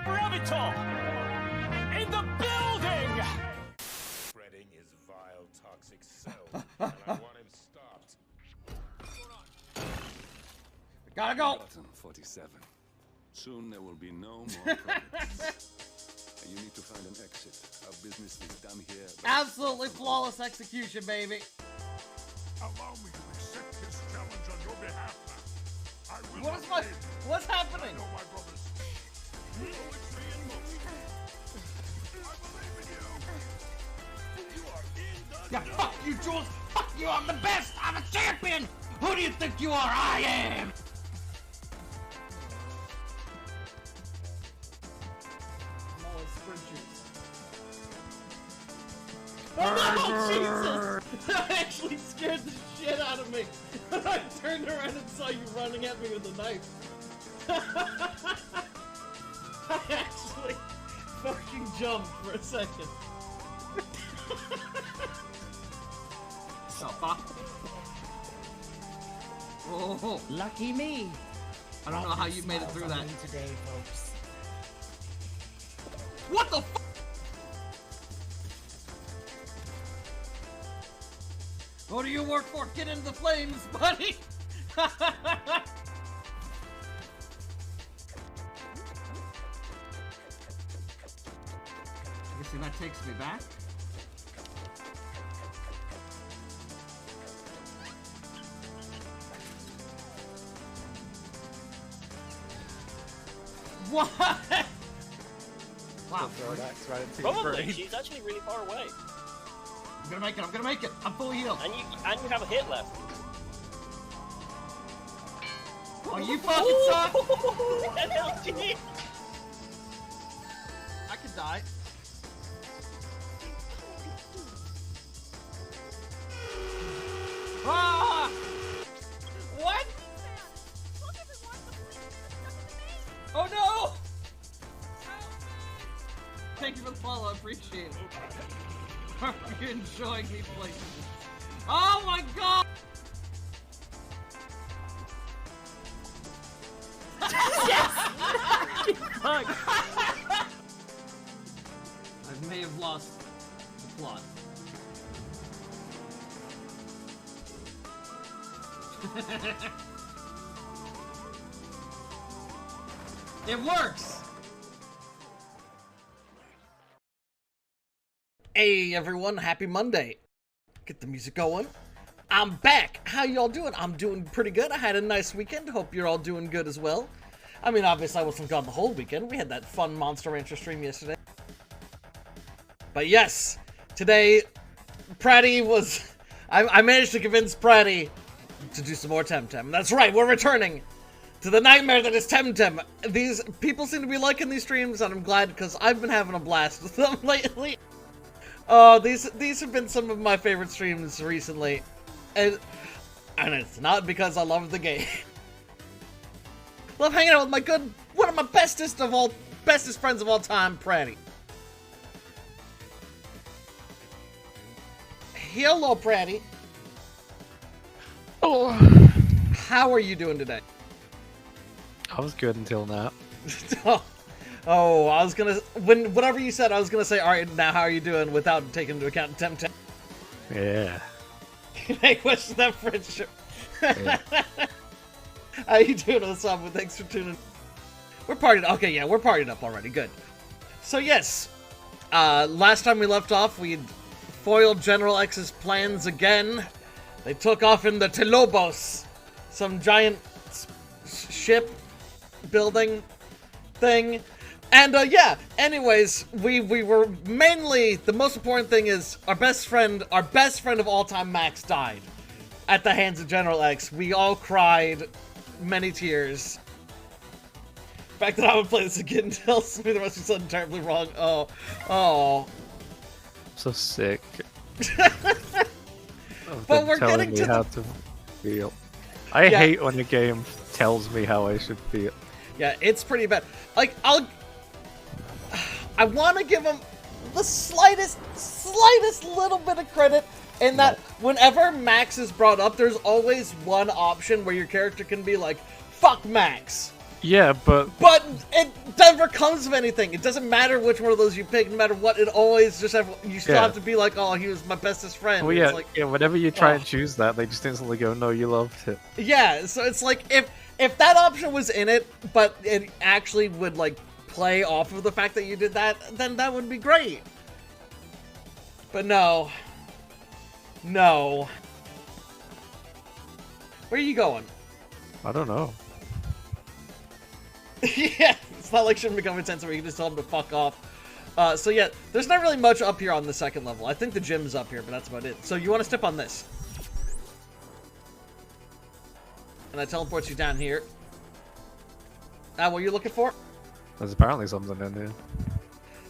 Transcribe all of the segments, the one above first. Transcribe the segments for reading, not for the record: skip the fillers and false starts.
Rabbito! In the building! Spreading his vile, toxic self, and I want him stopped. Gotta go! Button 47. Soon there will be no more problems. And you need to find an exit. Our business is done here. Absolutely flawless execution, baby. Allow me to accept his challenge on your behalf now. I will What is my... What's happening? I know my brothers. Poetry in motion. I believe in you. You are in the Yeah, fuck you, Jules! Fuck you, I'm the best! I'm a champion! Who do you think you are? I am! Oh no, Jesus! That actually scared the shit out of me. I turned around and saw you running at me with a knife. I actually fucking jumped for a second. Oh, Lucky me. I don't know how you made it through that. Today, folks. What the f? What do you work for? Get into the flames, buddy! Guessing that takes me back. What? Wow. Probably, she's actually really far away. I'm gonna make it, I'm gonna make it! I'm fully healed! And you have a hit left. Oh, you fucking suck! NLG! I could die. Ah! What? Oh no! Thank you for the follow, I appreciate it. Are you enjoying me playing this? Oh my god! Fuck. I may have lost the plot. It works! Hey everyone, happy Monday. Get the music going. I'm back! How y'all doing? I'm doing pretty good. I had a nice weekend. Hope you're all doing good as well. I mean, obviously I wasn't gone the whole weekend. We had that fun Monster Rancher stream yesterday. But yes, today, Pratty was... I managed to convince Pratty to do some more TemTem. That's right, we're returning to the nightmare that is TemTem. These people seem to be liking these streams, and I'm glad because I've been having a blast with them lately. These have been some of my favorite streams recently, and it's not because I love the game. Love hanging out with my one of my bestest friends of all time, Pratty. Hello, Pratty. Oh, How are you doing today? I was good until now. Oh, I was gonna whatever you said, I was gonna say, all right, now how are you doing without taking into account TemTem. Yeah. Hey, what's that friendship? Yeah. How you doing, Osamu? Thanks for tuning. We're partied. Okay, yeah, we're partied up already. Good. So yes, last time we left off, we'd foiled General X's plans again. They took off in the Telobos, some giant ship building thing. And yeah, anyways, we were mainly, the most important thing is our best friend of all time, Max, died at the hands of General X. We all cried many tears. The fact that I would play this again tells me there must be something terribly wrong. Oh. So sick. But we're getting to how the... to feel. I hate when a game tells me how I should feel. Yeah, it's pretty bad. Like, I want to give him the slightest little bit of credit in that whenever Max is brought up, there's always one option where your character can be like, fuck Max. Yeah, but But it never comes of anything. It doesn't matter which one of those you pick, no matter what. It always just you still have to be like, oh, he was my bestest friend. well, yeah, It's like, yeah. Whenever you try and choose that, they just instantly go, "No, you loved it." yeah, so it's like if that option was in it, but it actually would like play off of the fact that you did that, then that would be great. But no. No. Where are you going? I don't know. Yeah, it's not like shouldn't become intense where you can just tell them to fuck off. So yeah, there's not really much up here on the second level. I think the gym's up here, but that's about it. So you want to step on this. And that teleports you down here. What are you looking for? There's apparently something in here.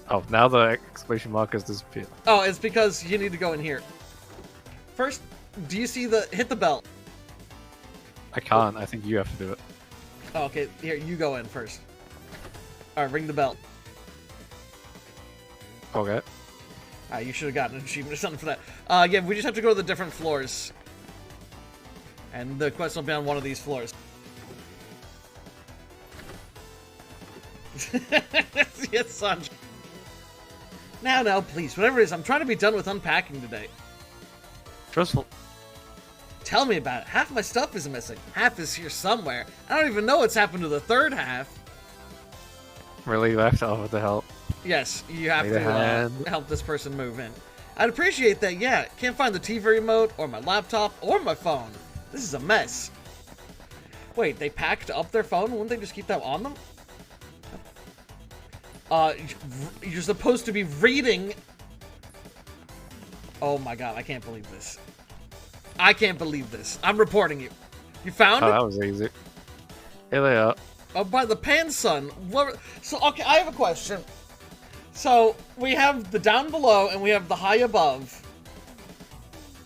Oh, now the exclamation mark has disappeared. Oh, it's because you need to go in here. First, do you see hit the bell? I can't. I think you have to do it. Oh, okay, here, you go in first. Alright, ring the bell. Okay. You should have gotten an achievement or something for that. Yeah, we just have to go to the different floors. And the quest will be on one of these floors. Yes, Sanj. Now, please, whatever it is, I'm trying to be done with unpacking today. Trustful. Tell me about it. Half my stuff is missing. Half is here somewhere. I don't even know what's happened to the third half. Really left off with the help. Yes, you have Need a to hand. help this person move in. I'd appreciate that, yeah. Can't find the TV remote, or my laptop, or my phone. This is a mess. Wait, they packed up their phone? Wouldn't they just keep that on them? You're supposed to be reading... Oh my god, I can't believe this. I can't believe this. I'm reporting you. You found Oh, it? that was easy. Here they are. Oh, by the pan sun. What? So, okay, I have a question. So, we have the down below and we have the high above.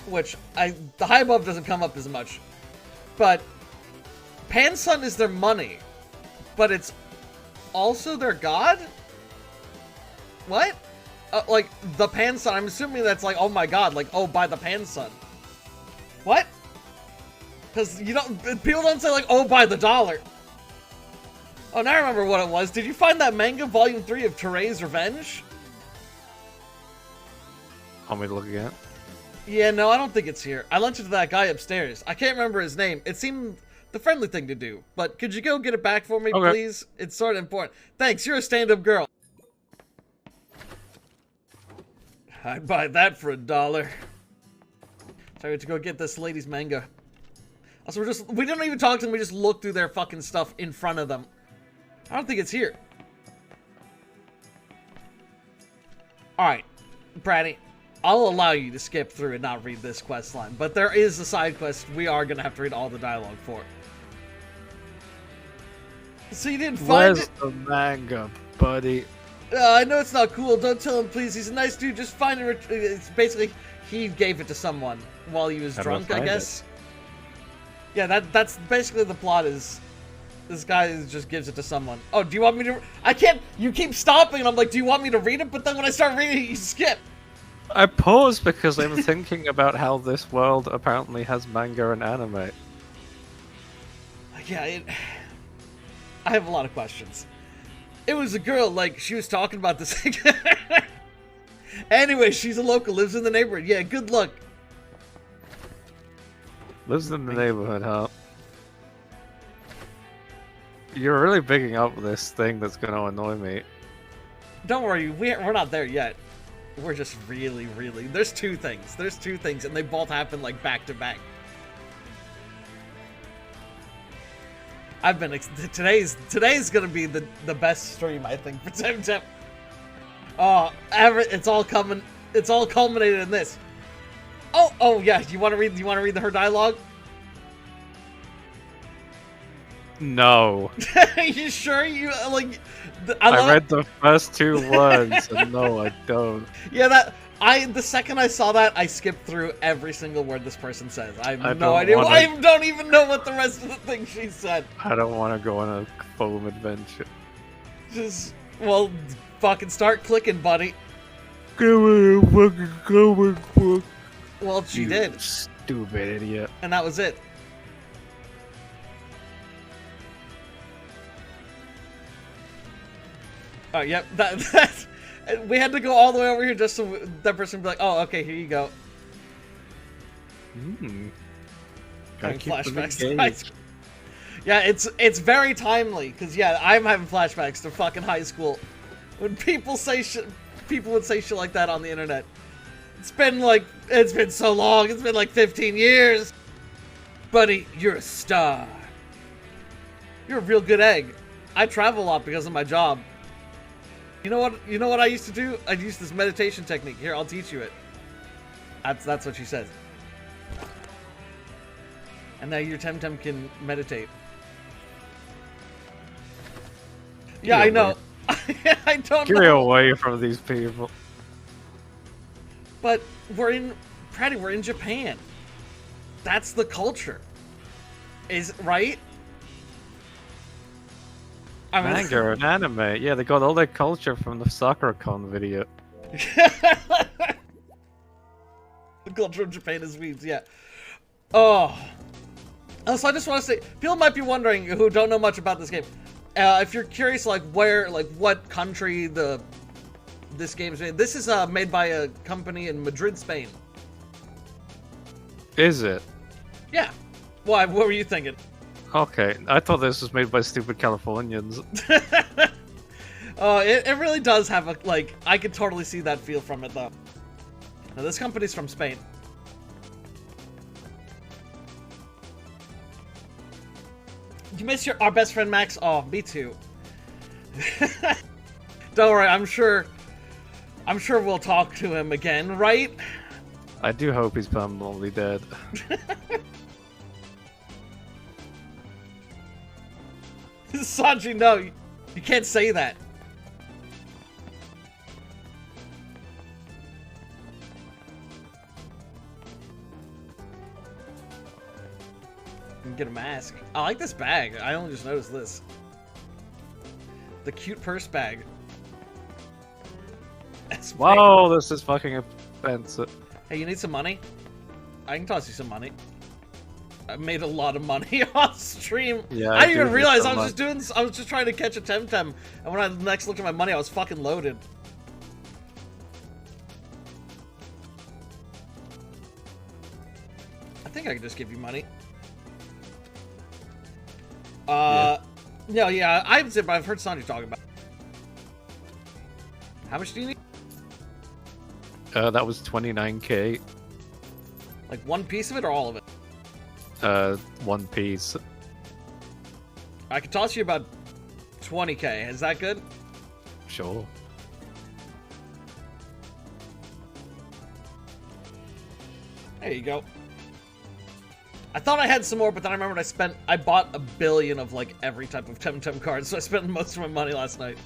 Which, the high above doesn't come up as much. But, pan sun is their money. But it's also their god? What? Like, the pan sun, I'm assuming that's like, oh my god, like, oh, by the pan sun. What? Because people don't say like, oh, by the dollar. Oh, now I remember what it was. Did you find that manga volume 3 of Teray's Revenge? Want me to look again? Yeah, no, I don't think it's here. I lent it to that guy upstairs. I can't remember his name. It seemed the friendly thing to do. But could you go get it back for me, Okay. please? It's sort of important. Thanks, you're a stand-up girl. I'd buy that for $1. So we have to go get this lady's manga. Also, we didn't even talk to them, we just looked through their fucking stuff in front of them. I don't think it's here. Alright, Braddy, I'll allow you to skip through and not read this quest line, but there is a side quest we are gonna have to read all the dialogue for. So you didn't find Where's it? the manga, buddy? I know it's not cool, don't tell him please, he's a nice dude, just find it. It's basically, he gave it to someone while he was How do I drunk, I find guess. Yeah, that's basically the plot is, this guy just gives it to someone. Oh, do you want me to, I can't, you keep stopping and I'm like, do you want me to read it? But then when I start reading it, you skip. I paused because I'm thinking about how this world apparently has manga and anime. Yeah, I have a lot of questions. It was a girl, like, she was talking about this thing. Anyway, she's a local, lives in the neighborhood. Yeah, good luck. Lives in the neighborhood, huh? You're really picking up this thing that's gonna annoy me. Don't worry, we're not there yet. We're just really, there's two things. There's two things, and they both happen, like, back to back. Today's gonna be the best stream, I think, for TemTem. Oh, it's all culminated in this. Oh yeah. You want to read her dialogue? No. Are you sure you like? I read the first two words, and no, I don't. Yeah, the second I saw that, I skipped through every single word this person says. I have no idea. I don't even know what the rest of the thing she said. I don't want to go on a foam adventure. Just, well, fucking start clicking, buddy. Go on, fucking comic book. Well, she did. Stupid idiot. And that was it. Oh, yep. That we had to go all the way over here just so that person would be like, "Oh, okay, here you go." Gotta keep them Flashbacks to engaged. high school. Yeah, it's very timely because yeah, I'm having flashbacks to fucking high school when people say people would say shit like that on the internet. It's been so long. It's been like 15 years. Buddy, you're a star. You're a real good egg. I travel a lot because of my job. You know what? You know what I used to do? I'd use this meditation technique. Here, I'll teach you it. That's what she says. And now your TemTem can meditate. Yeah, I know. I don't Get me know. away from these people. But we're in Japan. That's the culture. Is right? I mean, Manga and anime. Yeah, they got all their culture from the SakuraCon video. the culture of Japan is weeds, yeah. Oh. So I just want to say, people might be wondering who don't know much about this game. If you're curious, like what country this game's made, this is made by a company in Madrid, Spain. Is it? Yeah. Why? What were you thinking? Okay, I thought this was made by stupid Californians. Oh, it really does have a, like, I could totally see that feel from it, though. Now, this company's from Spain. You miss our best friend Max? Oh, me too. Don't worry, I'm sure we'll talk to him again, right? I do hope he's permanently dead. Sanji, no, you can't say that. Get a mask. I like this bag. I only just noticed this. The cute purse bag. That's big. Whoa, this is fucking expensive. Hey, you need some money? I can toss you some money. I made a lot of money on stream. Yeah, I didn't do even need realize some I was just trying to catch a TemTem, and when I next looked at my money, I was fucking loaded. I think I can just give you money. No, yeah, I haven't said, but I've heard Sanji talk about it. How much do you need? That was 29k. Like one piece of it or all of it? One piece. I could toss you about 20k. Is that good? Sure. There you go. I thought I had some more, but then I remembered I bought 1 billion of like every type of TemTem cards, so I spent most of my money last night.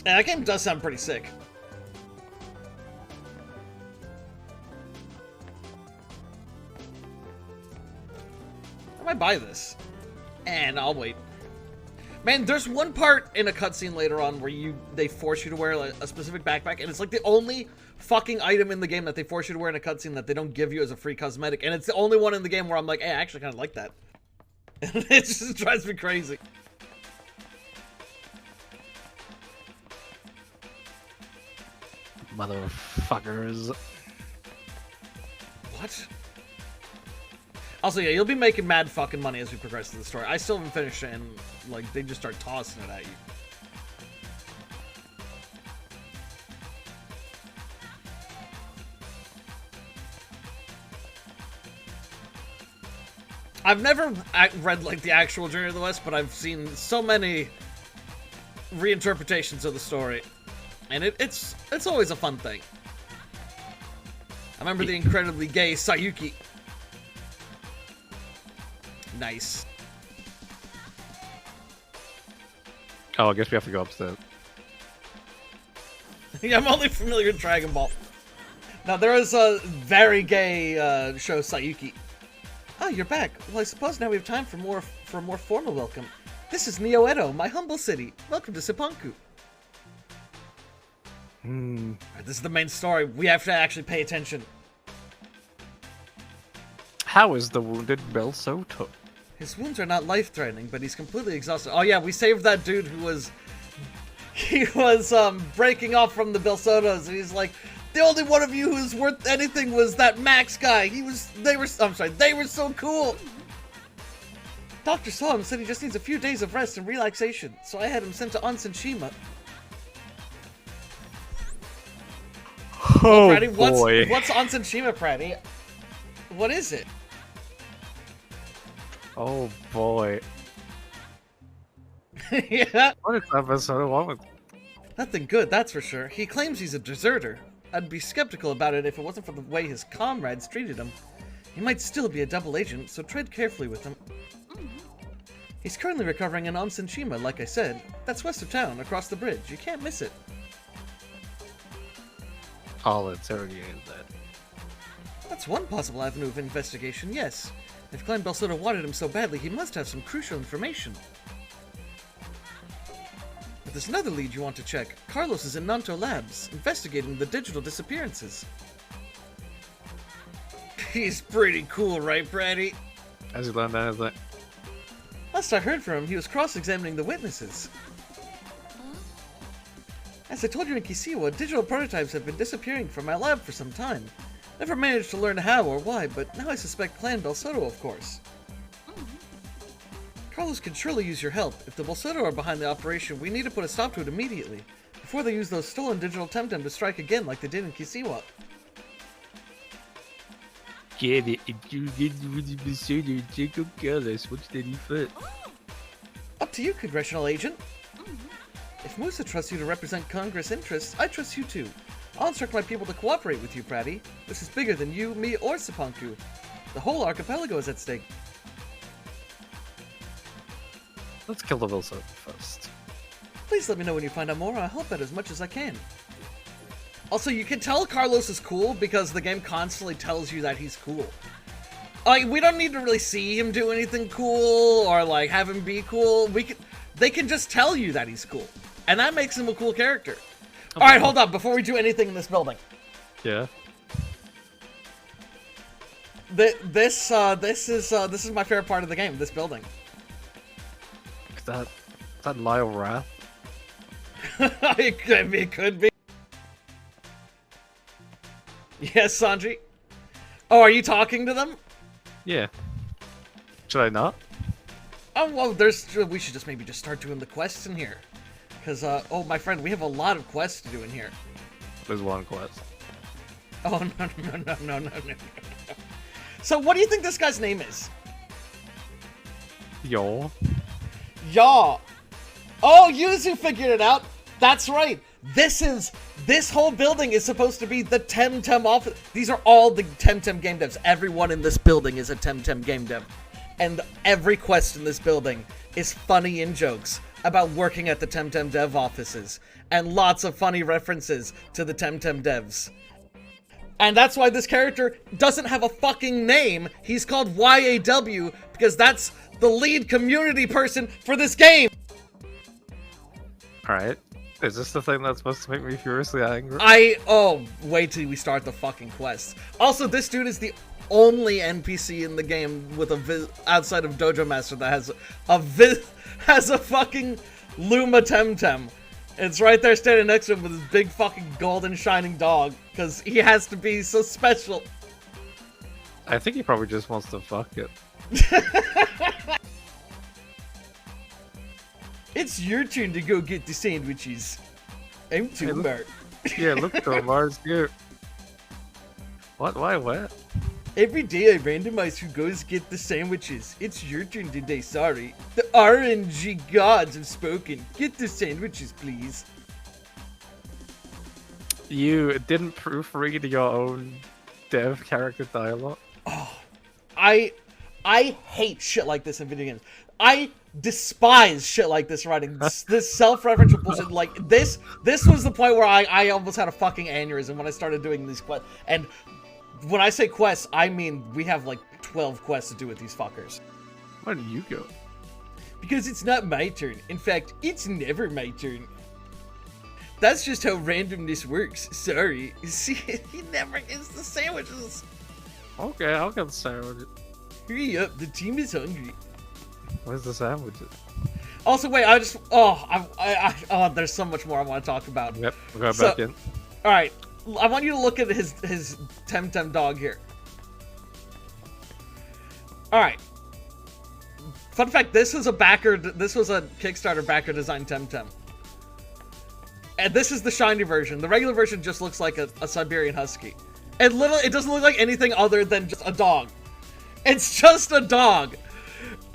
Yeah, that game does sound pretty sick. I might buy this. And I'll wait. Man, there's one part in a cutscene later on where they force you to wear like, a specific backpack, and it's like the only fucking item in the game that they force you to wear in a cutscene that they don't give you as a free cosmetic, and it's the only one in the game where I'm like, hey, I actually kind of like that. It just drives me crazy. Motherfuckers. What? Also, yeah, you'll be making mad fucking money as we progress through the story. I still haven't finished it, and, like, they just start tossing it at you. I've never read, like, the actual Journey to the West, but I've seen so many reinterpretations of the story. And it's always a fun thing. I remember the incredibly gay Sayuki. Nice. Oh, I guess we have to go upstairs. Yeah, I'm only familiar with Dragon Ball. Now, there is a very gay show, Sayuki. Oh, you're back. Well, I suppose now we have time for a more formal welcome. This is Neo Edo, my humble city. Welcome to Seppunku. This is the main story. We have to actually pay attention. How is the wounded Bell so tough? His wounds are not life-threatening, but he's completely exhausted. Oh yeah, we saved that dude who was... He was, breaking off from the Belsotos, and he's like, the only one of you who's worth anything was that Max guy. They were so cool. Doctor saw him, said he just needs a few days of rest and relaxation, so I had him sent to Onsen Shima. Oh, Pratty, boy. What's Onsen Shima, Pratty? What is it? Oh, boy. Yeah. What is episode 1? Nothing good, that's for sure. He claims he's a deserter. I'd be skeptical about it if it wasn't for the way his comrades treated him. He might still be a double agent, so tread carefully with him. He's currently recovering in Onsen Shima, like I said. That's west of town, across the bridge. You can't miss it. I'll interrogate that. That's one possible avenue of investigation, yes. If Clan Belsoto wanted him so badly, he must have some crucial information. But there's another lead you want to check. Carlos is in Nanto Labs, investigating the digital disappearances. He's pretty cool, right, Pratty? Has he learned anything? Last I heard from him, he was cross-examining the witnesses. As I told you in Kisiwa, digital prototypes have been disappearing from my lab for some time. Never managed to learn how or why, but now I suspect Clan Belsoto, of course. Carlos can surely use your help. If the Belsoto are behind the operation, we need to put a stop to it immediately, before they use those stolen digital TemTem to strike again like they did in Kisiwa. Get it. If you get with the Belsoto, Jacob Carlos, what's the difference? Up to you, Congressional Agent. If Musa trusts you to represent Congress interests, I trust you too. I'll instruct my people to cooperate with you, Pratty. This is bigger than you, me, or Sapanku. The whole archipelago is at stake. Let's kill the Belsoto first. Please let me know when you find out more. I'll help out as much as I can. Also, you can tell Carlos is cool because the game constantly tells you that he's cool. Like, we don't need to really see him do anything cool or, like, have him be cool. They can just tell you that he's cool. And that makes him a cool character. Okay. Alright, hold up. Before we do anything in this building. Yeah. This is my favorite part of the game, this building. Is that Lyle Wrath? It could be. Yes, Sanji? Oh, are you talking to them? Yeah. Should I not? Oh, well, we should maybe just start doing the quests in here. Because, oh, my friend, we have a lot of quests to do in here. There's one quest. Oh, no. So, what do you think this guy's name is? Yo. Yaw. Oh, Yuzu figured it out. That's right. This whole building is supposed to be the TemTem office. These are all the TemTem game devs. Everyone in this building is a TemTem game dev. And every quest in this building is funny in-jokes about working at the TemTem dev offices. And lots of funny references to the TemTem devs. And that's why this character doesn't have a fucking name. He's called YAW because that's the lead community person for this game. Alright. Is this the thing that's supposed to make me furiously angry? Oh, wait till we start the fucking quest. Also, this dude is the only NPC in the game with outside of Dojo Master that has a fucking Luma TemTem. It's right there standing next to him with his big fucking golden shining dog, because he has to be so special. I think he probably just wants to fuck it. It's your turn to go get the sandwiches. I'm too smart. Yeah, look at the Mars here. What? Why? What? Every day I randomize who goes get the sandwiches. It's your turn today, sorry. The RNG gods have spoken. Get the sandwiches, please. You didn't proofread your own dev character dialogue? Oh, I hate shit like this in video games. I despise shit like this writing. This self-referential bullshit. Like, this was the point where I almost had a fucking aneurysm when I started doing these quests. And when I say quests, I mean we have like 12 quests to do with these fuckers. Where do you go? Because it's not my turn. In fact, it's never my turn. That's just how randomness works. Sorry. See, he never gets the sandwiches. Okay, I'll get the sandwich. Hurry up, the team is hungry. Where's the sandwiches? Also, wait, there's so much more I want to talk about. Yep, we're going back in. All right, I want you to look at his TemTem dog here. All right. Fun fact: this was a Kickstarter backer designed TemTem, and this is the shiny version. The regular version just looks like a Siberian Husky. It doesn't look like anything other than just a dog. It's just a dog,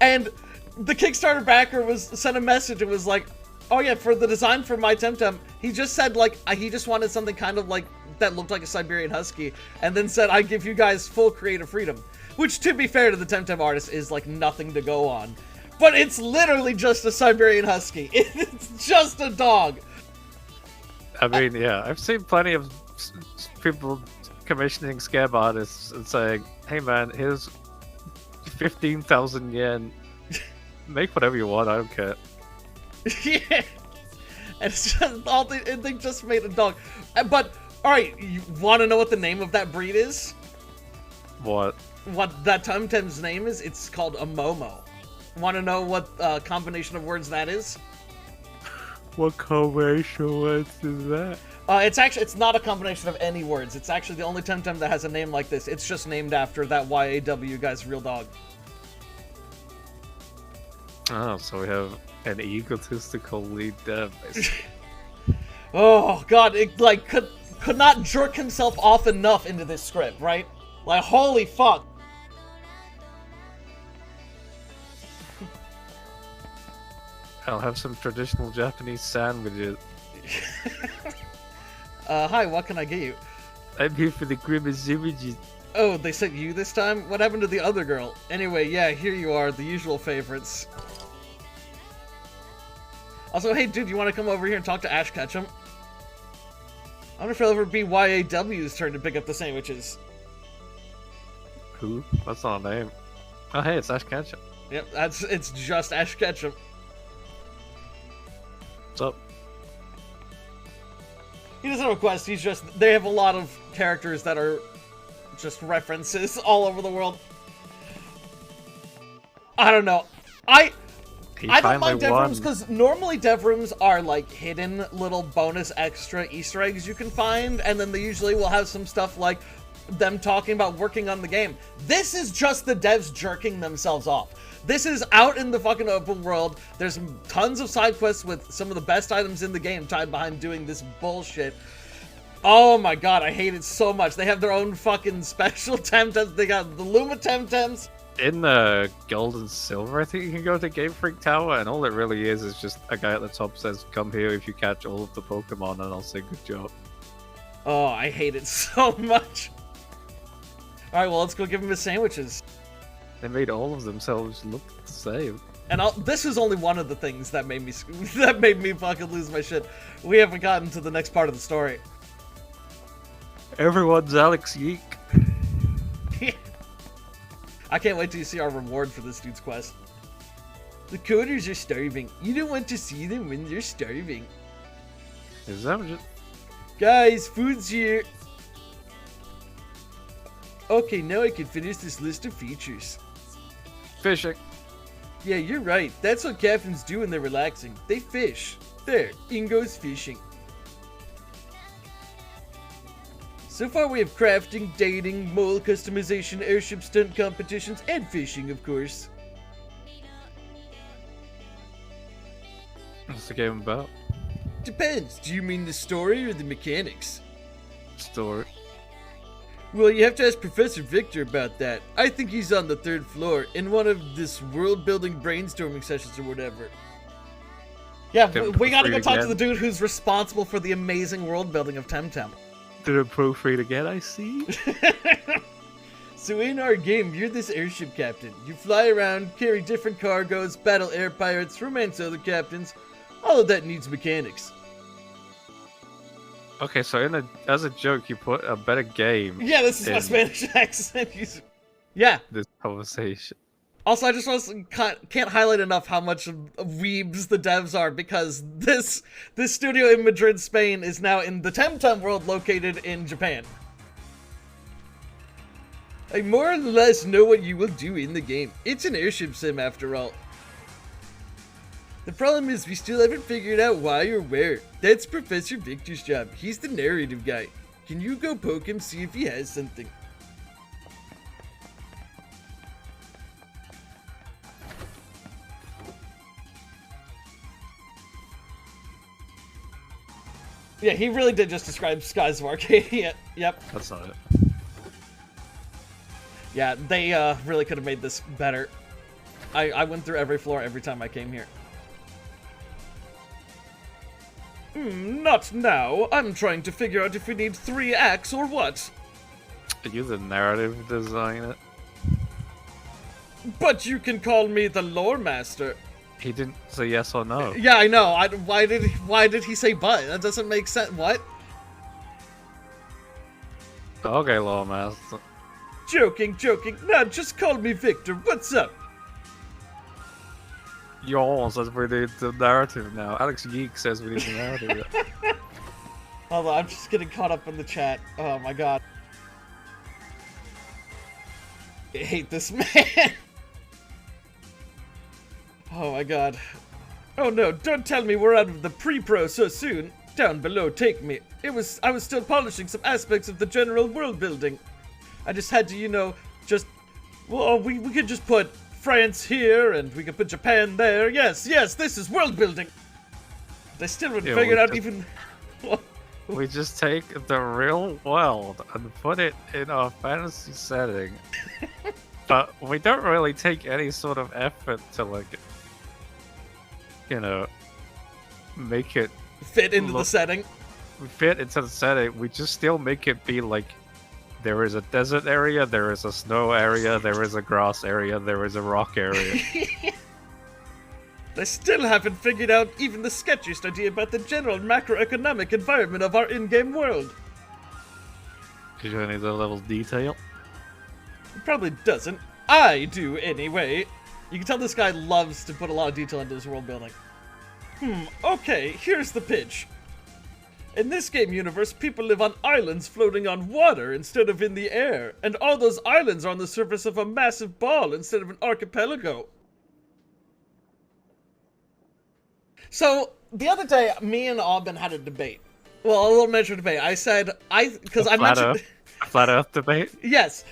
and the Kickstarter backer sent a message and was like, "Oh yeah, for the design for my TemTem," he just said like he just wanted something kind of like that looked like a Siberian Husky, and then said, "I give you guys full creative freedom." Which, to be fair to the TemTem artist, is like nothing to go on. But it's literally just a Siberian Husky. It's just a dog. I mean, yeah, I've seen plenty of people commissioning scab artists and saying, "Hey man, here's 15,000 yen. Make whatever you want, I don't care." Yeah. And it's just they just made a dog. But, alright, you want to know what the name of that breed is? What? What that TemTem's name is? It's called a Momo. Want to know what combination of words that is? What combination of words is that? It's not a combination of any words. It's actually the only TemTem that has a name like this. It's just named after that YAW guy's real dog. Oh, so we have an egotistical lead dev. Oh god, it like could not jerk himself off enough into this script, right? Like holy fuck. I'll have some traditional Japanese sandwiches. Hi, what can I get you? I'm here for the grimace images. Oh, they sent you this time? What happened to the other girl? Anyway, yeah, here you are, the usual favorites. Also, hey dude, you want to come over here and talk to Ash Ketchum? I wonder if it'll ever be YAW's turn to pick up the sandwiches. Who? That's not a name. Oh hey, it's Ash Ketchum. Yep, it's just Ash Ketchum. What's up? He doesn't have a quest, they have a lot of characters that are just references all over the world. I don't know. I don't mind dev rooms because normally dev rooms are like hidden little bonus extra Easter eggs you can find, and then they usually will have some stuff like them talking about working on the game. This is just the devs jerking themselves off. This is out in the fucking open world. There's tons of side quests with some of the best items in the game tied behind doing this bullshit. Oh my god, I hate it so much. They have their own fucking special TemTems. They got the Luma TemTems. In the gold and silver, I think you can go to Game Freak Tower, and all it really is just a guy at the top says, "Come here if you catch all of the Pokemon," and I'll say, "Good job." Oh, I hate it so much. Alright, well, let's go give him his sandwiches. They made all of themselves look the same. And this is only one of the things that made me fucking lose my shit. We haven't gotten to the next part of the story. Everyone's Alex Yeek. I can't wait till you see our reward for this dude's quest. The coders are starving. You don't want to see them when they're starving. Is that just... Guys, food's here. Okay, now I can finish this list of features. Fishing. Yeah, you're right. That's what captains do when they're relaxing. They fish. There, in goes fishing. So far we have crafting, dating, mole customization, airship stunt competitions, and fishing, of course. What's the game about? Depends. Do you mean the story or the mechanics? Story. Well, you have to ask Professor Victor about that. I think he's on the 3rd floor in one of this world-building brainstorming sessions or whatever. Yeah, we gotta go talk to the dude who's responsible for the amazing world building of TemTem. Did it proofread again, I see? So in our game, you're this airship captain. You fly around, carry different cargoes, battle air pirates, romance other captains. All of that needs mechanics. Okay, so as a joke, you put a better game. Yeah, this is my Spanish accent. Yeah. This conversation. Also, I just can't highlight enough how much weebs the devs are, because this studio in Madrid, Spain is now in the TemTem world located in Japan. I more or less know what you will do in the game. It's an airship sim after all. The problem is we still haven't figured out why or where. That's Professor Victor's job. He's the narrative guy. Can you go poke him, see if he has something? Yeah, he really did just describe Skies of Arcadia. Yep. That's not it. Yeah, they really could have made this better. I went through every floor every time I came here. Not now. I'm trying to figure out if we need 3 acts or what. Are you the narrative designer? But you can call me the lore master. He didn't say yes or no. Yeah, I know. Why did he say but? That doesn't make sense. What? Okay, Law Master. Joking. Now just call me Victor. What's up? Yo says we need the narrative now. Alex Geek says we need the narrative. Hold on, I'm just getting caught up in the chat. Oh my god. I hate this man. Oh my god. Oh no, don't tell me we're out of the pre-pro so soon. Down below, take me. I was still polishing some aspects of the general world building. I just had to, you know, well, we could just put France here, and we could put Japan there. Yes, this is world building. They still haven't figured out even... We just take the real world and put it in a fantasy setting. But we don't really take any sort of effort to, like, you know, make it fit into the setting. Fit into the setting. We just still make it be like, there is a desert area, there is a snow area, there is a grass area, there is a rock area. They still haven't figured out even the sketchiest idea about the general macroeconomic environment of our in-game world. Do you need a level of detail? It probably doesn't. I do anyway. You can tell this guy loves to put a lot of detail into his world building. Okay, here's the pitch. In this game universe, people live on islands floating on water instead of in the air, and all those islands are on the surface of a massive ball instead of an archipelago. So, the other day, me and Aubin had a debate. Well, a little miniature debate. I said, because I mentioned... Flat Earth debate? Yes.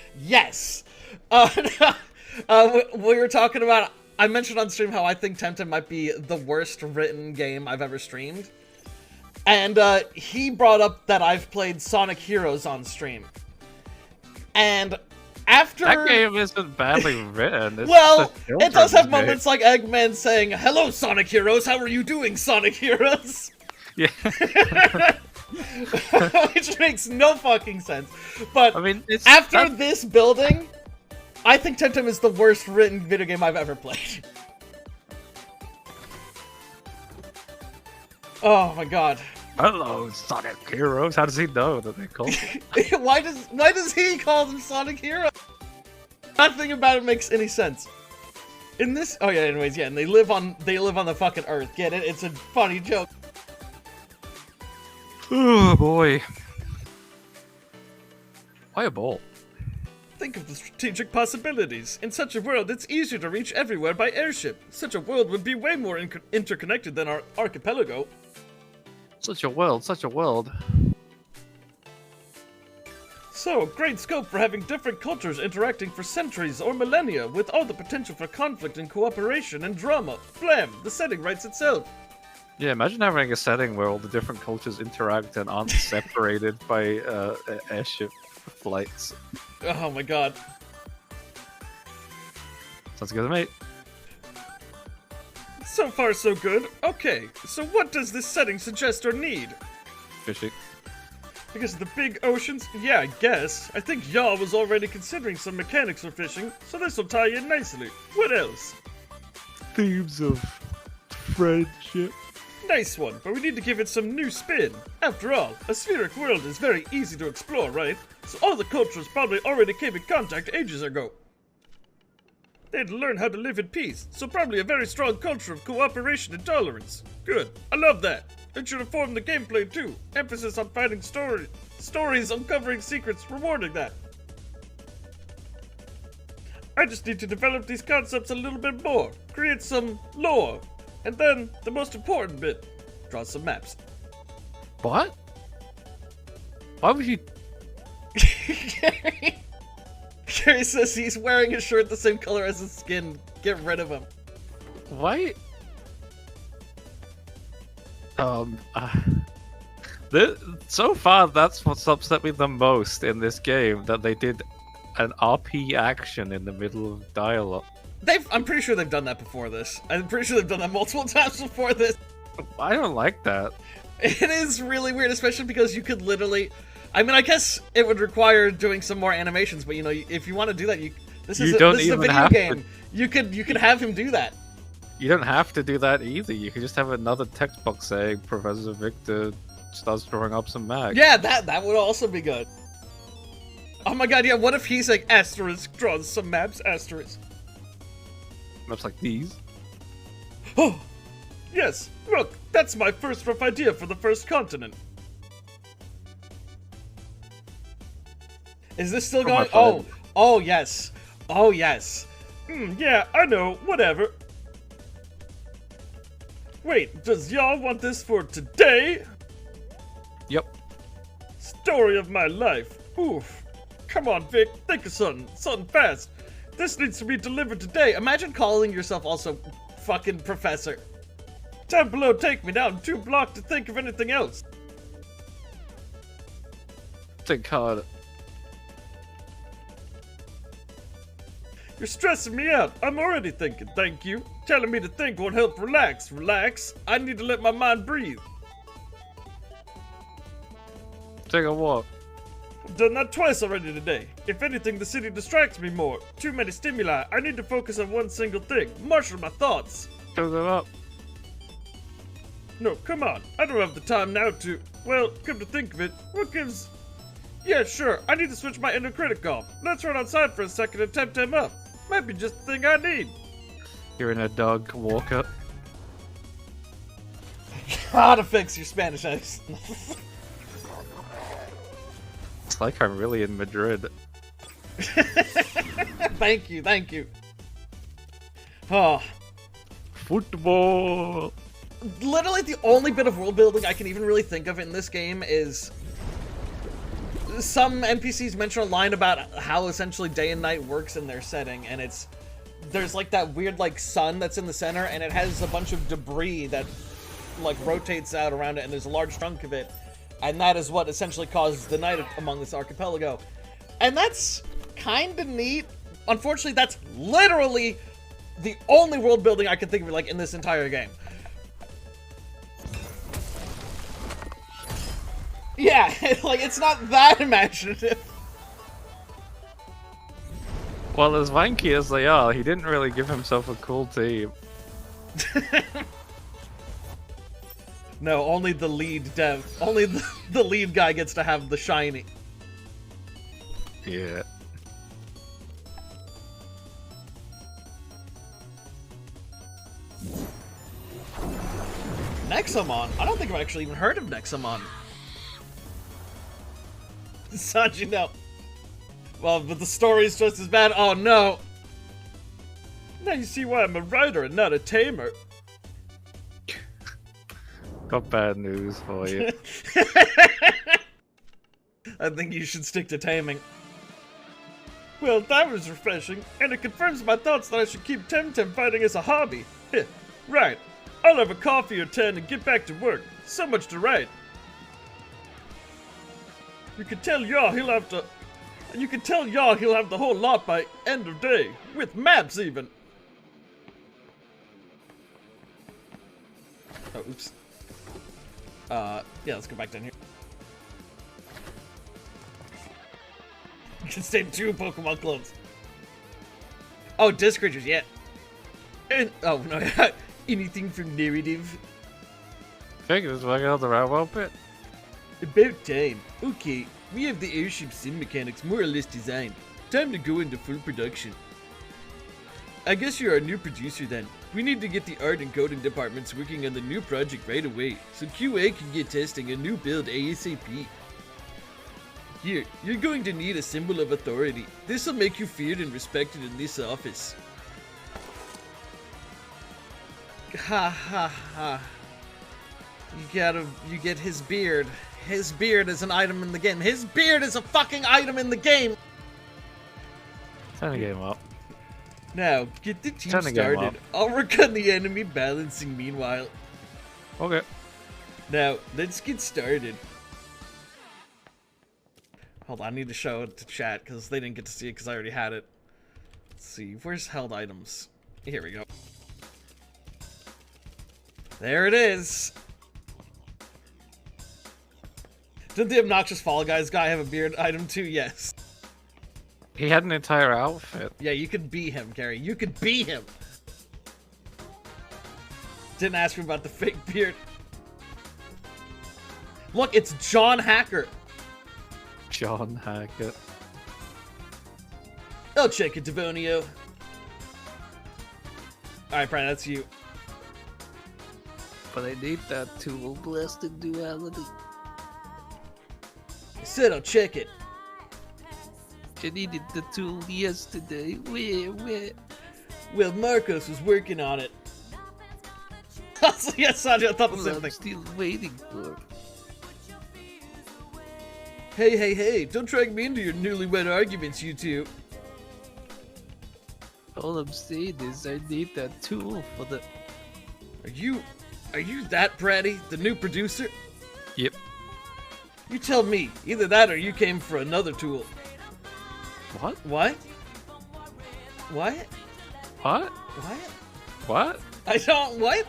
We were talking about... I mentioned on stream how I think TemTem might be the worst written game I've ever streamed. And he brought up that I've played Sonic Heroes on stream. And after... That game isn't badly written. Well, it does have moments like Eggman saying, "Hello, Sonic Heroes, how are you doing, Sonic Heroes?" Yeah. Which makes no fucking sense. But I mean, after this building, I think TemTem is the worst written video game I've ever played. Oh my god. Hello, Sonic Heroes. How does he know that they call him? Why does he call them Sonic Heroes? Nothing about it makes any sense. In this, oh yeah, anyways, yeah, and they live on the fucking Earth. Get it? It's a funny joke. Oh boy. Why a ball? Think of the strategic possibilities. In such a world, it's easier to reach everywhere by airship. Such a world would be way more interconnected than our archipelago. Such a world, such a world. So, great scope for having different cultures interacting for centuries or millennia, with all the potential for conflict and cooperation and drama. Blam! The setting writes itself. Yeah, imagine having a setting where all the different cultures interact and aren't separated by airship flights. Oh my god. Sounds good to me. So far, so good. Okay, so what does this setting suggest or need? Fishing. Because of the big oceans? Yeah, I guess. I think y'all was already considering some mechanics for fishing, so this'll tie in nicely. What else? Themes of friendship. Nice one, but we need to give it some new spin. After all, a spheric world is very easy to explore, right? So all the cultures probably already came in contact ages ago. They'd learn how to live in peace, so probably a very strong culture of cooperation and tolerance. Good, I love that. It should inform the gameplay too. Emphasis on finding stories, uncovering secrets, rewarding that. I just need to develop these concepts a little bit more. Create some lore. And then, the most important bit, draw some maps. What? Why would you? Gary says he's wearing a shirt the same color as his skin. Get rid of him. Why? So far, that's what's upset me the most in this game, that they did an RP action in the middle of dialogue. I'm pretty sure they've done that before this. I'm pretty sure they've done that multiple times before this. I don't like that. It is really weird, especially because you could literally... I mean, I guess it would require doing some more animations, but you know, if you want to do that, this is a video game. You could have him do that. You don't have to do that either. You could just have another text box saying Professor Victor starts drawing up some mags. Yeah, that would also be good. Oh my god, yeah, what if he's like, asterisk, draws some maps, asterisk. Maps like these. Oh, yes, look, that's my first rough idea for the first continent. Is this still going? Oh, yes. Oh, yes. Yeah, I know, whatever. Wait, does y'all want this for today? Yep. Story of my life. Oof. Come on, Vic, think of something fast. This needs to be delivered today. Imagine calling yourself also fucking Professor. Down below, take me down 2 blocks to think of anything else. Think hard. You're stressing me out. I'm already thinking, thank you. Telling me to think won't help relax. Relax. I need to let my mind breathe. Take a walk. I've done that twice already today. If anything, the city distracts me more. Too many stimuli. I need to focus on one single thing. Marshal my thoughts. Fill them up. No, come on. I don't have the time now to... Well, come to think of it, what gives... Yeah, sure. I need to switch my inner critic off. Let's run outside for a second and TemTem up. Might be just the thing I need. You're in a dog walker. How to fix your Spanish accent. It's like I'm really in Madrid. Thank you, thank you. Oh. Football! Literally the only bit of world building I can even really think of in this game is... Some NPCs mention a line about how essentially day and night works in their setting, and it's... There's like that weird like sun that's in the center, and it has a bunch of debris that like rotates out around it, and there's a large chunk of it. And that is what essentially causes the night among this archipelago. And that's kind of neat. Unfortunately, that's literally the only world building I can think of like in this entire game. Yeah, like it's not that imaginative. Well, as wanky as they are, he didn't really give himself a cool team. No, only the lead dev. Only the lead guy gets to have the shiny. Yeah. Nexomon? I don't think I've actually even heard of Nexomon. Sanji, no. Well, but the story's just as bad. Oh, no. Now you see why I'm a writer and not a tamer. Got bad news for you. I think you should stick to taming. Well, that was refreshing, and it confirms my thoughts that I should keep TemTem fighting as a hobby. Right. I'll have a coffee or 10 and get back to work. So much to write. You can tell Yaw he'll have to... You can tell Yaw he'll have the whole lot by end of day. With maps, even. Oh, oops. Yeah, let's go back down here. You can stay 2 Pokemon clones. Oh, disc creatures, yeah. And, oh, no, anything from narrative? Figures working out the railroad bit. About time. Okay, we have the airship sim mechanics more or less designed. Time to go into full production. I guess you're our new producer then. We need to get the art and coding departments working on the new project right away, so QA can get testing a new build ASAP. Here, you're going to need a symbol of authority. This will make you feared and respected in this office. Ha ha ha. You get his beard. His beard is an item in the game. His beard is a fucking item in the game! Turn the game up. Now, get the team Turn the game started. up. I'll work on the enemy balancing meanwhile. Okay. Now, let's get started. Hold on, I need to show it to chat because they didn't get to see it because I already had it. Let's see, where's held items? Here we go. There it is. Did the obnoxious Fall Guys guy have a beard item too? Yes. He had an entire outfit. Yeah, you could be him, Gary. You could be him. Didn't ask me about the fake beard. Look, it's John Hacker. John Hackett. I'll check it, Devonio. Alright, Brian, that's you. But I need that tool blasted duality. I said I'll check it. I needed the tool yesterday. Where? Well, Marcos was working on it. Yes, Sanjay, I thought the same thing. Still waiting for. Hey, don't drag me into your newlywed arguments, you two. All I'm saying is I need that tool for the... Are you that bratty, the new producer? Yep. You tell me, either that or you came for another tool. What? What? What? What? What? What? I don't, what?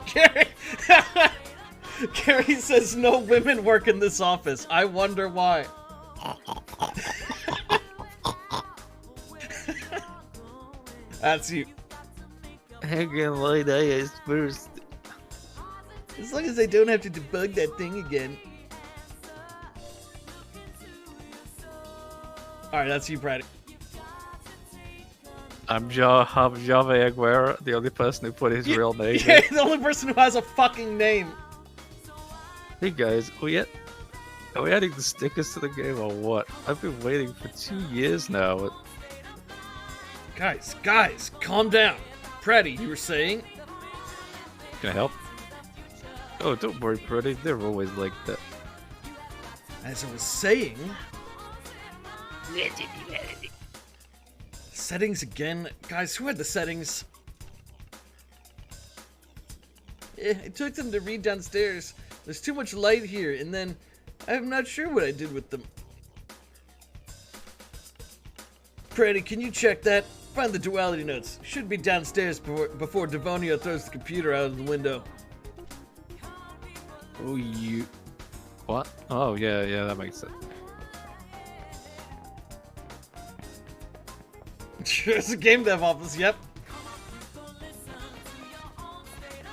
Gary, Gary says no women work in this office. I wonder why. That's you. Hang on, light eyes first. As long as I don't have to debug that thing again. Alright, that's you, Brad. I'm Java Aguera, the only person who put his real name Yeah, in. the only person who has a fucking name. Hey guys, are we adding the stickers to the game or what? I've been waiting for 2 years now. Guys, calm down. Pretty, you were saying? Can I help? Oh, don't worry, Pretty. They're always like that. As I was saying... Settings again? Guys, who had the settings? I took them to read downstairs. There's too much light here, and then I'm not sure what I did with them. Pretty, can you check that? Find the duality notes. Should be downstairs before Devonio throws the computer out of the window. Oh, you... What? Oh, yeah, that makes sense. It's a game dev office, yep.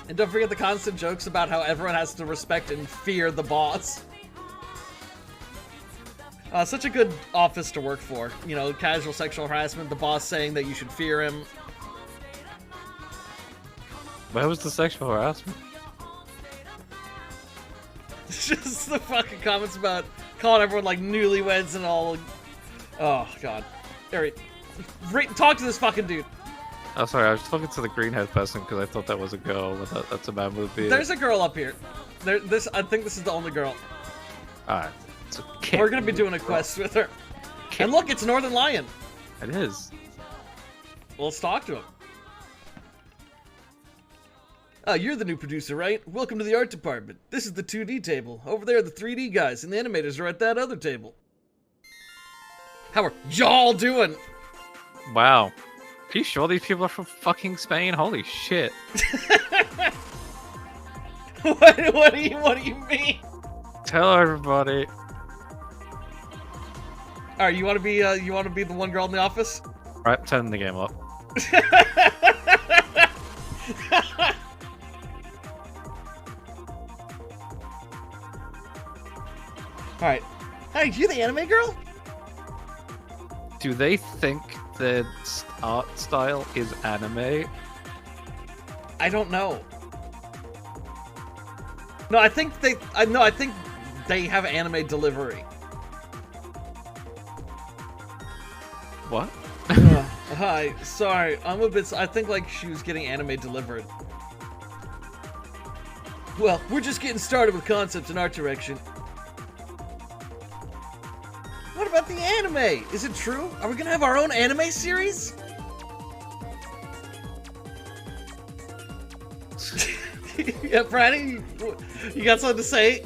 And don't forget the constant jokes about how everyone has to respect and fear the boss. Such a good office to work for. You know, casual sexual harassment, the boss saying that you should fear him. Where was the sexual harassment? It's just the fucking comments about calling everyone like newlyweds and all. Oh, God. Alright. Talk to this fucking dude. Oh, sorry, I was talking to the green-haired person because I thought that was a girl, but that's a man with a beard. There's a girl up here. I think this is the only girl. Alright, it's a kid. We're gonna be doing a quest with her. And look, it's Northern Lion. It is. Well, let's talk to him. Oh, you're the new producer, right? Welcome to the art department. This is the 2D table. Over there are the 3D guys, and the animators are at that other table. How are y'all doing? Wow. Are you sure these people are from fucking Spain? Holy shit. What do you mean? Tell everybody. Alright, you wanna be the one girl in the office? Right, turn the game up. Alright. Hey, you the anime girl? Do they think that art style is anime? I don't know. No, I think they have anime delivery. What? Hi, sorry, I'm a bit. I think like she was getting anime delivered. Well, we're just getting started with concepts and art direction. What about the anime? Is it true? Are we gonna have our own anime series? Yeah, Franny, you got something to say?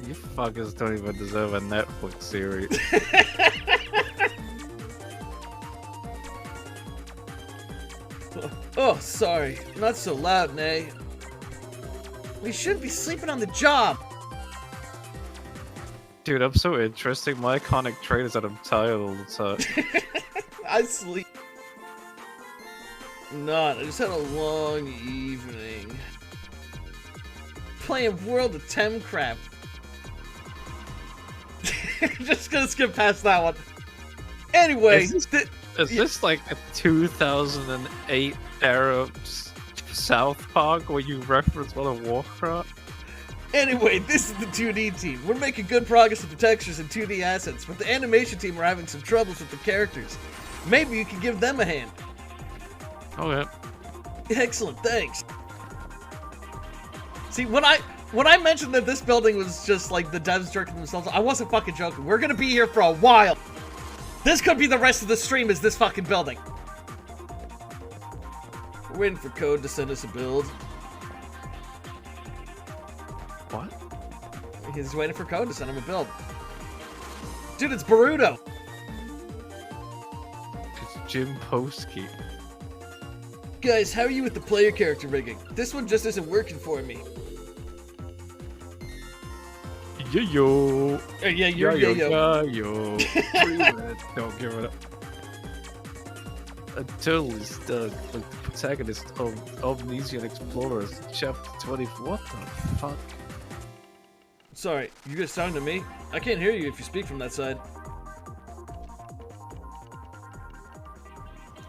You fuckers don't even deserve a Netflix series. Oh, sorry. Not so loud, Nay. We shouldn't be sleeping on the job. Dude, I'm so interesting. My iconic trait is that I'm tired all the time. I sleep. Not. I just had a long evening. Playing World of TemTem. Just gonna skip past that one. Anyway, Is this like a 2008 era South Park where you reference World of Warcraft? Anyway, this is the 2D team. We're making good progress with the textures and 2D assets, but the animation team are having some troubles with the characters. Maybe you can give them a hand. Okay. Excellent, thanks. See, when I mentioned that this building was just like the devs jerking themselves, I wasn't fucking joking. We're gonna be here for a while. This could be the rest of the stream is this fucking building. We're waiting for Code to send us a build. What? He's waiting for Code to send him a build. Dude, it's Boruto. It's Jim Posky. Guys, how are you with the player character rigging? This one just isn't working for me. Yo. Yeah, you're yo. Yo. Don't give it up. I'm totally stuck like the protagonist of Amnesian Explorers, chapter 24. What the fuck? Sorry, you guys talking to me? I can't hear you if you speak from that side.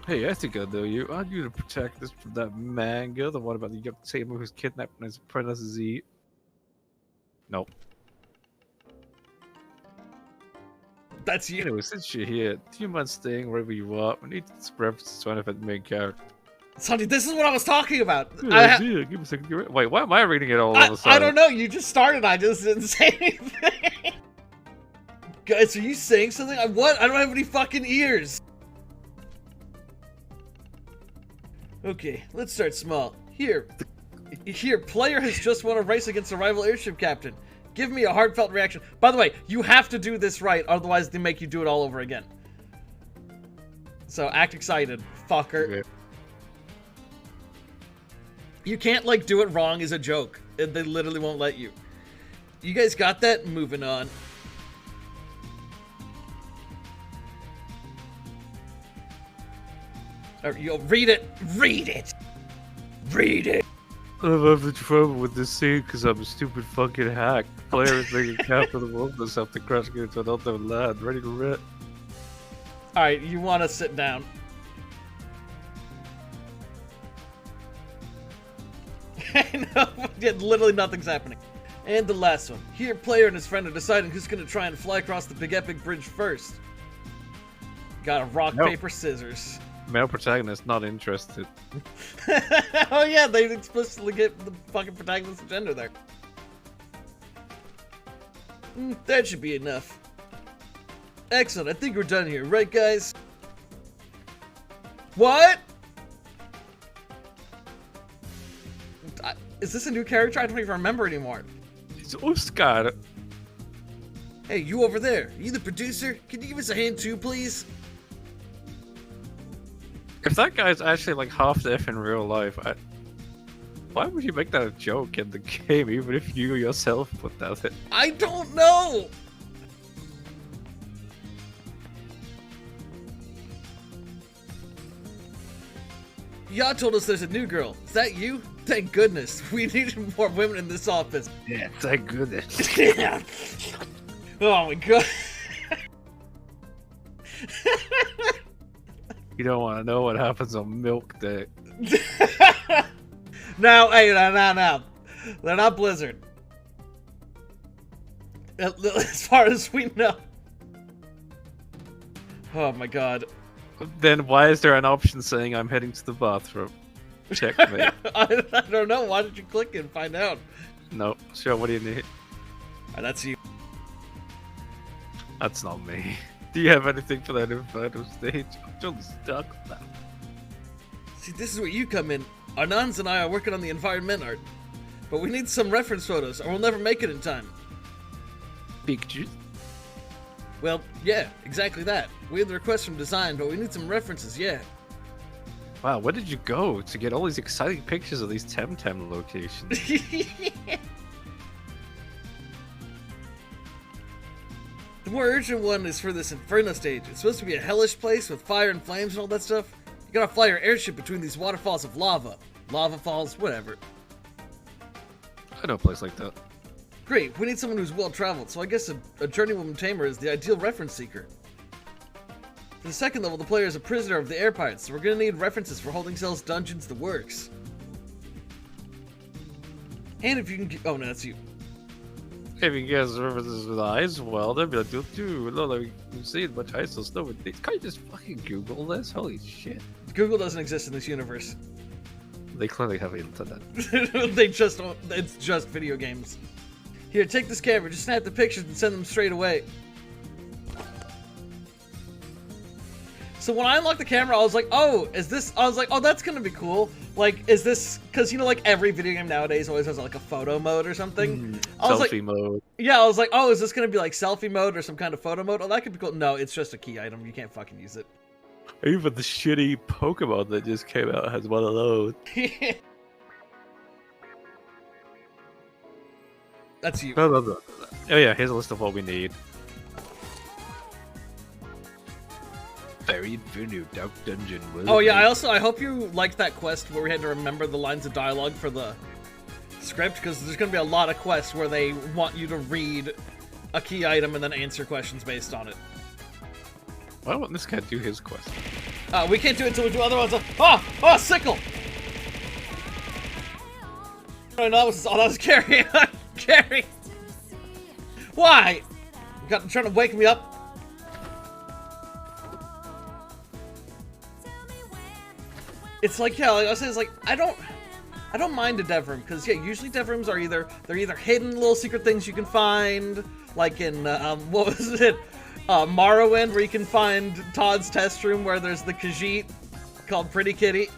Hey, I think I know you. Aren't you the protagonist from that manga? The one about the young tamer who's kidnapped and his apprentice Z? Nope. That's you. Anyway, since you're here, do you mind staying wherever you are? We need to reference to one of the main character. Sonny, this is what I was talking about. Good idea. Give me a second. Wait, why am I reading it all of a sudden? I don't know. You just started. I just didn't say anything. Guys, are you saying something? What? I don't have any fucking ears. Okay, let's start small. Here, player has just won a race against a rival airship captain. Give me a heartfelt reaction. By the way, you have to do this right, otherwise they make you do it all over again. So act excited, fucker. Okay. You can't, like, do it wrong as a joke. They literally won't let you. You guys got that? Moving on. Alright, yo, read it! Read it! Read it! I'm having trouble with this scene because I'm a stupid fucking hack. Player is making cap of the wilderness after crashing into an unknown land, ready to rip. Alright, you want to sit down. I know, yeah, literally nothing's happening. And the last one. Here, player and his friend are deciding who's going to try and fly across the big epic bridge first. Got a rock, paper, scissors. Male protagonist not interested. Oh yeah, they explicitly get the fucking protagonist's gender there. That should be enough. Excellent, I think we're done here, right guys? What? Is this a new character? I don't even remember anymore. It's Oscar. Hey, you over there. Are you the producer? Can you give us a hand too, please? If that guy's actually like half deaf in real life, why would you make that a joke in the game, even if you yourself put that in? I don't know! Y'all told us there's a new girl. Is that you? Thank goodness. We need more women in this office. Yeah, thank goodness. Oh my god. You don't want to know what happens on Milk Day. No, hey, no. They're not Blizzard. As far as we know. Oh my god. Then why is there an option saying I'm heading to the bathroom? Check me. I don't know. Why did you click it and find out? No, sure, what do you need? That's you. That's not me. Do you have anything for that inferno stage? I'm totally stuck now. See, this is where you come in. Anons and I are working on the environment art. But we need some reference photos, or we'll never make it in time. Pictures? Well, yeah, exactly that. We had the request from design, but we need some references, yeah. Wow, where did you go to get all these exciting pictures of these TemTem locations? The more urgent one is for this Inferno stage. It's supposed to be a hellish place with fire and flames and all that stuff. You gotta fly your airship between these waterfalls of lava. Lava falls, whatever. I know a place like that. Great, we need someone who's well-traveled, so I guess a journeywoman tamer is the ideal reference seeker. For the second level, the player is a prisoner of the air pirates, so we're gonna need references for holding cells, dungeons, the works. And if you can oh no, that's you. If you guess references with eyes, well, they'll be like, dude, look, like, you've seen much ice and snow with these. Can't you just fucking Google this? Holy shit. Google doesn't exist in this universe. They clearly have internet. It's just video games. Here, take this camera, just snap the pictures and send them straight away. So when I unlocked the camera, I was like, oh, that's gonna be cool. Like, is this, cause you know, like every video game nowadays always has like a photo mode or something. Selfie mode. Yeah, I was like, oh, is this gonna be like selfie mode or some kind of photo mode? Oh, that could be cool. No, it's just a key item. You can't fucking use it. Even the shitty Pokemon that just came out has one of those. That's you. No. Oh yeah, here's a list of what we need. Very Inferno Dark Dungeon. Oh yeah, I hope you liked that quest where we had to remember the lines of dialogue for the script, because there's going to be a lot of quests where they want you to read a key item and then answer questions based on it. Why won't this guy do his quest? We can't do it until we do other ones. Oh, sickle! Oh, no, that was Carrie. Carrie! Why? You trying to wake me up? It's like, yeah, like I was saying, it's like, I don't mind a dev room, because yeah, usually dev rooms are either hidden little secret things you can find, like in what was it, Morrowind, where you can find Todd's test room where there's the Khajiit called Pretty Kitty,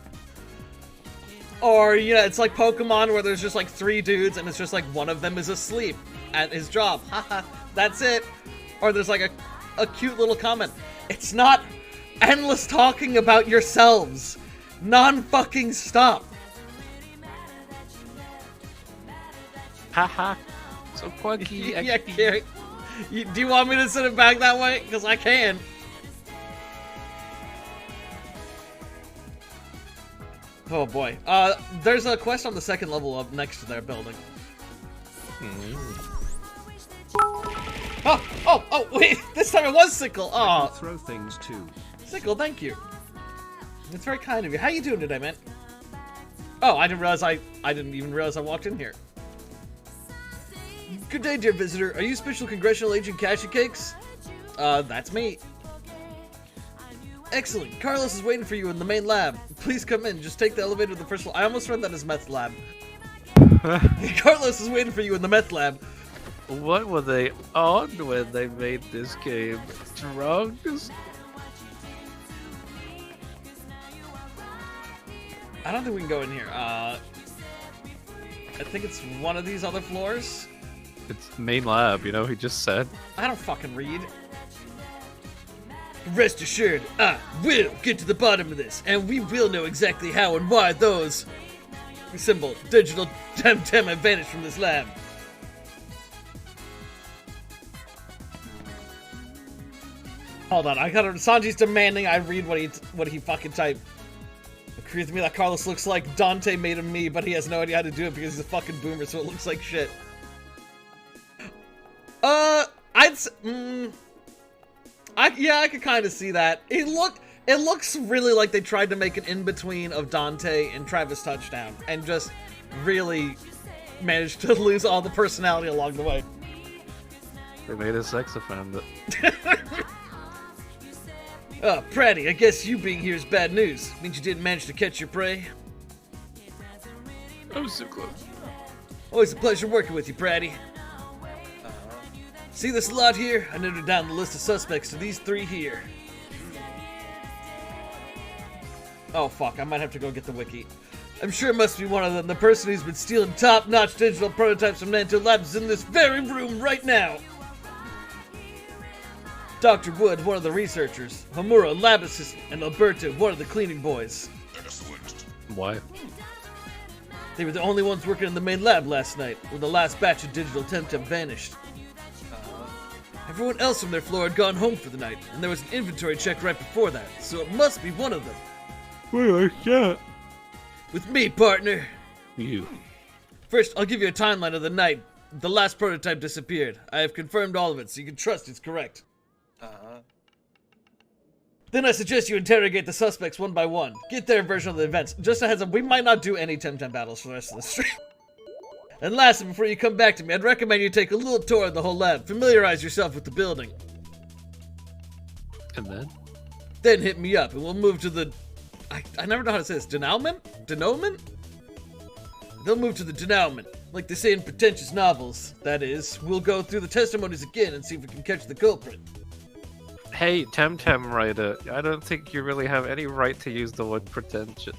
or you know, it's like Pokemon where there's just like 3 dudes and it's just like one of them is asleep at his job, haha, that's it, or there's like a cute little comment. It's not endless talking about yourselves. Non-fucking stop. Haha. So quirky. Yeah, Carrie. Do you want me to send it back that way? Because I can. Oh boy. There's a quest on the second level up next to their building. Oh, wait. This time it was Sickle. Oh. Throw things too. Sickle, thank you. It's very kind of you. How you doing today, man? Oh, I didn't even realize I walked in here. Good day, dear visitor. Are you Special Congressional Agent KashiKakes? That's me. Excellent. Carlos is waiting for you in the main lab. Please come in. Just take the elevator to the first floor. I almost read that as meth lab. Carlos is waiting for you in the meth lab. What were they on when they made this game? Drugs? I don't think we can go in here. I think it's one of these other floors. It's main lab, you know, he just said. I don't fucking read. Rest assured, I will get to the bottom of this, and we will know exactly how and why those symbol digital TemTem have vanished from this lab. Hold on, Sanji's demanding I read what he fucking typed. It agrees with me that Carlos looks like Dante made him me, but he has no idea how to do it because he's a fucking boomer, so it looks like shit. I could kind of see that. It looks really like they tried to make an in-between of Dante and Travis Touchdown, and just really managed to lose all the personality along the way. They made a sex offender. Pratty, I guess you being here is bad news. Means you didn't manage to catch your prey. I was so close. Always a pleasure working with you, Pratty. See this lot here? I noted down the list of suspects to these 3 here. Oh fuck, I might have to go get the wiki. I'm sure it must be one of them. The person who's been stealing top-notch digital prototypes from Nanto Labs is in this very room right now. Dr. Wood, one of the researchers. Homura, lab assistant. And Alberto, one of the cleaning boys. Excellent. Why? They were the only ones working in the main lab last night, when the last batch of digital TemTem vanished. Everyone else from their floor had gone home for the night, and there was an inventory check right before that, so it must be one of them. Wait, like that? With me, partner. You. First, I'll give you a timeline of the night. The last prototype disappeared. I have confirmed all of it, so you can trust it's correct. Then I suggest you interrogate the suspects one by one. Get their version of the events. Just a heads up, we might not do any TemTem battles for the rest of the stream. And lastly, before you come back to me, I'd recommend you take a little tour of the whole lab. Familiarize yourself with the building. And then? Then hit me up, and we'll move to the... I never know how to say this. Denouement? Denouement? They'll move to the denouement, like they say in pretentious novels. That is, we'll go through the testimonies again and see if we can catch the culprit. Hey, TemTem writer, I don't think you really have any right to use the word pretentious.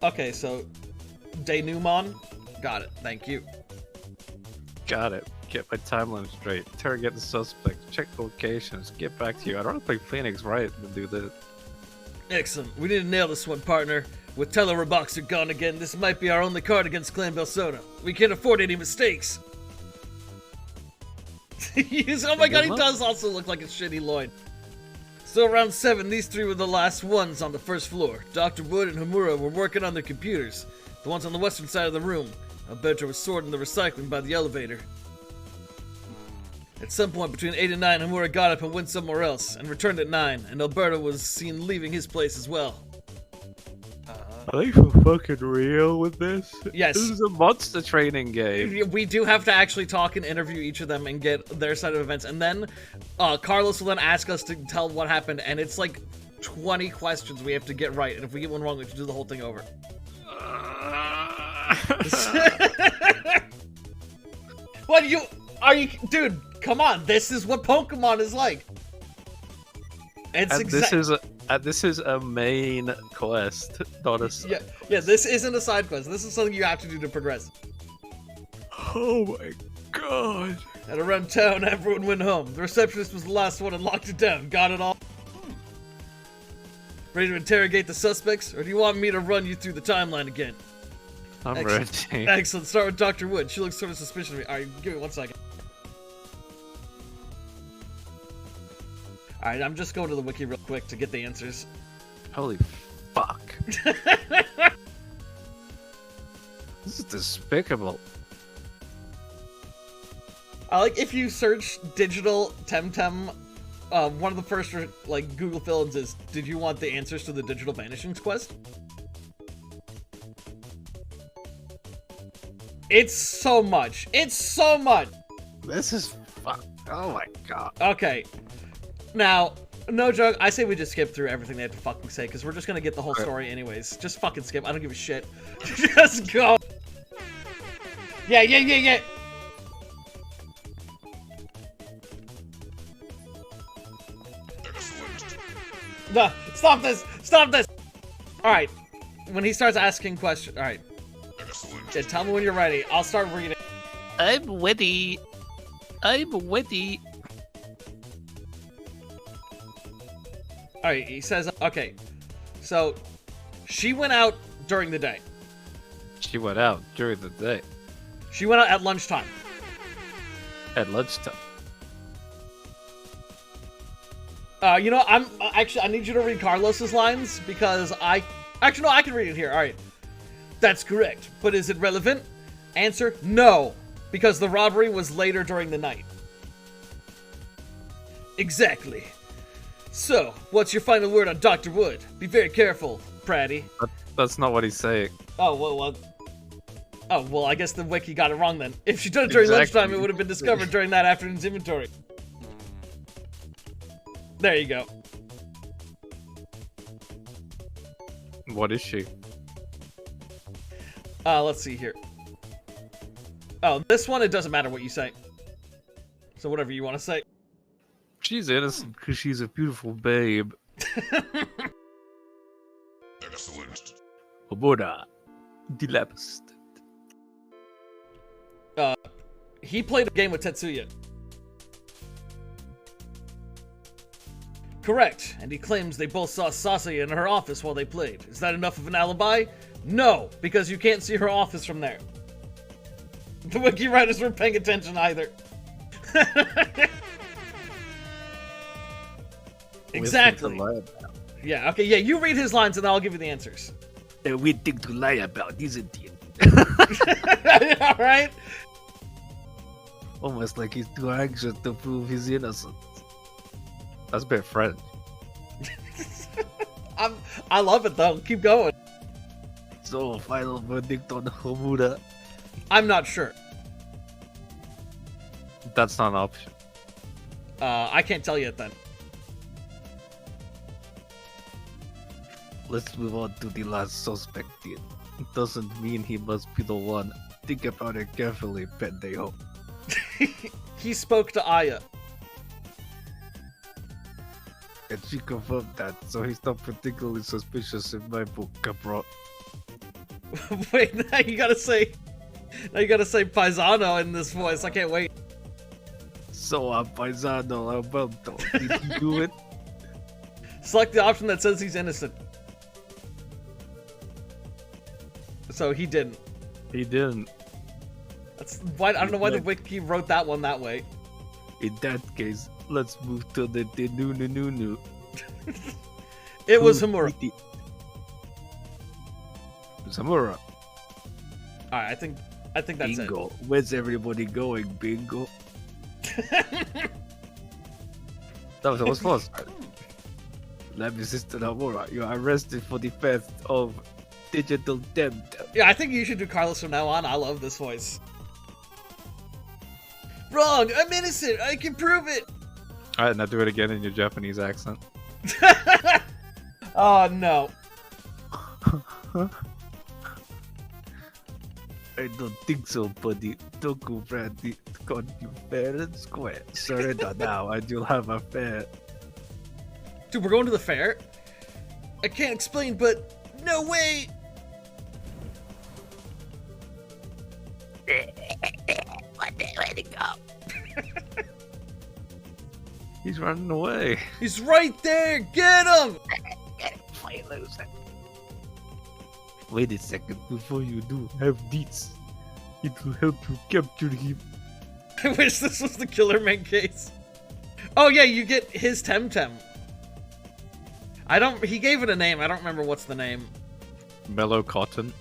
Okay, so denouement. Got it. Thank you. Got it. Get my timeline straight. Interrogate the suspect. Check locations. Get back to you. I'd rather play Phoenix Wright than do this. Excellent. We need to nail this one, partner. With Teleroboxer gone again, this might be our only card against Clan Belsona. We can't afford any mistakes. Oh my god, he does also look like a shitty Lloyd. So around 7, these 3 were the last ones on the first floor. Dr. Wood and Homura were working on their computers. The ones on the western side of the room. Alberto was sorting the recycling by the elevator. At some point between 8 and 9, Homura got up and went somewhere else, and returned at 9, and Alberto was seen leaving his place as well. Are they for fucking real with this? Yes. This is a monster training game. We do have to actually talk and interview each of them and get their side of events, and then Carlos will then ask us to tell what happened, and it's like 20 questions we have to get right, and if we get one wrong, we have to do the whole thing over. What are you, dude? Come on, this is what Pokemon is like. This is a main quest, not a. Yeah. This isn't a side quest. This is something you have to do to progress. Oh my god! And around town, everyone went home. The receptionist was the last one and locked it down. Got it all? Ready to interrogate the suspects, or do you want me to run you through the timeline again? I'm Excellent. ready. Excellent. Start with Dr. Wood. She looks sort of suspicious of me. Alright, give me 1 second. Alright, I'm just going to the wiki real quick to get the answers. Holy fuck. This is despicable. I like if you search digital TemTem, one of the first like Google fill-ins is, did you want the answers to the digital vanishings quest? It's so much. It's so much. This is fuck. Oh my god. Okay. Now, no joke, I say we just skip through everything they have to fucking say, because we're just gonna get the whole story anyways. Just fucking skip. I don't give a shit. Just go. Yeah. No, stop this! Stop this! Alright. When he starts asking questions. Alright. Yeah, tell me when you're ready. I'll start reading. I'm witty. Alright, he says, okay. So, she went out during the day. She went out during the day. She went out at lunchtime. At lunchtime. You know, I need you to read Carlos's lines, because actually, no, I can read it here. Alright. That's correct. But is it relevant? Answer, no. Because the robbery was later during the night. Exactly. So, what's your final word on Dr. Wood? Be very careful, Pratty. That's not what he's saying. Oh, well. Oh, well, I guess the wiki got it wrong then. If she done it during lunchtime, Exactly. it would have been discovered during that afternoon's inventory. There you go. What is she? Let's see here. Oh, this one, it doesn't matter what you say. So whatever you want to say. She's innocent because she's a beautiful babe. Excellent. Obora. Dilapsed. He played a game with Tetsuya. Correct, and he claims they both saw Sasaya in her office while they played. Is that enough of an alibi? No, because you can't see her office from there. The wiki writers weren't paying attention either. Exactly. Yeah, okay, yeah, you read his lines and then I'll give you the answers. A weird thing to lie about, isn't it? Alright? Almost like he's too anxious to prove his innocence. That's a bit French. I love it though, keep going. So, final verdict on Homura. I'm not sure. That's not an option. I can't tell you it then. Let's move on to the last suspect then. It doesn't mean he must be the one. Think about it carefully, pendejo. He spoke to Aya. And she confirmed that, so he's not particularly suspicious in my book, bro. Wait, now you gotta say Paisano in this voice. I can't wait. So, paisano Alberto, did you do it? Select the option that says he's innocent. So he didn't. He didn't. That's why I don't know why the wiki wrote that one that way. In that case, let's move to the nu. It was Homura. Samura. Alright, I think that's Bingo. Where's everybody going, Bingo? That was first. Let me Sister Samura, you are arrested for the theft of digital TemTem. Yeah, I think you should do Carlos from now on. I love this voice. Wrong! I'm innocent! I can prove it! Alright, now do it again in your Japanese accent. Oh no. I don't think so, buddy. Toku Brandy got you fair and square. Surrender now and you'll have a fair. Dude, we're going to the fair? I can't explain, but no way! Where to go? He's running away. He's right there! Get him! Play loser. Wait a second, before you do, have this. It will help you capture him. I wish this was the Killer Man case. Oh yeah, you get his TemTem. He gave it a name, I don't remember what's the name. Mellow Cotton.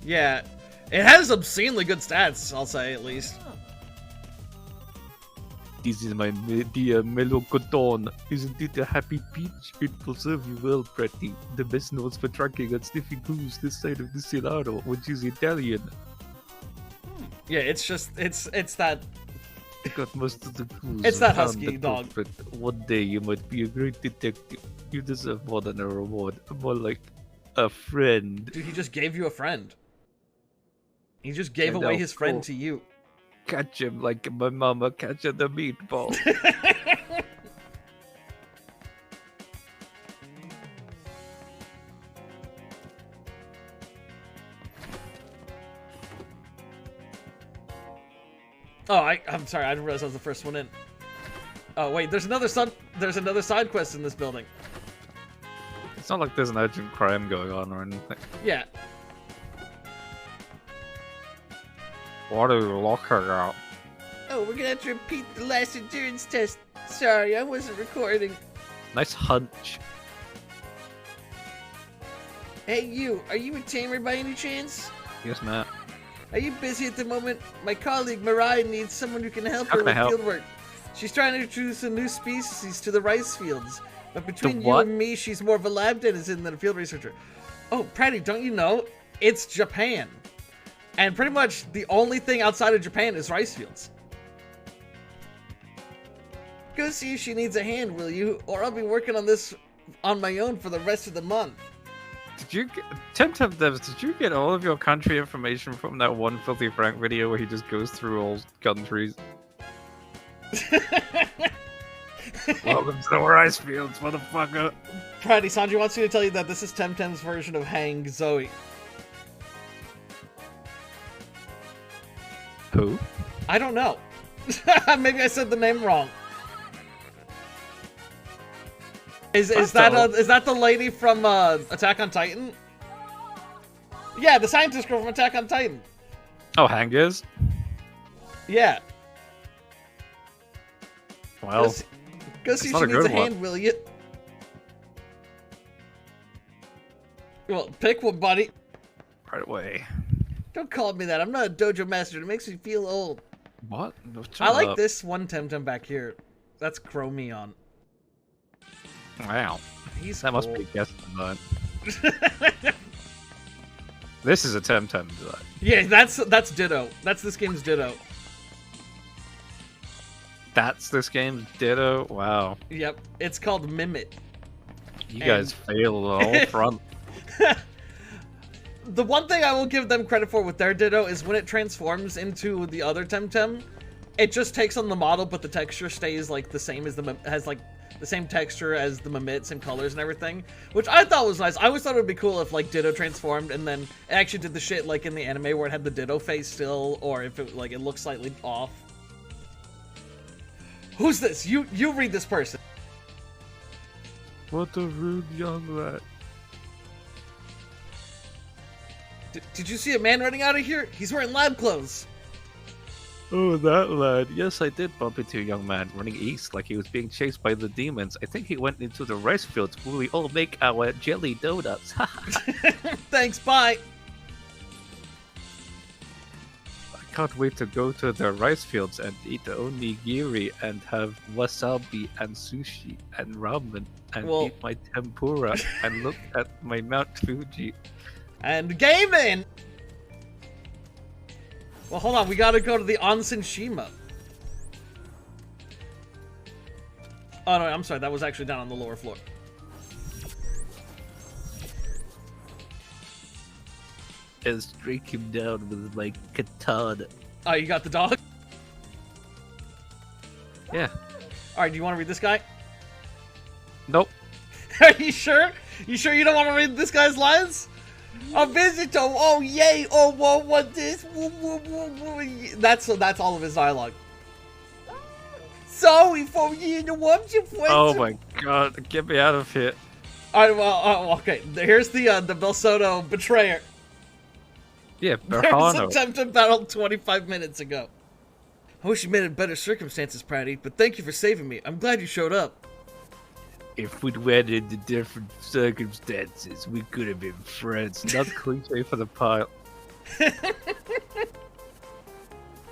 Yeah, it has obscenely good stats, I'll say at least. This is my dear Mellow Cotton. Isn't it a happy peach? It will serve you well, Pretty. The best notes for tracking and sniffing clues this side of the Silaro, which is Italian. Yeah, it's that. I got most of the clues. It's that and found husky the dog. culprit. One day you might be a great detective. You deserve more than a reward. More like a friend. Dude, he just gave you a friend. He just gave And away now his friend go. to you. Catch him like my mama catching the meatball. Oh, I'm sorry, I didn't realize I was the first one in. Oh wait, there's another side quest in this building. It's not like there's an urgent crime going on or anything. Yeah. Why do you lock her out? Oh, we're gonna have to repeat the last endurance test. Sorry, I wasn't recording. Nice hunch. Hey you, are you a tamer by any chance? Yes, Matt. Are you busy at the moment? My colleague Mariah needs someone who can help How her can I with help? fieldwork. She's trying to introduce a new species to the rice fields. But between you what? and me, she's more of a lab denizen than a field researcher. Oh, Pratty, don't you know? It's Japan. And pretty much the only thing outside of Japan is rice fields. Go see if she needs a hand, will you? Or I'll be working on this on my own for the rest of the month. Did you get TemTem devs? Did you get all of your country information from that one Filthy Frank video where he just goes through all countries? Welcome to the rice fields, motherfucker. Pratty, Sanji wants me to tell you that this is TemTem's version of Hang Zoe. Who? I don't know. Maybe I said the name wrong. Is that the lady from Attack on Titan? Yeah, the scientist girl from Attack on Titan. Oh, Hangers? Yeah. Well, go see if she needs a hand, will you? Well, pick one, buddy. right away. Don't call me that. I'm not a dojo master. It makes me feel old. What? I like this one TemTem back here. That's Chromion. Wow. He's that cool. must be a guess design. This is a TemTem design. Yeah, that's Ditto. That's this game's Ditto. That's this game's Ditto? Wow. Yep. It's called Mimit. You guys failed the whole front. The one thing I will give them credit for with their Ditto is when it transforms into the other TemTem, it just takes on the model, but the texture stays like the same as has like the same texture as the Mimit, same colors and everything, which I thought was nice. I always thought it would be cool if like Ditto transformed and then it actually did the shit like in the anime where it had the Ditto face still, or if it like it looked slightly off. Who's this? You read this person. What a rude young lad. Did you see a man running out of here? He's wearing lab clothes. Oh, that lad. Yes, I did bump into a young man running east like he was being chased by the demons. I think he went into the rice fields where we all make our jelly donuts. Thanks, bye. I can't wait to go to the rice fields and eat the onigiri and have wasabi and sushi and ramen and eat my tempura and look at my Mount Fuji. And gaming! Well, hold on, we gotta go to the Onsen Shima. Oh no, I'm sorry, that was actually down on the lower floor. And strike him down with my katana. Oh, you got the dog? Yeah. Alright, do you want to read this guy? Nope. Are you sure? You sure you don't want to read this guy's lines? A visitor, oh yay, oh whoa, what this? That's all of his dialogue. Sorry for you, the ones you went. Oh my god, get me out of here. Alright, well, okay, here's the Belsoto betrayer. Yeah, There's Berhano. attempted battle 25 minutes ago. I wish you made it in better circumstances, Pratty, but thank you for saving me. I'm glad you showed up. If we'd went into different circumstances, we could have been friends. Not cliche for the pile.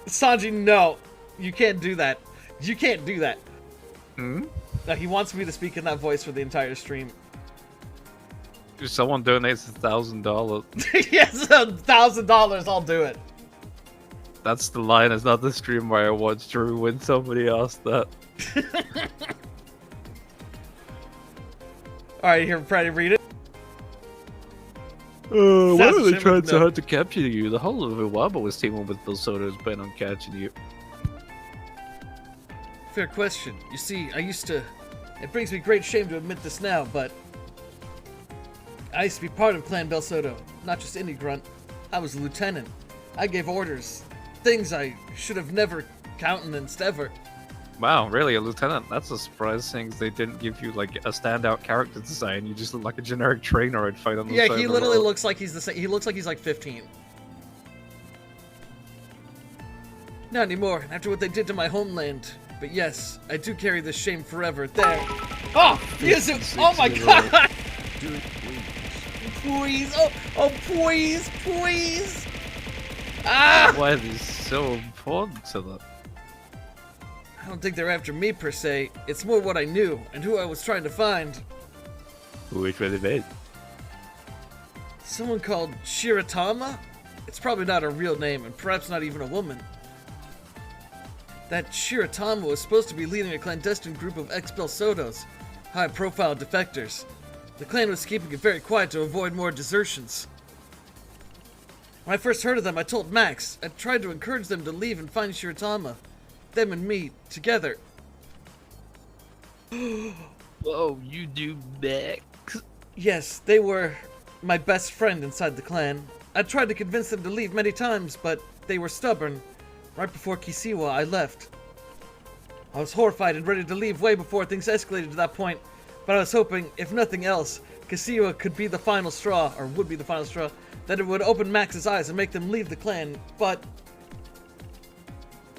Sanji, no. You can't do that. You can't do that. Hmm? No, he wants me to speak in that voice for the entire stream. If someone donates $1,000. Yes, $1,000, I'll do it. That's the line. It's not the stream where I watched Drew when somebody asked that. Alright, here, Pratty, read it. Why are they trying so hard to capture you? The whole of Iwaba was teaming with Belsoto's bent on catching you. Fair question. You see, I used to... It brings me great shame to admit this now, but... I used to be part of Clan Belsoto, not just any grunt. I was a lieutenant. I gave orders. Things I should have never countenanced ever. Wow, really? A lieutenant? That's a surprise, seeing they didn't give you, like, a standout character design. You just look like a generic trainer I'd fight on the side Yeah, he of the literally road. looks like he's the same. He looks like he's like 15. Not anymore, after what they did to my homeland. But yes, I do carry this shame forever. There. Oh, Yuzu! Oh my god! Dude, Please! Oh, please! Please! Ah! Why is this so important to them? I don't think they're after me per se. It's more what I knew and who I was trying to find. Which way they made? Someone called Shiratama? It's probably not her real name, and perhaps not even a woman. That Shiratama was supposed to be leading a clandestine group of ex-Belsodos, high-profile defectors. The clan was keeping it very quiet to avoid more desertions. When I first heard of them, I told Max. I tried to encourage them to leave and find Shiratama. Them and me, together. Whoa, you do Max? Yes, they were my best friend inside the clan. I tried to convince them to leave many times, but they were stubborn. Right before Kisiwa, I left. I was horrified and ready to leave way before things escalated to that point, but I was hoping, if nothing else, Kisiwa could be the final straw, or would be the final straw, that it would open Max's eyes and make them leave the clan, but...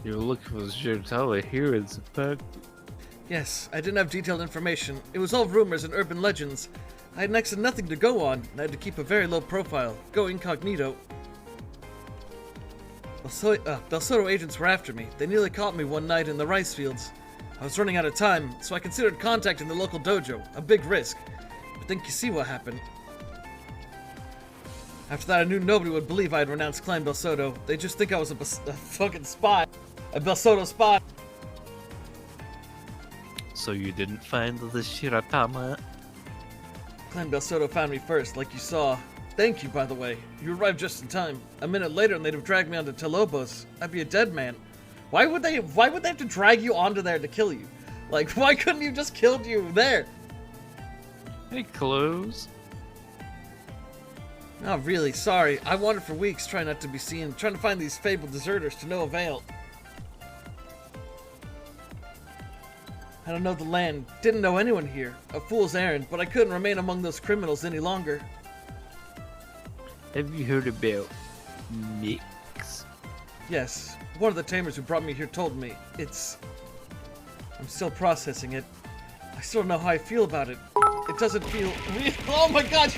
You're looking for Shiratama here in fact. Yes, I didn't have detailed information. It was all rumors and urban legends. I had next to nothing to go on, and I had to keep a very low profile, go incognito. Belsodo agents were after me. They nearly caught me one night in the rice fields. I was running out of time, so I considered contacting the local dojo, a big risk. But then Kisiwa happened. After that, I knew nobody would believe I had renounced Clan Belsodo. They just think I was a fucking spy. A Belsodo spy. So you didn't find the Shiratama? Clan Belsodo found me first, like you saw. Thank you, by the way. You arrived just in time. A minute later and they'd have dragged me onto Telobos. I'd be a dead man. Why would they have to drag you onto there to kill you? Like, why couldn't you just killed you there? Any clues? Oh, really, sorry. I wandered for weeks, trying not to be seen, trying to find these fabled deserters to no avail. I don't know the land, didn't know anyone here. A fool's errand, but I couldn't remain among those criminals any longer. Have you heard about Mix? Yes, one of the tamers who brought me here told me. I'm still processing it. I still don't know how I feel about it. It doesn't feel real. Oh my god,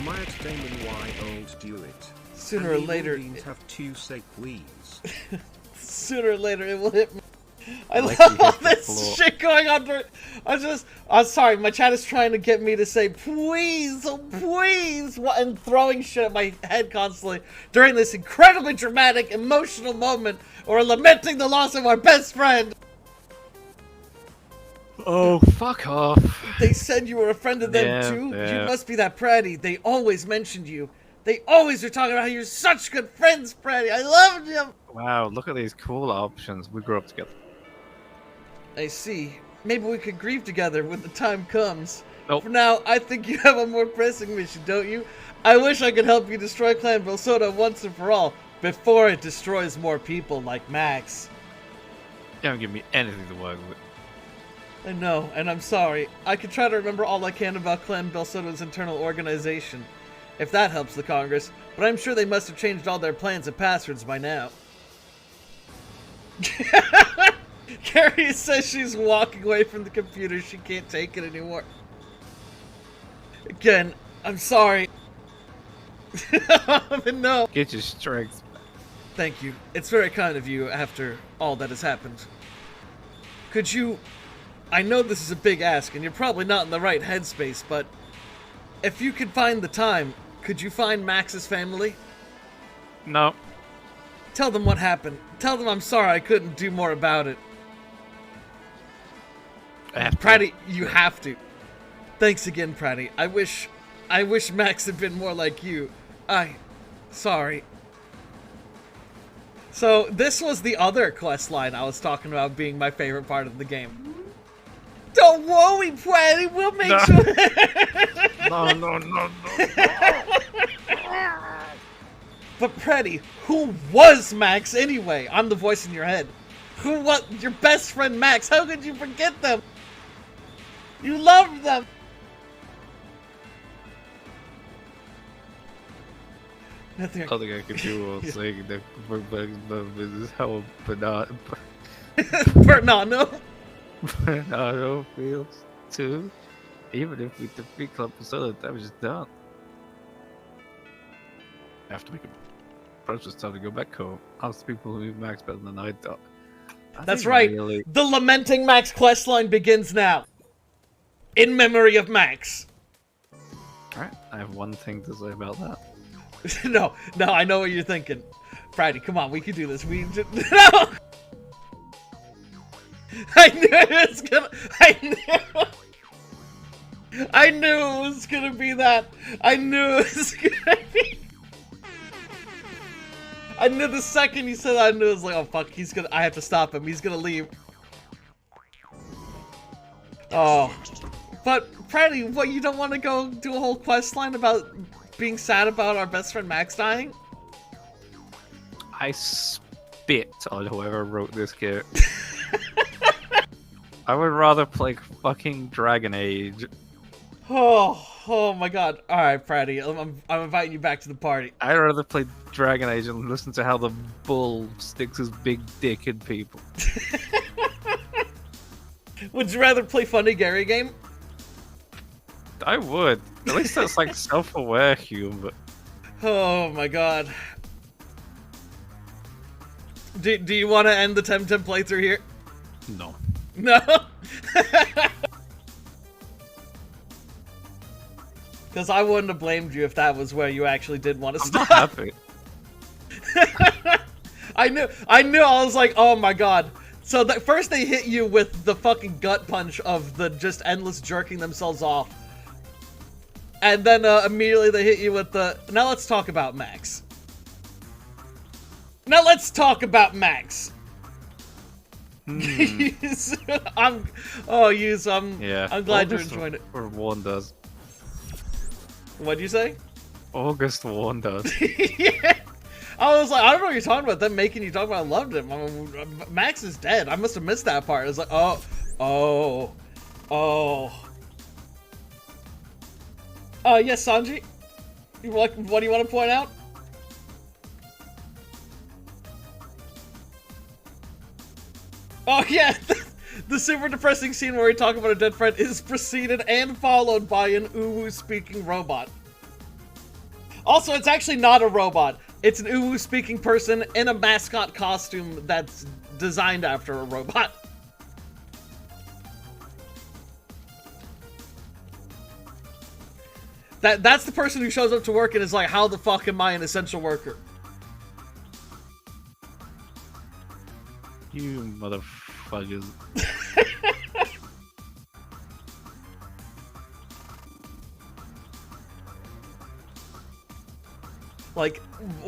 Might Damon why old do it? Sooner or later... have to say please. Sooner or later it will hit me. I Like love you all hit the this floor. shit going on. I'm sorry, my chat is trying to get me to say please, oh please, and throwing shit at my head constantly during this incredibly dramatic, emotional moment where we're lamenting the loss of our best friend. Oh, fuck off. They said you were a friend of them Yeah, too? yeah. You must be that Pratty. They always mentioned you. They always are talking about how you're such good friends, Pratty. I loved you. Wow, look at these cool options. We grew up together. I see. Maybe we could grieve together when the time comes. Nope. For now, I think you have a more pressing mission, don't you? I wish I could help you destroy Clan Belsodo once and for all, before it destroys more people like Max. Don't give me anything to work with. I know, and I'm sorry. I could try to remember all I can about Clan Belsodo's internal organization, if that helps the Congress, but I'm sure they must have changed all their plans and passwords by now. Carrie says she's walking away from the computer. She can't take it anymore. Again, I'm sorry. No. Get your strength. Thank you. It's very kind of you after all that has happened. Could you... I know this is a big ask and you're probably not in the right headspace, but if you could find the time, could you find Max's family? No. Tell them what happened. Tell them I'm sorry I couldn't do more about it. Pratty, you have to. Thanks again, Pratty. I wish Max had been more like you. Sorry. So, this was the other quest line I was talking about being my favorite part of the game. Don't worry, Pratty, we'll make sure... No. But Pratty, who was Max anyway? I'm the voice in your head. Who was your best friend Max? How could you forget them? You loved them! Nothing All I could do was saying that is how Bernardo. Bernardo feels too. Even if we defeat Club Persona, the damage is done. I have to make a process time to go back home. Ask people who knew Max better than I thought. That's right. Really... The Lamenting Max questline begins now. In memory of Max. Alright, I have one thing to say about that. No, I know what you're thinking. Friday, come on, we can do this. No! I knew it was gonna. I knew it was gonna be that. I knew it was gonna be. I knew the second you said that, I knew it was like, oh fuck, I have to stop him. He's gonna leave. Oh. But, Freddy, what, you don't want to go do a whole quest line about being sad about our best friend Max dying? I spit on whoever wrote this game. I would rather play fucking Dragon Age. Oh my god. Alright, Freddy, I'm inviting you back to the party. I'd rather play Dragon Age and listen to how the bull sticks his big dick in people. Would you rather play Funny Gary game? I would. At least that's like self-aware humor. Oh my god. Do you want to end the TemTem playthrough here? No. No? Because I wouldn't have blamed you if that was where you actually did want to stop. I'm not happy. I knew, I was like, oh my god. So first they hit you with the fucking gut punch of the just endless jerking themselves off. And then immediately they hit you with the, now let's talk about Max. Now let's talk about Max. Hmm. I'm glad you're enjoying it. Or one does. What'd you say? August 1 does. Yeah. I was like, I don't know what you're talking about. Them making you talk about I loved him. I mean, Max is dead. I must have missed that part. I was like, oh. Yes, Sanji? What do you want to point out? Oh, yeah. The super depressing scene where we talk about a dead friend is preceded and followed by an uwu-speaking robot. Also, it's actually not a robot. It's an uwu-speaking person in a mascot costume that's designed after a robot. That's the person who shows up to work and is like, how the fuck am I an essential worker? You motherfuckers. Like,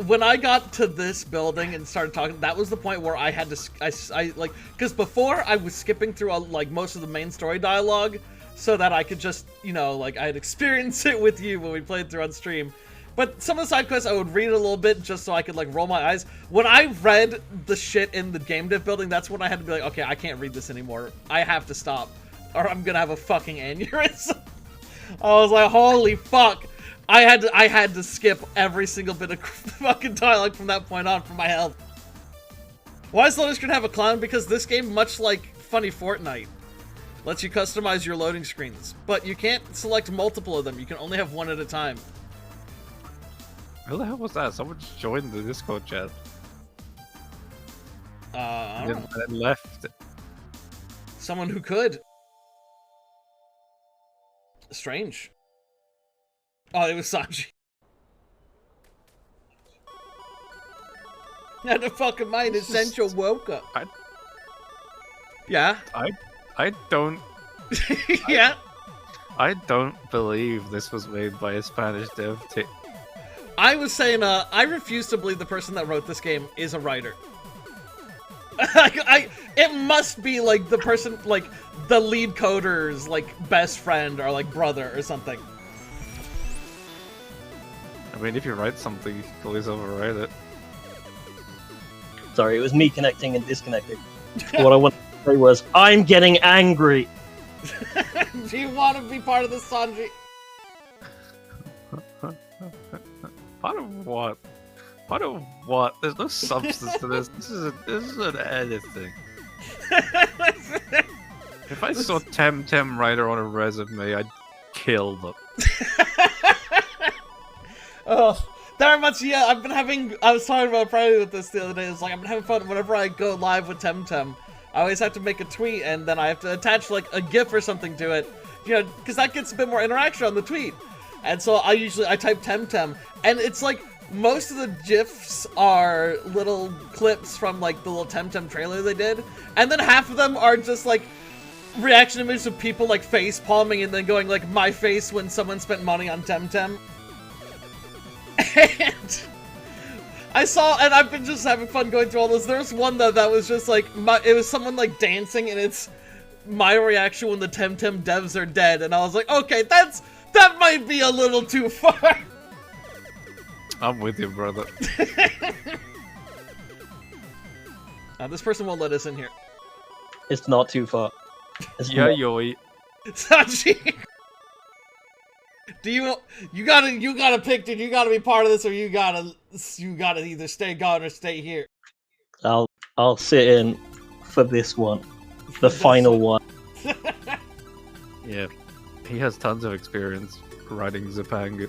when I got to this building and started talking, that was the point where I had to, I like, because before I was skipping through, like, most of the main story dialogue so that I could just, you know, like, I'd experience it with you when we played through on stream. But some of the side quests, I would read a little bit just so I could, like, roll my eyes. When I read the shit in the game dev building, that's when I had to be like, okay, I can't read this anymore. I have to stop, or I'm gonna have a fucking aneurysm. I was like, holy fuck. I had to skip every single bit of fucking dialogue from that point on for my health. Why does loading screen have a clown? Because this game, much like Funny Fortnite, lets you customize your loading screens, but you can't select multiple of them. You can only have one at a time. Who the hell was that? Someone just joined the Discord chat. I don't know. And left. Someone who could. Strange. Oh, it was Sanji. How the fuck am I an essential worker? Yeah? I don't... Yeah? I don't believe this was made by a Spanish dev team. I was saying, I refuse to believe the person that wrote this game is a writer. It must be, like, the person, like, the lead coder's, like, best friend or, like, brother or something. I mean, if you write something, you can always overwrite it. Sorry, it was me connecting and disconnecting. What I wanted to say was, I'm getting angry! Do you want to be part of this, Sanji? Part of what? Part of what? There's no substance to this. This is an editing. If I saw TemTem writer on a resume, I'd kill them. Oh, that reminds me, yeah, I was talking about Friday with this the other day. It's like, I've been having fun whenever I go live with TemTem. I always have to make a tweet, and then I have to attach, like, a GIF or something to it. You know, because that gets a bit more interaction on the tweet. And so I type TemTem, and it's like most of the GIFs are little clips from like the little TemTem trailer they did, and then half of them are just like reaction images of people like face palming and then going like my face when someone spent money on TemTem. And I saw, and I've been just having fun going through all those. There's one though that was just like it was someone like dancing, and it's my reaction when the TemTem devs are dead, and I was like, okay, that might be a little too far. I'm with you, brother. This person won't let us in here. It's not too far. It's Yeah, not- yo. Sachi, do you gotta pick, dude. You gotta be part of this, or you gotta either stay gone or stay here. I'll sit in for this one, the final one. Yeah, he has tons of experience riding Zapanga.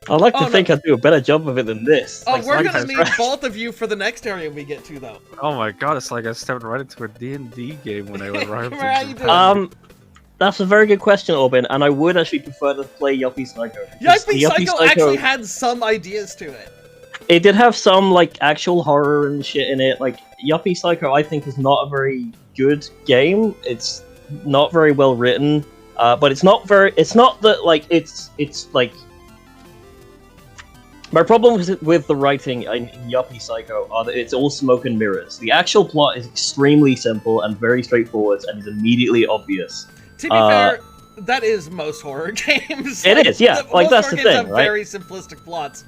I'd like to Oh, think I'd do a better job of it than this. Oh, Like, we're gonna sometimes- need both of you for the next area we get to, though. Oh my god, it's like I stepped right into a D&D game when I arrived Come on, how you in doing? Japan. That's a very good question, Orbin, and I would actually prefer to play Yuppie Psycho. because Yuppie Psycho actually had some ideas to it. It did have some, like, actual horror and shit in it. Like, Yuppie Psycho, I think, is not a very good game. It's not very well written, but it's not that, like, it's like... My problem with the writing in Yuppie Psycho are that it's all smoke and mirrors. The actual plot is extremely simple and very straightforward and is immediately obvious. To be fair, that is most horror games. It is, yeah. Like, most that's horror the games thing, have right? very simplistic plots.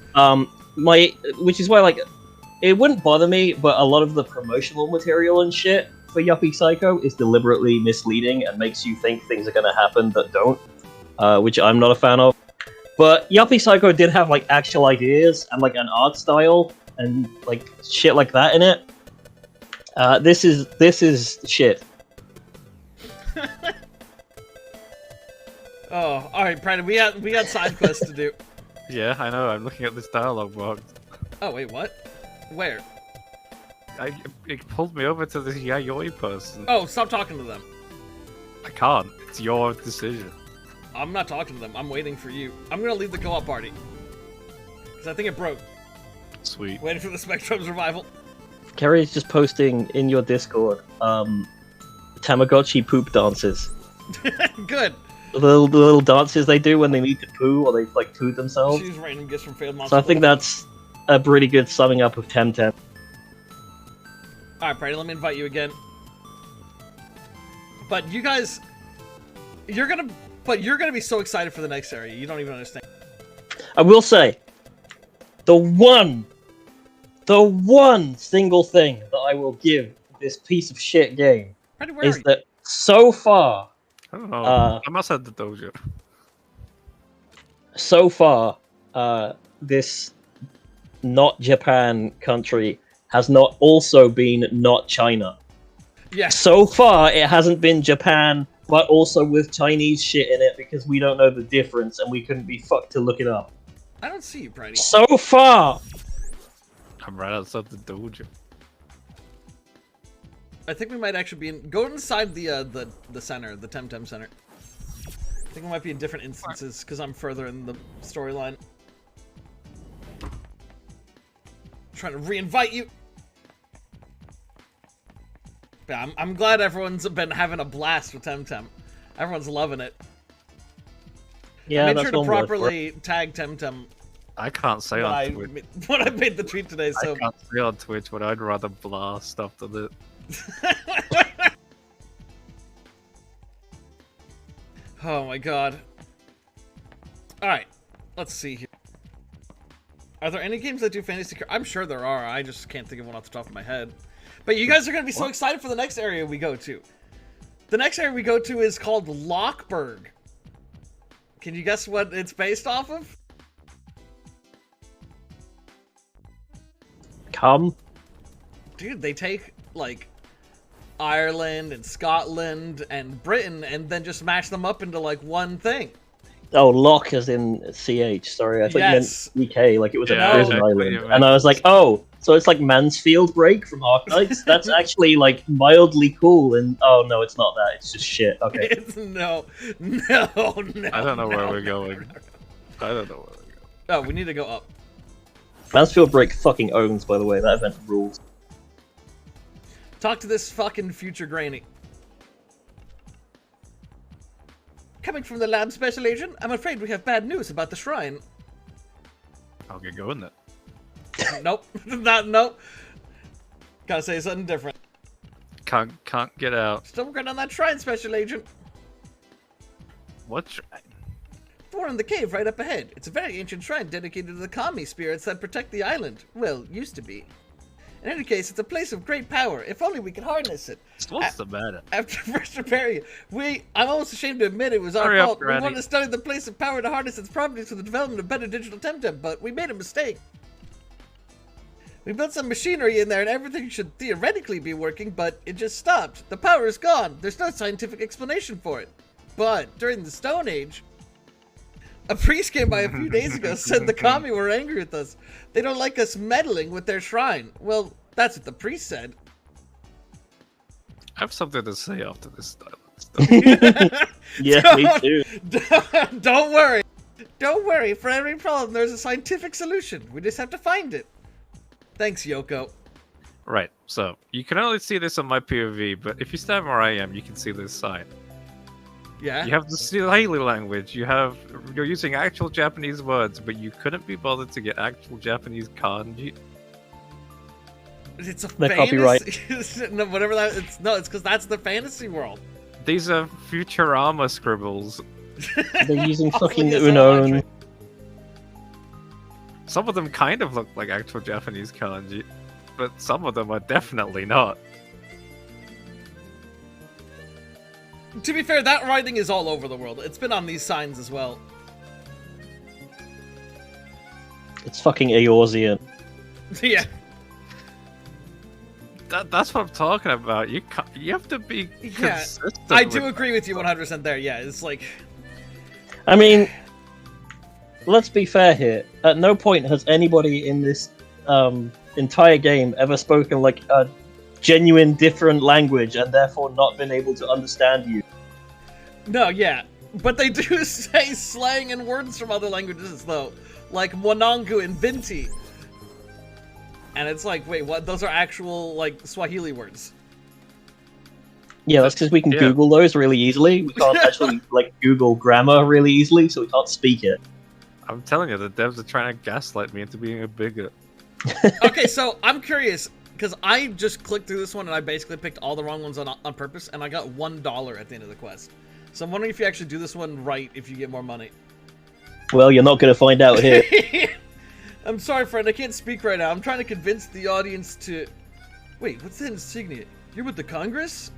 Which is why, like, it wouldn't bother me, but a lot of the promotional material and shit for Yuppie Psycho is deliberately misleading and makes you think things are gonna happen that don't, which I'm not a fan of. But Yuppie Psycho did have, like, actual ideas and, like, an art style and, like, shit like that in it. This is shit. Oh, alright, Brandon, we got side quests to do. Yeah, I know, I'm looking at this dialogue box. Oh, wait, what? Where? It pulled me over to this Yayoi person. Oh, stop talking to them. I can't. It's your decision. I'm not talking to them. I'm waiting for you. I'm gonna leave the co-op party. Because I think it broke. Sweet. Waiting for the Spectrum's revival. Kerry's just posting in your Discord, Tamagotchi poop dances. Good. The little dances they do when they need to poo or they, like, poo themselves. Choose random gifts from failed monsters. So I think that's a pretty good summing up of TemTem. Alright, Brady, let me invite you again. But you guys... You're gonna be so excited for the next area, you don't even understand. I will say, the one single thing that I will give this piece of shit game Brady, where are is you? that so far, I don't know. I'm outside the dojo. this not Japan country has not also been not China. Yeah. So far, it hasn't been Japan, but also with Chinese shit in it because we don't know the difference and we couldn't be fucked to look it up. I don't see you, Brady. So far! I'm right outside the dojo. I think we might actually be in... Go inside the center, the TemTem center. I think we might be in different instances, because I'm further in the storyline. Trying to re-invite you! Yeah, I'm glad everyone's been having a blast with TemTem. Everyone's loving it. Yeah, I made that's sure to one word for it. properly tag TemTem I can't say on Twitch. when I made the tweet today, so... I can't say on Twitch, but I'd rather blast after the... Oh my god. Alright, let's see here. Are there any games that do fantasy? I'm sure there are, I just can't think of one off the top of my head. But you guys are going to be so excited for the next area we go to. The next area we go to is called Lockburg. Can you guess what it's based off of? Come. Dude, they take, like, Ireland and Scotland and Britain and then just mash them up into, like, one thing. Oh, lock as in CH, sorry. I thought Yes. you meant UK, like it was Yeah, a prison exactly, island. yeah, And I was like, oh, so it's like Mansfield Break from Arknights? That's actually, like, mildly cool, and oh, no, it's not that. It's just shit. Okay. It's no. I don't know where we're going. I don't know where to go. Oh, we need to go up. Mansfield Break fucking owns, by the way. That event rules. Talk to this fucking future granny. Coming from the lab special agent, I'm afraid we have bad news about the shrine. I'll get going then. Nope. Nope. Gotta say something different. Can't get out. Still working on that shrine, special agent. What shrine? The one in the cave right up ahead. It's a very ancient shrine dedicated to the kami spirits that protect the island. Well, used to be. In any case, it's a place of great power. If only we could harness it. What's the matter? After first repairing it, I'm almost ashamed to admit it was our Hurry up, fault. We Granny. wanted to study the place of power to harness its properties for the development of better digital TemTem, but we made a mistake. We built some machinery in there and everything should theoretically be working, but it just stopped. The power is gone. There's no scientific explanation for it. But during the Stone Age, a priest came by a few days ago, said the kami were angry with us. They don't like us meddling with their shrine. Well, that's what the priest said. I have something to say after this dialogue. Yeah, me too. Don't worry. Don't worry. For every problem, there's a scientific solution. We just have to find it. Thanks, Yoko. Right, so you can only see this on my POV, but if you stand where I am, you can see this sign. Yeah? You have the Swahili language. You're using actual Japanese words, but you couldn't be bothered to get actual Japanese kanji. It's a The fantasy. No, whatever that. It's because that's the fantasy world. These are Futurama scribbles. They're using Probably fucking is Uno. Andre. Some of them kind of look like actual Japanese kanji, but some of them are definitely not. To be fair, that writing is all over the world. It's been on these signs as well. It's fucking Eorzean. Yeah. That's what I'm talking about. You have to be Yeah, consistent. I do with agree with you 100% there. Yeah, it's like... I mean, let's be fair here. At no point has anybody in this entire game ever spoken like a genuine different language and therefore not been able to understand you. No, yeah. But they do say slang and words from other languages, though. Like Mwanangu and Binti. And it's like, wait, what? Those are actual, like, Swahili words. Yeah, that's because we can Yeah. Google those really easily. We can't actually, like, Google grammar really easily, so we can't speak it. I'm telling you, the devs are trying to gaslight me into being a bigot. Okay, so I'm curious, because I just clicked through this one and I basically picked all the wrong ones on purpose, and I got $1 at the end of the quest. So I'm wondering if you actually do this one right if you get more money. Well, you're not going to find out here. I'm sorry, friend, I can't speak right now. I'm trying to convince the audience to... Wait, what's the insignia? You're with the Congress?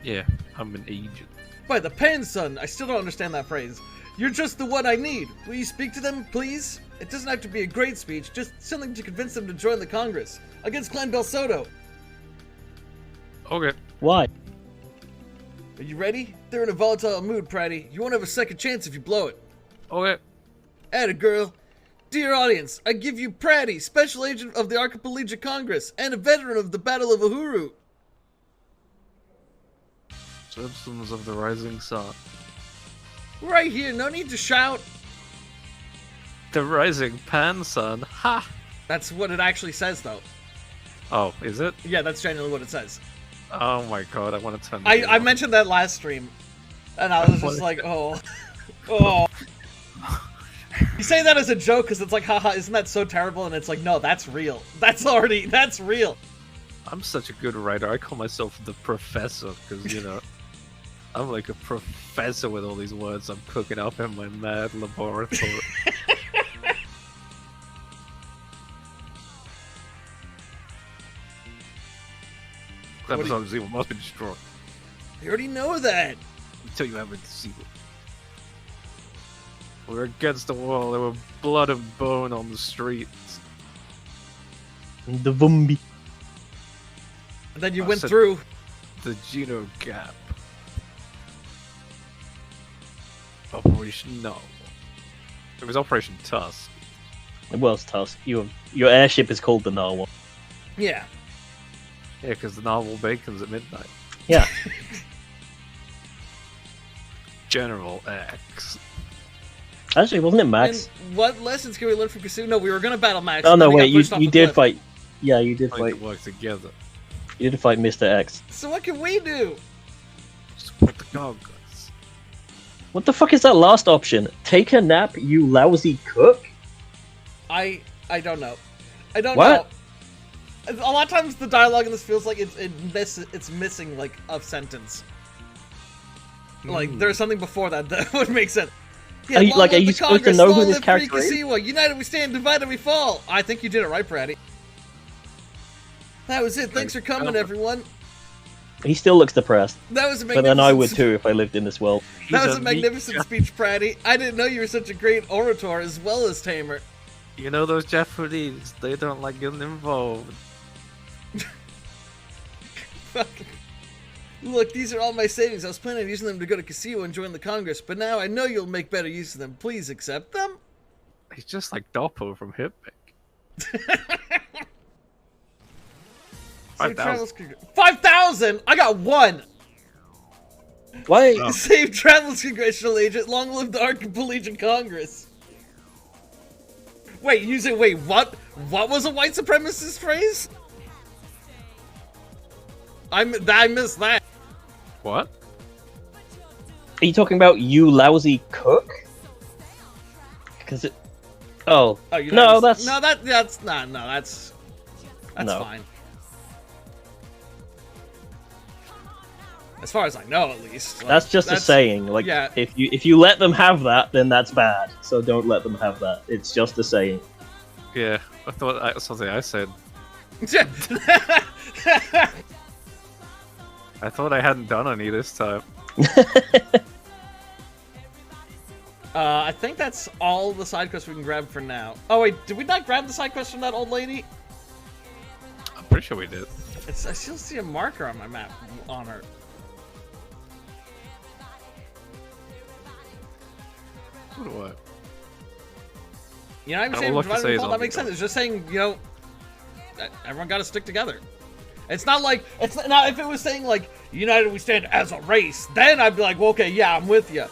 Yeah, I'm an agent. By the pen, son. I still don't understand that phrase. You're just the one I need. Will you speak to them, please? It doesn't have to be a great speech, just something to convince them to join the Congress. Against Clan Bel Soto. Okay. Why? Are you ready? They're in a volatile mood, Pratty. You won't have a second chance if you blow it. Okay. Atta girl. Dear audience, I give you Pratty, Special Agent of the Archipelagic Congress, and a veteran of the Battle of Uhuru. Simpsons of the Rising Sun. Right here, no need to shout. The Rising Pan Sun. Ha! That's what it actually says, though. Oh, is it? Yeah, that's genuinely what it says. Oh my god, I want to turn the I game off. mentioned that last stream, and I was just like, oh. Oh. You say that as a joke because it's like, haha, isn't that so terrible? And it's like, no, that's real. That's real. I'm such a good writer. I call myself the professor because, you know, I'm like a professor with all these words I'm cooking up in my mad laboratory. That What do you- episode evil must be destroyed You already know that. until you have a sequel. We're against the wall. There were blood and bone on the streets. The Vumbi. And then you I went said- through. The Geno Gap. Operation No. It was Operation Tusk. It was Tusk. Your airship is called the Narwhal. Yeah. Yeah, because the novel Bacon's at midnight. Yeah. General X. Actually, wasn't it Max? And what lessons can we learn from Kasu? No, we were gonna battle Max. Oh and no, then he got wait, pushed off you the did cliff. fight. Yeah, you did Like fight. to work together. You did fight Mr. X. So what can we do? Support the Congress. What the fuck is that last option? Take a nap, you lousy cook? I don't know. I don't What? know. A lot of times the dialogue in this feels like it's missing like a sentence. Like there's something before that that would make sense. Yeah, Are you- long like, are live you the supposed to Congress, know who long this live character is? Kasiwa. United we stand, divided we fall. I think you did it right, Braddy. That was it. Thanks for coming, everyone. He still looks depressed. That was a But magnificent. then I would too if I lived in this world. That He's was a meat magnificent guy. speech, Pratty. I didn't know you were such a great orator as well as tamer. You know those Japanese, they don't like getting involved. Fucking- Look, these are all my savings. I was planning on using them to go to Casino and join the Congress, but now I know you'll make better use of them. Please accept them. He's just like Doppo from Hitpick. 5,000. 5,000! I got one! Why? Oh. Save Travel's Congressional Agent. Long live the Archipelagian Congress. Wait, you say, wait, what? What was a white supremacist phrase? I missed that. What? Are you talking about you lousy cook? Because it. Oh. Oh, you No, know, that's. no, that's not. No, that's No. fine. As far as I know, at least. Like, That's just a saying. Like, yeah. if you let them have that, then that's bad. So don't let them have that. It's just a saying. Yeah, I thought that's something I said. I thought I hadn't done any this time. I think that's all the side quests we can grab for now. Oh wait, did we not grab the side quest from that old lady? I'm pretty sure we did. I still see a marker on my map on her. What? You know, I'm All saying I can say is that I'll makes be sense. It's just saying, you know, that everyone got to stick together. It's not like it's now. If it was saying like United we stand as a race, then I'd be like, well, okay, yeah, I'm with you.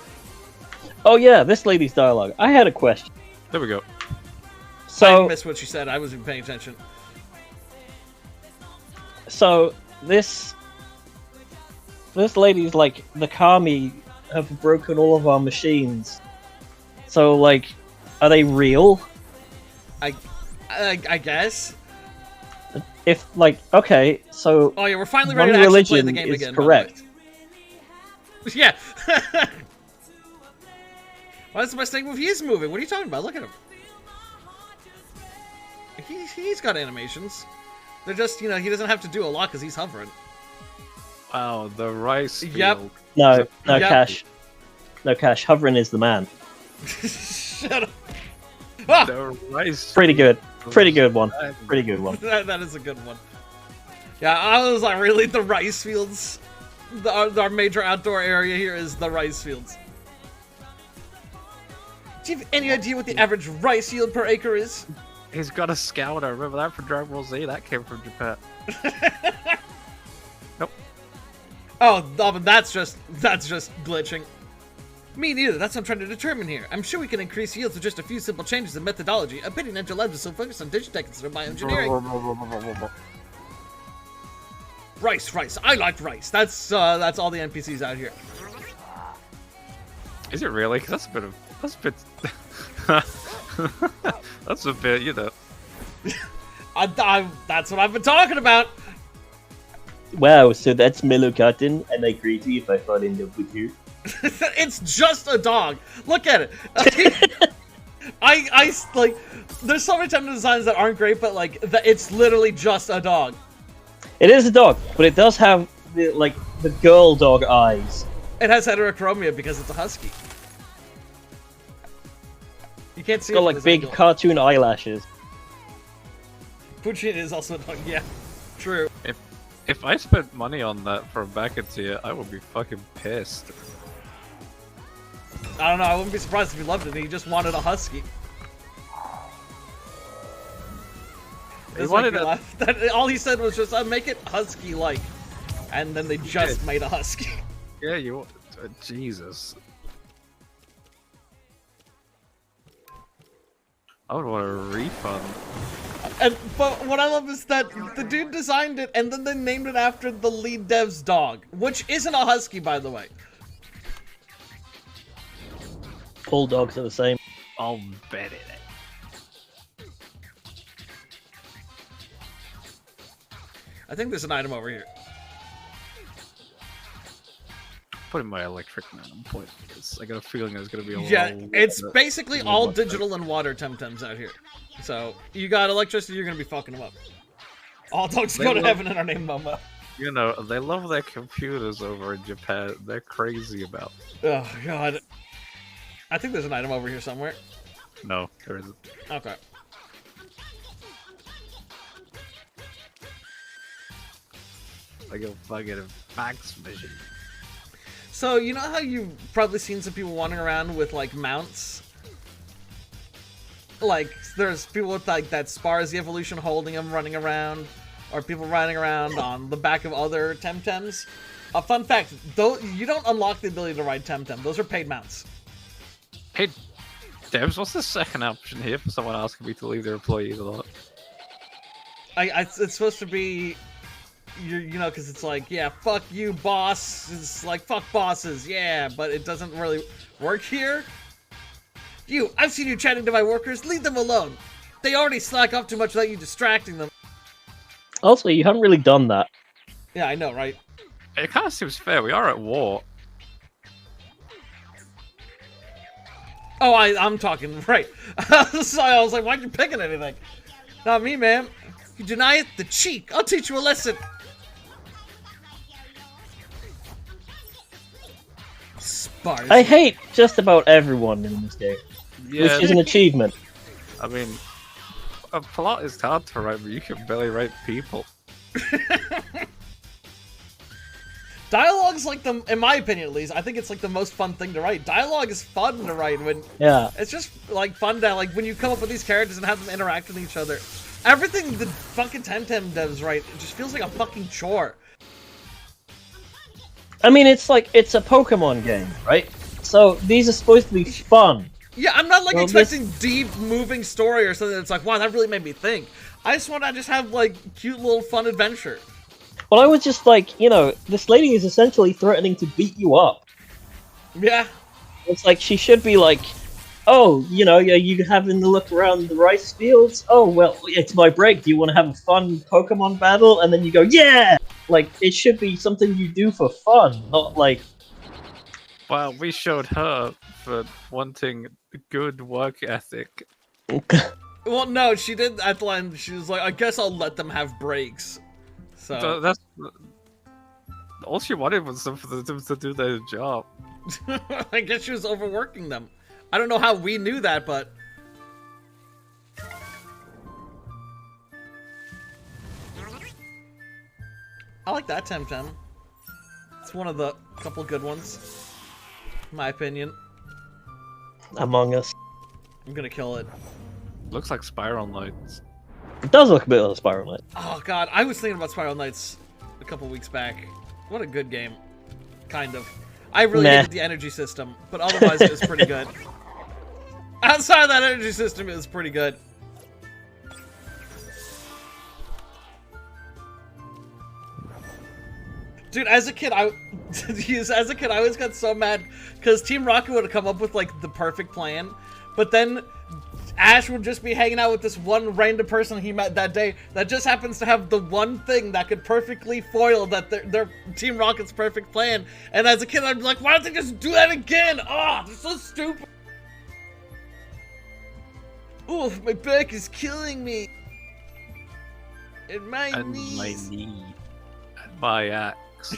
Oh yeah, this lady's dialogue. I had a question. There we go. I So, missed what she said. I wasn't paying attention. so this lady's like, the Kami have broken all of our machines. So like, are they real? I guess. If like, okay, so Oh yeah, we're finally one ready to actually play religion the game is again. by the way. correct. Yeah. Well, that's the best thing if he is moving. What are you talking about? Look at him. He's got animations. They're just, you know, he doesn't have to do a lot because he's hovering. Wow, the rice Yep. field. No, no, Yep. Cash. No, Cash. Hovering is the man. Shut up. Ah! The rice Pretty good. field. Pretty good one. Pretty good one. That is a good one. Yeah, I was like, really? The rice fields? Our major outdoor area here is the rice fields. Do you have any idea what the average rice yield per acre is? He's got a scouter. Remember that from Dragon Ball Z? That came from Japan. Nope. Oh, but that's just glitching. Me neither. That's what I'm trying to determine here. I'm sure we can increase yields with just a few simple changes in methodology. A pity Ninja Labs is so focused on digitech instead of bioengineering. Rice. I like rice. That's all the NPCs out here. Is it really? 'Cause that's a bit. That's a bit, you know. That's what I've been talking about. Wow, so that's Mellow Cotton. Am I crazy if I fall in love with you? It's just a dog. Look at it. I like. There's so many TemTem designs that aren't great, but like, it's literally just a dog. It is a dog, but it does have the girl dog eyes. It has heterochromia because it's a husky. You can't see It's got it from like this big angle. cartoon eyelashes. Puchin is also a dog. Yeah, true. If I spent money on that for a back end tier, I would be fucking pissed. I don't know. I wouldn't be surprised if he loved it. He just wanted a husky. He Doesn't wanted make me a- laugh. All he said was just, make it husky-like. And then they just made a husky. Yeah, you. Jesus. I would want a refund. But what I love is that the dude designed it and then they named it after the lead dev's dog, which isn't a husky, by the way. All dogs are the same. I'll bet it. I think there's an item over here. Putting my electric man on point because I got a feeling there's gonna be a Yeah, lot. it's basically all digital and water TemTems out here. So, you got electricity, you're gonna be fucking them up. All dogs go to heaven in our name, Momo. You know, they love their computers over in Japan. They're crazy about it. Oh, God. I think there's an item over here somewhere. No, there isn't. Okay. Like a fucking max vision. So, you know how you've probably seen some people wandering around with, like, mounts? Like, there's people with, like, that Spars the Evolution holding them, running around, or people riding around on the back of other TemTems. A fun fact, though, you don't unlock the ability to ride TemTem. Those are paid mounts. Hey, Debs, what's the second option here for someone asking me to leave their employees alone? It's supposed to be... You know, because it's like, yeah, fuck you, boss. It's like, fuck bosses, yeah, but it doesn't really work here. I've seen you chatting to my workers. Leave them alone. They already slack off too much without you distracting them. Also, you haven't really done that. Yeah, I know, right? It kind of seems fair. We are at war. Oh, I'm talking, right. So I was like, why'd you picking anything? Not me, man. You deny it? The cheek. I'll teach you a lesson. Spars. I hate just about everyone in this game, Yeah, which is an achievement. I mean, a plot is hard to write, but you can barely write people. Dialogue's like in my opinion at least, I think it's like the most fun thing to write. Dialogue is fun to write when... Yeah. It's just like fun to, like, when you come up with these characters and have them interact with each other. Everything the fucking TemTem devs write, it just feels like a fucking chore. I mean, it's like, it's a Pokemon game, right? So, these are supposed to be fun. Yeah, I'm not like Well, expecting deep, moving story or something that's like, wow, that really made me think. I just want to just have, like, cute little fun adventure. Well, I was just like, you know, this lady is essentially threatening to beat you up. Yeah. It's like, she should be like, oh, you know, you having to look around the rice fields? Oh, well, it's my break. Do you want to have a fun Pokemon battle? And then you go, yeah! Like, it should be something you do for fun, not like... Well, we showed her for wanting good work ethic. Well, no, she did at the line, she was like, I guess I'll let them have breaks. So... That's all she wanted was for them to do their job. I guess she was overworking them. I don't know how we knew that, but... I like that TemTem. It's one of the couple good ones, in my opinion. Among Us. I'm gonna kill it. Looks like Spiral Knights. It does look a bit like Spiral Knight. Oh god, I was thinking about Spiral Knights a couple weeks back. What a good game. Kind of. I really Meh. hated the energy system, but otherwise it was pretty good. Outside of that energy system, it was pretty good. Dude, as a kid, I always got so mad because Team Rocket would have come up with like the perfect plan, but then Ash would just be hanging out with this one random person he met that day that just happens to have the one thing that could perfectly foil that their Team Rocket's perfect plan. And as a kid, I'd be like, why don't they just do that again? Oh, they're so stupid. Ooh, my back is killing me. And my knees. My knee. And my axe.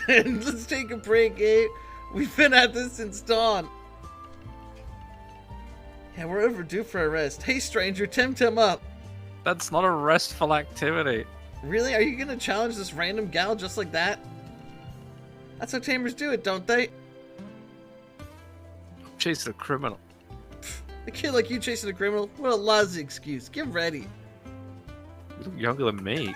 And let's take a break, eh? We've been at this since dawn. Yeah, we're overdue for a rest. Hey, stranger, TemTem up. That's not a restful activity. Really? Are you gonna challenge this random gal just like that? That's how tamers do it, don't they? I'm chasing a criminal. A kid like you chasing a criminal? What a lousy excuse. Get ready. You look younger than me.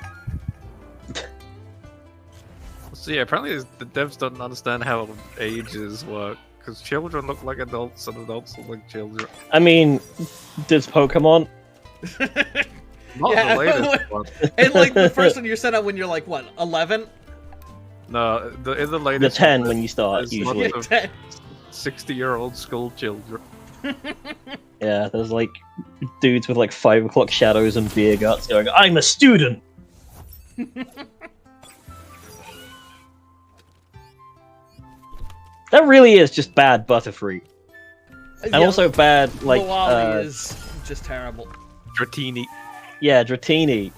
So yeah, apparently the devs don't understand how ages work. Because children look like adults and adults look like children. I mean, does Pokemon? Not Yeah, the latest one. And like the first one you're sent out when you're like what, 11? No, in the You're latest 10 one, when you start, there's usually. lots of 10. 60-year-old school children. Yeah, there's like dudes with like 5 o'clock shadows and beer guts going, I'm a student! That really is just bad Butterfree. And also bad, like, Lawali is just terrible. Dratini. yeah, Dratini.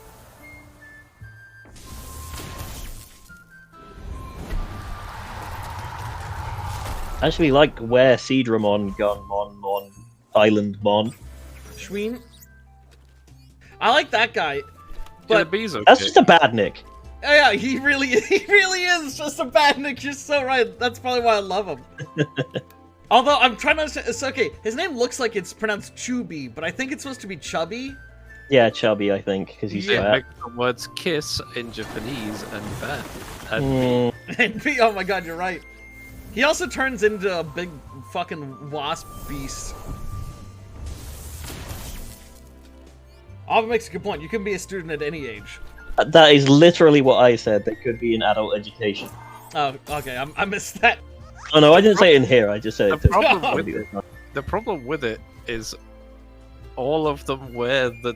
I actually like where Seedramon, Gunmon, Island Mon. Schween. I like that guy. But But okay. That's just a bad nick. oh, yeah, he really is just a bad nick. You're so right. That's probably why I love him. Although I'm trying to understand, it's okay. His name looks like it's pronounced Chubby, but I think it's supposed to be Chubby. Yeah, Chubby, I think, because he's Yeah, fat. make the words kiss in Japanese and fat. And Mm, And oh my god, you're right. He also turns into a big fucking wasp beast. Alvin makes a good point. You can be a student at any age. that is literally what I said. They could be in adult education. Oh, okay. I missed that. Oh no, I didn't say it in here. I just said it. The problem with it is all of them wear the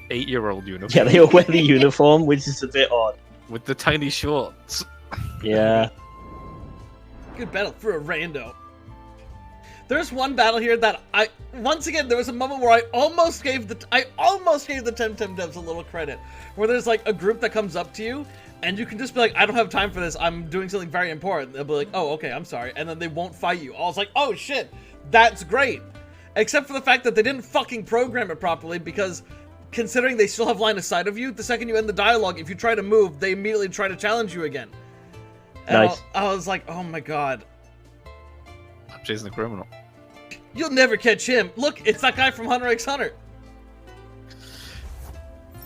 8-year-old uniform Yeah, they all wear the uniform, which is a bit odd. with the tiny shorts. Yeah. Good battle for a rando. There's one battle here that once again, there was a moment where I almost gave the TemTem devs a little credit. Where there's like a group that comes up to you, and you can just be like, I don't have time for this, I'm doing something very important. They'll be like, oh, okay, I'm sorry. And then they won't fight you. I was like, oh shit, that's great. Except for the fact that they didn't fucking program it properly, because considering they still have line of sight of you, the second you end the dialogue, if you try to move, they immediately try to challenge you again. And Nice. I was like, oh my god. I'm chasing the criminal. You'll never catch him. Look, it's that guy from Hunter x Hunter.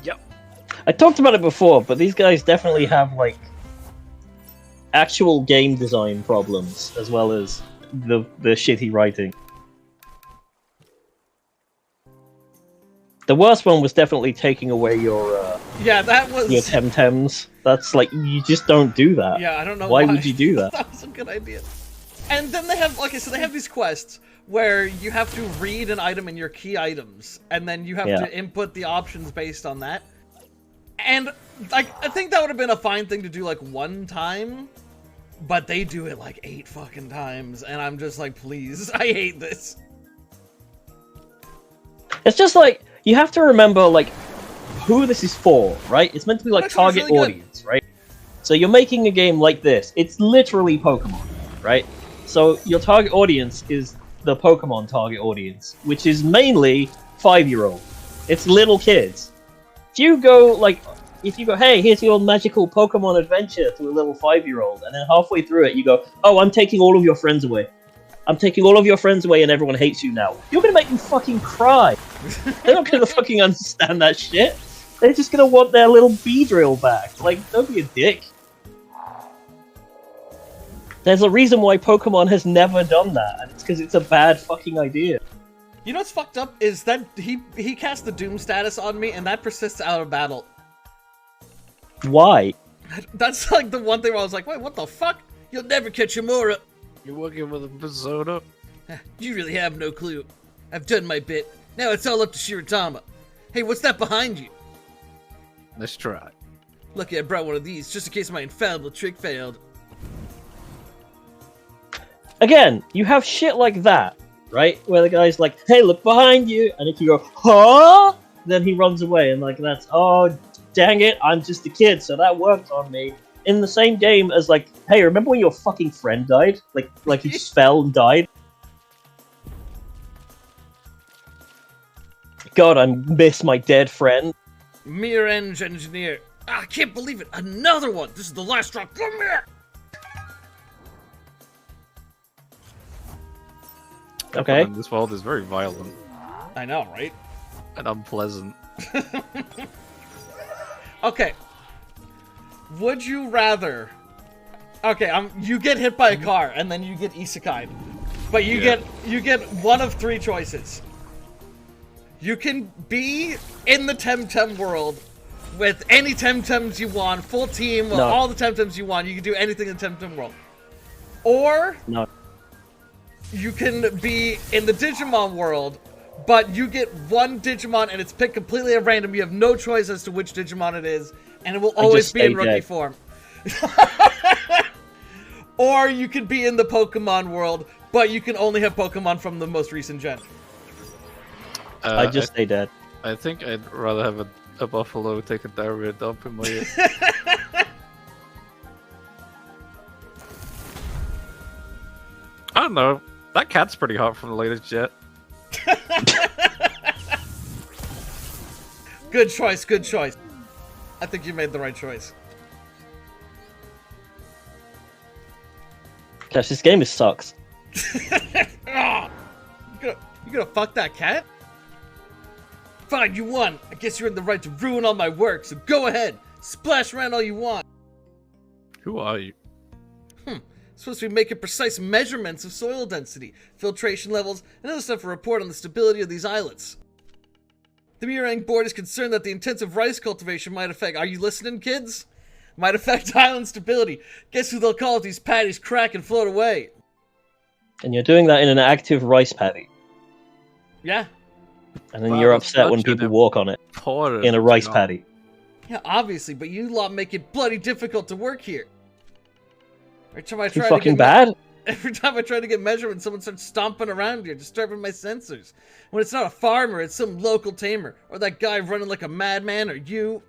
Yep. I talked about it before, but these guys definitely have, like, actual game design problems, as well as the shitty writing. The worst one was definitely taking away your Yeah, that was... TemTems. That's like, you just don't do that. Yeah, I don't know Why would you do that? That was a good idea. And then they have, okay, so they have these quests where you have to read an item in your key items, and then you have Yeah. to input the options based on that. And, like, I think that would have been a fine thing to do, like, one time, but they do it, like, 8 fucking times, and I'm just like, please, I hate this. It's just like, you have to remember, like, who this is for, right? It's meant to be like Actually, it's target really good. audience, right? So you're making a game like this. It's literally Pokemon, right? So your target audience is the Pokemon target audience, which is mainly 5-year-old. It's little kids. If you go, hey, here's your magical Pokemon adventure to a little 5-year-old, and then halfway through it you go, oh, I'm taking all of your friends away. I'm taking all of your friends away and everyone hates you now. You're gonna make them fucking cry. They're not gonna fucking understand that shit. They're just gonna want their little Beedrill back. Like, don't be a dick. There's a reason why Pokemon has never done that, and it's because it's a bad fucking idea. You know what's fucked up is that he cast the Doom status on me, and that persists out of battle. Why? That's like the one thing where I was like, wait, what the fuck? You'll never catch Amora. You're working with a Persona? You really have no clue. I've done my bit. Now it's all up to Shiratama. Hey, what's that behind you? Let's try. Lucky I brought one of these, just in case my infallible trick failed. Again, you have shit like that, right? Where the guy's like, hey, look behind you, and if you go, huh? Then he runs away, and like, that's, oh, dang it, I'm just a kid, so that worked on me. In the same game as like, hey, remember when your fucking friend died? Like he just fell and died? God, I miss my dead friend. Mirror Eng Engineer. Ah, I can't believe it. Another one. This is the last drop. Come here. Okay. Everyone in this world is very violent I know, right? and unpleasant. Okay. Would you rather... Okay, you get hit by a car, and then you get isekai'd. But you Yeah. get one of 3 choices. You can be in the TemTem world with any TemTems you want, full team, with all the TemTems you want. You can do anything in the TemTem world. Or you can be in the Digimon world, but you get one Digimon and it's picked completely at random. You have no choice as to which Digimon it is, and it will always be in rookie form. Or you could be in the Pokemon world, but you can only have Pokemon from the most recent gen. I just stay dead. I think I'd rather have a buffalo take a diarrhea dump in my ear. I don't know. That cat's pretty hot from the latest jet. Good choice, good choice. I think you made the right choice. Gosh, this game sucks. Oh, you gonna fuck that cat? Fine, you won. I guess you're in the right to ruin all my work, so go ahead. Splash around all you want. Who are you? Supposed to be making precise measurements of soil density, filtration levels, and other stuff to report on the stability of these islets. The Murang board is concerned that the intensive rice cultivation might affect... Are you listening, kids? Might affect island stability. Guess who they'll call if these patties crack and float away? And you're doing that in an active rice paddy. Yeah. And then you're upset when people walk on it. In a rice paddy. Yeah, obviously, but you lot make it bloody difficult to work here. Every time I Too try fucking to get bad? Every time I try to get measurements, someone starts stomping around here, disturbing my sensors. When it's not a farmer, it's some local tamer. Or that guy running like a madman, or you.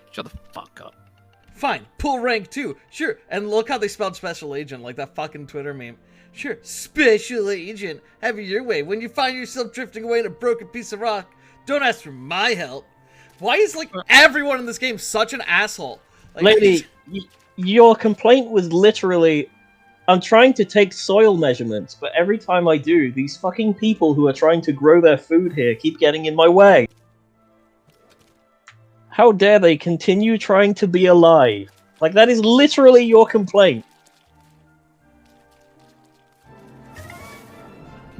Shut the fuck up. Fine, pull rank too. Sure, and look how they spelled special agent, like that fucking Twitter meme. Sure, special agent. Have it your way. When you find yourself drifting away in a broken piece of rock, don't ask for my help. Why is, like, everyone in this game such an asshole? Like, Lady, your complaint was literally, I'm trying to take soil measurements, but every time I do, these fucking people who are trying to grow their food here keep getting in my way. How dare they continue trying to be alive? Like, that is literally your complaint.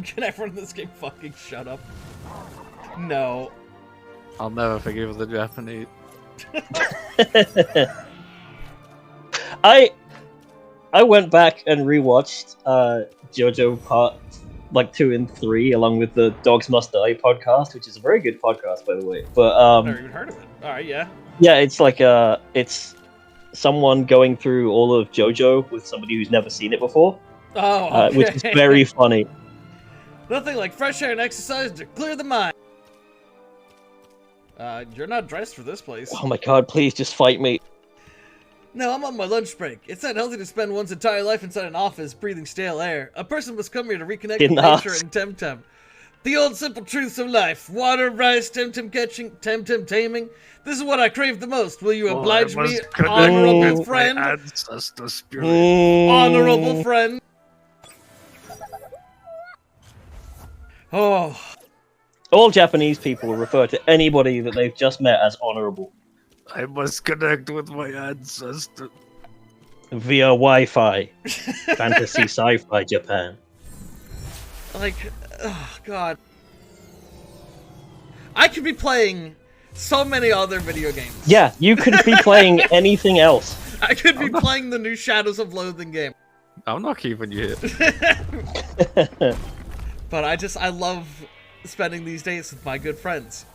Can everyone in this game fucking shut up? No. I'll never forgive the Japanese. I went back and rewatched JoJo Part 2 and 3 along with the Dogs Must Die podcast, which is a very good podcast, by the way. But I've never even heard of it. All right, yeah. Yeah, it's like it's someone going through all of JoJo with somebody who's never seen it before. Oh, okay. Which is very funny. Nothing like fresh air and exercise to clear the mind. You're not dressed for this place. Oh my god, please just fight me. No, I'm on my lunch break. It's not healthy to spend one's entire life inside an office breathing stale air. A person must come here to reconnect with nature and TemTem. The old simple truths of life. Water, rice, TemTem catching, TemTem taming. This is what I crave the most. Will you oblige me, honorable friend? Ancestor spirit. Honorable friend. Oh. All Japanese people refer to anybody that they've just met as honorable. I must connect with my ancestor. Via Wi-Fi. Fantasy sci-fi Japan. Like, oh god. I could be playing so many other video games. Yeah, you could be playing anything else. I could be playing the new Shadows of Loathing game. I'm not keeping you here. But I love spending these days with my good friends.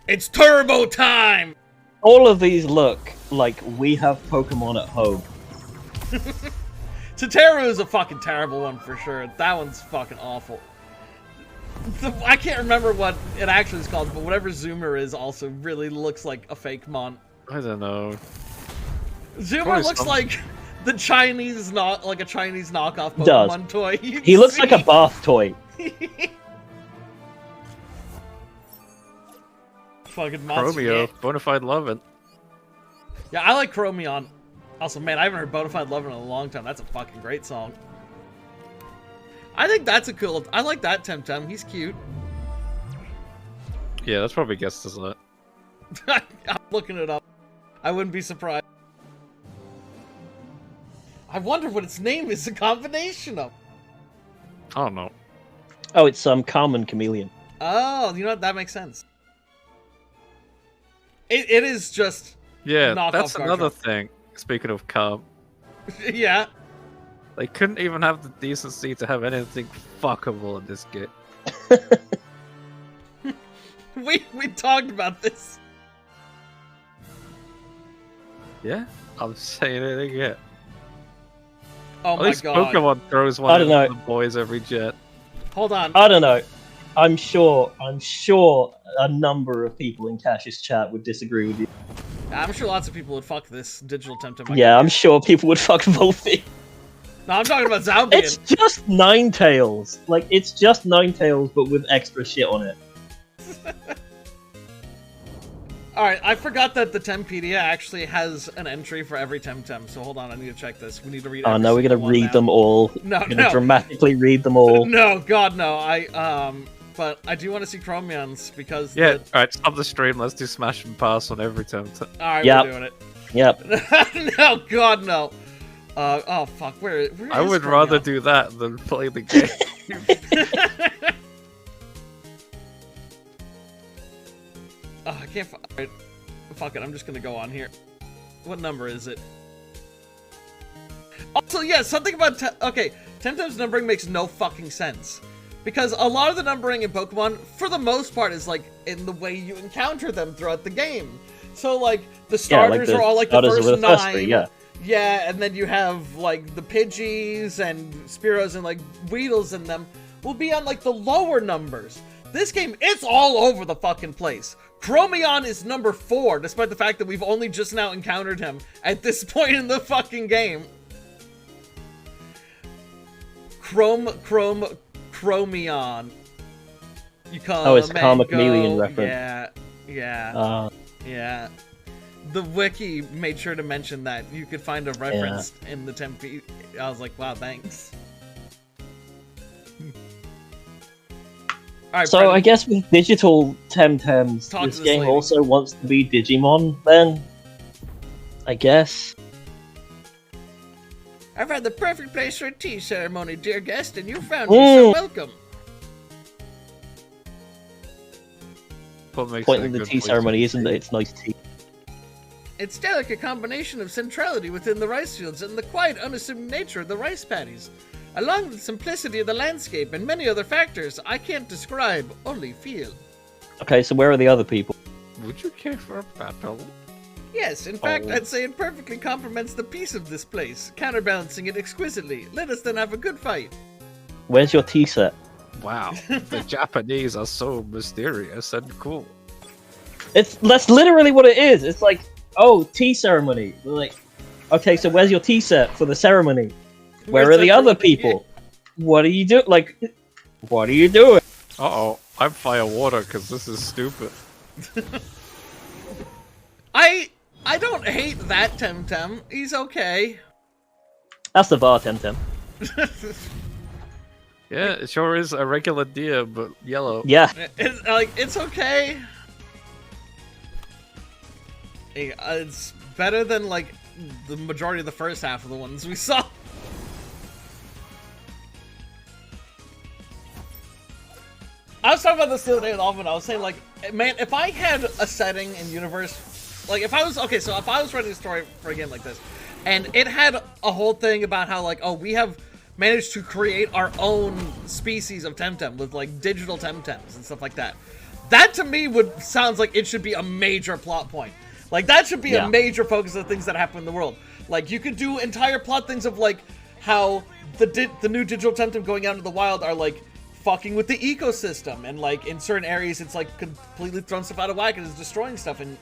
It's turbo time! All of these look like we have Pokemon at home. Totoro is a fucking terrible one for sure. That one's fucking awful. I can't remember what it actually is called, but whatever Zoomer is also really looks like a fake mon. I don't know. Zoomer looks like the Chinese like a Chinese knockoff Pokemon Does. toy. He looks like a bath toy. Fucking monster. Chromio, Bonafide Lovin'. Yeah, I like Chromion. Also, man, I haven't heard Bonafide Lover in a long time. That's a fucking great song. I think that's a cool... I like that TemTem. He's cute. Yeah, that's probably guessed, isn't it? I'm looking it up. I wouldn't be surprised. I wonder what its name is a combination of. I don't know. Oh, it's common chameleon. Oh, you know what? That makes sense. It is just Yeah, knockoff that's another Garchomp. thing. Speaking of calm, Yeah. they couldn't even have the decency to have anything fuckable in this game. We talked about this. Yeah, I'm saying it again. Oh At my least god. Pokemon throws I one don't of know. the boys every jet. Hold on. I don't know. I'm sure a number of people in Cash's chat would disagree with you. I'm sure lots of people would fuck this digital TemTem. Yeah, I'm sure people would fuck Volphy. No, I'm talking about Zalbian. It's just Ninetales. Like, it's just Ninetales, but with extra shit on it. Alright, I forgot that the Tempedia actually has an entry for every TemTem, so hold on, I need to check this. We need to read Oh every no, we're gonna single one read now. them all. No, We're gonna no. dramatically read them all. No, God, no. But I do want to see Chromions, because... Yeah, alright, stop the stream, let's do Smash and Pass on every time. Alright, Yep. we're doing it. Yep. No, God, no. Oh, fuck, where I is would rather Chromion? do that than play the game. Oh, I can't... Alright, fuck it, I'm just gonna go on here. What number is it? Also, yeah, something about... Okay, TemTem's numbering makes no fucking sense. Because a lot of the numbering in Pokemon, for the most part, is, like, in the way you encounter them throughout the game. So, like, the starters are all, like, the starters first were the first 9. three, yeah. Yeah, and then you have, like, the Pidgeys and Spearows and, like, Weedles in them will be on, like, the lower numbers. This game, it's all over the fucking place. Chromion is number 4, despite the fact that we've only just now encountered him at this point in the fucking game. Chromion. You come Oh, it's and Karma go. Chameleon reference. Yeah. Yeah. The wiki made sure to mention that you could find a reference in the Tempe. I was like, wow, thanks. Alright, So Brendan, I guess with digital Temtems, Talk to this this game lady. also wants to be Digimon, then? I guess. I've had the perfect place for a tea ceremony, dear guest, and you found me, so welcome. What makes Point it a in the good tea place ceremony to isn't be. that it's nice tea. It's delicate combination of centrality within the rice fields and the quiet, unassuming nature of the rice paddies, along with the simplicity of the landscape and many other factors I can't describe, only feel. Okay, so where are the other people? Would you care for a battle? Yes, in fact, Oh. I'd say it perfectly complements the peace of this place, counterbalancing it exquisitely. Let us then have a good fight. Where's your tea set? Wow, the Japanese are so mysterious and cool. That's literally what it is. It's like, oh, tea ceremony. We're like, okay, so where's your tea set for the ceremony? Where Where's are the that other for- people? What are you doing? Like, what are you doing? Uh-oh, I'm fire water because this is stupid. I don't hate that TemTem. He's okay. That's the bar, Temtem. Yeah, it sure is a regular deer, but yellow. Yeah. It's okay. It's better than, like, the majority of the first half of the ones we saw. I was talking about this the other day with Alvin. I was saying, like, man, if I had a setting in universe, like, if I was writing a story for a game like this, and it had a whole thing about how, like, oh, we have managed to create our own species of TemTem with, like, digital TemTems and stuff like that. That, to me, sounds like it should be a major plot point. Like, that should be a major focus of things that happen in the world. Like, you could do entire plot things of, like, how the new digital TemTem going out into the wild are, like, fucking with the ecosystem, and, like, in certain areas it's, like, completely thrown stuff out of whack and is destroying stuff, and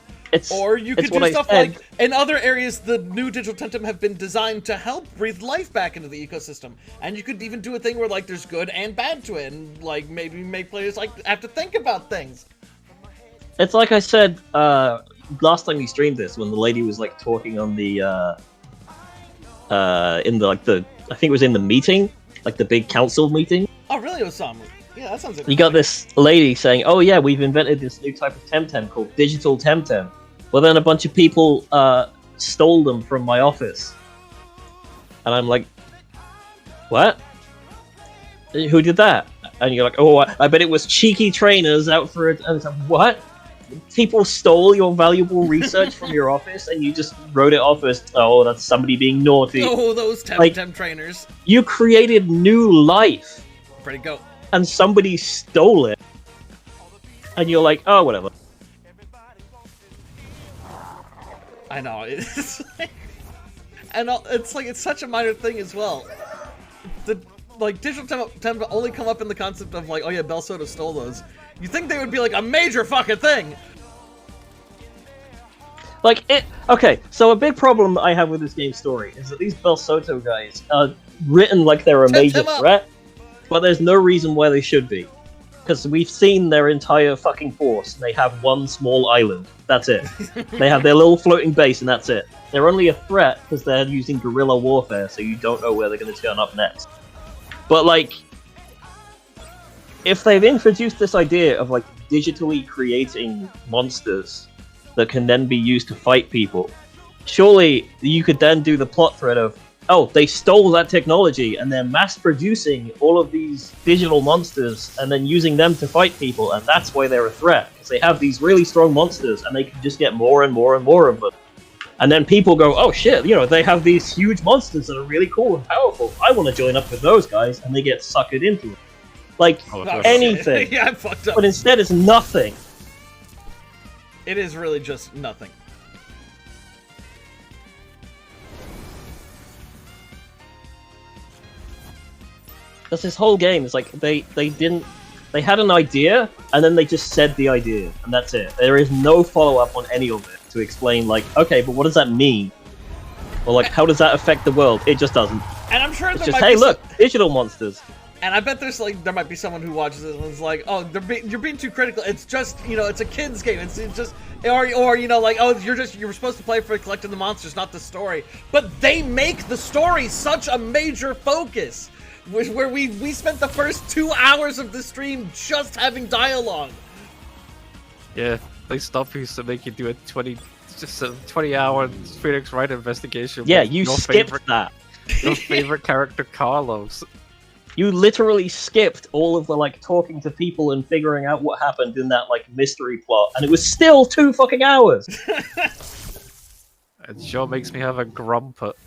or you could do stuff like, in other areas, the new digital TemTem have been designed to help breathe life back into the ecosystem. And you could even do a thing where, like, there's good and bad to it, and, like, maybe make players, like, have to think about things. It's like I said last time we streamed this, when the lady was, like, talking on the, in the, like, the, I think it was in the meeting, like, the big council meeting. Oh, really? It was some. Yeah, that sounds interesting. You got this lady saying, oh yeah, we've invented this new type of TemTem called digital TemTem. Well, then a bunch of people stole them from my office. And I'm like, what? Who did that? And you're like, oh, I bet it was cheeky trainers out for it. And it's like, what? People stole your valuable research from your office and you just wrote it off as, oh, that's somebody being naughty. Oh, those TemTem trainers. You created new life. Pretty go. And somebody stole it. And you're like, oh, whatever. I know. It's like, and it's like, it's such a minor thing as well. Like, digital Tem only come up in the concept of like, oh yeah, Bell Soda stole those. You think they would be like a major fucking thing? Like, okay, so a big problem I have with this game's story is that these Bell Soto guys are written like they're a major threat, but there's no reason why they should be. Because we've seen their entire fucking force, and they have one small island. That's it. They have their little floating base, and that's it. They're only a threat because they're using guerrilla warfare, so you don't know where they're going to turn up next. But, like, if they've introduced this idea of, like, digitally creating monsters that can then be used to fight people, surely you could then do the plot thread of, oh, they stole that technology and they're mass-producing all of these digital monsters and then using them to fight people, and that's why they're a threat. Because they have these really strong monsters and they can just get more and more and more of them. And then people go, oh shit, you know, they have these huge monsters that are really cool and powerful. I want to join up with those guys, and they get suckered into it. Like, anything. Yeah, I fucked up. But instead it's nothing. It is really just nothing. Because this whole game is like, they had an idea, and then they just said the idea, and that's it. There is no follow-up on any of it to explain, like, okay, but what does that mean? Or, like, how does that affect the world? It just doesn't. And I'm sure it's just, hey, look, digital monsters. And I bet there's, like, there might be someone who watches it and is like, oh, you're being too critical. It's just, you know, it's a kid's game. It's just, or you know, like, oh, you're supposed to play for collecting the monsters, not the story. But they make the story such a major focus. Where we spent the first 2 hours of the stream just having dialogue. Yeah, they stop you to make you do a 20-hour Phoenix Wright investigation. Yeah, you skipped that. Your favorite character, Carlos. You literally skipped all of the, like, talking to people and figuring out what happened in that, like, mystery plot, and it was still 2 fucking hours! It sure makes me have a grumpet.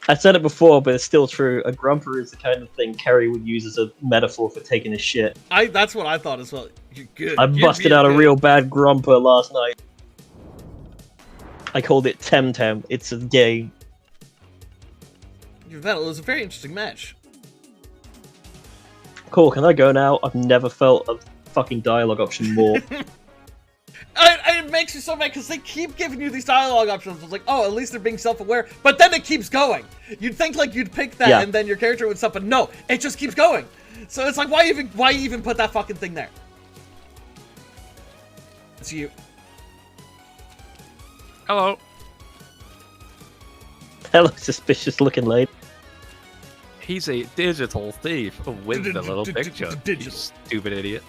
I said it before, but it's still true. A grumper is the kind of thing Kerry would use as a metaphor for taking a shit. That's what I thought as well. You're good. I busted out a real bad grumper last night. I called it TemTem. It's a game. It was a very interesting match. Cool, can I go now? I've never felt a fucking dialogue option more. It makes you so mad because they keep giving you these dialogue options. It's like, oh, at least they're being self-aware. But then it keeps going. You'd think like you'd pick that and then your character would stop, but no, it just keeps going. So it's like, why even put that fucking thing there? It's you. Hello. Hello, suspicious looking lady. He's a digital thief with the little picture. You stupid idiot.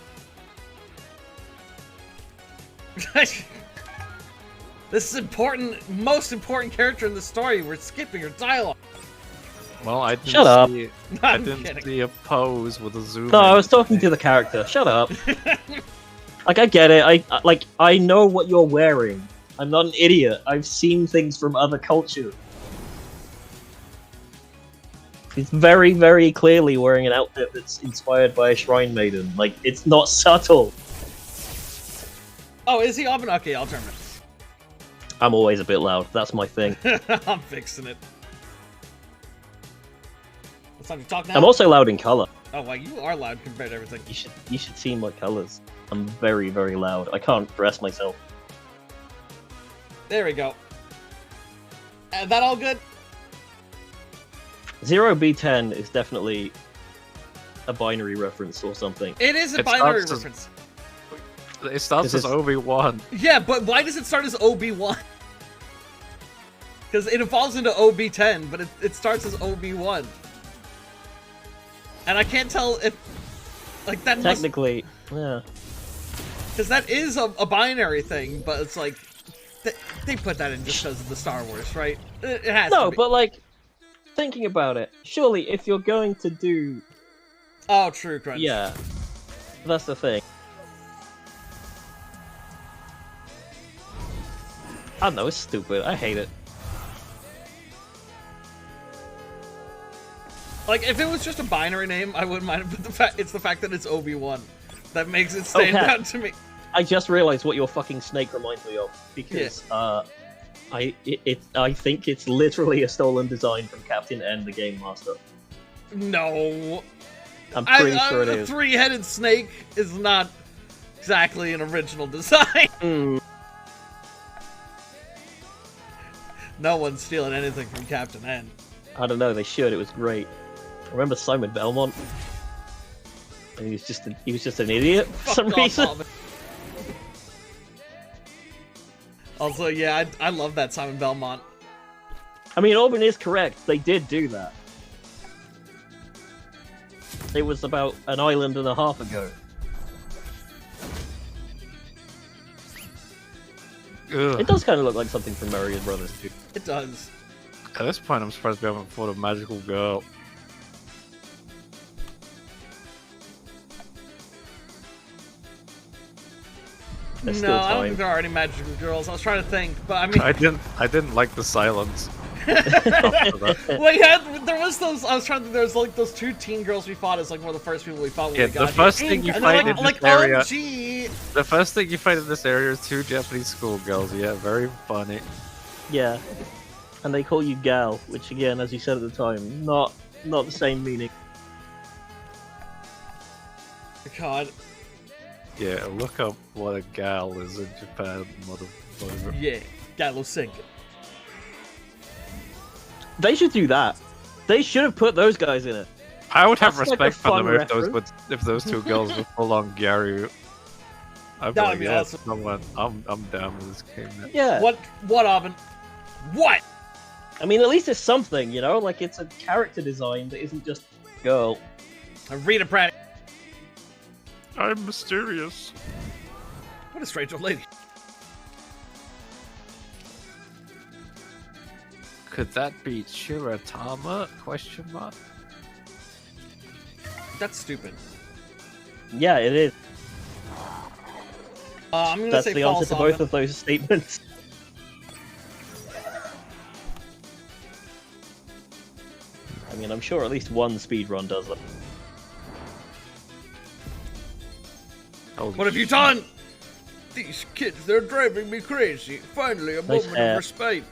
This is important, most important character in the story. We're skipping her dialogue. Well, I didn't Shut up. I didn't see a pose with a zoom. No, I was talking to the character. Shut up. Like, I get it. I know what you're wearing. I'm not an idiot. I've seen things from other cultures. He's very, very clearly wearing an outfit that's inspired by a shrine maiden. Like, it's not subtle. Oh, is he? Okay, I'll turn it. I'm always a bit loud. That's my thing. I'm fixing it. It's time to talk now. I'm also loud in color. Oh, wow, you are loud compared to everything. You should see my colors. I'm very, very loud. I can't dress myself. There we go. That all good? 0B10 is definitely a binary reference or something. It is a binary reference. It starts as OB1. Yeah, but why does it start as OB1? Because it evolves into OB10, but it starts as OB1. And I can't tell if... Like, that technically, yeah. Because that is a binary thing, but it's like they put that in just because of the Star Wars, right? It has to No, be. but like, thinking about it, surely if you're going to do... Oh, true, Crunch. Yeah, that's the thing. I don't know, it's stupid. I hate it. Like, if it was just a binary name, I wouldn't mind it, but it's the fact that it's Obi-Wan that makes it stand Okay. out to me. I just realized what your fucking snake reminds me of, because I think it's literally a stolen design from Captain N, the Game Master. No. I'm pretty sure it A is. three-headed snake is not exactly an original design. Mm. No one's stealing anything from Captain N. I don't know, they should, it was great. Remember Simon Belmont? And he was just an idiot for some Fuck off, reason. Alvin. Also, yeah, I love that Simon Belmont. I mean, Auburn is correct, they did do that. It was about an island and a half ago. Ugh. It does kind of look like something from Mario Brothers too. It does. At this point, I'm surprised we haven't fought a magical girl. There's No, still I don't time. think there are any magical girls. I was trying to think, but I mean, I didn't like the silence. After that. well, yeah, there was those. I was trying to think. There was like those two teen girls we fought as like one of the first people we fought when Yeah, we got the first thing you here. And find they're in like, this area, OMG. the first thing you find in this area is two Japanese schoolgirls. Yeah, very funny. Yeah. And they call you gal, which again, as you said at the time, not the same meaning. God, Yeah, look up what a gal is in Japan, motherfucker. yeah, Gallo sing. They should do that. They should have put those guys in it. I would have That's like a respect for fun them reference. if those two girls were full on Gyaru. I'd be That like, would be yeah, awesome. someone, I'm down with this game now. Yeah. What, Alvin? What? I mean, at least it's something, you know? Like, it's a character design that isn't just girl. Rita Pratt. I'm mysterious. What a strange old lady. Could that be Chiratama? Question mark. That's stupid. Yeah, it is. I'm gonna That's say the false, answer to both Alvin. of those statements. I mean, I'm sure at least one speedrun does it. Holy What have you shit. done? These kids, they're driving me crazy. Finally, a Nice moment hair. of respite.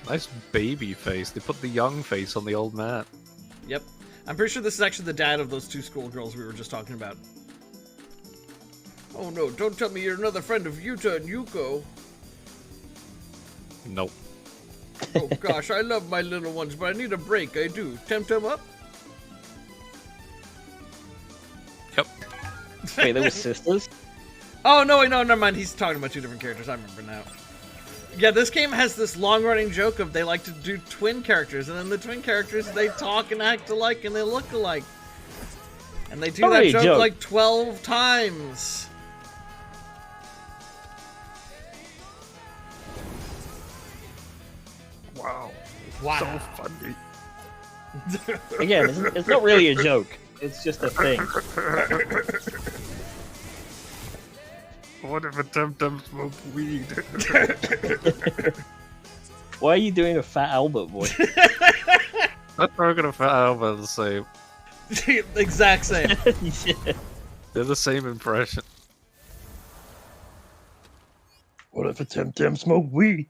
Nice baby face. They put the young face on the old man. Yep. I'm pretty sure this is actually the dad of those two schoolgirls we were just talking about. Oh no, don't tell me you're another friend of Yuta and Yuko. Nope. Oh gosh, I love my little ones, but I need a break, I do. TemTem up? Yep. Wait, they were sisters? Oh, no, wait, no, never mind. He's talking about two different characters. I remember now. Yeah, this game has this long-running joke of they like to do twin characters, and then the twin characters, they talk and act alike, and they look alike. And they do Not that really a joke joke. like 12 times. Wow. Wow. So funny. Again, it's not really a joke. It's just a thing. What if a TemTem smoked weed? Why are you doing a Fat Albert voice? I'm not gonna fat Alba the same. Exact same. Yeah. They're the same impression. What if a TemTem smoked weed?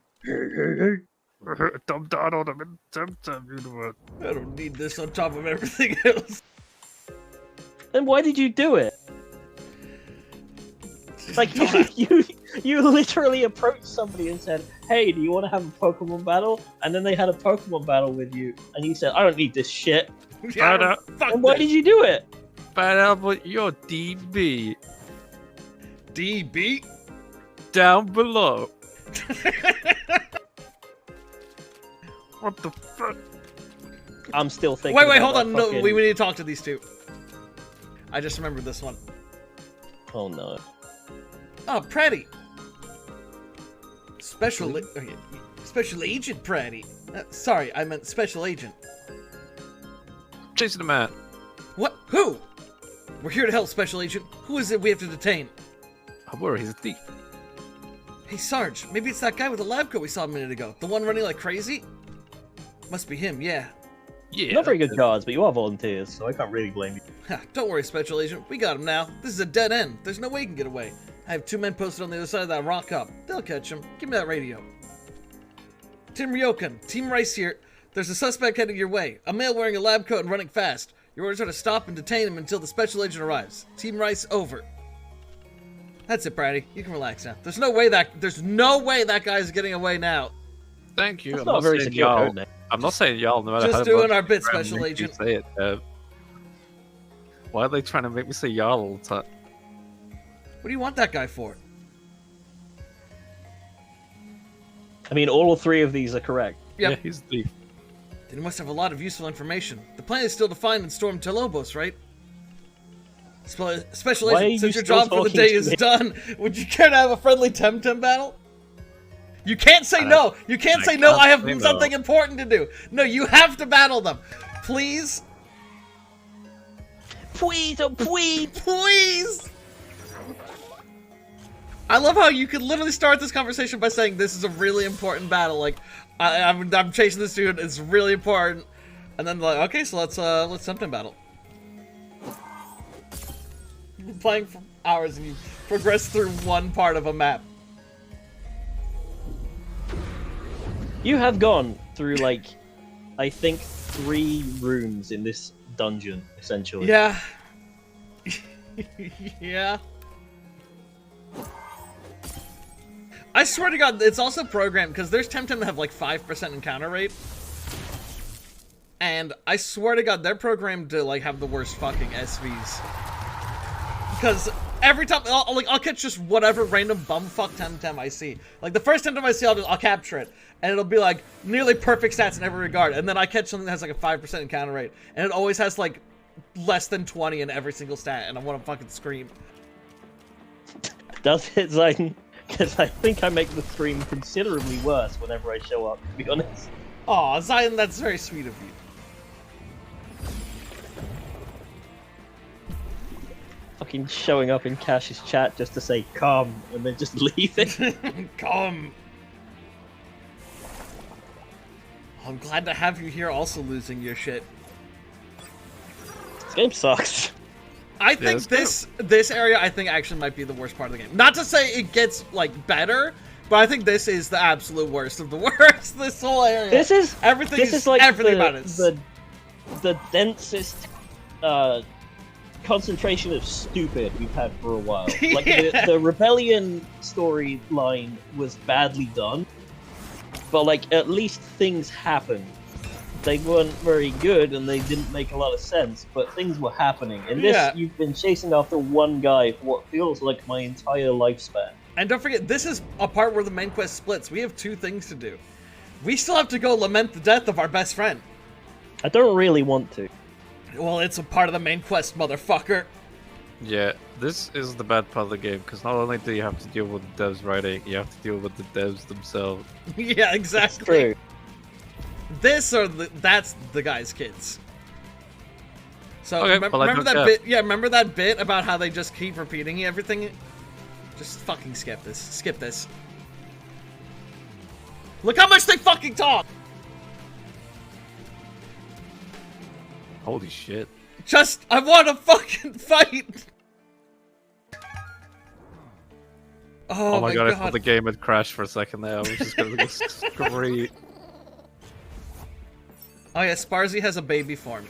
Dumb Donald, I'm in TemTem universe. I don't need this on top of everything else. Then why did you do it? Like you literally approached somebody and said, "Hey, do you want to have a Pokemon battle?" And then they had a Pokemon battle with you, and you said, "I don't need this shit." Yeah, Shut fuck And why this. did you do it? Fat Albert, you're DB. DB? Down below. What the fuck? I'm still thinking. Wait, about hold that on. No, fucking- we need to talk to these two. I just remembered this one. Oh no. Oh, Pretty. Special Agent Pretty. Sorry, I meant Special Agent. Chasing the man. What? Who? We're here to help, Special Agent. Who is it we have to detain? I worry he's a thief. Hey, Sarge, maybe it's that guy with the lab coat we saw a minute ago. The one running like crazy? Must be him, yeah. Yeah. Not very good guards, but you are volunteers, so I can't really blame you. Ha, don't worry, Special Agent. We got him now. This is a dead end. There's no way he can get away. I have 2 men posted on the other side of that rock up. They'll catch him. Give me that radio. Tim Ryokan, Team Rice here. There's a suspect heading your way. A male wearing a lab coat and running fast. Your orders are to stop and detain him until the Special Agent arrives. Team Rice, over. That's it, Brady. You can relax now. There's no way that guy's getting away now. Thank you. That's I'm not not a very saying secure y'all. code name. I'm not saying y'all, no matter Just how doing much our bit, you try and Special make me Agent. Say it, why are they trying to make me say y'all all the time? What do you want that guy for? I mean, all 3 of these are correct. Yep. Yeah, he's a thief. Then he must have a lot of useful information. The plan is still to find and storm Telobos, right? Special Why are Agent, you since your still job for the talking day to is me? done, would you care to have a friendly TemTem battle? You can't say I- no! You can't I say no, can't I have say no. something important to do! No, you have to battle them! Please? Please, oh please! Please! I love how you could literally start this conversation by saying this is a really important battle, like, I'm chasing this dude, it's really important. And then like, okay, so let's TemTem battle. You've been playing for hours and you progress through one part of a map. You have gone through, like, I think 3 rooms in this dungeon, essentially. Yeah. Yeah. I swear to God, it's also programmed, because there's TemTem that have like 5% encounter rate. And I swear to God, they're programmed to like have the worst fucking SVs. Because every time, I'll catch just whatever random bumfuck TemTem I see. Like the first TemTem I see, I'll capture it. And it'll be like nearly perfect stats in every regard. And then I catch something that has like a 5% encounter rate. And it always has like less than 20 in every single stat. And I want to fucking scream. Does it, Zayden? Because I think I make the stream considerably worse whenever I show up, to be honest. Aw, Zion, that's very sweet of you. Fucking showing up in Cash's chat just to say come and then just leave it. Come. I'm glad to have you here also losing your shit. This game sucks. I think this area I think actually might be the worst part of the game. Not to say it gets like better, but I think this is the absolute worst of the worst. This whole area. This is like everything about it. the densest concentration of stupid we've had for a while. Like Yeah. the rebellion storyline was badly done, but like at least things happened. They weren't very good and they didn't make a lot of sense, but things were happening. In this, Yeah. you've been chasing after one guy for what feels like my entire lifespan. And don't forget, this is a part where the main quest splits. We have 2 things to do. We still have to go lament the death of our best friend. I don't really want to. Well, it's a part of the main quest, motherfucker. Yeah, this is the bad part of the game, because not only do you have to deal with the devs writing, you have to deal with the devs themselves. Yeah, It's exactly. true. That's the guy's kids. So Okay, remember, well, I remember don't that care. bit? Yeah, remember that bit about how they just keep repeating everything? Just fucking skip this. Skip this. Look how much they fucking talk. Holy shit. Just, I want to fucking fight. Oh, my god, I thought the game had crashed for a second there. I was just gonna go scream. Oh yeah, Sparzy has a baby form.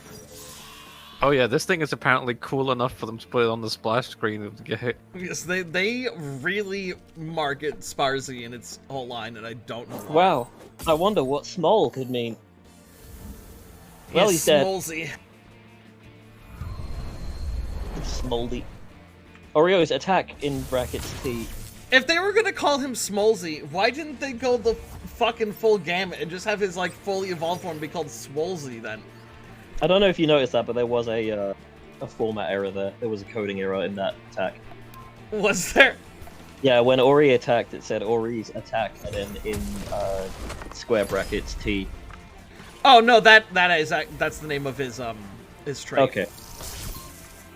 Oh yeah, this thing is apparently cool enough for them to put it on the splash screen to get hit. Yes, they really market Sparzy in its whole line, and I don't know why. Wow. I wonder what small could mean. Well, he's dead. Smolzy. Smoldy. Oreo's attack in brackets T. If they were gonna call him Smolzy, why didn't they go the fucking full gamut and just have his like fully evolved form be called Swolzy then? I don't know if you noticed that, but there was a format error there. There was a coding error in that attack. Was there? Yeah, when Ori attacked, it said Ori's attack, and then in square brackets T. Oh no, that's the name of his trait. Okay.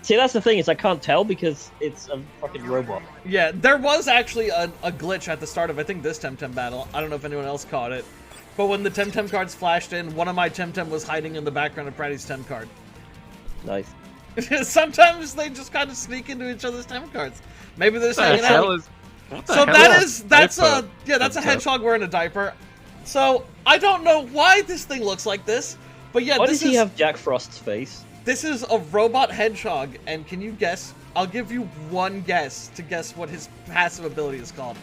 See, that's the thing, is I can't tell because it's a fucking robot. Yeah, there was actually a glitch at the start of, I think, this TemTem battle. I don't know if anyone else caught it. But when the TemTem cards flashed in, one of my TemTem was hiding in the background of Pratty's Tem card. Nice. Sometimes they just kind of sneak into each other's Tem cards. Maybe they're just hanging out. So that's a hedgehog wearing a diaper. So I don't know why this thing looks like this, but yeah, why does he have Jack Frost's face? This is a robot hedgehog, and can you guess? I'll give you one guess to guess what his passive ability is called.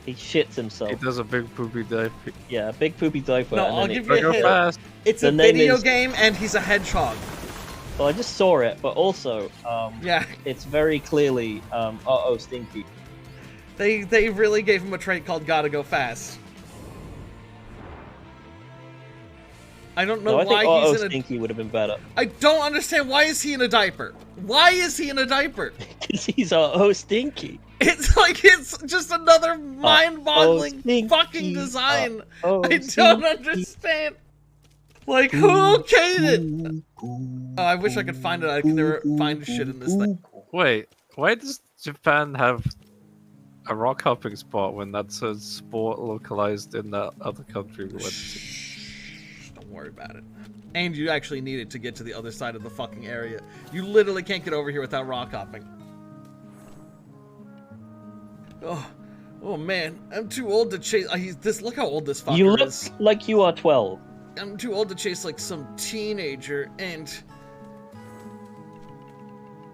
He shits himself. He does a big poopy diaper. Yeah, big poopy diaper. No, and I'll then give you a hint. Fast. It's a video game, and he's a hedgehog. Well, I just saw it, but also, yeah, it's very clearly, uh-oh, Stinky. They really gave him a trait called Gotta Go Fast. I don't know why he's in a... Stinky would have been better. I don't understand, why is he in a diaper? Why is he in a diaper? Because he's uh-oh, Stinky. It's like, it's just another mind-boggling fucking design. I don't understand. Like, who okayed it? Oh, I wish I could find it. I can never find shit in this thing. Wait, why does Japan have a rock hopping spot when that's a sport localized in that other country we went to? Don't worry about it. And you actually need it to get to the other side of the fucking area. You literally can't get over here without rock hopping. Oh man, I'm too old to chase. Look how old this fucker You look is. like you are 12. I'm too old to chase like some teenager, and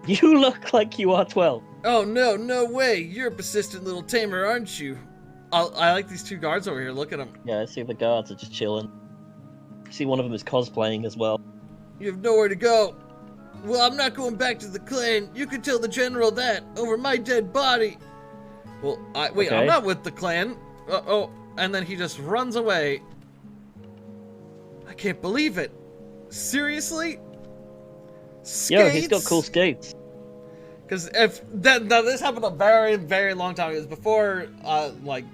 you look like you are 12. Oh no, no way! You're a persistent little tamer, aren't you? I like these two guards over here. Look at them. Yeah, I see the guards are just chilling. I see one of them is cosplaying as well. You have nowhere to go. Well, I'm not going back to the clan. You can tell the general that over my dead body. Well, wait, Okay. I'm not with the clan. And then he just runs away. I can't believe it. Seriously? Skates? Yo, he's got cool skates. Because now this happened a very, very long time. It was before, like,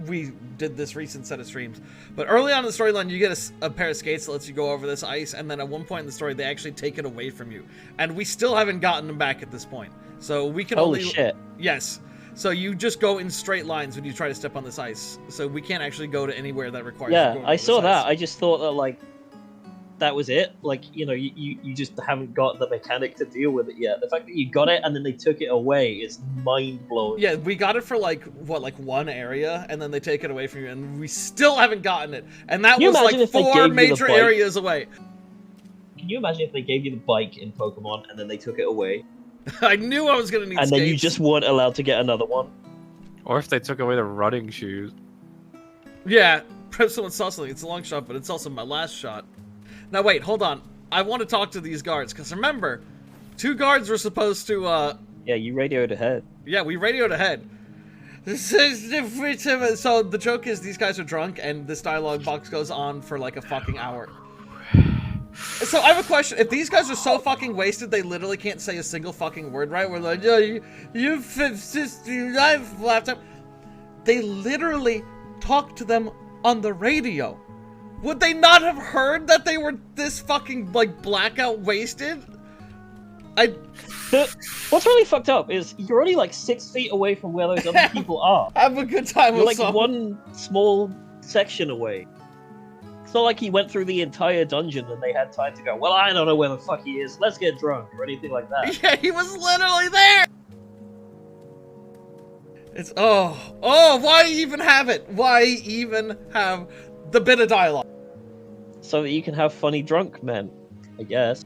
we did this recent set of streams. But early on in the storyline, you get a pair of skates that lets you go over this ice, and then at one point in the story, they actually take it away from you. And we still haven't gotten them back at this point. So we can Holy shit. Yes. So you just go in straight lines when you try to step on this ice. So we can't actually go to anywhere that requires you to Yeah, go over I this saw that. ice. I just thought that, like, that was it. Like, you know, you just haven't got the mechanic to deal with it yet. The fact that you got it and then they took it away is mind-blowing. Yeah, we got it for like one area, and then they take it away from you, and we still haven't gotten it. And that Can you was imagine like if they 4 gave you the major bike? areas away. Can you imagine if they gave you the bike in Pokemon and then they took it away? I knew I was gonna need And skates. then you just weren't allowed to get another one? Or if they took away the running shoes. Yeah, perhaps someone saw something. It's a long shot, but it's also my last shot. Now wait, hold on. I want to talk to these guards, because remember, 2 guards were supposed to, Yeah, you radioed ahead. yeah, we radioed ahead. So the joke is these guys are drunk, and this dialogue box goes on for like a fucking hour. So I have a question. If these guys are so fucking wasted, they literally can't say a single fucking word right, we're like, yo, I've laptop. They literally talk to them on the radio. Would they not have heard that they were this fucking, like, blackout wasted? What's really fucked up is you're only like 6 feet away from where those other people are. Have a good time You're with like someone. one small section away. It's not like he went through the entire dungeon and they had time to go, well, I don't know where the fuck he is, let's get drunk, or anything like that. Yeah, he was literally there! It's, why even have it? Why even have the bit of dialogue? So that you can have funny drunk men, I guess.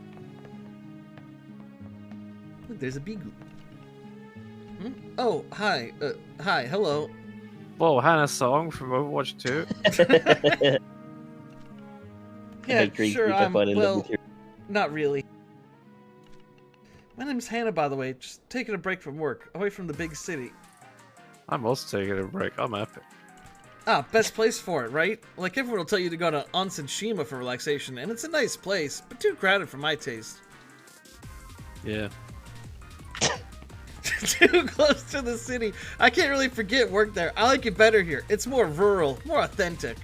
Look, there's a Bigu. Hmm? Oh, hi. Hi, hello. Whoa, Hannah Song from Overwatch 2? Yeah, sure, I'm, in love well, with you. not really. My name's Hannah, by the way. Just taking a break from work, away from the big city. I'm also taking a break. I'm epic. Ah, best place for it, right? Like, everyone will tell you to go to Onsen Shima for relaxation, and it's a nice place, but too crowded for my taste. Yeah. Too close to the city. I can't really forget work there. I like it better here. It's more rural, more authentic.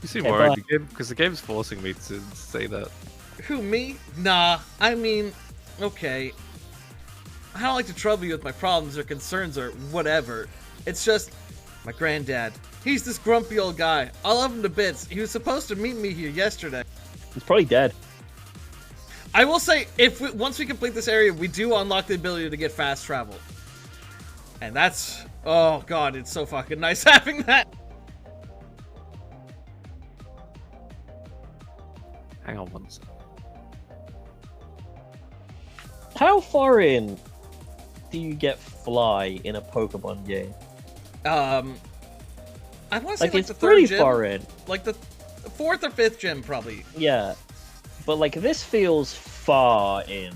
You seem Yeah, worried but- because the game's forcing me to say that. Who, me? Nah, I mean, okay. I don't like to trouble you with my problems or concerns or whatever. It's just my granddad. He's this grumpy old guy. I love him to bits. He was supposed to meet me here yesterday. He's probably dead. I will say, once we complete this area, we do unlock the ability to get fast travel. And that's... Oh, God, it's so fucking nice having that. Hang on one second. How far in do you get fly in a Pokemon game? I want to say Like, like it's the pretty third gym. far in. Like the fourth or fifth gym, probably. Yeah. But, like, this feels far in.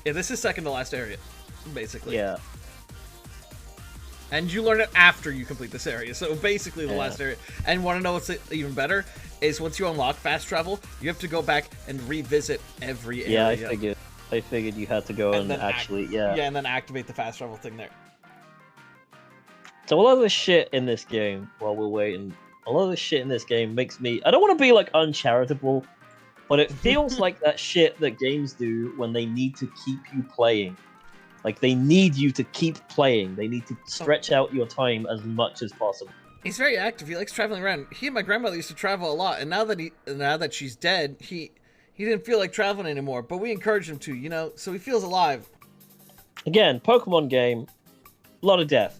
Yeah, this is second to last area, basically. Yeah. And you learn it after you complete this area, so basically the Yeah. last area. And want to know what's even better? Is once you unlock fast travel, you have to go back and revisit every area. Yeah, I figured you had to go and then actually, Yeah, and then activate the fast travel thing there. So a lot of the shit in this game, while we're waiting, a lot of the shit in this game makes me... I don't want to be, like, uncharitable, but it feels like that shit that games do when they need to keep you playing. Like, they need you to keep playing. They need to stretch out your time as much as possible. He's very active. He likes traveling around. He and my grandmother used to travel a lot, and now that she's dead, he didn't feel like traveling anymore. But we encouraged him to, you know, so he feels alive. Again, Pokemon game, a lot of death.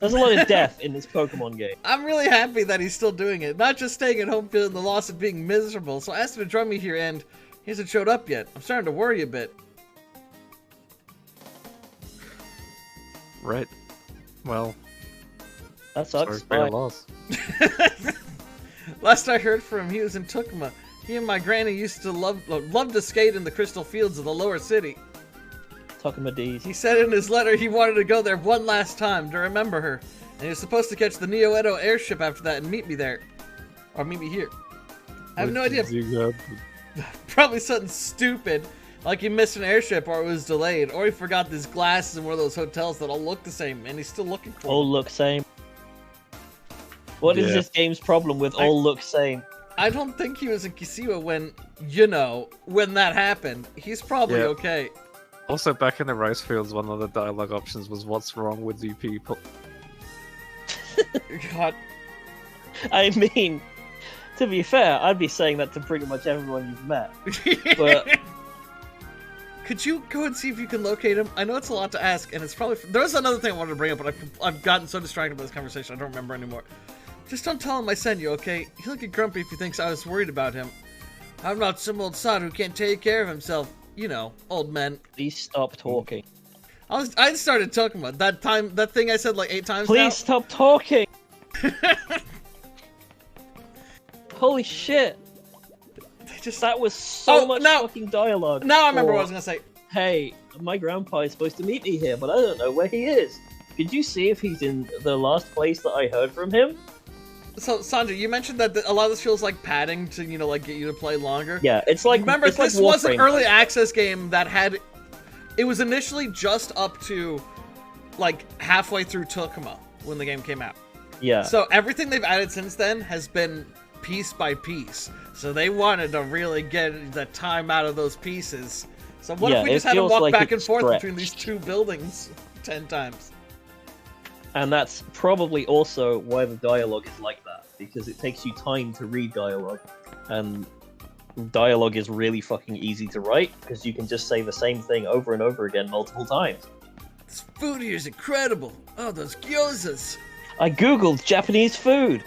There's a lot of death in this Pokemon game. I'm really happy that he's still doing it, not just staying at home feeling the loss of being miserable. So I asked him to join me here, and he hasn't showed up yet. I'm starting to worry a bit. Right. Well, That sorry sucks. for your Bye. loss. Last I heard from him, he was in Tukuma. He and my granny used to love to skate in the crystal fields of the lower city. Takuma D's. He said in his letter he wanted to go there one last time to remember her. And he was supposed to catch the Neo Edo airship after that and meet me there. Or meet me here. I have no idea. Probably something stupid. Like he missed an airship or it was delayed. Or he forgot his glasses in one of those hotels that all look the same. And he's still looking for All them. look same. What is Yeah. this game's problem with all look same? I don't think he was in Kisiwa when, you know, when that happened. He's probably Yeah. okay. Also, back in the rice fields, one of the dialogue options was "What's wrong with you people?" God. I mean, to be fair, I'd be saying that to pretty much everyone you've met. But Could you go and see if you can locate him? I know it's a lot to ask, and it's probably... There's another thing I wanted to bring up, but I've gotten so distracted by this conversation, I don't remember anymore. Just don't tell him I sent you, okay? He'll get grumpy if he thinks I was worried about him. I'm not some old sod who can't take care of himself. You know, old men. please stop talking. I started talking about that thing I said like 8 times now. Please stop talking! Holy shit! They just... That was so Oh, much now- fucking dialogue. Now I remember for, what I was gonna say. Hey, my grandpa is supposed to meet me here, but I don't know where he is. Could you see if he's in the last place that I heard from him? So, Sanjay, you mentioned that a lot of this feels like padding to, you know, like get you to play longer. Yeah, it's like Remember, it's like this was an Warframe. early access game that had... It was initially just up to, like, halfway through Tukuma when the game came out. Yeah. So everything they've added since then has been piece by piece. So they wanted to really get the time out of those pieces. So what Yeah, if we it just had to feels walk like back and it's forth stretched. between these 2 buildings 10 times? And that's probably also why the dialogue is like that, because it takes you time to read dialogue. And dialogue is really fucking easy to write, because you can just say the same thing over and over again multiple times. This food here is incredible. Oh, those gyozas. I googled Japanese food!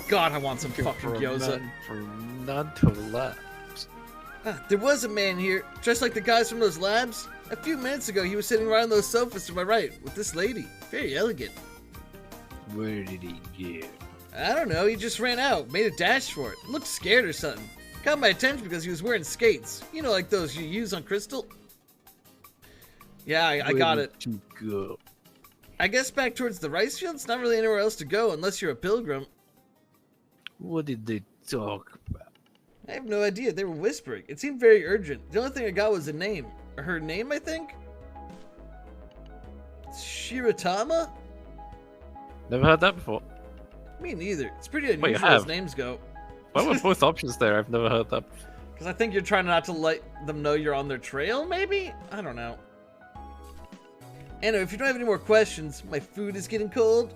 God, I want some fucking gyoza. From none to labs. There was a man here, dressed like the guys from those labs. A few minutes ago, he was sitting right on those sofas to my right, with this lady. Very elegant. Where did he get? I don't know, he just ran out, made a dash for it. Looked scared or something. Caught my attention because he was wearing skates. You know, like those you use on Crystal? Yeah, I got it. To go. I guess back towards the rice fields, not really anywhere else to go unless you're a pilgrim. What did they talk about? I have no idea, they were whispering. It seemed very urgent. The only thing I got was a name. Or her name, I think? Shiratama? Never heard that before. Me neither. It's pretty you unusual as have? names go. Why were both options there? I've never heard that before. Because I think you're trying not to let them know you're on their trail, maybe? I don't know. Anyway, if you don't have any more questions, my food is getting cold.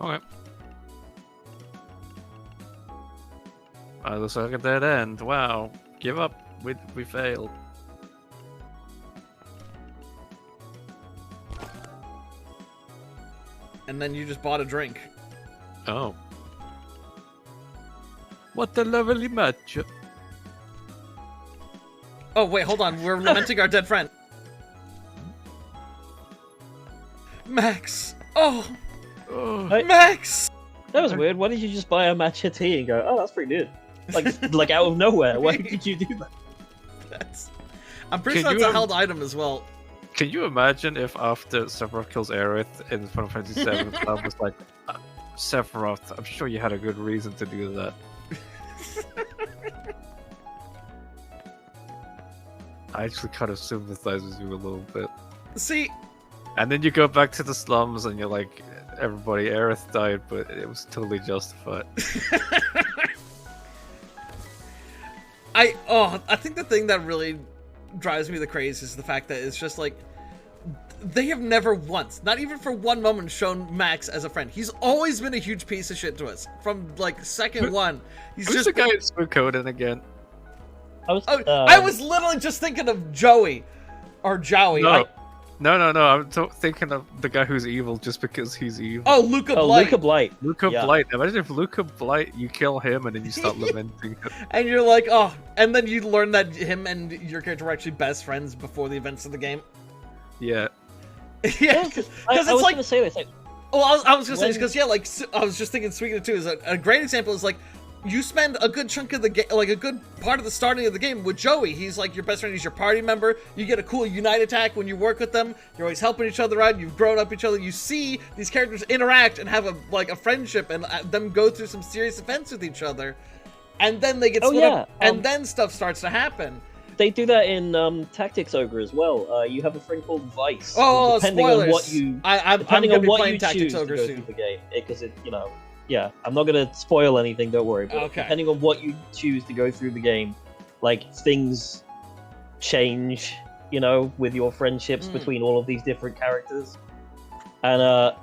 Okay. Looks like a dead end. Wow. Give up. We failed. And then you just bought a drink. Oh. What a lovely match. Oh, wait, hold on. We're lamenting our dead friend. Max! Oh! Oh. Max! That was weird. Why did you just buy a matcha tea and go, oh, that's pretty good? Like out of nowhere. Why did you do that? I'm pretty Can sure you, that's a held item as well. Can you imagine if after Sephiroth kills Aerith in Final Fantasy VII, Cloud was like, Sephiroth, I'm sure you had a good reason to do that. I actually kind of sympathize with you a little bit. See, And then you go back to the slums and you're like, everybody, Aerith died, but it was totally justified. I think the thing that really drives me the craze is the fact that it's just like they have never once, not even for one moment, shown Max as a friend. He's always been a huge piece of shit to us from like second one. He's Who's just the guy in Suikoden again? I was, I was literally just thinking of Joey or Joey. No. I'm thinking of the guy who's evil just because he's evil. Oh, Luca oh, Blight. Luca Blight. Luca Yeah. Blight. Imagine if Luca Blight, you kill him and then you start lamenting. And you're like, oh, and then you learn that him and your character were actually best friends before the events of the game. Yeah. Yeah, I because was it's like, gonna say this. Like, well, I was gonna say when- because yeah, like I was just thinking, speaking of two, is a great example is like you spend a good chunk of the game, like a good part of the starting of the game with Joey. He's like your best friend. He's your party member. You get a cool unite attack when you work with them. You're always helping each other out. You've grown up each other. You see these characters interact and have a friendship and them go through some serious events with each other, and then they get split up, and then stuff starts to happen. They do that in Tactics Ogre as well. You have a friend called Vice. Oh, depending spoilers! on what you, I'm depending gonna on be what playing you Tactics choose to Ogre go soon. through the game, because yeah, I'm not gonna spoil anything. Don't worry. But Okay. depending on what you choose to go through the game, like things change, with your friendships between all of these different characters. And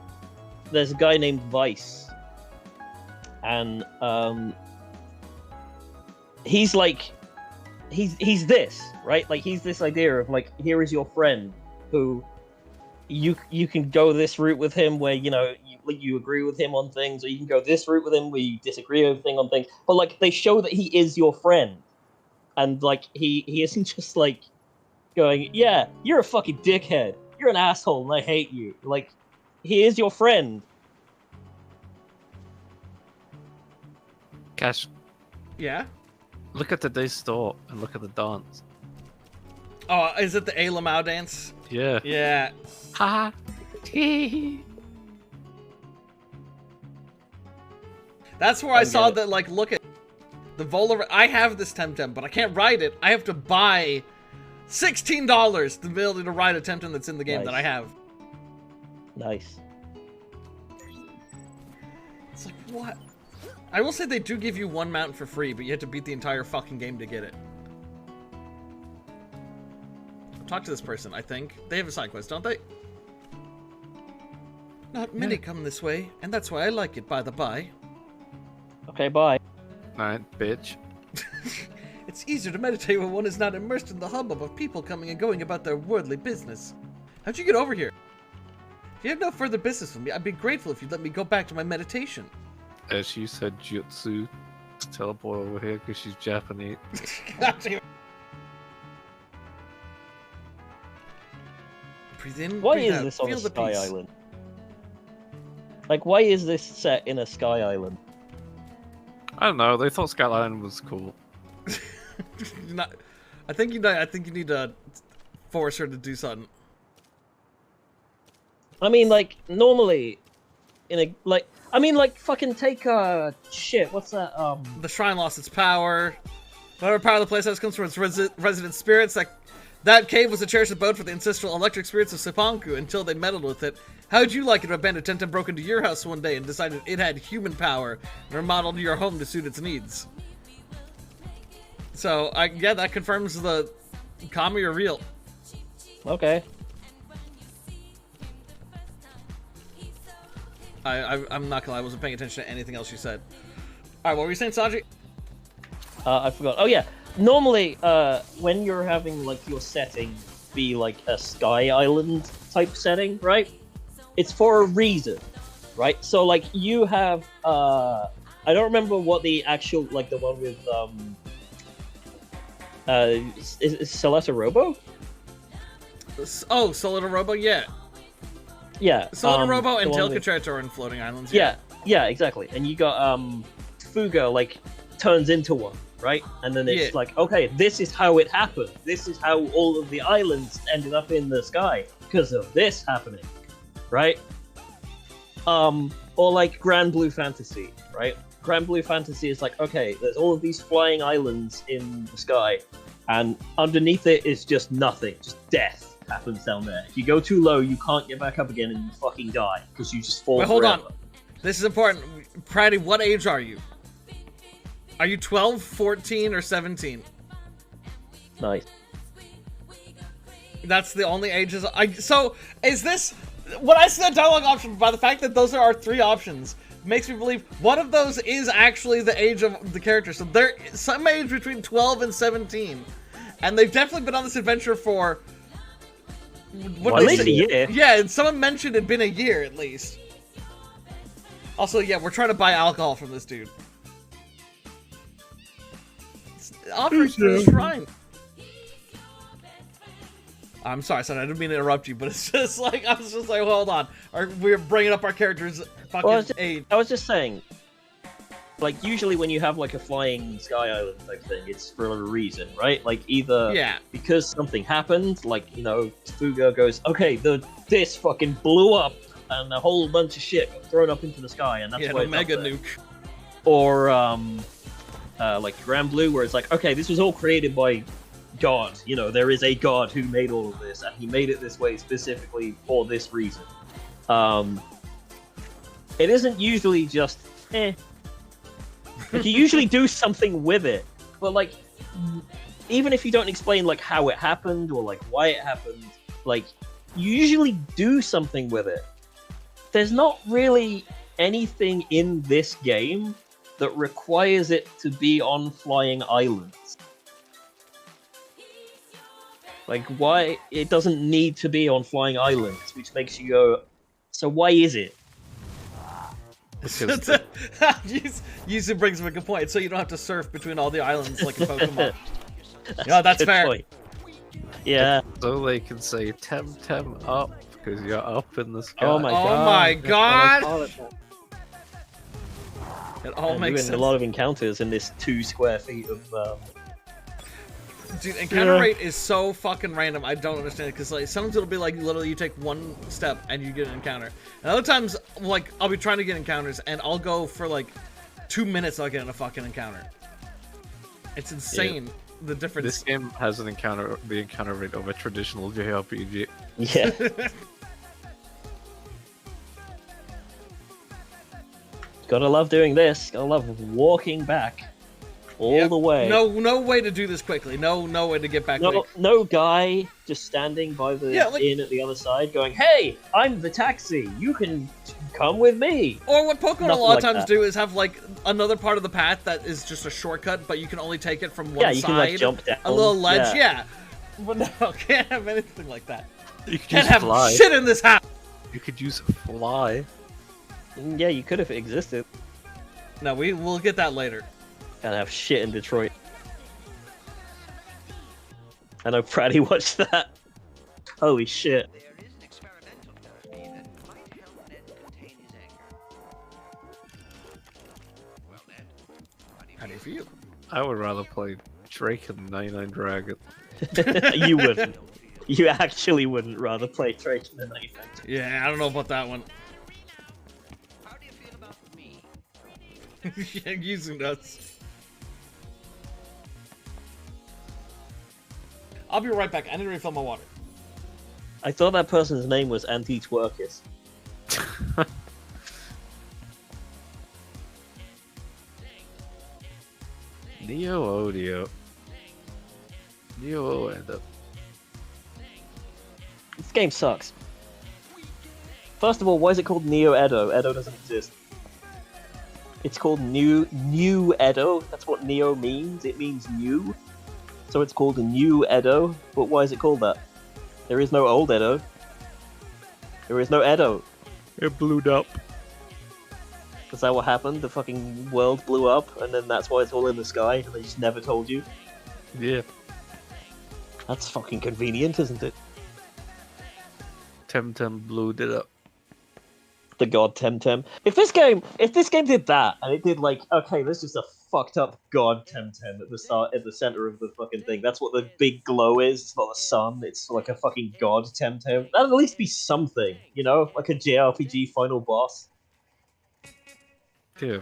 there's a guy named Vice, and he's like. He's this, right? Like, he's this idea of, like, here is your friend who you can go this route with him where, you agree with him on things, or you can go this route with him where you disagree with him on things. But, like, they show that he is your friend. And, like, he isn't just, like, going, yeah, you're a fucking dickhead. You're an asshole and I hate you. Like, he is your friend. Cash, Yeah. look at today's store and look at the dance. Oh, is it the A Lamau dance? Yeah. Yeah. Ha. That's where I saw that, like, look at the Volar. I have this TemTem, but I can't ride it. I have to buy $16 to be able to ride a TemTem that's in the game that I have. Nice. It's like, what? I will say they do give you one mount for free, but you have to beat the entire fucking game to get it. Talk to this person, I think. They have a side quest, don't they? Not many come this way, and that's why I like it, by the by. Okay, bye. Alright, bitch. It's easier to meditate when one is not immersed in the hubbub of people coming and going about their worldly business. How'd you get over here? If you have no further business with me, I'd be grateful if you'd let me go back to my meditation. As she said jutsu to teleport over here because she's Japanese. God damn it. Breathe in, Why breathe is out, this on feel a the sky peace. island? Like, why is this set in a sky island? I don't know, they thought Skyline was cool. I think you need to force her to do something. I mean, like, normally, fucking take, shit, what's that, The shrine lost its power. Whatever power the place has comes from its resident spirits that That cave was a cherished abode for the ancestral electric spirits of Sipanku until they meddled with it. How'd you like it if a bandit TemTem broke into your house one day and decided it had human power and remodeled your home to suit its needs? So, yeah, that confirms the Kami are real. Okay. I'm not gonna lie, I wasn't paying attention to anything else you said. Alright, what were you saying, Sanji? I forgot. Oh yeah. Normally, when you're having like your setting be like a Sky Island type setting, right? It's for a reason, right? So like you have, I don't remember what the actual like the one with is Celesta Robo? Oh, Solid Robo, yeah. Yeah. Solid Robo and the one with- Telkachet are in floating islands. Yeah, yeah, exactly. And you got Fugo like turns into one, right? And then it's Yeah. like, okay, this is how it happened. This is how all of the islands ended up in the sky because of this happening, right? Or like Grand Blue Fantasy, right? Grand Blue Fantasy is like, okay, there's all of these flying islands in the sky, and underneath it is just nothing, just death happens down there. If you go too low, you can't get back up again and you fucking die because you just fall. Wait, hold forever. on. This is important. Pratty, what age are you? Are you 12, 14, or 17? Nice. That's the only ages. So, is this... When I see that dialogue option, by the fact that those are our 3 options, makes me believe one of those is actually the age of the character. So they're some age between 12 and 17. And they've definitely been on this adventure for... Well, at least a year. Yeah, and someone mentioned it'd been a year at least. Also, yeah, we're trying to buy alcohol from this dude. Offering for the shrine. I'm sorry, son. I didn't mean to interrupt you, but it's just like I was just like, hold on. We're bringing up our character's fucking age. I was just saying, like usually when you have like a flying sky island type thing, it's for a reason, right? Like either because something happened, like you know, Fugo goes, okay, this fucking blew up and a whole bunch of shit got thrown up into the sky, and that's why the mega nuke. Or like Grand Blue, where it's like, okay, this was all created by God. You know, there is a God who made all of this, and he made it this way specifically for this reason. It isn't usually just Like, you usually do something with it, but like, even if you don't explain like how it happened or like why it happened, like you usually do something with it. There's not really anything in this game that requires it to be on flying islands. Like, why it doesn't need to be on flying islands, which makes you go, so why is it? Yuzu brings up a good point, so you don't have to surf between all the islands like in Pokemon. Yeah, that's fair. Point. Yeah. So they can say TemTem up because you're up in the sky. Oh my god. Oh my That's god! what I call it. It all I'm makes doing sense. a lot of encounters in this 2 square feet of. Dude, encounter rate is so fucking random. I don't understand it because like sometimes it'll be like literally you take 1 step and you get an encounter, and other times like I'll be trying to get encounters and I'll go for like 2 minutes I'll get in a fucking encounter. It's insane the difference. This game has the encounter rate of a traditional JRPG. Yeah. Gotta love doing this. Gotta love walking back all the way. No way to do this quickly. No way to get back. No guy just standing by the inn at the other side going, hey, I'm the taxi. You can come with me. Or what Pokemon Nothing a lot of like times that. do is have like another part of the path that is just a shortcut, but you can only take it from one side. Yeah, you can like jump down. A little ledge, yeah. But no, can't have anything like that. You could Can't use have fly. shit in this house. You could use fly. Yeah, you could if it existed. No, we'll get that later. Can't have shit in Detroit. I know Pratty watched that. Holy shit. There is an experimental therapy that might help Ned contain his anger. Well, Ned, How do you feel? I would rather play Drake and 99 Dragon. You wouldn't. You actually wouldn't rather play Drake than anything. Yeah, I don't know about that one. How do you feel about me? Using us. I'll be right back. I need to refill my water. I thought that person's name was Anti-Twerkus. Neo Audio. Neo Audio. This game sucks. First of all, why is it called Neo Edo? Edo doesn't exist. It's called New Edo. That's what Neo means. It means new. So it's called New Edo. But why is it called that? There is no old Edo. There is no Edo. It blew up. Is that what happened? The fucking world blew up, and then that's why it's all in the sky, and they just never told you? Yeah. That's fucking convenient, isn't it? TemTem blew it up. The god TemTem. If this game did that, and it did like, okay, there's just a fucked up god TemTem at the start, at the center of the fucking thing. That's what the big glow is. It's not the sun. It's like a fucking god TemTem. That'd at least be something, you know, like a JRPG final boss. Yeah,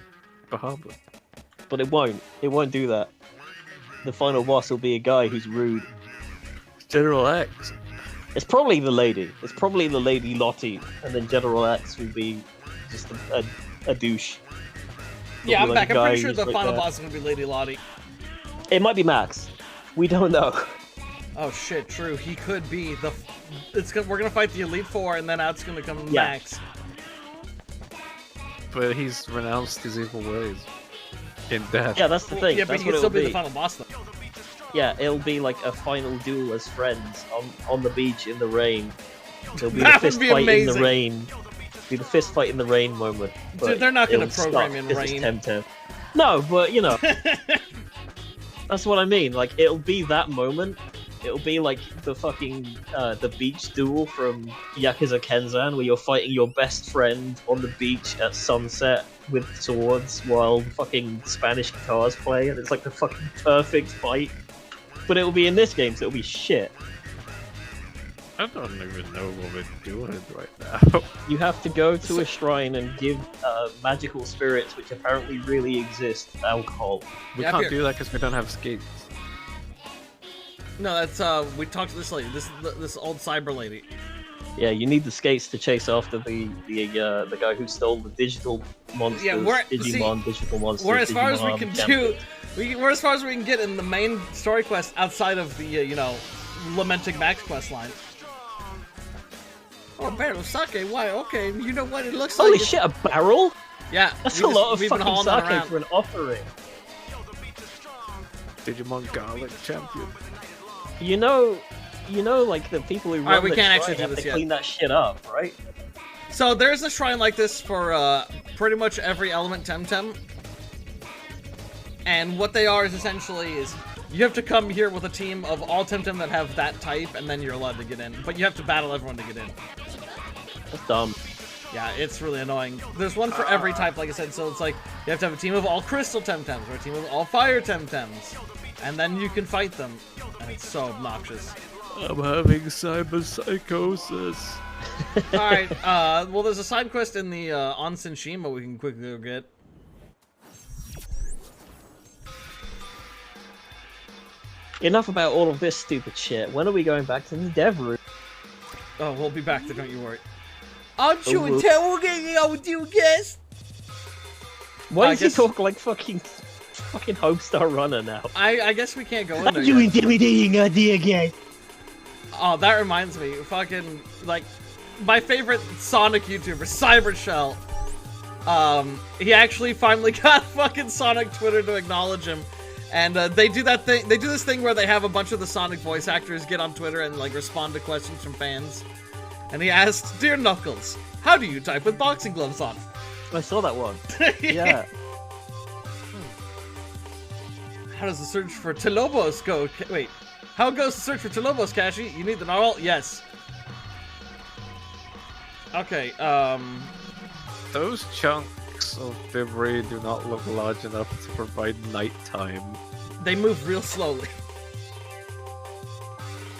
Bahama. But it won't. It won't do that. The final boss will be a guy who's rude. General X. It's probably the lady. It's probably the lady Lottie, and then General X will be just a douche. Will Yeah, be I'm like back. a I'm guy pretty sure who's the like final that. boss is gonna be Lady Lottie. It might be Max. We don't know. Oh shit, true. He could be the. We're gonna fight the Elite Four, and then out's gonna come Yeah. Max. But he's renounced his evil ways. In death. Yeah, that's the thing. Yeah, but That's he what can it'll still be be. the final boss though. Yeah, it'll be like a final duel as friends on the beach in the rain. It'll be the That would fist be fight in the amazing. rain. Be the fist fight in the rain moment. Dude, but they're not gonna it'll program suck in 'cause rain. it's TemTem. No, but you know, that's what I mean. Like, it'll be that moment. It'll be like the fucking the beach duel from Yakuza Kenzan, where you're fighting your best friend on the beach at sunset with swords while fucking Spanish guitars play, and it's like the fucking perfect fight. But it'll be in this game, so it'll be shit. I don't even know what we're doing right now. You have to go to a shrine and give magical spirits, which apparently really exist, alcohol. We Yeah, can't here. do that because we don't have skates. No, that's we talked to this lady, this old cyber lady. Yeah, you need the skates to chase after the guy who stole the digital monsters. Yeah, Digimon, digital monsters. We're as far as we Digimon can champions. do. We're as far as we can get in the main story quest outside of the Lamenting Max quest line. Oh, barrel of sake. Why? Okay, you know what? It looks Holy like. shit, a barrel? Yeah, That's we a lot of we've been fucking hauling that sake around. for an offering. Digimon Garlic Champion. You know, like the people who run Alright, we the can't shrine actually do have this to yet. clean that shit up, right? So there's a shrine like this for pretty much every element TemTem. And what they are is essentially is you have to come here with a team of all TemTem that have that type, and then you're allowed to get in. But you have to battle everyone to get in. That's dumb. Yeah, it's really annoying. There's one for every type, like I said, so it's like you have to have a team of all crystal TemTems or a team of all fire TemTems. And then you can fight them. And it's so obnoxious. I'm having cyber psychosis. Alright, well there's a side quest in the Onsen Shima we can quickly go get. Enough about all of this stupid shit. When are we going back to the dev room? Oh, we'll be back there, don't you worry. Aren't you you interrogating our new guest? Why I does he guess- talk like fucking Homestar Runner now? I guess we can't go in there You yet. intimidating idea again. Oh, that reminds me. Fucking, like, my favorite Sonic YouTuber, Cybershell. He actually finally got fucking Sonic Twitter to acknowledge him. And they do that thing. They do this thing where they have a bunch of the Sonic voice actors get on Twitter and like respond to questions from fans. And he asked, "Dear Knuckles, how do you type with boxing gloves on?" I saw that one. Yeah. How does the search for Telobos go? Wait, how goes the search for Telobos, Kashi? You need the narwhal? Yes. Okay. Those chunks of debris do not look large enough to provide nighttime. They move real slowly.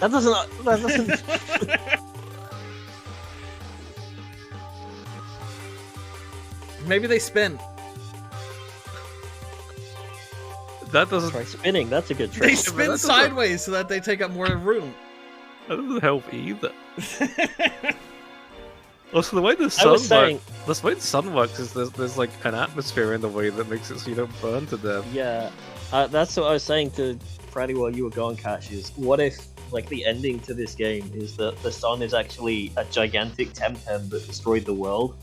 That doesn't. Maybe they spin. That doesn't. Try spinning. That's a good They trick. spin doesn't- sideways so that they take up more room. That doesn't help either. Also, the way the I sun was saying, works, the way the sun works is there's like an atmosphere in the way that makes it so you don't burn to death. yeah, that's what I was saying to Freddy while you were gone, Cash. Is what if like the ending to this game is that the sun is actually a gigantic TemTem that destroyed the world,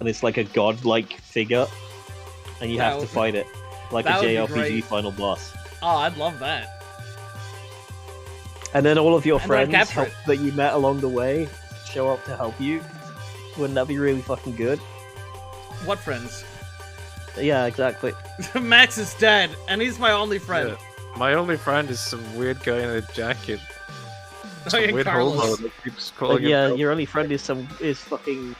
and it's like a godlike figure, and you That have to would- fight it like a that would be JRPG great. final boss. Oh, I'd love that. And then all of your And then friends capture it. that you met along the way show up to help you. Wouldn't that be really fucking good? What friends? Yeah, exactly. Max is dead, and he's my only friend. Yeah. My only friend is some weird guy in a jacket. Oh, Some yeah, weird Carlos. homo that keeps calling him Yeah, Bill. your only friend is fucking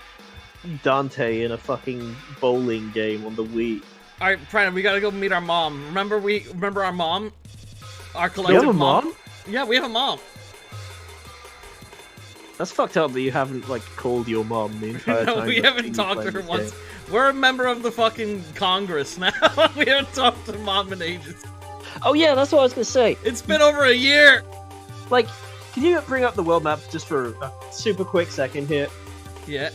Dante in a fucking bowling game on the Wii. All right, Brandon, we gotta go meet our mom. Remember our mom? Our You collective have a mom? Yeah, we have a mom. That's fucked up that you haven't like called your mom the entire No, time. we that haven't you've talked to played her this once. game. We're a member of the fucking Congress now. We haven't talked to mom in ages. Oh yeah, that's what I was gonna say. It's been over a year. Like, can you bring up the world map just for a super quick second here? Yeah.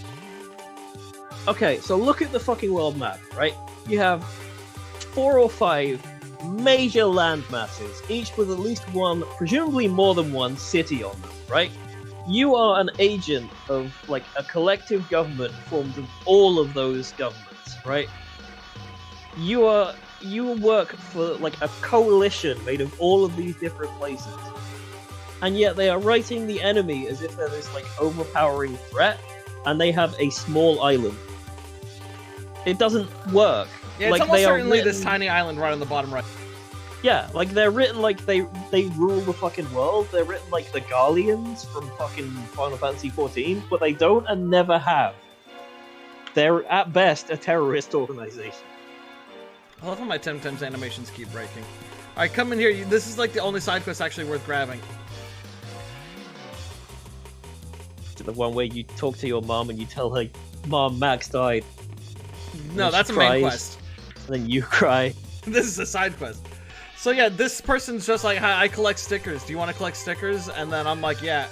Okay, so look at the fucking world map, right? You have 4 or 5 major land masses, each with at least one, presumably more than one, city on them, right? You are an agent of, like, a collective government formed of all of those governments, right? You work for, like, a coalition made of all of these different places. And yet they are writing the enemy as if they're this, like, overpowering threat, and they have a small island. It doesn't work. Yeah, it's Like, almost they are certainly this written- tiny island right on the bottom right. Yeah, like they're written like they rule the fucking world. They're written like the Guardians from fucking Final Fantasy XIV, but they don't and never have. They're at best a terrorist organization. I love how my TemTem's animations keep breaking. Alright, come in here. This is like the only side quest actually worth grabbing. To the one where you talk to your mom and you tell her, "Mom, Max died," No, And that's a she main cries. quest. and then you cry. This is a side quest. So yeah, this person's just like, hi, I collect stickers. Do you want to collect stickers? And then I'm like, yeah.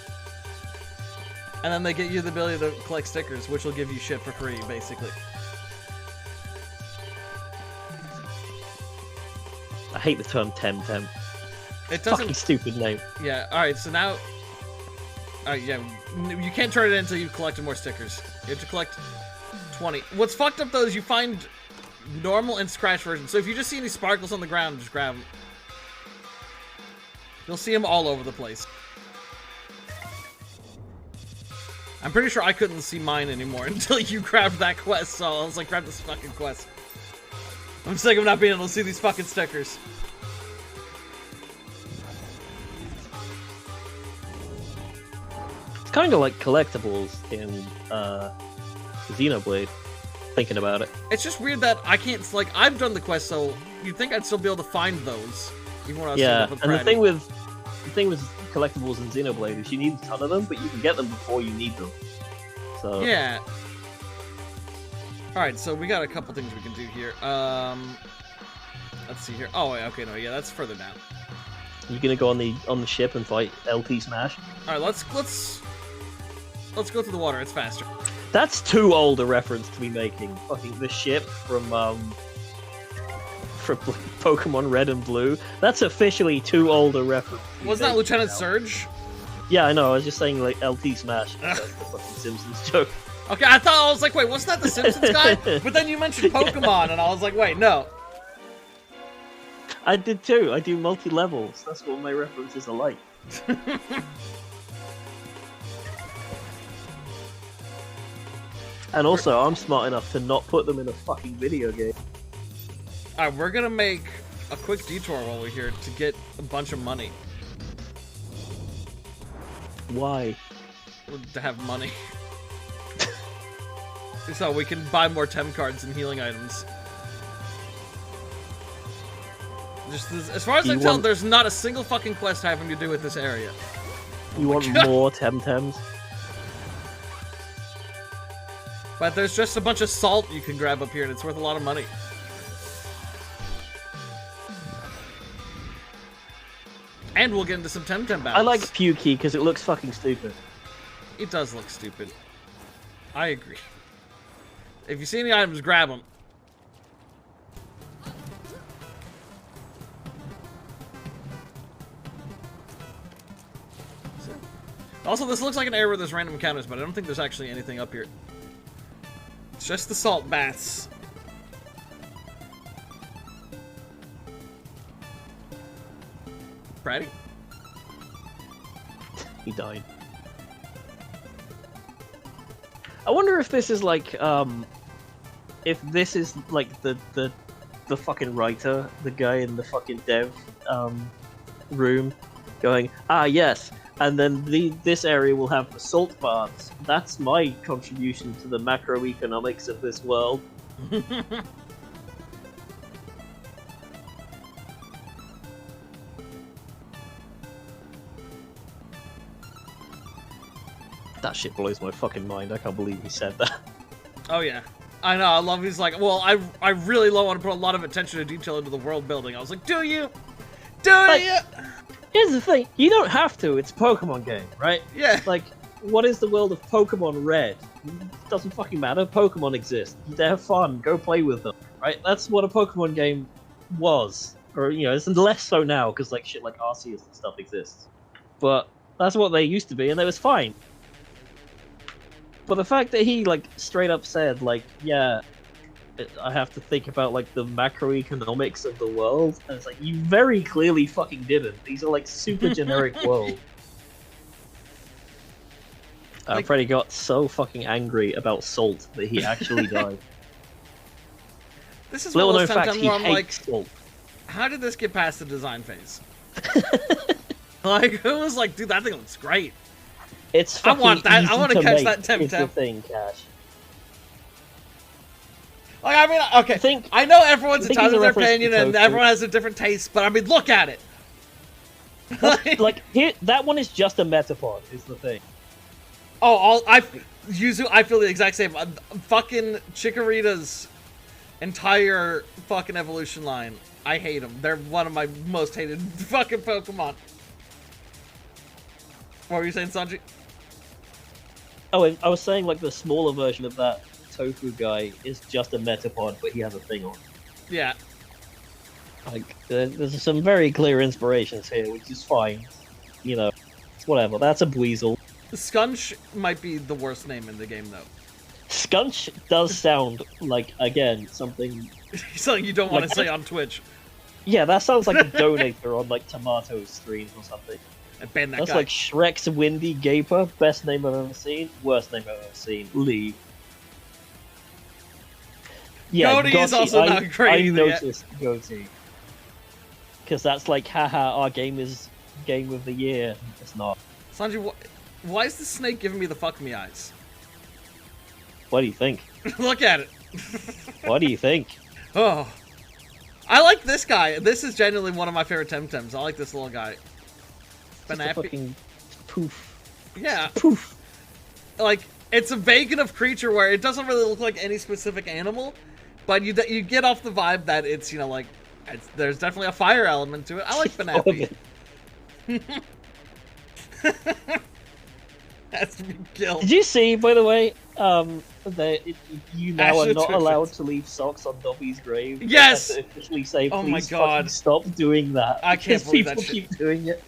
And then they get you the ability to collect stickers, which will give you shit for free, basically. I hate the term TemTem. It Fucking doesn't. stupid name. Yeah. All right. So now. Alright, yeah. You can't turn it in until you've collected more stickers. You have to collect 20. What's fucked up though is you find normal and scratch versions. So if you just see any sparkles on the ground, just grab them. You'll see them all over the place. I'm pretty sure I couldn't see mine anymore until you grabbed that quest, so I was like, grab this fucking quest. I'm sick of not being able to see these fucking stickers. It's kind of like collectibles in Xenoblade. Thinking about it. It's just weird that I can't, like, I've done the quest, so you'd think I'd still be able to find those. Even when I was Yeah, up with and the Freddy. thing with collectibles in Xenoblade is you need a ton of them, but you can get them before you need them. So Yeah. Alright, so we got a couple things we can do here. Let's see here. Oh, wait, okay, no, yeah, that's further down. you're gonna go on the ship and fight LT Smash. Alright, let's go through the water, it's faster. That's too old a reference to be making. Fucking the ship from Pokemon Red and Blue. That's officially too old a reference. to be Wasn't that making Lieutenant now. Surge? Yeah, I know. I was just saying like LT Smash. That's the fucking Simpsons joke. Okay, I was like, wait, wasn't that the Simpsons guy? But then you mentioned Pokemon, and I was like, wait, no. I did too. I do multi-levels. That's what my references are like. And also, I'm smart enough to not put them in a fucking video game. Alright, we're gonna make a quick detour while we're here to get a bunch of money. Why? To have money. So we can buy more Tem cards and healing items. Just as far as I You tell, want- there's not a single fucking quest having to do with this area. You want God. more TemTems? But there's just a bunch of salt you can grab up here, and it's worth a lot of money. And we'll get into some TemTem battles. I like Pukey because it looks fucking stupid. It does look stupid. I agree. If you see any items, grab them. Also, this looks like an area where there's random encounters, but I don't think there's actually anything up here. It's just the salt baths. Brady? He died. I wonder if this is like, if this is like the fucking writer, the guy in the fucking dev room, going, ah yes, and then this area will have the salt baths. That's my contribution to the macroeconomics of this world. That shit blows my fucking mind. I can't believe he said that. Oh yeah. I know, I love he's like, well, I really want to put a lot of attention to detail into the world building. I was like, do you? Do you? Here's the thing, you don't have to, it's a Pokemon game, right? Yeah. Like, what is the world of Pokemon Red? It doesn't fucking matter, Pokemon exist. They have fun, go play with them, right? That's what a Pokemon game was. Or, you know, it's less so now, because like shit like Arceus and stuff exists. But that's what they used to be, and it was fine. But the fact that he, like, straight up said, like, yeah, I have to think about, like, the macroeconomics of the world, and it's like, you very clearly fucking didn't. These are, like, super generic world. Like... Freddy got so fucking angry about salt that he actually died. This is little one known of those fact, times he where I'm like, hates salt. how did this get past the design phase? Like, who was like, dude, that thing looks great. It's I fucking want that. easy I want to to catch make, that is the TemTem. thing, Cash. Like, I mean, okay, I know everyone's entitled to their opinion and everyone has a different taste, but I mean, look at it. Like, here, that one is just a Metapod, is the thing. Oh, I feel the exact same. Fucking Chikorita's entire fucking evolution line. I hate them. They're one of my most hated fucking Pokemon. What were you saying, Sanji? Oh, and I was saying, like, the smaller version of that Tofu guy is just a Metapod, but he has a thing on. Yeah. Like, there's some very clear inspirations here, which is fine. You know, it's whatever. That's a Buizel. Skunch might be the worst name in the game, though. Skunch does sound like, again, something... Something you don't want like, to say on Twitch. Yeah, that sounds like a donator on, like, Tomato streams or something. And ban that That's guy. like Shrek's Windy Gaper. Best name I've ever seen. Worst name I've ever seen. Leave. Yeah, Goatee is also not great I either noticed Goatee. Because that's like, haha, our game is game of the year. It's not. Sanji, why is the snake giving me the fuck me eyes? What do you think? Look at it. What do you think? Oh. I like this guy. This is genuinely one of my favorite TemTems. I like this little guy. Just a fucking poof. Yeah. Poof. Like, it's a vague enough creature where it doesn't really look like any specific animal, but you get off the vibe that it's, you know, like, there's definitely a fire element to it. I like Banappy. Has to be killed. Did you see, by the way, that you now are not allowed to leave socks on Dobby's grave? Yes! To officially say, Oh please my fucking God. stop doing that. I can't believe people that shit. keep doing it.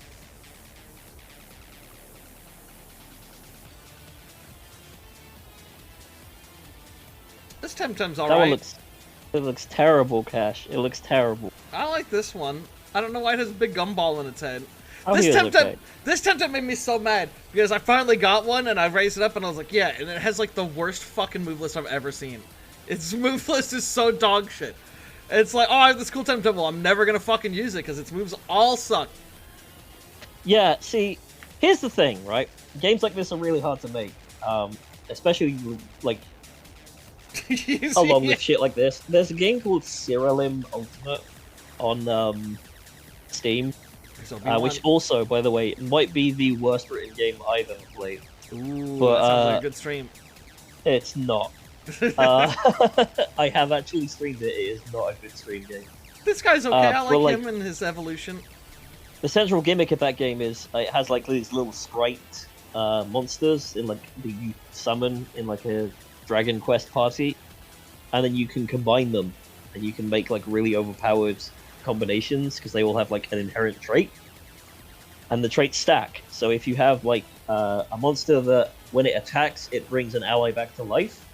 This TemTem's That alright. one looks terrible, Cash. It looks terrible. I like this one. I don't know why it has a big gumball in its head. Oh, This he was TemTem, okay. this TemTem made me so mad because I finally got one and I raised it up and I was like, yeah, and it has like the worst fucking move list I've ever seen. Its move list is so dog shit. It's like, oh, I have this cool TemTem, well, I'm never gonna fucking use it because its moves all suck. Yeah, see, here's the thing, right? Games like this are really hard to make, especially like along with shit like this. There's a game called Cyrilim Ultimate on Steam, which also, by the way, might be the worst written game I've ever played. Ooh, but, that sounds like a good stream. It's not. I have actually streamed it. It is not a good stream game. This guy's okay. I like like- him and his evolution. The central gimmick of that game is it has like these little sprite monsters in like that you summon in like a Dragon Quest party, and then you can combine them, and you can make like really overpowered combinations because they all have like an inherent trait, and the traits stack. So if you have like a monster that when it attacks it brings an ally back to life,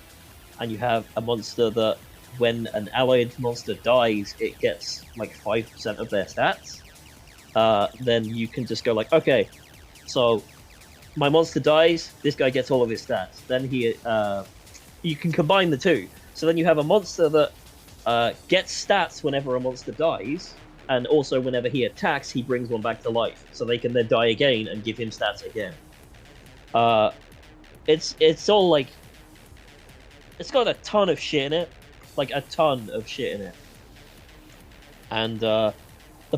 and you have a monster that when an allied monster dies it gets like 5% of their stats, then you can just go like, okay, so my monster dies, this guy gets all of his stats. Then you can combine the two. So then you have a monster that gets stats whenever a monster dies, and also whenever he attacks, he brings one back to life. So they can then die again and give him stats again. It's all like, it's got a ton of shit in it, like a ton of shit in it. And the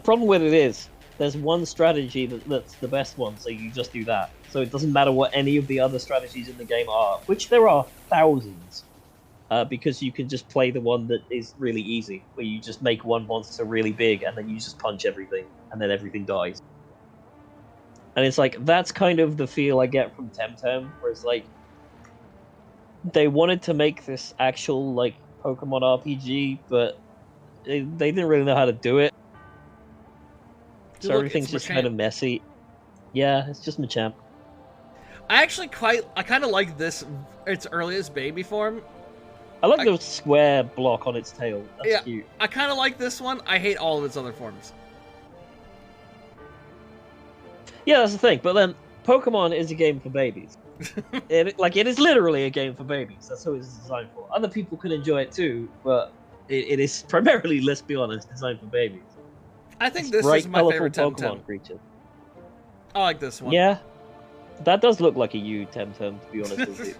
problem with it is, there's one strategy that's the best one, so you just do that. So it doesn't matter what any of the other strategies in the game are, which there are thousands, because you can just play the one that is really easy, where you just make one monster really big and then you just punch everything, and then everything dies. And it's like, that's kind of the feel I get from TemTem, where it's like, they wanted to make this actual, like, Pokemon RPG, but they didn't really know how to do it. Dude, So look, everything's it's just Machamp. kind of messy. Yeah, it's just Machamp. I kind of like this, its earliest baby form. I like the square block on its tail. That's cute. I kind of like this one. I hate all of its other forms. Yeah, that's the thing. But then, Pokemon is a game for babies. It is literally a game for babies. That's what it's designed for. Other people can enjoy it too, but it is primarily, let's be honest, designed for babies. I think It's this bright, is my colorful favorite Pokemon TemTem. creature. I like this one. Yeah, that does look like a you, TemTem, to be honest with you.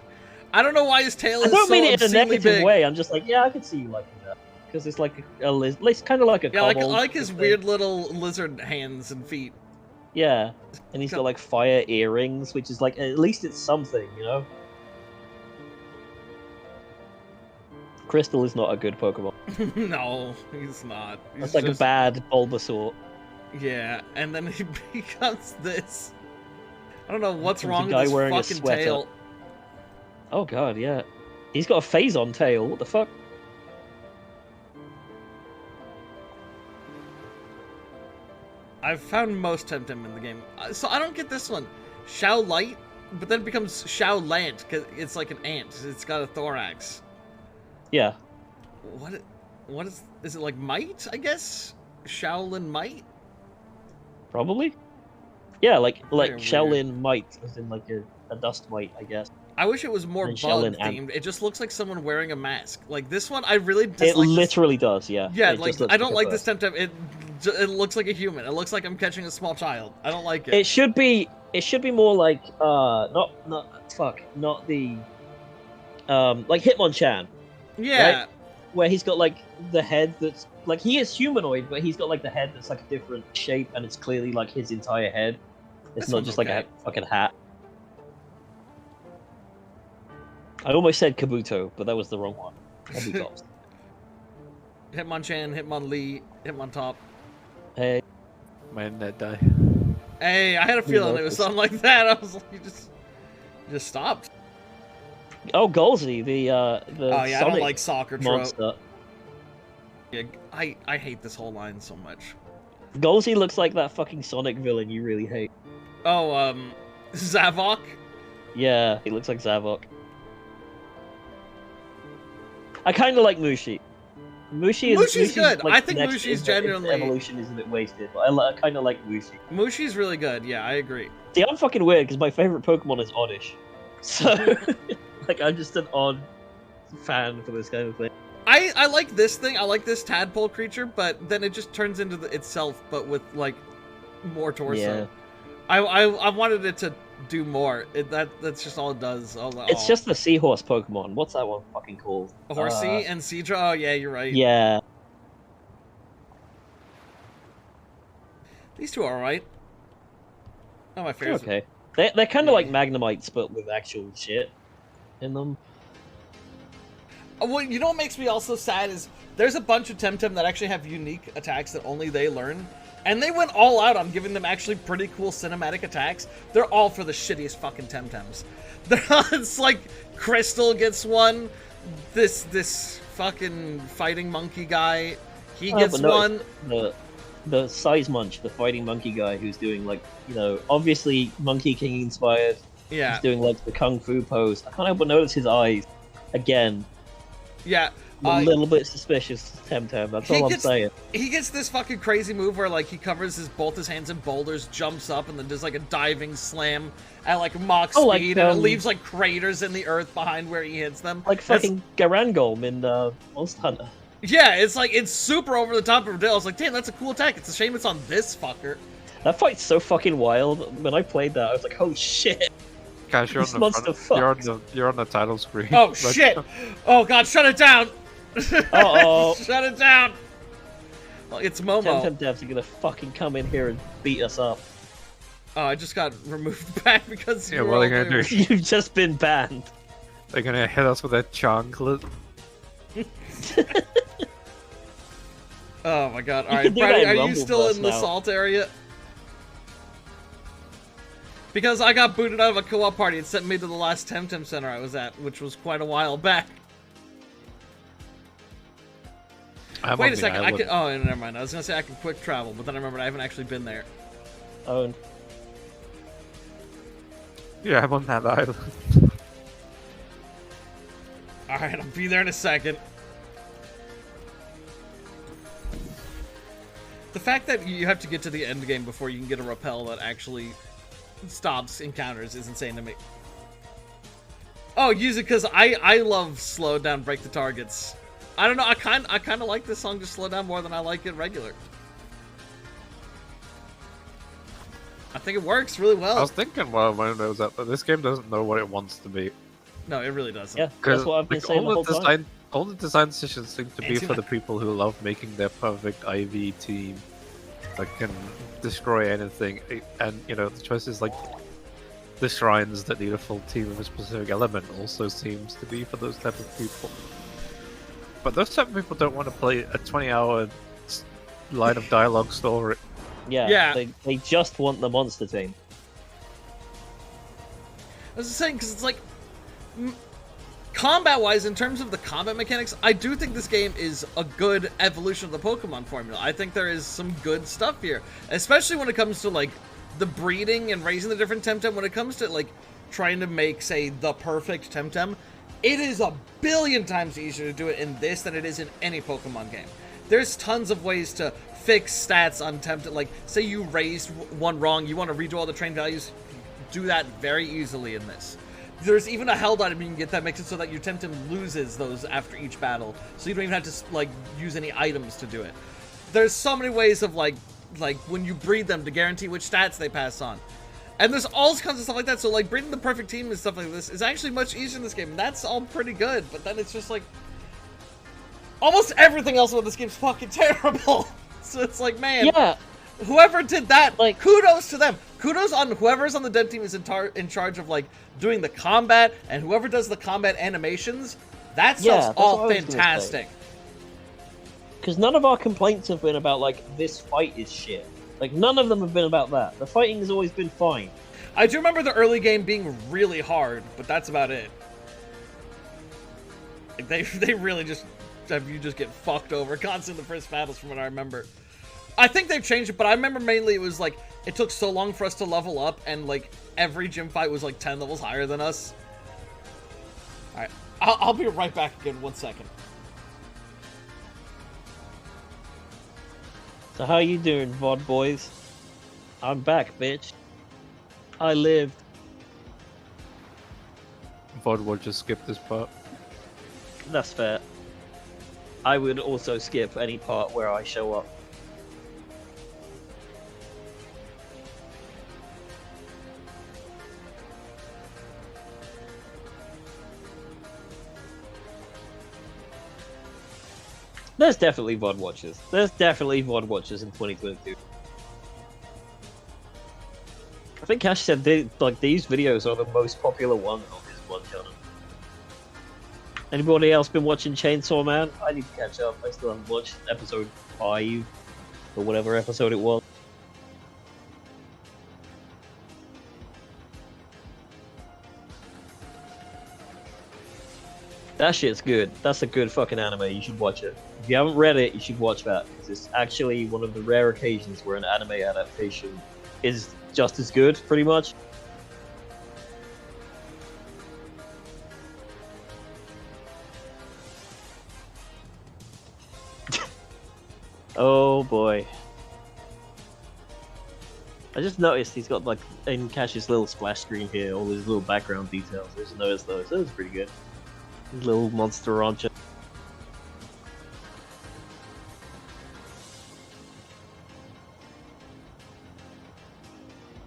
I don't know why his tail I is don't so mean it in a obscenely negative big. way. I'm just like, yeah, I could see you liking that because it's like it's kind of like a Yeah, I kobold like his thing. weird little lizard hands and feet. Yeah, and he's got like fire earrings, which is like, at least it's something, you know. Crystal is not a good Pokemon. No, he's not. He's That's like just- a bad Bulbasaur. Yeah, and then he becomes this. I don't know what's Becomes a wrong with guy his wearing a fucking sweater. tail. Oh god, yeah. He's got a Phazon tail. What the fuck? I've found most TemTem in the game, so I don't get this one. Shao Light, but then it becomes Shao Lant because it's like an ant. It's got a thorax. Yeah. What is it like Might? I guess Shaolin Might. Probably. Yeah, like Very Shaolin weird. Might, as in like a dust mite, I guess. I wish it was more And bug Shaolin themed. It just looks like someone wearing a mask. Like this one, I really dislike. It literally does, yeah. Yeah, It like just looks I don't a like bird. this TemTem. It looks like a human. It looks like I'm catching a small child. I don't like it. It should be more like not the like Hitmonchan, yeah, right? Where he's got like the head that's like, he is humanoid, but he's got like the head that's like a different shape, and it's clearly like his entire head. It's This not one's just like okay. a fucking hat. I almost said Kabuto, but that was the wrong one. That'd be tops. Hitmonchan, Hitmonlee, Hitmontop. Hey, When that die. Hey, I had a feeling it was something like that. I was like, you just stopped. oh Golzy, the Oh yeah, I don't Sonic like soccer trope. monster. Yeah, I hate this whole line so much. Golzy looks like that fucking Sonic villain you really hate. Oh, Zavok. Yeah, he looks like Zavok. I kind of like Mushi. Mushi's good. like, I think next- Mushi's his genuinely- evolution is a bit wasted, but I kind of like Mushi. Mushi's really good. Yeah, I agree. See, I'm fucking weird because my favorite Pokemon is Oddish, so like I'm just an odd fan for this kind of thing. I like this thing. I like this tadpole creature, but then it just turns into itself, but with like more torso. Yeah. I wanted it to do more. That's just all it does. It's just the seahorse Pokemon. What's that one fucking called? Horsey and Seadra. Oh yeah, you're right. Yeah. These two are alright. Not my They're favorite. okay. They're kind of like Magnemites, but with actual shit in them. Well, you know what makes me also sad is there's a bunch of TemTem that actually have unique attacks that only they learn, And they went all out on giving them actually pretty cool cinematic attacks. They're all for the shittiest fucking TemTems. It's like Crystal gets one. This fucking fighting monkey guy, he gets one. The Size Munch, the fighting monkey guy who's doing like, you know, obviously Monkey King inspired. Yeah. He's doing like the kung fu pose. I can't help but notice his eyes. Again. Yeah. A little bit suspicious, TemTem. That's all I'm saying. He gets this fucking crazy move where like he covers both his hands in boulders, jumps up, and then does like a diving slam at like Mach speed, and it leaves like craters in the earth behind where he hits them. Like fucking Garangolm in Monster Hunter. Yeah, it's like, it's super over the top of Rodale. I was like, damn, that's a cool attack. It's a shame it's on this fucker. That fight's so fucking wild. When I played that, I was like, oh shit. Cash, you're on the title screen. Oh shit! Oh god, shut it down! Uh-oh. Shut it down! Well, it's Momo. TemTem devs are gonna fucking come in here and beat us up. Oh, I just got removed back because yeah, what are they gonna do? You've just been banned. They're gonna hit us with a chocolate. Oh my god. Alright, Brady, are you still in the salt area? Because I got booted out of a co-op party and sent me to the last TemTem center I was at, which was quite a while back. Wait a second, I can. Oh, never mind. I was gonna say I can quick travel, but then I remembered I haven't actually been there. Oh. Yeah, I'm on that island. Alright, I'll be there in a second. The fact that you have to get to the end game before you can get a rappel that actually stops encounters is insane to me. Oh, use it because I love slow down, break the targets. I don't know, I kind of like this song just slow down more than I like it regular. I think it works really well. I was thinking when it was up, but this game doesn't know what it wants to be. No, it really doesn't. Yeah, that's what I've been saying the whole time. All the design decisions seem to be for the people who love making their perfect IV team that can destroy anything. And, you know, the choices like the shrines that need a full team of a specific element also seems to be for those type of people. But those type of people don't want to play a 20-hour line of dialogue story. Yeah. They just want the monster team. I was just saying, because it's like, combat-wise, in terms of the combat mechanics, I do think this game is a good evolution of the Pokemon formula. I think there is some good stuff here, especially when it comes to, like, the breeding and raising the different TemTem. When it comes to, like, trying to make, say, the perfect TemTem, it is a billion times easier to do it in this than it is in any Pokemon game. There's tons of ways to fix stats on TemTem. Like, say you raised one wrong, you want to redo all the train values, do that very easily in this. There's even a held item you can get that makes it so that your TemTem loses those after each battle, so you don't even have to, like, use any items to do it. There's so many ways of, like when you breed them to guarantee which stats they pass on. And there's all kinds of stuff like that, so, like, breeding the perfect team and stuff like this is actually much easier in this game, and that's all pretty good, but then it's just, like, almost everything else about this game's fucking terrible. So it's like, man, yeah, whoever did that, like, kudos to them. Kudos on whoever's on the dev team is in charge of, like, doing the combat, and whoever does the combat animations, that stuff's all fantastic. Because none of our complaints have been about, like, this fight is shit. Like, none of them have been about that. The fighting has always been fine. I do remember the early game being really hard, but that's about it. Like, they really just have you just get fucked over constantly in the first battles from what I remember. I think they've changed it, but I remember mainly it was like, it took so long for us to level up, and like, every gym fight was like 10 levels higher than us. Alright, I'll be right back again, 1 second. So how you doing, VOD boys? I'm back, bitch. I lived. VOD will just skip this part. That's fair. I would also skip any part where I show up. There's definitely VOD watchers. There's definitely VOD watchers in 2022. I think Cash said these videos are the most popular one on his one channel. Anybody else been watching Chainsaw Man? I need to catch up. I still haven't watched episode 5 or whatever episode it was. That shit's good. That's a good fucking anime. You should watch it. If you haven't read it, you should watch that. 'Cause it's actually one of the rare occasions where an anime adaptation is just as good, pretty much. Oh boy. I just noticed he's got, like, in Cash's little splash screen here, all his little background details. I just noticed those. That was pretty good. His little monster rancher.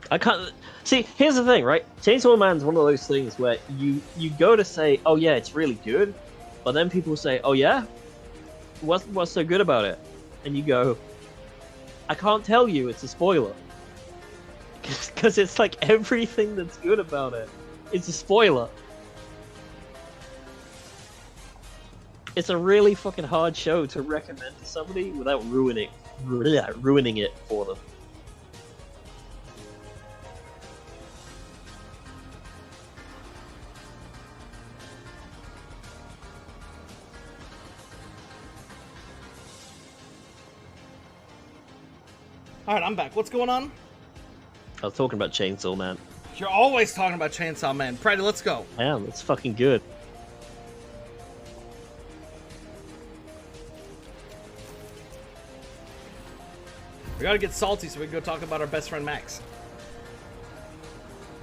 I can't... See, here's the thing, right? Chainsaw Man's one of those things where you go to say, oh yeah, it's really good, but then people say, oh yeah? What's so good about it? And you go, I can't tell you, it's a spoiler. Because it's like everything that's good about it. It's a spoiler. It's a really fucking hard show to recommend to somebody without ruining it for them. Alright, I'm back. What's going on? I was talking about Chainsaw Man. You're always talking about Chainsaw Man. Prady, let's go. Yeah, it's fucking good. We gotta get salty so we can go talk about our best friend Max.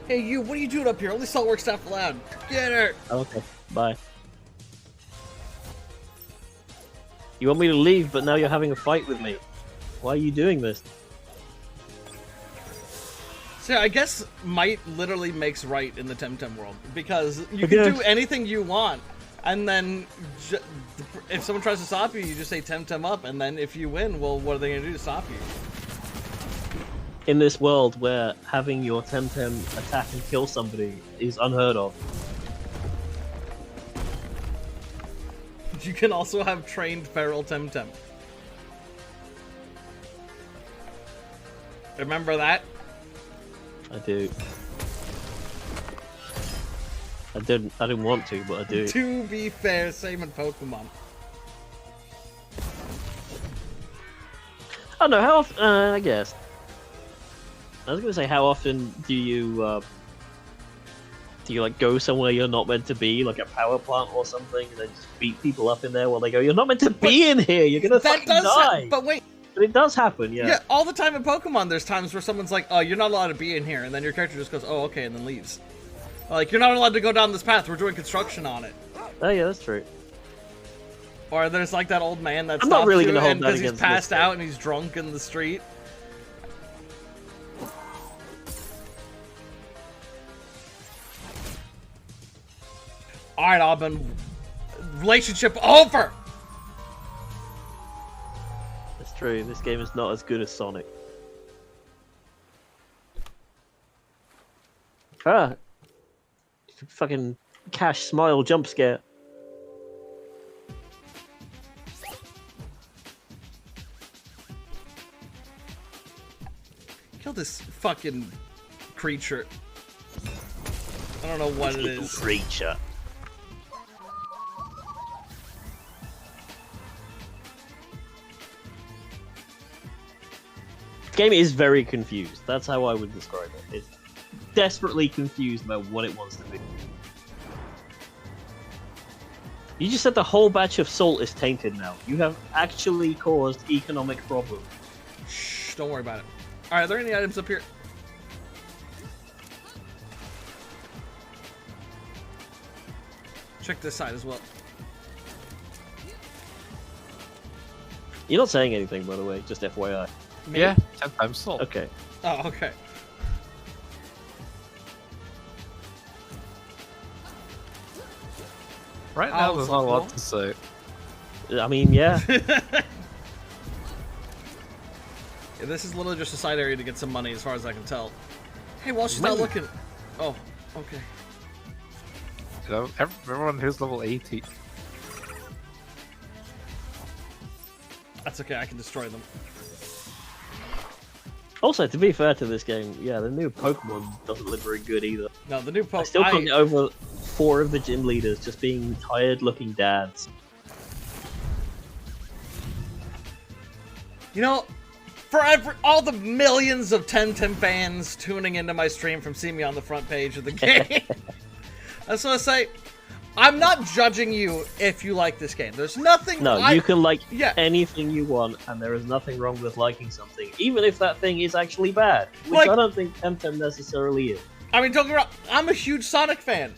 Hey you, what are you doing up here? Only salt works staff allowed. Get her! Okay, bye. You want me to leave, but now you're having a fight with me. Why are you doing this? So I guess might literally makes right in the TemTem world, because you can do anything you want, and then if someone tries to stop you, you just say TemTem up, and then if you win, well, what are they going to do to stop you? In this world where having your TemTem attack and kill somebody is unheard of. You can also have trained feral TemTem. Remember that? I do. I didn't want to, but I do. To be fair, same in Pokemon. I don't know, how often, I guess. I was gonna say, how often do you like go somewhere you're not meant to be, like a power plant or something, and then just beat people up in there while they go, you're not meant to be in here, you're gonna fucking die! But wait! But it does happen, yeah. Yeah, all the time in Pokemon, there's times where someone's like, oh, you're not allowed to be in here, and then your character just goes, oh, okay, and then leaves. Like, you're not allowed to go down this path, we're doing construction on it. Oh yeah, that's true. Or there's like that old man that I'm not really gonna hold that because he's against passed this, out and he's drunk in the street. Alright, Aubin. Relationship over! That's true, this game is not as good as Sonic. Ah! Fucking Cash smile jump scare. Kill this fucking creature. I don't know what it is. Creature. The game is very confused. That's how I would describe it. It's desperately confused about what it wants to be. You just said the whole batch of salt is tainted now. You have actually caused economic problems. Shh, don't worry about it. Alright, are there any items up here? Check this side as well. You're not saying anything, by the way, just FYI. Me? Yeah, 10 times salt. Okay. Oh, okay. Right now, Oh, there's so not a lot cool. to say. I mean, yeah. Yeah, this is literally just a side area to get some money, as far as I can tell. Hey, while she's not looking. Oh, okay. You know, everyone who's level 80. That's okay, I can destroy them. Also, to be fair to this game, yeah, the new Pokemon doesn't look very good either. No, the new I still can't get over 4 of the gym leaders just being tired-looking dads. You know, for all the millions of TemTem fans tuning into my stream from seeing me on the front page of the game, I just want to say, I'm not judging you if you like this game. There's nothing... No, you can like Yeah. anything you want, and there is nothing wrong with liking something, even if that thing is actually bad, which Like- I don't think TemTem necessarily is. I mean, don't get me wrong, I'm a huge Sonic fan.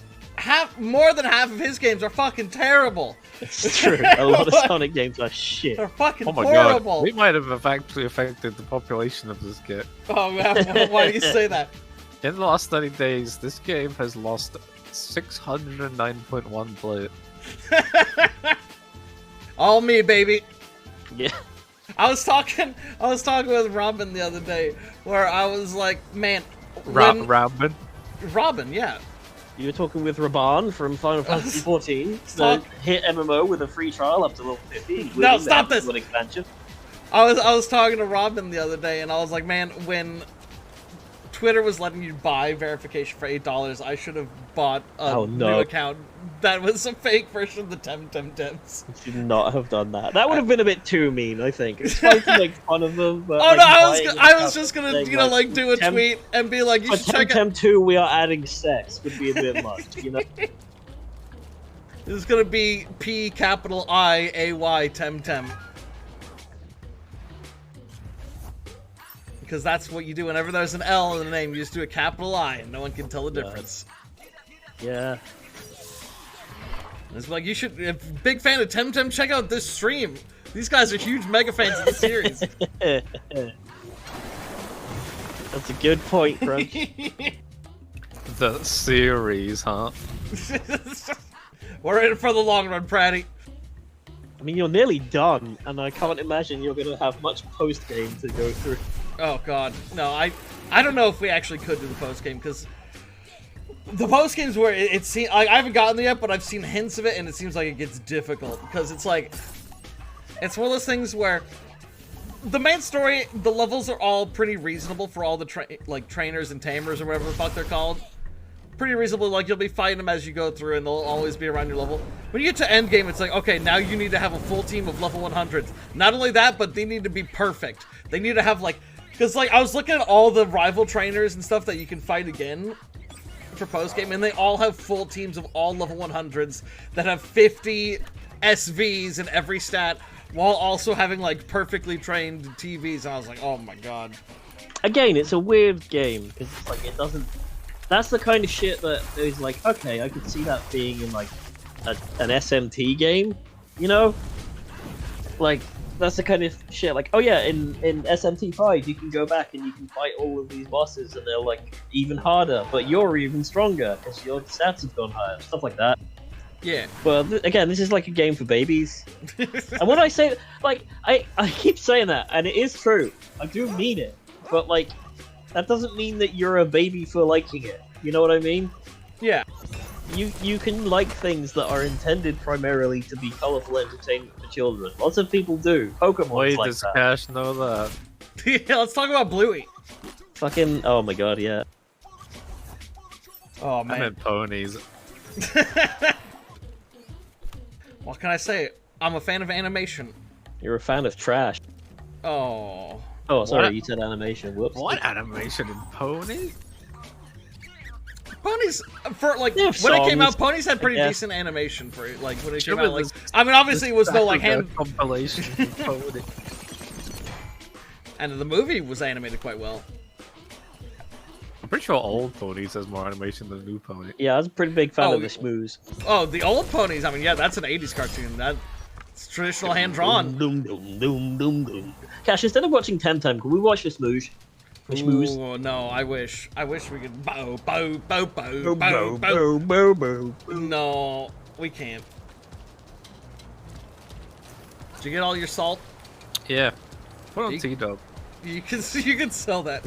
More than half of his games are fucking terrible. It's true. A lot of Sonic games are shit. They're fucking Oh my horrible. god, we might have actually affected the population of this game. Oh, man, why do you say that? In the last 30 days, this game has lost 609.1 players. All me, baby. Yeah. I was talking with Robin the other day, where I was like, man, Rabbit. Robin, yeah. You were talking with Raban from Final Fantasy XIV, the Stop. hit MMO with a free trial up to level 50. No, stop this! An expansion. I was talking to Robin the other day, and I was like, man, when Twitter was letting you buy verification for $8, I should have bought a new account that was a fake version of the TemTems. You should not have done that. That would have been a bit too mean, I think. It's fine to make fun of them, but... Oh like, no, I was just gonna, you know, like do a tweet and be like, you For should check out... TemTem 2, we are adding sex, would be a bit much, you know? This is gonna be P-I-A-Y TemTem. Because that's what you do whenever there's an L in the name. You just do a capital I, and no one can tell the difference. Yeah. It's like, you should, if big fan of TemTem, check out this stream. These guys are huge mega fans of the series. That's a good point, Crunch. The series, huh? We're in it for the long run, Pratty. I mean, you're nearly done, and I can't imagine you're going to have much post-game to go through. Oh god, no, I don't know if we actually could do the post game, because the post games where it seems, I haven't gotten there yet, but I've seen hints of it, and it seems like it gets difficult, because it's like, it's one of those things where the main story, the levels are all pretty reasonable for all the trainers and tamers or whatever the fuck they're called. Pretty reasonable, like you'll be fighting them as you go through, and they'll always be around your level. When you get to end game, it's like, okay, now you need to have a full team of level 100s. Not only that, but they need to be perfect. They need to have like, because like I was looking at all the rival trainers and stuff that you can fight again for post game, and they all have full teams of all level 100s that have 50 SVs in every stat, while also having like perfectly trained TVs. And I was like, oh my god. Again, it's a weird game because it's like it doesn't. That's the kind of shit that is like, okay, I could see that being in like an SMT game, you know? Like, that's the kind of shit like, oh yeah, in SMT 5 you can go back and you can fight all of these bosses and they're like even harder, but you're even stronger because your stats have gone higher, stuff like that. Yeah. Well, again, this is like a game for babies. And when I say, like, I keep saying that, and it is true. I do mean it. But, like, that doesn't mean that you're a baby for liking it. You know what I mean? Yeah. You can like things that are intended primarily to be colorful entertainment for children. Lots of people do. Pokemon's Wait, like does that. Cash know that? Yeah, let's talk about Bluey. Fucking, oh my god, yeah. Oh I'm man. in ponies. What can I say? I'm a fan of animation. You're a fan of trash. Oh. Oh, sorry, What? you said animation. Whoops. What animation in pony? Ponies, for like, They when have it came songs, out, Ponies had pretty I guess. decent animation for it. Like, when it Sure, came out, but like, this- I mean, obviously it was no, like, hand, compilation of pony. and the movie was animated quite well. I'm pretty sure old ponies has more animation than new pony. Yeah, I was a pretty big fan Oh, of the Schmooze. Oh, the old Ponies, I mean, yeah, that's an 80s cartoon. That's traditional hand-drawn. Doom, doom, doom, doom, doom. Cash, instead of watching TemTem, can we watch the Schmooze? The Schmooze? Ooh, no, I wish we could bow, bow, bow, bow, Bow, bow, bow, bow. bow, bow, bow. No, we can't. Did you get all your salt? Yeah. Put on You- T-Dub. You can sell that.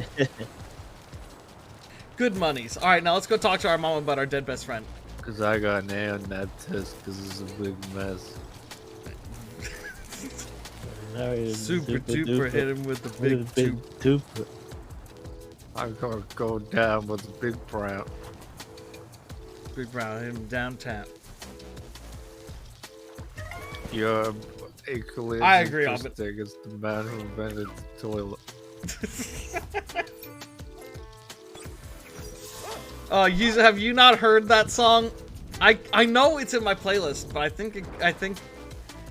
Good monies. All right, now let's go talk to our mom about our dead best friend. Because I got an A on that test because it's a big mess. Super duper hit him with the big tube. duper. I'm gonna go down with the big brown. Big Brown hit him downtown. You're equally I as agree, interesting as the man who invented the toilet. Have you not heard that song? I know it's in my playlist, but I think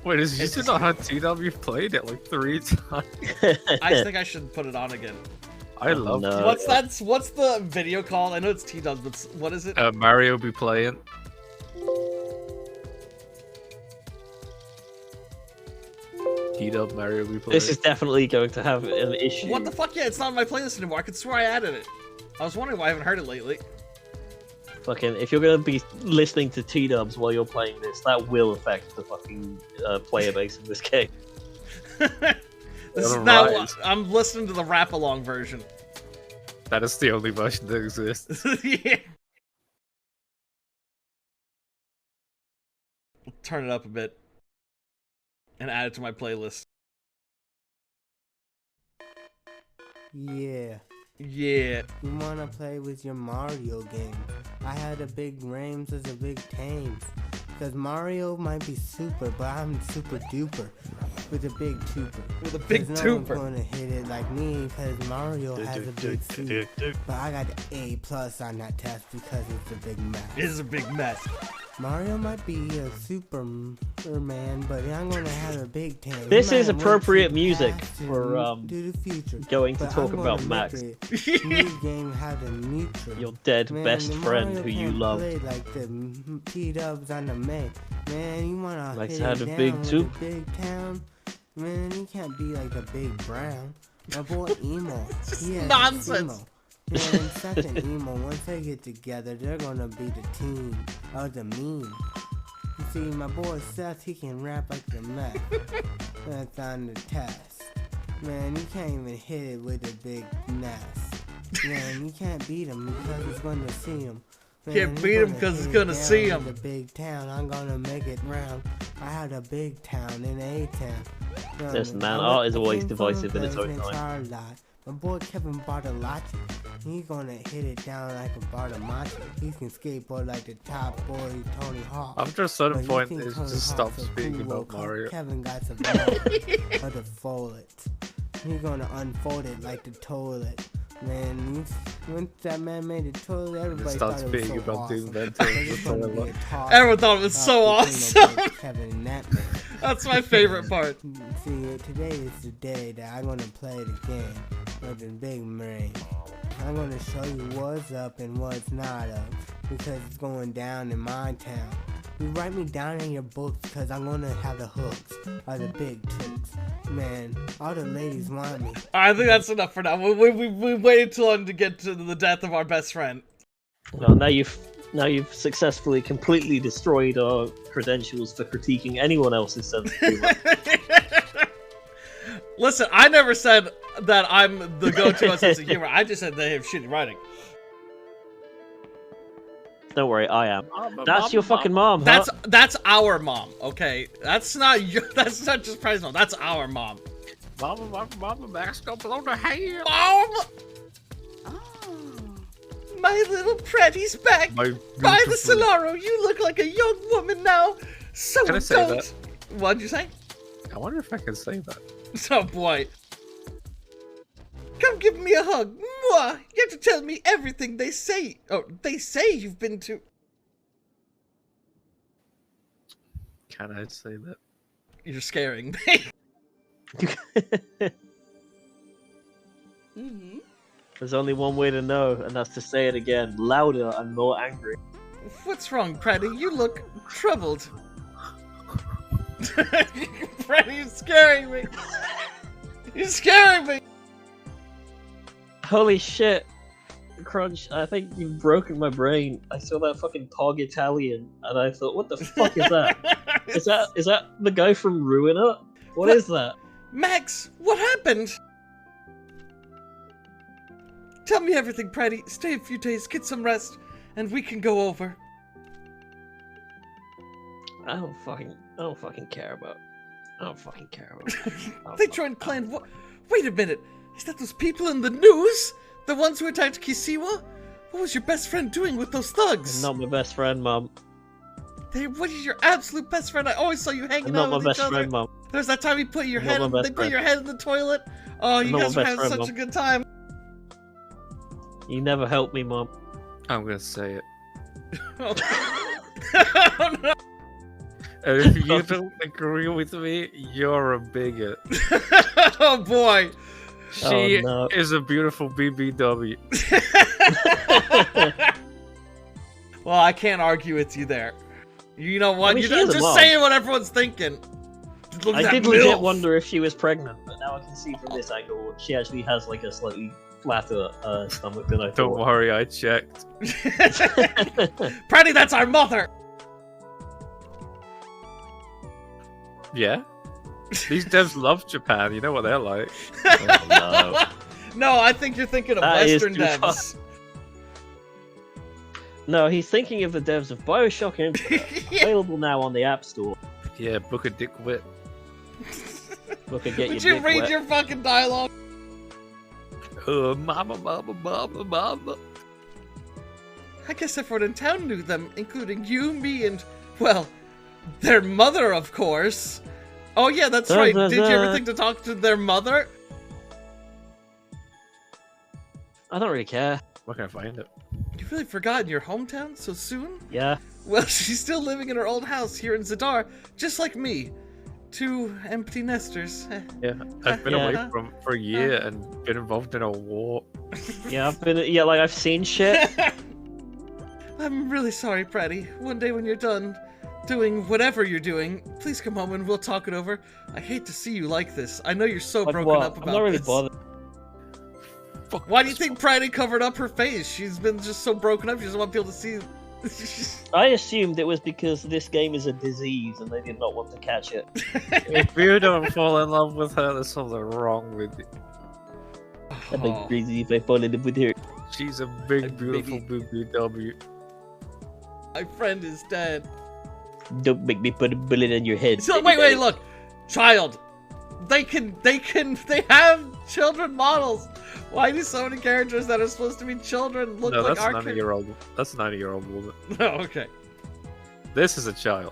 Wait, is you not on TW? You've played it like 3 times. I think I should put it on again. I love no. What's the video called? I know it's T-Dubs, but what is it? Mario be playing. T-Dub Mario be playing. This is definitely going to have an issue. What the fuck? Yeah, it's not on my playlist anymore. I could swear I added it. I was wondering why I haven't heard it lately. Fucking, if you're gonna be listening to T-Dubs while you're playing this, that will affect the fucking player base in this game. This is now, I'm listening to the rap-along version. That is the only version that exists. Yeah. Turn it up a bit. And add it to my playlist. Yeah. Yeah. You wanna play with your Mario game? I had a big Rames as a big Tames. Cause Mario might be super, but I'm super duper. With a big tuber. With a big no tuber. one's gonna hit it like me, cause Mario has a big suit. But I got the A+ on that test because it's a big mess. It's a big mess. Mario might be a Superman, but I'm gonna have a big tan. This You is might want appropriate to music pass for to the future. going to But talk I'm about gonna Max. make it new game how to neutral. Your dead Man, best the friend Mario who you can't love. play like the T-Dubs on the Mac. Man, you wanna Max hit had it a down big with tooth. the big town? Man, you can't be like the Big Brown. My boy Emo, he has nonsense. emo. Man, Seth and Emo, once they get together, they're gonna be the team of the meme. You see, my boy Seth, he can rap like the Mac. That's on the test. Man, you can't even hit it with a big NAS. Man, you can't beat him because he's gonna see him. Man, Can't you beat him gonna 'cause he's hit it gonna down see in him. The big town, I'm gonna make it round. I had a big town in A-town. Listen, man, art is always divisive in its own time. My boy Kevin Bartolacci, he's gonna hit it down like a Bartolacci. He can skateboard like the top boy Tony Hawk. After a certain But you point, think it's Tony just Hawk's stop a speaking cool about little Mario. Kevin got some knowledge of the fold. He's gonna unfold it like the toilet. Man, once that man made the toilet, everybody Stop thought it was speaking so about the awesome. inventor of It's the gonna be toilet. a toss Everyone thought it was so between awesome. the big Kevin and that man. That's my favorite part. See, today is the day that I'm gonna play the game with the big brain. I'm gonna show you what's up and what's not up, because it's going down in my town. You write me down in your books, because I'm gonna have the hooks, or the big tooks. Man, all the ladies want me. I think that's enough for now. We waited too long to get to the death of our best friend. Well, now you've successfully completely destroyed our credentials for critiquing anyone else's sense of humor. Listen, I never said that I'm the go-to on sense of humor. I just said they have shitty writing. Don't worry, I am. That's your fucking mom, huh? That's our mom, okay? That's not just Pride's mom. That's our mom. Mama, Max, go blow the hair. Mom! My little Pretty's back. My By the beautiful- Solaro, you look like a young woman now. So Can I say don't. that? What'd you say? I wonder if I can say that. Oh boy. Come give me a hug. Mwah! You have to tell me everything they say. Oh, they say you've been to. Can I say that? You're scaring me. Mm-hmm. There's only one way to know, and that's to say it again, louder and more angry. What's wrong, Pretty? You look troubled. Pretty, you're scaring me. You're scaring me. Holy shit. Crunch, I think you've broken my brain. I saw that fucking Pog Italian, and I thought, what the fuck is that? Is that the guy from Ruiner? What is that? Max, what happened? Tell me everything, Pretty. Stay a few days, get some rest, and we can go over. I don't fucking care about. They joined Clan. Wait a minute. Is that those people in the news? The ones who attacked Kisiwa? What was your best friend doing with those thugs? Not my best friend, Mum. What is your absolute best friend? I always saw you hanging Not out my with best each other. friend, Mum. There's that time you put your Not head my in, best they put friend. your head in the toilet. Oh, you Not guys my were best having friend, such a Mom. good time. You never helped me, Mum. I'm gonna say it. Oh no. And if you don't agree with me, you're a bigot. Oh boy. She Oh, no. is a beautiful BBW. Well, I can't argue with you there. You know what? I mean, You're she is a just mom. saying what everyone's thinking. Look at I that did legit MILF. wonder if she was pregnant, but now I can see from this angle she actually has like a slightly flatter stomach than I Don't thought. worry, I checked. Pretty, that's our mother. Yeah? These devs love Japan, you know what they're like. Oh, no. No, I think you're thinking of That is Western too devs. No, he's thinking of the devs of Bioshock Infinite, available now on the App Store. Yeah, book a dick whip. Look and get Would your you dick read wet. your fucking dialogue? Mama, mama, mama, mama. I guess everyone in town knew them, including you, me, and, well, their mother, of course. Oh yeah, that's right. Did you ever think to talk to their mother? I don't really care. Where can I find it? You've really forgotten your hometown so soon? Yeah. Well, she's still living in her old house here in Zadar, just like me. Two empty nesters. Yeah, I've been Yeah. away from for a year and been involved in a war. Yeah, I've seen shit. I'm really sorry, Pratty. One day when you're done doing whatever you're doing, please come home and we'll talk it over. I hate to see you like this. I know you're so Like broken what? up about I'm not really this. bothered. Fuck Why do you this think Pratty covered up her face? She's been just so broken up, she doesn't want people to see. I assumed it was because this game is a disease and they did not want to catch it. If you don't fall in love with her, there's something wrong with you. I'd be Oh. crazy if I fall in love with her. She's a big, A beautiful BBW. My friend is dead. Don't make me put a bullet in your head. So wait, look, child. They have children models. Why do so many characters that are supposed to be children look No, like that's our a 90-year-old. That's a 90-year-old woman. Oh, okay. This is a child.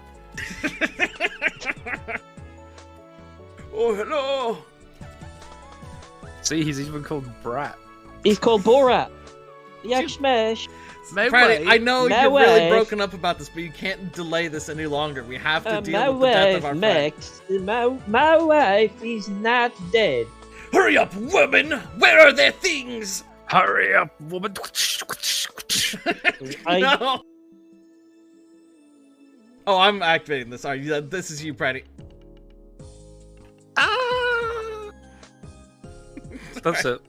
Oh, hello. See, he's even called Brat. He's called Borat. Yak smash. My Friday, wife. I know My you're really wife. broken up about this, but you can't delay this any longer. We have to My deal with the death of wife, our friend. Max. My wife is not dead. Hurry up, woman! Where are their things? Hurry up, woman. No. Oh, I'm activating this. Alright, yeah, this is you, Pratty. Ah! That's it.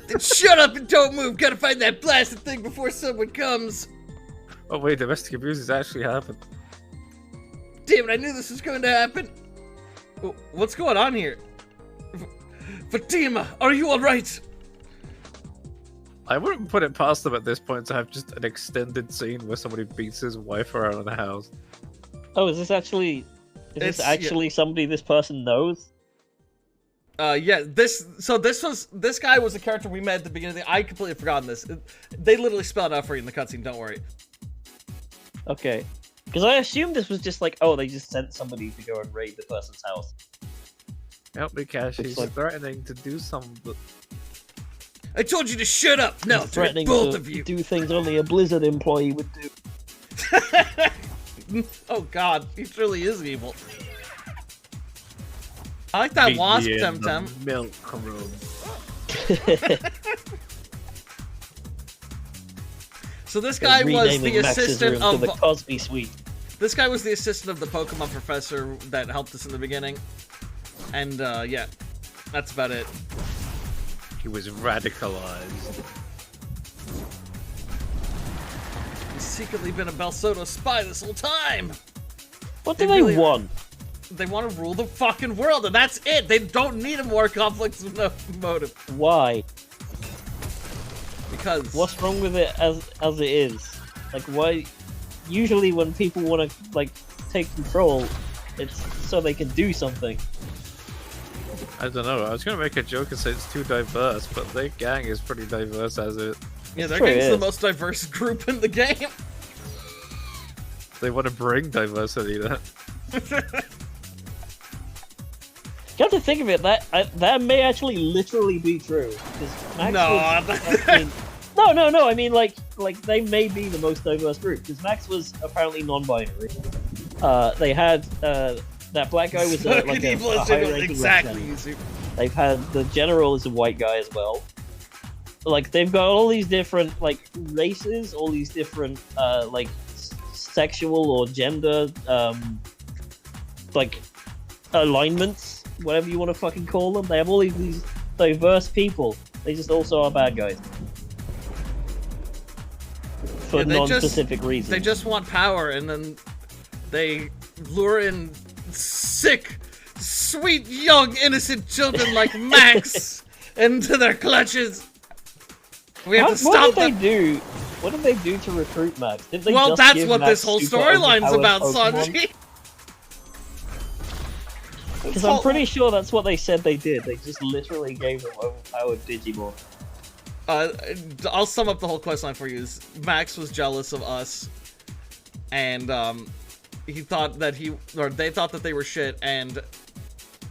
Then shut up and don't move. Gotta find that blasted thing before someone comes. Oh wait, domestic abuse has actually happened. Damn it, I knew this was going to happen. What's going on here? Fatima, are you alright? I wouldn't put it past them at this point to have just an extended scene where somebody beats his wife around the house. Oh, is this actually somebody this person knows? Yeah, this guy was the character we met at the beginning. I completely forgotten this. They literally spelled it out for you in the cutscene, don't worry. Okay. Because I assumed this was just like, oh, they just sent somebody to go and raid the person's house. Help me, Cash. It's He's like- threatening to do something. I told you to shut up! No, He's threatening both to of you! do things only a Blizzard employee would do. Oh god, he truly is evil. I like that wasp, Meet me in the TemTem. milk room. So this guy was the Renaming Max's assistant room of to the Cosby Suite. this guy was the assistant of the Pokemon professor that helped us in the beginning. And yeah, that's about it. He was radicalized. He's secretly been a Belsoto spy this whole time. What They do they really- want? They want to rule the fucking world, and that's it. They don't need a more complex motive Why? because What's wrong with it as it is? Like, why? Usually when people want to like take control, it's so they can do something. I don't know. I was gonna make a joke and say it's too diverse, but their gang is pretty diverse as it. Yeah, their Sure gang's the is. most diverse group in the game. They want to bring diversity there. You have to think of it. That may actually literally be true. 'Cause Max no. I mean, like they may be the most diverse group because Max was apparently non-binary. They had that black guy was like a high-ranking exactly. lieutenant. They've had the general is a white guy as well. Like they've got all these different like races, all these different like sexual or gender like alignments, whatever you want to fucking call them. They have all these diverse people. They just also are bad guys for non-specific reasons. They just want power, and then they lure in sick, sweet, young, innocent children like Max into their clutches. We have to stop them. What did they do to recruit Max? Didn't they Well, just that's give what Max this whole super storyline's overpowered about, Pokemon? Sanji. Because I'm pretty sure that's what they said they did. They just literally gave them overpowered Digimon. I'll sum up the whole questline for you. Max was jealous of us, and he thought that they thought that they were shit, and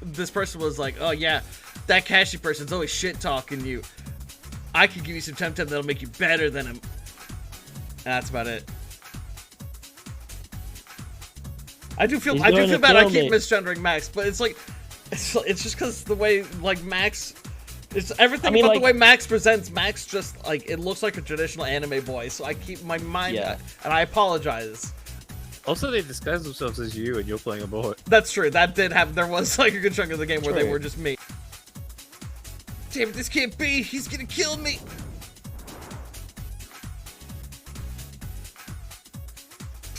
this person was like, "Oh yeah, that Kashi person's always shit talking you. I could give you some TemTem that'll make you better than him." And that's about it. I do feel bad. I keep misgendering Max, but it's like, it's just because the way like Max, it's everything about the way Max presents. Max just like it looks like a traditional anime boy. So I keep my mind, and I apologize. Also, they disguise themselves as you, and you're playing a boy. That's true. That did happen. There was like a good chunk of the game where they were just me. Damn it! This can't be. He's gonna kill me.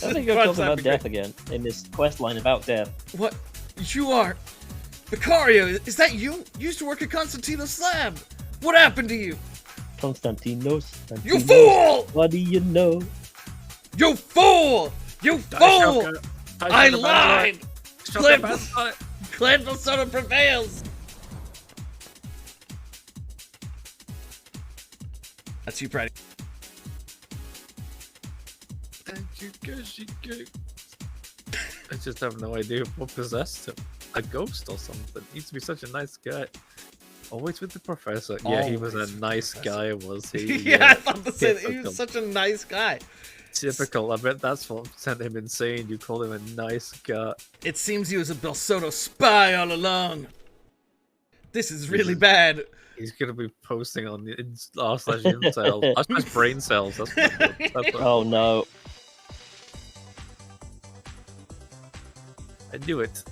I think you're talking about death again in this quest line about death. What? You are Vicario? Is that you? You used to work at Constantino's lab. What happened to you? Constantinos. You fool! What do you know? You fool! You fool! I lied! Clan Persona prevails! That's you, Freddy. Thank you, KashiKakes. I just have no idea what possessed him. A ghost or something. He used to be such a nice guy. Always with the professor. Yeah, he was a nice guy, was he? Yeah, I thought to say that he was such a nice guy. Typical. I bet that's what sent him insane. You called him a nice guy. It seems he was a Belsoto spy all along. This is really bad. He's gonna be posting on the r/incels. That's brain cells. That's pretty good. That's Oh no. I knew it.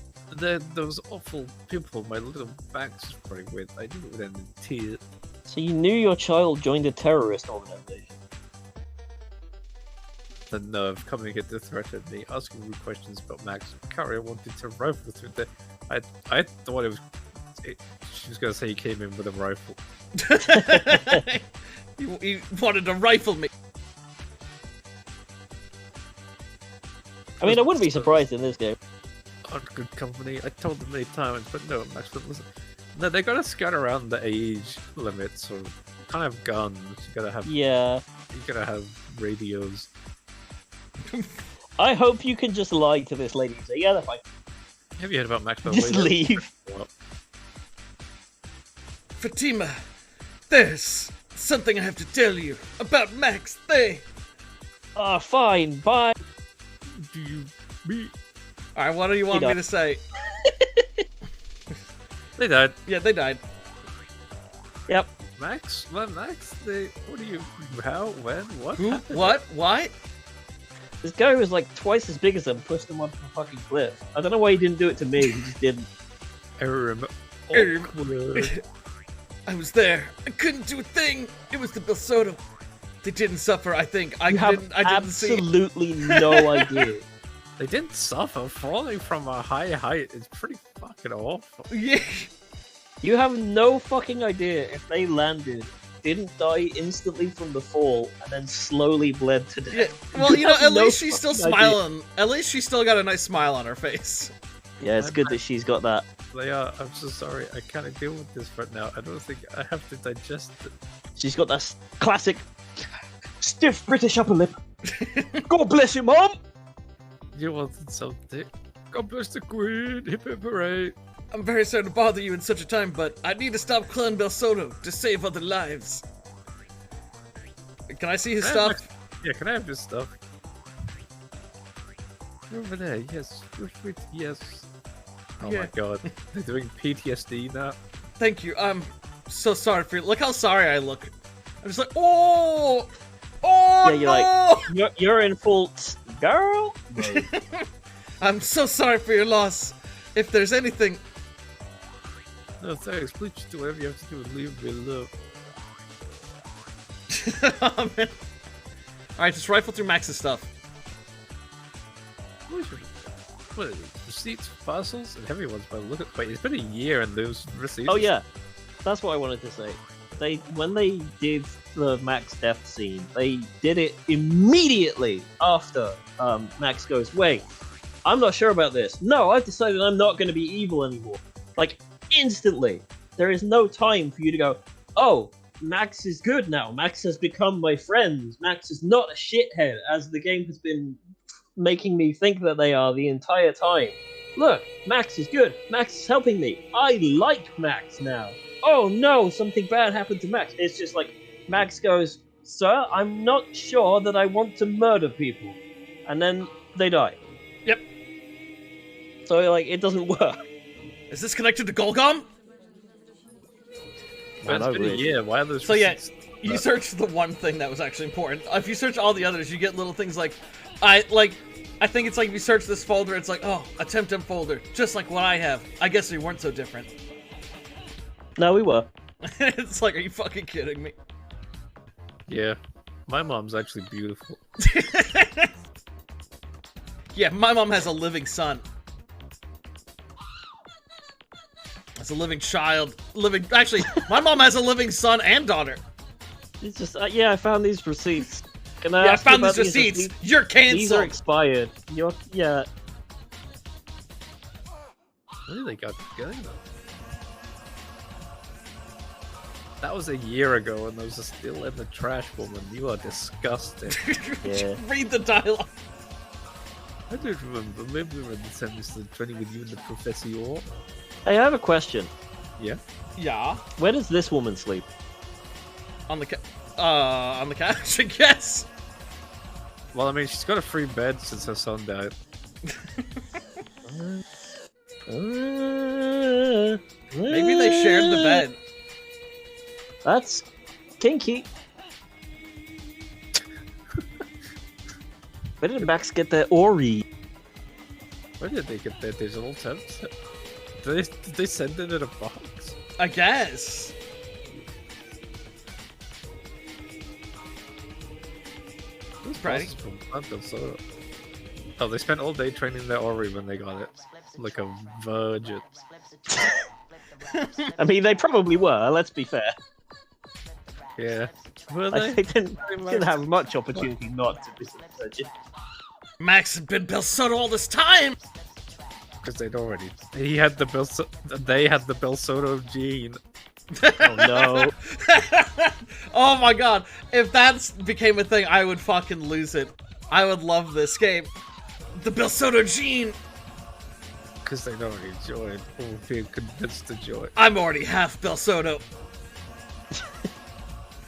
Those awful people my little back was spraying with. I knew it would end in tears. So you knew your child joined a terrorist organization? The nerve coming in to threaten me, asking rude questions about Max. Vicario wanted to rifle through the. I thought she was gonna say he came in with a rifle. He wanted to rifle me. I mean, I wouldn't be surprised in this game. Good company. I told them many times, but no, Max wouldn't listen. No, they gotta scout around the age limits, or kind of guns. You gotta have. Yeah. You gotta have radios. I hope you can just lie to this lady and say, yeah, that's fine. Have you heard about Max? Just leave. Fatima, there's something I have to tell you about Max. Fine, bye. Do you meet? Alright, what do you want me to say? They died. Yeah, they died. Yep. Max? What, Max? What do you... How? When? What? Who? happened? What? Why? This guy was like twice as big as him, pushed him off a fucking cliff. I don't know why he didn't do it to me, he just didn't. Awkward. I was there. I couldn't do a thing. It was the Belsoto. They didn't suffer, I think. I didn't see. Absolutely no idea. They didn't suffer. Falling from a high height is pretty fucking awful. Yeah. You have no fucking idea if they landed, didn't die instantly from the fall, and then slowly bled to death. Yeah. Well, you know, at least she's still smiling. At least she's still got a nice smile on her face. Yeah, it's good that she's got that. They are. I'm so sorry. I can't deal with this right now. I don't think I have to digest it. She's got that classic Stiff British upper lip. God bless you, Mom! You wanted something. God bless the Queen. Hip hip hooray. I'm very sorry to bother you in such a time, but I need to stop Clan Belsoto to save other lives. Can I see his stuff? Yeah, can I have his stuff? Over there, yes. Yes. Oh Yeah. my god. They're doing PTSD now. Thank you. I'm so sorry for you. Look how sorry I look. I'm just like, oh, Yeah, you're no! like, you're in fault, girl. I'm so sorry for your loss. If there's anything, No thanks, please just do whatever you have to do and leave me alone. oh, man. All right, just rifle through Max's stuff. What are these? Receipts, parcels, and heavy ones. But look at wait, it's been a year and those receipts. Oh yeah, that's what I wanted to say. When they did the Max death scene, they did it immediately after Max goes, wait, I'm not sure about this. No, I've decided I'm not going to be evil anymore. Like, instantly. There is no time for you to go, oh, Max is good now. Max has become my friend. Max is not a shithead, as the game has been making me think that they are the entire time. Look, Max is good. Max is helping me. I like Max now. Oh no, something bad happened to Max. It's just like, Max goes, sir, I'm not sure that I want to murder people. And then they die. Yep. So, like, it doesn't work. Is this connected to Golgom? Man, it's been a year. Why are those So yeah, receipts? you searched the one thing that was actually important. If you search all the others, you get little things like, I think it's like if you search this folder, it's like, oh, a TemTem folder, just like what I have. I guess we weren't so different. No, we were. It's like, are you fucking kidding me? Yeah, my mom's actually beautiful. Yeah, my mom has a living son. That's a living child. Actually, my mom has a living son and daughter. It's just, yeah, I found these receipts. Can I Yeah, I ask you found about these receipts. You're canceled. These are expired. Yeah. Where did they got getting them? That was a year ago, and those are still in the trash, woman. You are disgusting. Yeah. Read the dialogue. I don't remember. Maybe we were in the semester training with you and the professor. Hey, I have a question. Yeah. Yeah. Where does this woman sleep? On the couch, I guess. Well, I mean, she's got a free bed since her son died. Maybe they shared the bed. That's kinky. Where did Max get their Ori? Where did they get their digital temps? Did they send it in a box? I guess. Who's pretty. from Belsoto? Oh, they spent all day training their Ori when they got it. Like a virgin. I mean, they probably were, let's be fair. Yeah. Were Like, they? they didn't have much opportunity not to be a virgin. Max had been Belsoto all this time. Because they'd already. He had the They had the Belsoto gene. Oh no. Oh my god. If that became a thing, I would fucking lose it. I would love this game. The Belsoto gene. Because they'd already joined. Or being convinced to join. I'm already half Belsoto.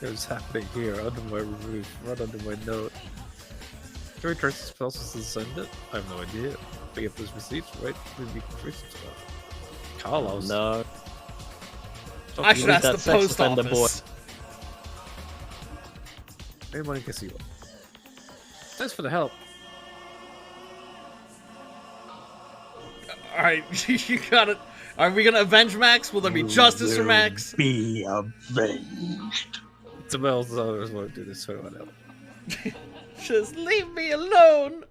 It was happening here, under my roof, right under my nose. Can we trace the spells and send it? I have no idea. We get those receipts, right? We can trace some stuff. Carlos. No. I should ask that the sex post offender office. Anyone can see one. Thanks for the help. Alright, you got it. Are we gonna avenge Max? Will there be justice for Max? Be avenged. The bells others won't do this for anyone else. Just leave me alone.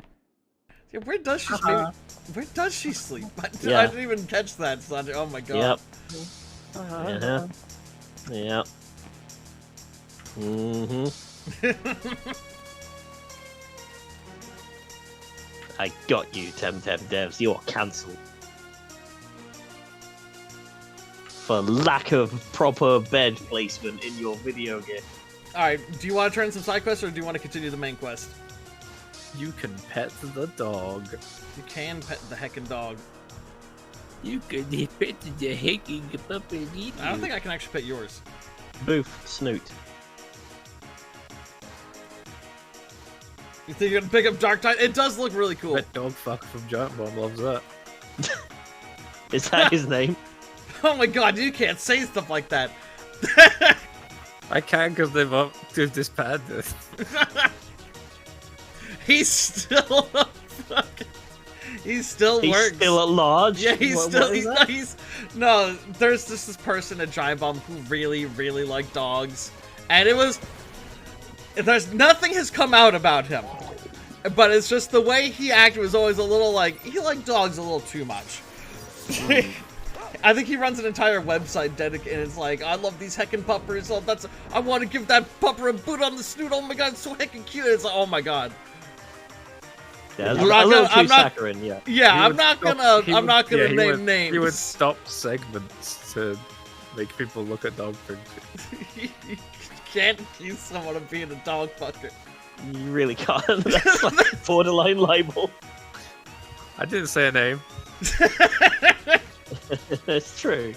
Yeah, where does she sleep? Where does she sleep? I didn't even catch that, Sanjay. Oh my god. Yep. Yep. I got you, TemTem devs. You're cancelled. For lack of proper bed placement in your video game. Alright, do you want to turn some side quests, or do you want to continue the main quest? You can pet the dog. You can pet the heckin' dog. You can pet the heckin' puppy. I don't think I can actually pet yours. Boof, snoot. You think you're gonna pick up Dark Tide? It does look really cool. That dog fuck from Giant Bomb loves that. Is that his name? Oh my god, you can't say stuff like that. I can because they've up to disbanded. He's still a fucking... He still He's works. still at large? Yeah, he's What still... is He's, that? no, there's just this person at Giant Bomb who really, really liked dogs. And it was... There's nothing has come out about him. But it's just the way he acted was always a little like... He liked dogs a little too much. I think he runs an entire website dedicated. It's like, I love these heckin' puppers. Oh, that's. I want to give that pupper a boot on the snoot. Oh my god, it's so heckin' cute. It's like, oh my god. Yeah, I'm not a little gonna- too I'm not- saccharine, yeah. Yeah, He I'm would not stop- gonna. he I'm would- not gonna yeah, he name would- names. He would stop segments to make people look at dog things. You can't accuse someone of being a dog fucker. You really can't. That's like a borderline libel. I didn't say a name. It's true.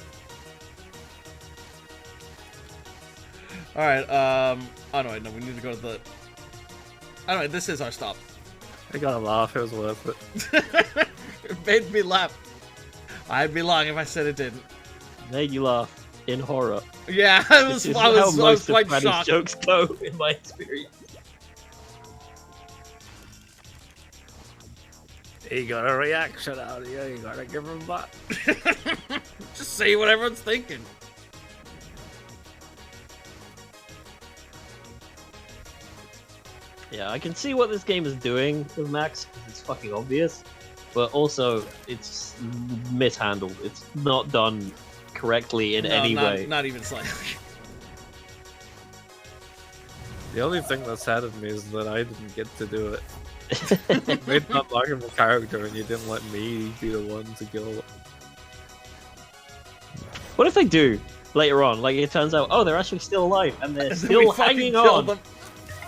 All right. Oh no, wait, no, we need to go to the. Oh no, this is our stop. I gotta laugh. It was worth it. It made me laugh. I'd be lying if I said it didn't. Made you laugh in horror. Yeah, I was. This is I how was most quite of Franny's shocked. jokes go, in my experience. He got a reaction out of you. You gotta give him back. Just say what everyone's thinking. Yeah, I can see what this game is doing with Max, because it's fucking obvious. But also, it's mishandled. It's not done correctly in any way. Not even slightly. The only thing that saddened me is that I didn't get to do it. You made an unlockable character and you didn't let me be the one to kill it. What if they do later on? Like, it turns out, oh, they're actually still alive, and they're And then still we fucking hanging kill on. them.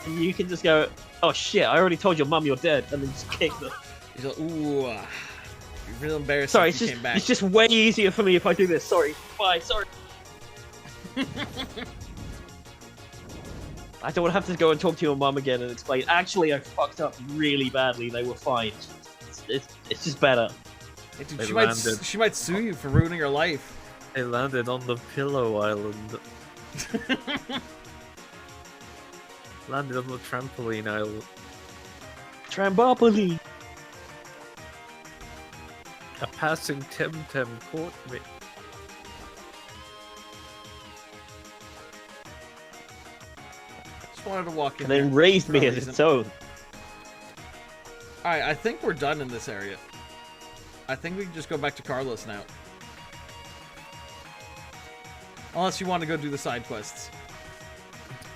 And you can just go, oh shit, I already told your mum you're dead, and then just kick them. He's like, ooh, you're real embarrassed. Sorry, if you came back. it's just way easier for me if I do this. Sorry. Bye, sorry. I don't want to have to go and talk to your mum again and explain, actually, I fucked up really badly, they were fine. It's just better. Hey, dude, They she landed. might sue you for ruining her life. They landed on the Pillow Island. Landed on the trampoline island. Trambopoli! A passing TemTem caught me. Just wanted to walk in. And then there raised for me no as reason. its own. Alright, I think we're done in this area. I think we can just go back to Carlos now. Unless you want to go do the side quests.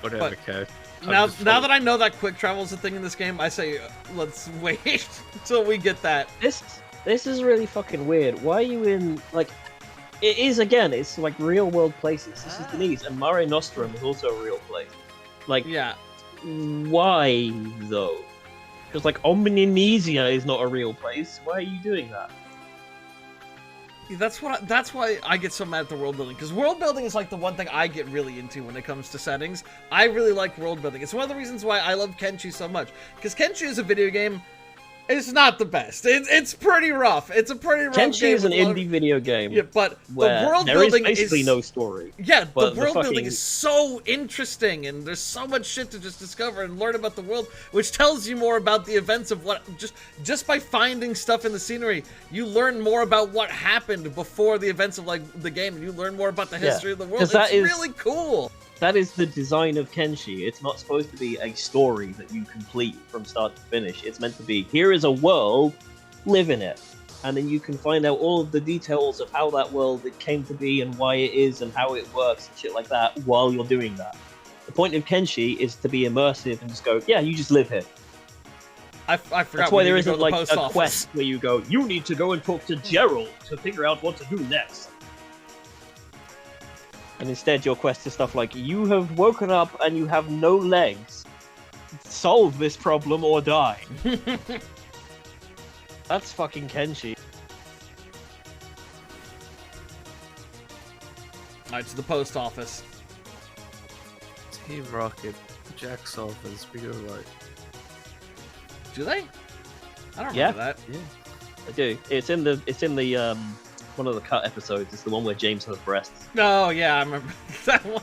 Whatever, But- okay. Now that I know that quick travel is a thing in this game, I say let's wait until we get that. This is really fucking weird. Why are you in, like... It is, again, it's like real world places. This is Denise, and Mare Nostrum is also a real place. Like, Yeah. why, though? Because, like, Omninesia is not a real place. Why are you doing that? That's why I get so mad at the world building, because world building is like the one thing I get really into when it comes to settings. I really like world building. It's one of the reasons why I love Kenshi so much, because Kenshi is a video game. It's not the best. It's pretty rough. It's a pretty rough game. Kenshi is an with a lot of- indie video game. Yeah, but where the world there is building basically is no story. Yeah, but the world building fucking- is so interesting, and there's so much shit to just discover and learn about the world, which tells you more about the events of what just by finding stuff in the scenery, you learn more about what happened before the events of like the game, and you learn more about the history of the world. 'cause that It's is- really cool. That is the design of Kenshi. It's not supposed to be a story that you complete from start to finish. It's meant to be, here is a world, live in it. And then you can find out all of the details of how that world it came to be and why it is and how it works and shit like that while you're doing that. The point of Kenshi is to be immersive and just go, yeah, you just live here. I forgot. That's why we there need to go isn't to the like post a office. quest where you go, you need to go and talk to Gerald to figure out what to do next. And instead your quest is stuff like, you have woken up and you have no legs. Solve this problem or die. That's fucking Kenshi. Alright, to the post office. Team Rocket jacks off and speak of like. Do they? I don't Yeah. remember that. Yeah, I do. It's in the one of the cut episodes. It's the one where James has breasts. Oh, yeah, I remember that one.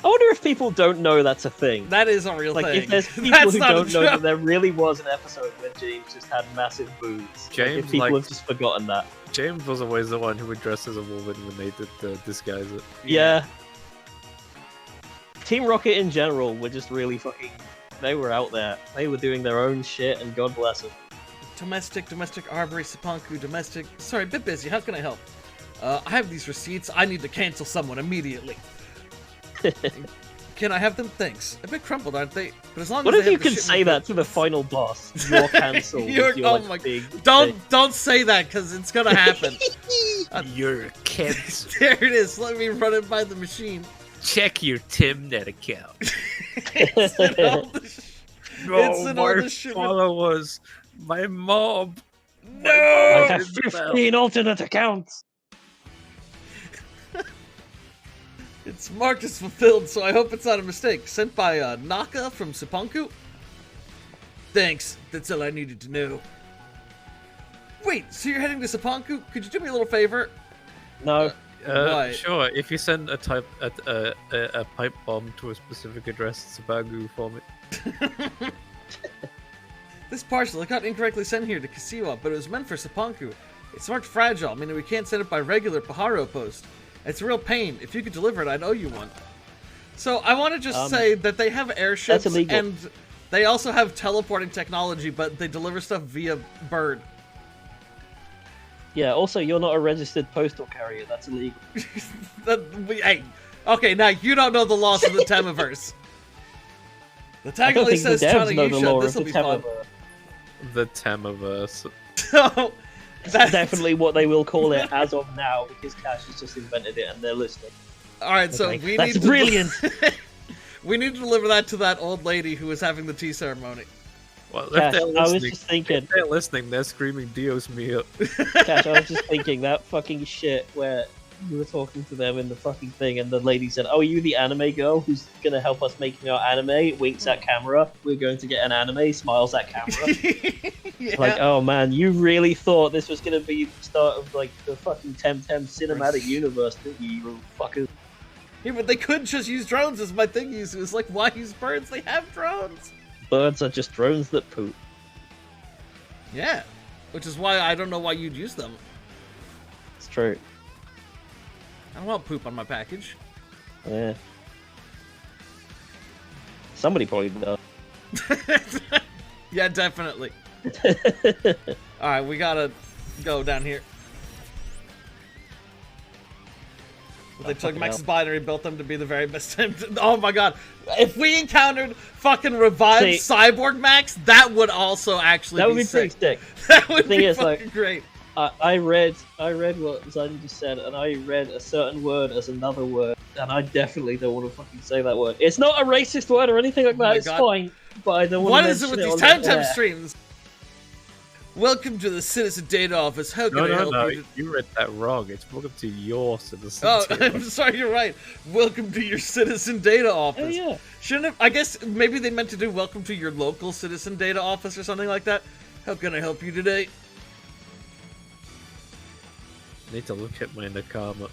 I wonder if people don't know that's a thing. That is a real Like, thing. if there's people That's who not a don't know that joke. there really was an episode where James just had massive boobs. James, if people like- have just forgotten that. James was always the one who would dress as a woman when they did the disguise it. Yeah. Team Rocket in general were just really fucking... They were out there. They were doing their own shit, and God bless them. Domestic, Arbery, Sapanku, domestic. Sorry, a bit busy. How can I help? I have these receipts. I need to cancel someone immediately. Can I have them? Thanks. A bit crumpled, aren't they? But as long What as if they you have the can shit say in the- that to the final boss? You're cancelled. You're- You're oh like, my- big Don't say that, because it's gonna happen. Your kids. There it is. Let me run it by the machine. Check your TemTem account. It's in all the It's in all my the shit. followers, my mob. No! I have It's about- 15 alternate accounts. It's marked as fulfilled, so I hope it's not a mistake. Sent by Naka from Sapanku? Thanks. That's all I needed to know. Wait, so you're heading to Sapanku? Could you do me a little favor? No. Right. Sure. If you send a pipe bomb to a specific address, it's a bagu for me. This parcel, it got incorrectly sent here to Kasiwa, but it was meant for Sapanku. It's marked fragile, meaning we can't send it by regular Pajaro post. It's a real pain. If you could deliver it, I'd owe you one. So I want to just say that they have airships, that's illegal. and they also have teleporting technology, but they deliver stuff via bird. Yeah, also, you're not a registered postal carrier. That's illegal. Hey, okay, now you don't know the laws of the Temiverse. The I tag don't only think the says devs know the Chana law Yusha. of This the will be fun. Temiverse. The Temiverse. So, That's definitely what they will call it as of now, because Cash has just invented it and they're listening. Alright, so Okay, we that's need to brilliant. we need to deliver that to that old lady who was having the tea ceremony. Well, Cash, if they're I was listening, just thinking, if they're listening, they're screaming "Dios mío." Cash, I was just thinking that fucking shit where you were talking to them in the fucking thing and the lady said, "Oh, are you the anime girl who's gonna help us making our anime?" Winks at camera. We're going to get an anime. Smiles at camera. Yeah. Like, oh man, you really thought this was gonna be the start of like the fucking TemTem cinematic universe, didn't you, you fuckers? Yeah, but they could just use drones as my thing used. It was like, why use birds? They have drones. Birds are just drones that poop. Yeah. Which is why I don't know why you'd use them. It's true. I don't want poop on my package. Yeah. Somebody probably does. Yeah, definitely. Alright, we gotta go down here. They took fucking Max's hell. binary, built them to be the very best time. Oh my god. If we encountered fucking revived See- Cyborg Max, that would also actually That would be sick. pretty sick. That would thing be is, fucking like- great. I read what Zidane just said, and I read a certain word as another word, and I definitely don't want to fucking say that word. It's not a racist word or anything like that. my It's God. fine, but I don't want What to is it with these on the TemTem air. streams? Welcome to the Citizen Data Office. How can I help you? You read that wrong. It's welcome to your citizen. Oh, data. I'm sorry, you're right. Welcome to your Citizen Data Office. Oh yeah. Shouldn't have, I guess maybe they meant to do welcome to your local Citizen Data Office or something like that. How can I help you today? Need to look at my Nakama.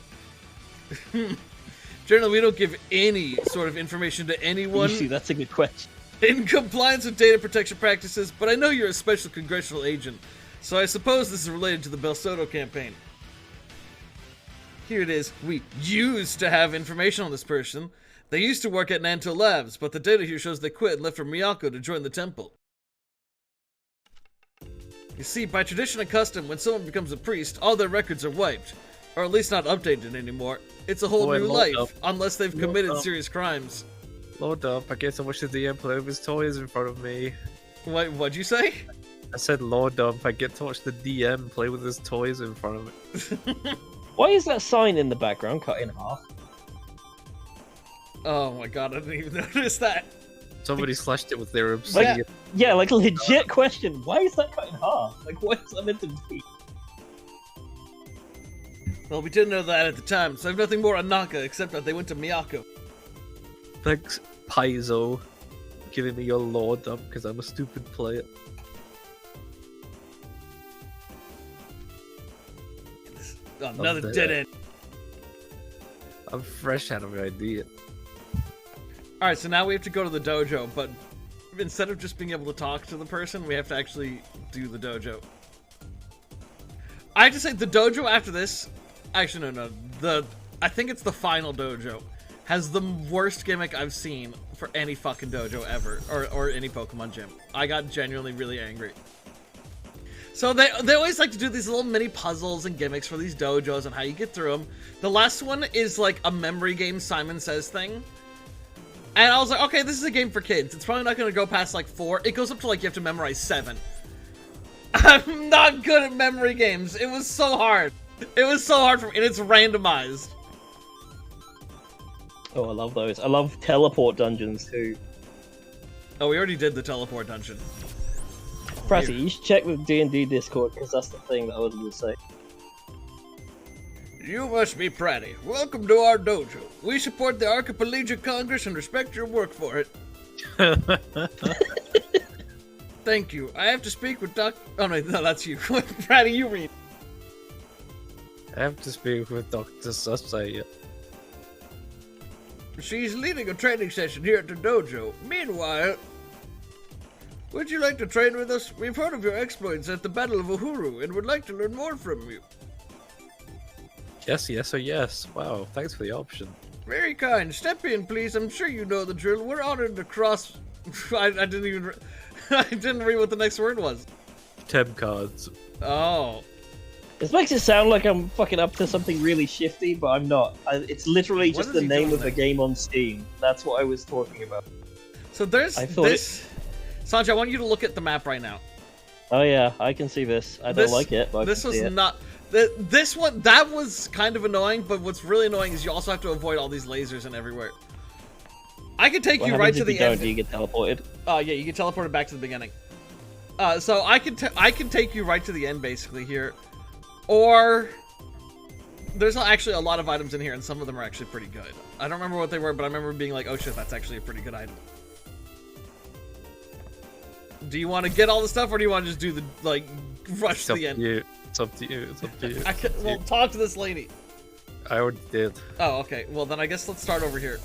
Generally, we don't give any sort of information to anyone Easy, that's a good question. in compliance with data protection practices, but I know you're a special congressional agent, so I suppose this is related to the Bel Soto campaign. Here it is. We used to have information on this person. They used to work at Nanto Labs, but the data here shows they quit and left for Miyako to join the temple. You see, by tradition and custom, when someone becomes a priest, all their records are wiped. Or at least not updated anymore. It's a whole Boy, new load life, up. unless they've Load committed up. serious crimes. Load up. I guess I watched the DM play with his toys in front of me. What'd you say? I said load up. I get to watch the DM play with his toys in front of me. Why is that sign in the background cut in half? Oh my god, I didn't even notice that. Somebody slashed it with their obsidian. Yeah, like legit question. Why is that cut in half? Like, what is that meant to be? Well, we didn't know that at the time, so I have nothing more on Naka except that they went to Miyako. Thanks, Paizo, giving me your lore dump because I'm a stupid player. Another dead. dead end. I'm fresh out of an idea. Alright, so now we have to go to the dojo, but instead of just being able to talk to the person, we have to actually do the dojo. I have to say, the dojo after this... Actually, no. I think it's the final dojo. Has the worst gimmick I've seen for any fucking dojo ever. Or any Pokemon gym. I got genuinely really angry. So they always like to do these little mini puzzles and gimmicks for these dojos and how you get through them. The last one is like a memory game Simon Says thing. And I was like, okay, this is a game for kids. It's probably not going to go past like 4. It goes up to like you have to memorize 7. I'm not good at memory games. It was so hard. It was so hard for me, and it's randomized. Oh, I love those. I love teleport dungeons too. Oh, we already did the teleport dungeon. Pressy, you should check the D&D Discord, because that's the thing that I was going to say. You must be Pratty. Welcome to our dojo. We support the Archipelagic Congress and respect your work for it. Thank you. I have to speak with Doc... Oh, no, that's you. Pratty, you read. I have to speak with Dr. Sasaya. She's leading a training session here at the dojo. Meanwhile... Would you like to train with us? We've heard of your exploits at the Battle of Uhuru and would like to learn more from you. Yes, yes, or yes. Wow, thanks for the option. Very kind. Step in, please. I'm sure you know the drill. We're honored to cross... I didn't even... I didn't read what the next word was. Tem cards. Oh. This makes it sound like I'm fucking up to something really shifty, but I'm not. It's literally What just is the he name doing of the game on Steam. That's what I was talking about. So there's this... Sanjay, I want you to look at the map right now. Oh yeah, I can see this. I don't like it, but I this can was see it. not... This one, that was kind of annoying, but what's really annoying is you also have to avoid all these lasers and everywhere. I can take What you right happens to if the you end. don't? Do you get teleported? Oh yeah, you get teleported back to the beginning. So I can take you right to the end basically here, or there's actually a lot of items in here, and some of them are actually pretty good. I don't remember what they were, but I remember being like, oh shit, that's actually a pretty good item. Do you want to get all the stuff, or do you want to just do the like rush to the end? It's up to you. It's up to you. Well, talk to this lady. I already did. Oh, okay. Well, then I guess let's start over here.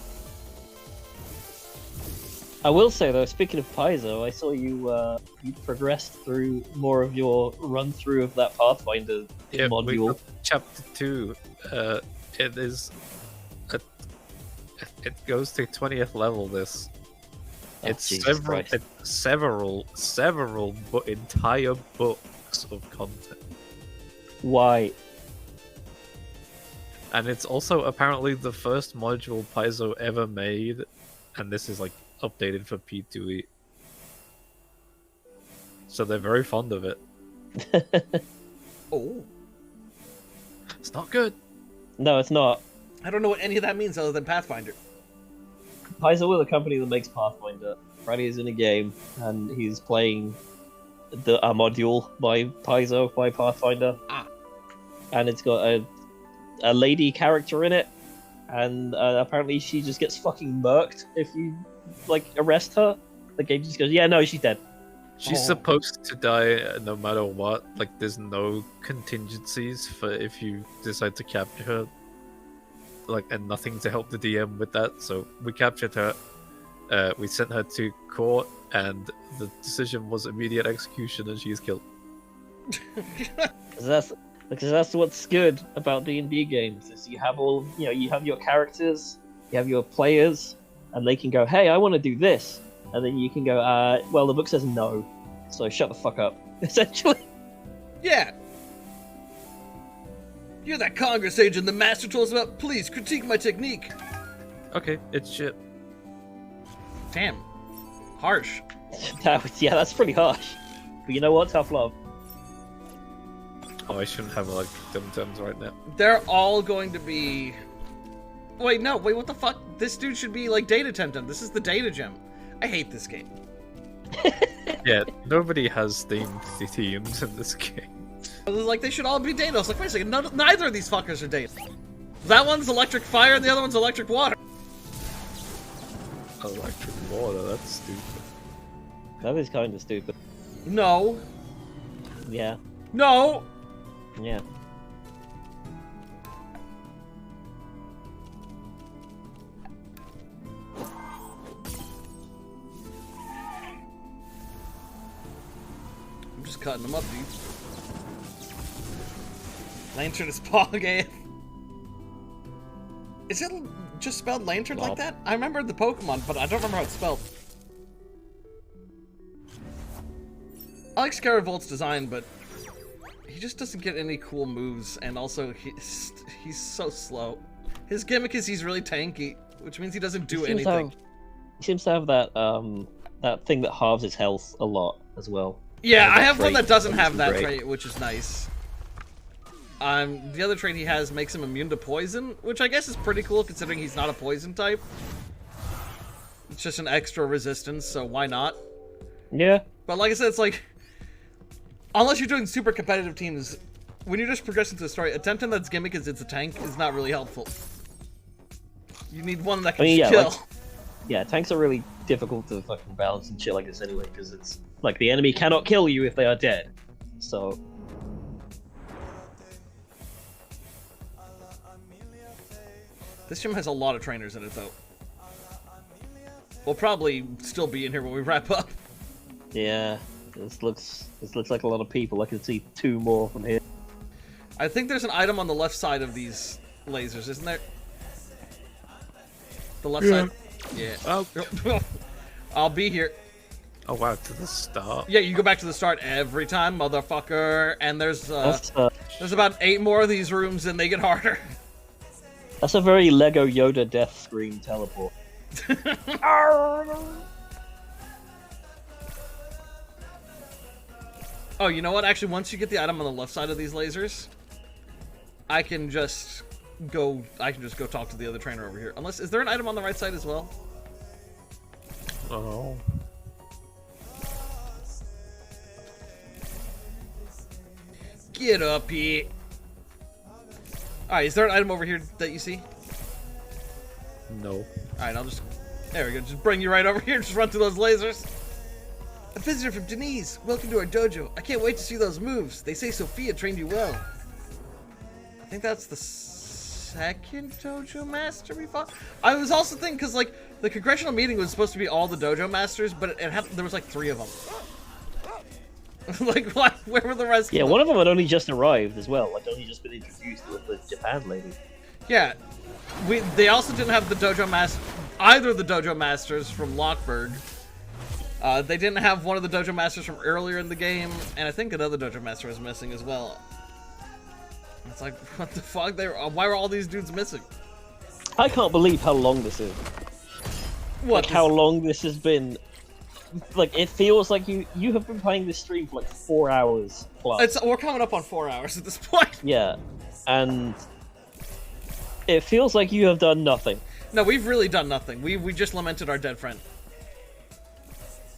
I will say though, speaking of Paizo, I saw you you progressed through more of your run through of that Pathfinder Yeah, we module. got chapter 2. It is. It goes to 20th level. This. Oh, It's Jesus several, Christ. several, but entire books of content, Why? and it's also apparently the first module Paizo ever made, and this is like updated for P2E. So they're very fond of it. Oh. It's not good. No, it's not. I don't know what any of that means other than Pathfinder. Paizo is a company that makes Pathfinder. Freddy is in a game, and he's playing a module by Paizo, by Pathfinder. Ah. And it's got a lady character in it, and apparently she just gets fucking murked if you, like, arrest her. The game just goes, yeah, no, she's dead. She's supposed to die no matter what. Like, there's no contingencies for if you decide to capture her. Like, and nothing to help the DM with that. So we captured her. We sent her to court, and the decision was immediate execution, and she's killed. Because that's what's good about D&D games, is you have all, you have your characters, you have your players, and they can go, hey, I want to do this. And then you can go, well, the book says no, so shut the fuck up, essentially. Yeah. You're that Congress agent the master told us about. Please critique my technique. Okay, it's shit. Damn. Harsh. That's pretty harsh. But you know what? Tough love. Oh, I shouldn't have electric TemTems right now. They're all going to be... Wait, no, wait, what the fuck? This dude should be like Data TemTem. This is the Data Gem. I hate this game. Yeah, nobody has themed teams in this game. Like, they should all be Data. I was like, wait a second, neither of these fuckers are Data. That one's electric fire and the other one's electric water. Electric water, that's stupid. That is kind of stupid. No. Yeah. No! Yeah. I'm just cutting them up, dude. Lantern is Pog. Is it just spelled Lantern like that? I remember the Pokemon, but I don't remember how it's spelled. I like Scaravolt's design, but he just doesn't get any cool moves, and also he's so slow. His gimmick is he's really tanky, which means he doesn't do anything. He seems to have that that thing that halves his health a lot as well. Yeah, I have one that doesn't which have is that great. trait, which is nice. The other trait he has makes him immune to poison, which I guess is pretty cool considering he's not a poison type. It's just an extra resistance, so why not? Yeah. But like I said, it's like, unless you're doing super competitive teams, when you're just progressing through the story, a TemTem that's gimmick is it's a tank is not really helpful. You need one that can kill. Like, yeah, tanks are really difficult to fucking balance and shit like this anyway, because it's like the enemy cannot kill you if they are dead. So. This gym has a lot of trainers in it, though. We'll probably still be in here when we wrap up. Yeah, this looks like a lot of people. I can see 2 more from here. I think there's an item on the left side of these lasers, isn't there? The left side? Yeah. Oh. I'll be here. Oh wow, to the start. Yeah, you go back to the start every time, motherfucker. And there's about 8 more of these rooms, and they get harder. That's a very Lego Yoda death scream teleport. Oh, you know what? Actually, once you get the item on the left side of these lasers, I can just go talk to the other trainer over here. Unless, is there an item on the right side as well? Oh. Get up here. Alright, is there an item over here that you see? No. Alright, I'll just... There we go, just bring you right over here, just run through those lasers. A visitor from Denise, welcome to our dojo. I can't wait to see those moves. They say Sophia trained you well. I think that's the second dojo master we fought? I was also thinking, because, like, the congressional meeting was supposed to be all the dojo masters, but there was, like, 3 of them. Like, what? Where were the rest? Yeah, one of them had only just arrived as well. Like, only just been introduced with the Japan lady. Yeah, they also didn't have the dojo master, either of the dojo masters from Lockburg. They didn't have one of the dojo masters from earlier in the game, and I think another dojo master was missing as well. It's like, what the fuck? Why were all these dudes missing? I can't believe how long this is. What? Like, how long this has been. Like, it feels like you have been playing this stream for like 4 hours plus. We're coming up on 4 hours at this point. Yeah, and it feels like you have done nothing. No, we've really done nothing. We just lamented our dead friend.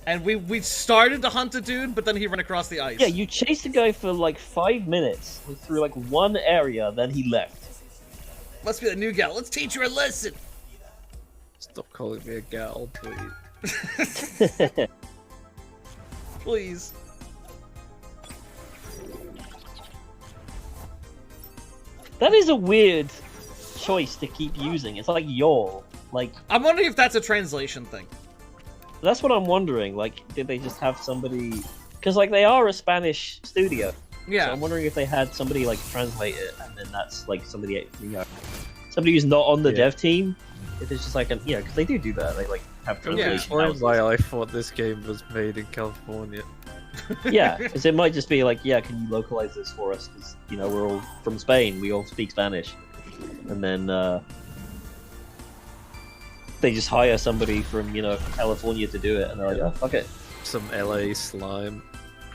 And we started to hunt a dude, but then he ran across the ice. Yeah, you chased a guy for like 5 minutes through like one area, then he left. Must be the new gal. Let's teach her a lesson. Stop calling me a gal, please. Please. That is a weird choice to keep using. It's like y'all. Like, I'm wondering if that's a translation thing. that's what I'm wondering. Like, did they just have somebody? Because like they are a Spanish studio. Yeah. So I'm wondering if they had somebody like translate it, and then that's like somebody, somebody who's not on the dev team. If it's just like an, because they do that. They like have translation. That's why I thought this game was made in California. Yeah, because it might just be like, can you localize this for us? Because we're all from Spain. We all speak Spanish, and then they just hire somebody from California to do it, and they're like, oh, fuck it. Some LA slime.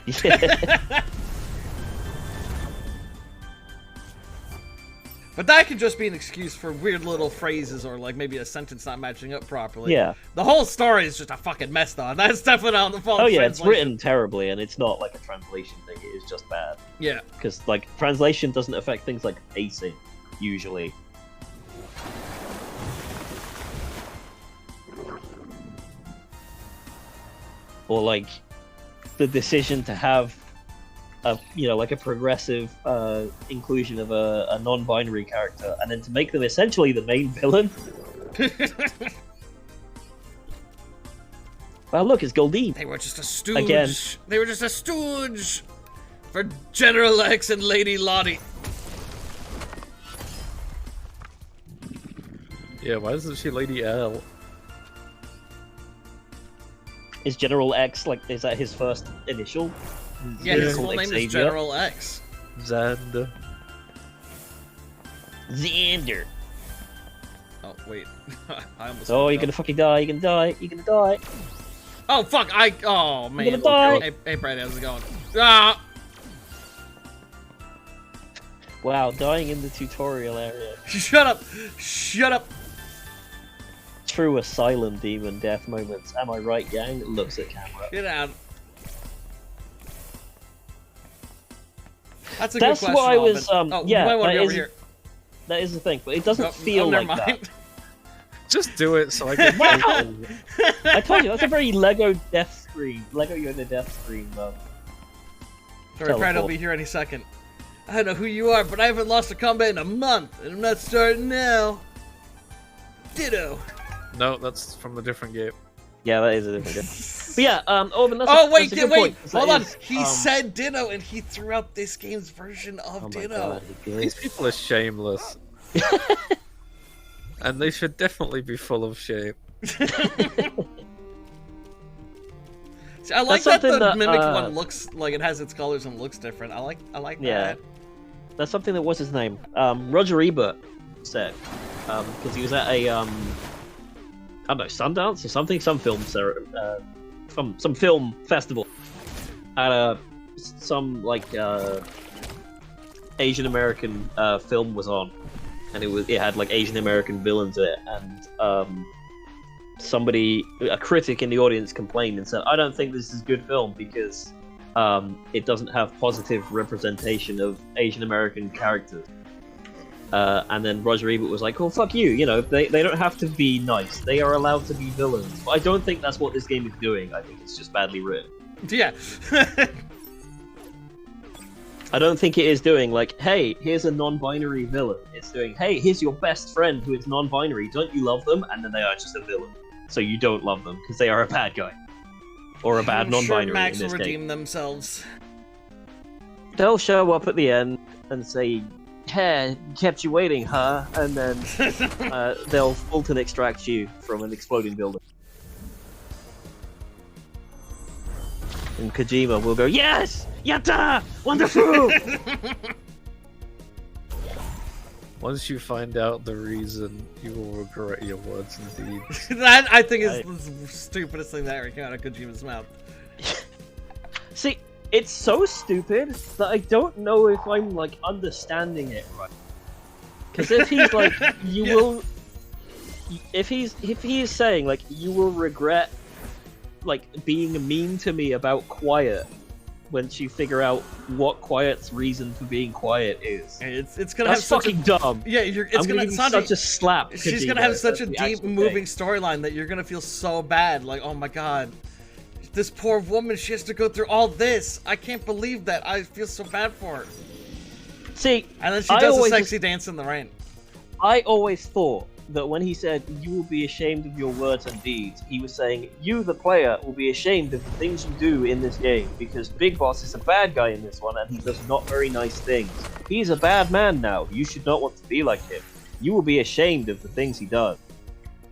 Yeah. But that could just be an excuse for weird little phrases or like maybe a sentence not matching up properly. Yeah. The whole story is just a fucking mess, though. And that's definitely on the fault. Oh of yeah, it's translation. written terribly, and it's not like a translation thing. It is just bad. Yeah. Because like translation doesn't affect things like pacing usually. Or like the decision to have a like a progressive inclusion of a non-binary character, and then to make them essentially the main villain. Well, look, it's Goldine. They were just a stooge. Again. They were just a stooge for General X and Lady Lottie. Yeah, why isn't she Lady L? Is General X like? Is that his first initial? Yeah, his Called full name is Xavier? General X. Xander. Xander. Oh wait, I almost. Oh, fucked you're up. gonna fucking die. You're gonna die. You're gonna die. Oh fuck! Oh man. You're gonna die. Hey Brad, how's it going? Ah! Wow, dying in the tutorial area. Shut up! Shut up! True asylum demon death moments. Am I right, gang? Looks at camera. Get out. That's a That's good question. what I was. Alvin. Oh, yeah, you might want to that be over is- here. That is the thing, but it doesn't Oh, feel never like mind. that. Just do it so I can. Wow! I told you that's a very Lego death screen. Lego Yoda death screen. Sorry, Brad will teleport. be here any second. I don't know who you are, but I haven't lost a combat in a month, and I'm not starting now. Ditto. No, that's from a different game. Yeah, that is a different game. But yeah, Orban, that's Oh a, wait, that's a good wait, point, 'cause hold that on. is, He said Ditto, and he threw out this game's version of Oh my Ditto. god, he did. These people are shameless. And they should definitely be full of shame. See, I like That's that the something that, Mimic one looks like it has its colors and looks different. I like Yeah. that. That's something that was his name. Roger Ebert said, because he was at a I don't know, Sundance or something, some film some film festival, at some like Asian American film was on, and it had like Asian American villains in it, and a critic in the audience complained and said, I don't think this is a good film because it doesn't have positive representation of Asian American characters. And then Roger Ebert was like, well, fuck you, they don't have to be nice. They are allowed to be villains. But I don't think that's what this game is doing. I think it's just badly written. Yeah. I don't think it is doing, like, hey, here's a non-binary villain. It's doing, hey, here's your best friend who is non-binary. Don't you love them? And then they are just a villain. So you don't love them, because they are a bad guy. Or a bad I'm non-binary sure Max in this will redeem game. themselves. They'll show up at the end and say, hey, kept you waiting, huh? And then they'll Fulton extract you from an exploding building. And Kojima will go, yes! Yatta! Wonderful! Once you find out the reason, you will regret your words and deeds. That, I think, is the stupidest thing that ever came out of Kojima's mouth. See, it's so stupid that I don't know if I'm, like, understanding it right. Because if he's like, you Yeah. will... If he is saying, like, you will regret, like, being mean to me about Quiet once you figure out what Quiet's reason for being quiet is. It's gonna That's have such fucking a dumb. yeah. It's I'm gonna give you Sanji, such a slap. she's Kojima, gonna have such a that's the deep, actual moving thing. storyline that you're gonna feel so bad. Like, oh my god, this poor woman. She has to go through all this. I can't believe that. I feel so bad for her. See, And then she I does a always sexy dance in the rain. I always thought that when he said, you will be ashamed of your words and deeds, he was saying, you, the player, will be ashamed of the things you do in this game, because Big Boss is a bad guy in this one, and he does not very nice things. He's a bad man now. You should not want to be like him. You will be ashamed of the things he does.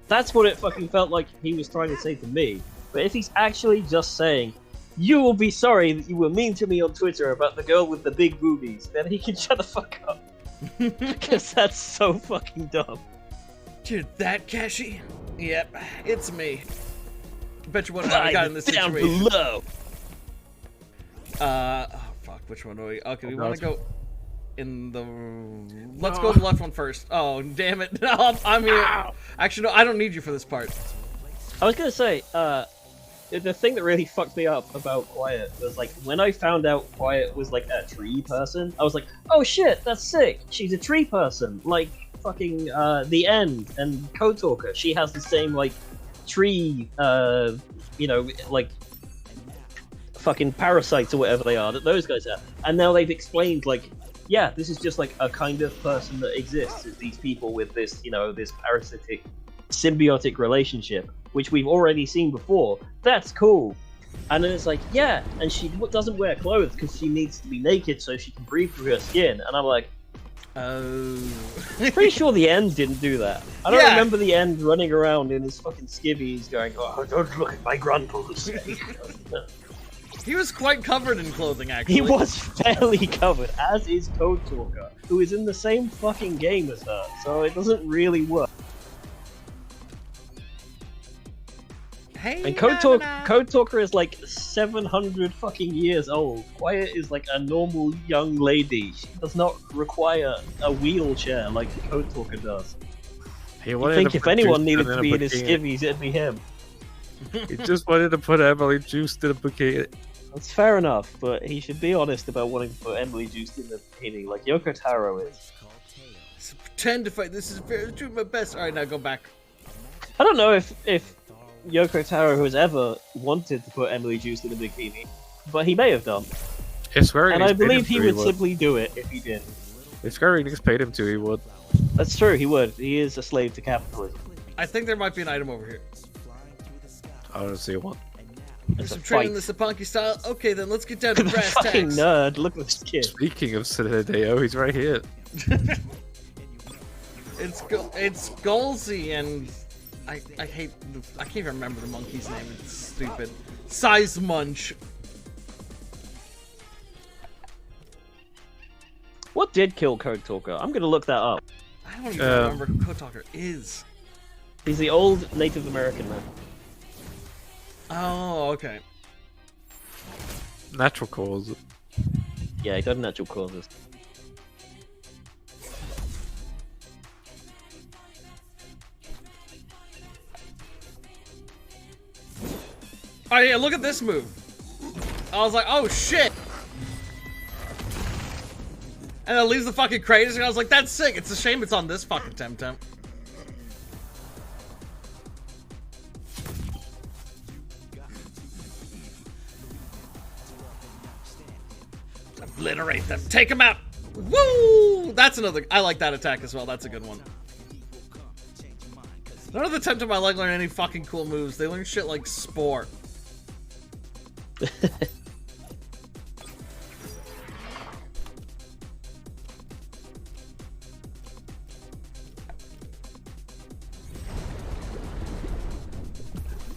That's what it fucking felt like he was trying to say to me. But if he's actually just saying, you will be sorry that you were mean to me on Twitter about the girl with the big boobies, then he can shut the fuck up. Because that's so fucking dumb. Dude, that Kashi? Yep, it's me. Bet you what I got in this Down situation. below. Oh fuck, which one do we? Okay, we want to go. in the... Let's go to the left one first. Oh, damn it. No, I'm here. Ow. Actually, no, I don't need you for this part. I was gonna say, the thing that really fucked me up about Quiet was, like, when I found out Quiet was, like, a tree person, I was like, oh shit, that's sick, she's a tree person, like, fucking, The End and Code Talker, she has the same, like, tree, you know, like, fucking parasites or whatever they are that those guys have, and now they've explained, like, yeah, this is just, like, a kind of person that exists, it's these people with this, you know, this parasitic, symbiotic relationship, which we've already seen before. That's cool. And then it's like, yeah, and she doesn't wear clothes because she needs to be naked so she can breathe through her skin. And I'm like, oh. Pretty sure The End didn't do that. I don't remember The End running around in his fucking skivvies going, oh, don't look at my grandpa's. He was quite covered in clothing, actually. He was fairly covered, as is Code Talker, who is in the same fucking game as her, so it doesn't really work. Hey, and Code Talker is like 700 fucking years old. Quiet is like a normal young lady. She does not require a wheelchair like Code Talker does. I think if anyone needed to be in his skivvies, it'd be him. He just wanted to put Emily Juice in a bikini. That's fair enough, but he should be honest about wanting to put Emily Juice in the bikini like Yoko Taro is. Pretend to fight. This is doing my best. All right, now go back. I don't know if Yoko Taro has ever wanted to put Emily Juice in a bikini, but he may have done. If Square Enix and I believe he would simply do it if he did. If Square Enix paid him to, he would. That's true, he would. He is a slave to capitalism. I think there might be an item over here. I don't see one. There's some training in the Sapanki style. Okay, then let's get down to brass tacks. Fucking nerd, look at this kid. Speaking of Sinadeo, he's right here. It's Golzy and... I hate I can't even remember the monkey's name. It's stupid. Size Munch. What did kill Code Talker? I'm gonna look that up. I don't even remember who Code Talker is. He's the old Native American man. Oh, okay. Natural causes. Yeah, he does natural causes. Oh yeah, look at this move. I was like, oh shit. And it leaves the fucking craters, and I was like, that's sick. It's a shame it's on this fucking TemTem. Obliterate them. Take them out. Woo! That's another. I like that attack as well. That's a good one. None of the TemTem I like learn any fucking cool moves. They learn shit like Spore.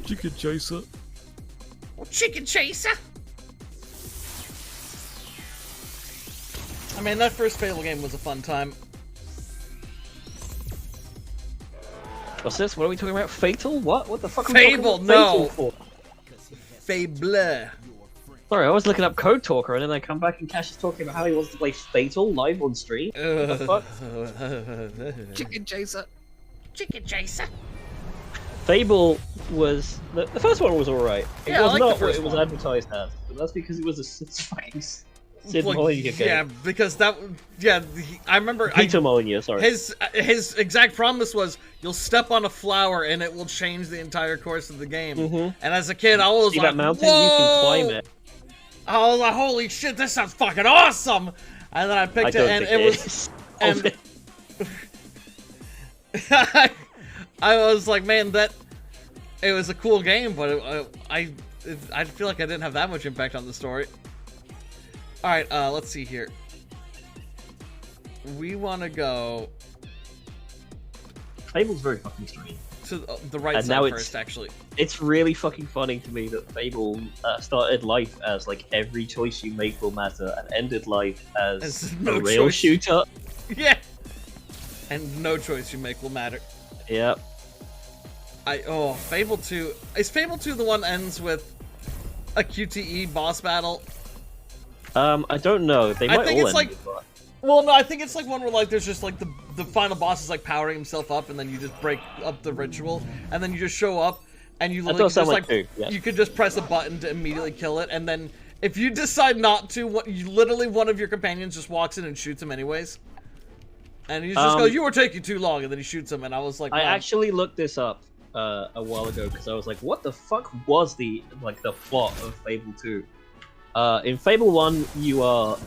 Chicken chaser. Oh, chicken chaser. I mean, that first Fable game was a fun time. What's this? What are we talking about? Fatal? What? What the fuck are Fable, we talking about no. Fatal for? Fable. Sorry, I was looking up Code Talker and then I come back and Cash is talking about how he wants to play Fatal live on stream. What the fuck? Chicken chaser. Chicken chaser. Fable was... The first one was alright. It Yeah, was I like not the what first it was one. advertised as. But that's because it was a fucking Sid Like, Molyneux game. yeah, because that... Yeah, I remember... Peter Molyneux, sorry. His exact promise was, you'll step on a flower and it will change the entire course of the game. Mm-hmm. And as a kid, I was See like, that mountain? whoa! You can climb it. I was like, holy shit, this sounds fucking awesome! And then I picked it and it was... And I was like, man, it was a cool game, but I feel like I didn't have that much impact on the story. Alright, let's see here. We want to go... Fable's very fucking strange. To the right And side now first, actually. It's really fucking funny to me that Fable started life as like every choice you make will matter and ended life as no a rail choice. shooter. Yeah! And no choice you make will matter. Yep. Fable 2. Is Fable 2 the one that ends with a QTE boss battle? I don't know. They might I think all it's end like... with that. Well, no, I think it's like one where like there's just like the final boss is like powering himself up, and then you just break up the ritual, and then you just show up, and you literally just like you could just press a button to immediately kill it, and then if you decide not to, literally one of your companions just walks in and shoots him anyways, and he just goes, "You were taking too long," and then he shoots him, and I was like, I actually looked this up a while ago because I was like, what the fuck was the plot of Fable 2? In Fable 1, you are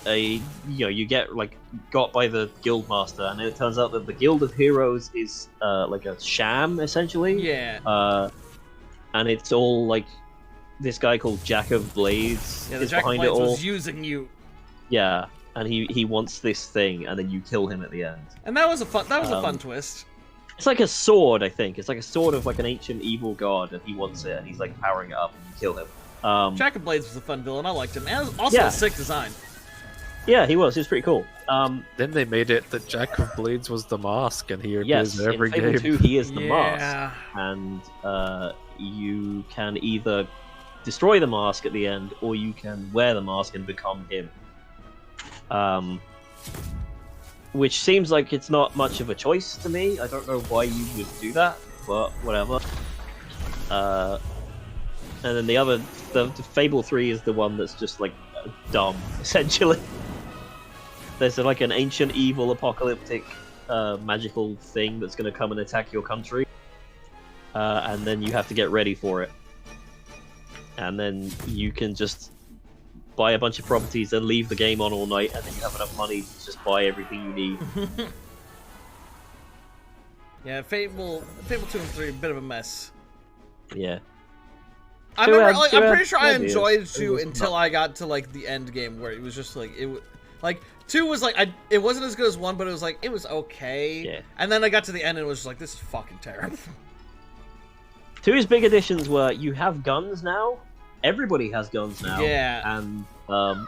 you get like got by the guild master, and it turns out that the Guild of Heroes is like a sham essentially. Yeah. And it's all like this guy called Jack of Blades is behind it all. Was using you. Yeah, and he wants this thing, and then you kill him at the end. And that was a fun twist. It's like a sword, I think. It's like a sword of like an ancient evil god, and he wants it, and he's like powering it up, and you kill him. Jack of Blades was a fun villain. I liked him, and also a sick design. Yeah, he was. He was pretty cool. Then they made it that Jack of Blades was the mask, and he appears in every in Fable game. 2, he is the mask, and you can either destroy the mask at the end, or you can wear the mask and become him. Which seems like it's not much of a choice to me. I don't know why you would do that, but whatever. And then the Fable 3 is the one that's just like dumb, essentially. There's like an ancient evil apocalyptic magical thing that's going to come and attack your country. And then you have to get ready for it. And then you can just buy a bunch of properties and leave the game on all night, and then you have enough money to just buy everything you need. Yeah, Fable 2 and 3, a bit of a mess. Yeah. I'm pretty sure I enjoyed 2 until I got to like the end game where it was just like like 2 was like it wasn't as good as 1, but it was like it was okay. Yeah. And then I got to the end and it was just like, this is fucking terrible. 2's big additions were you have guns now. Everybody has guns now. Yeah. And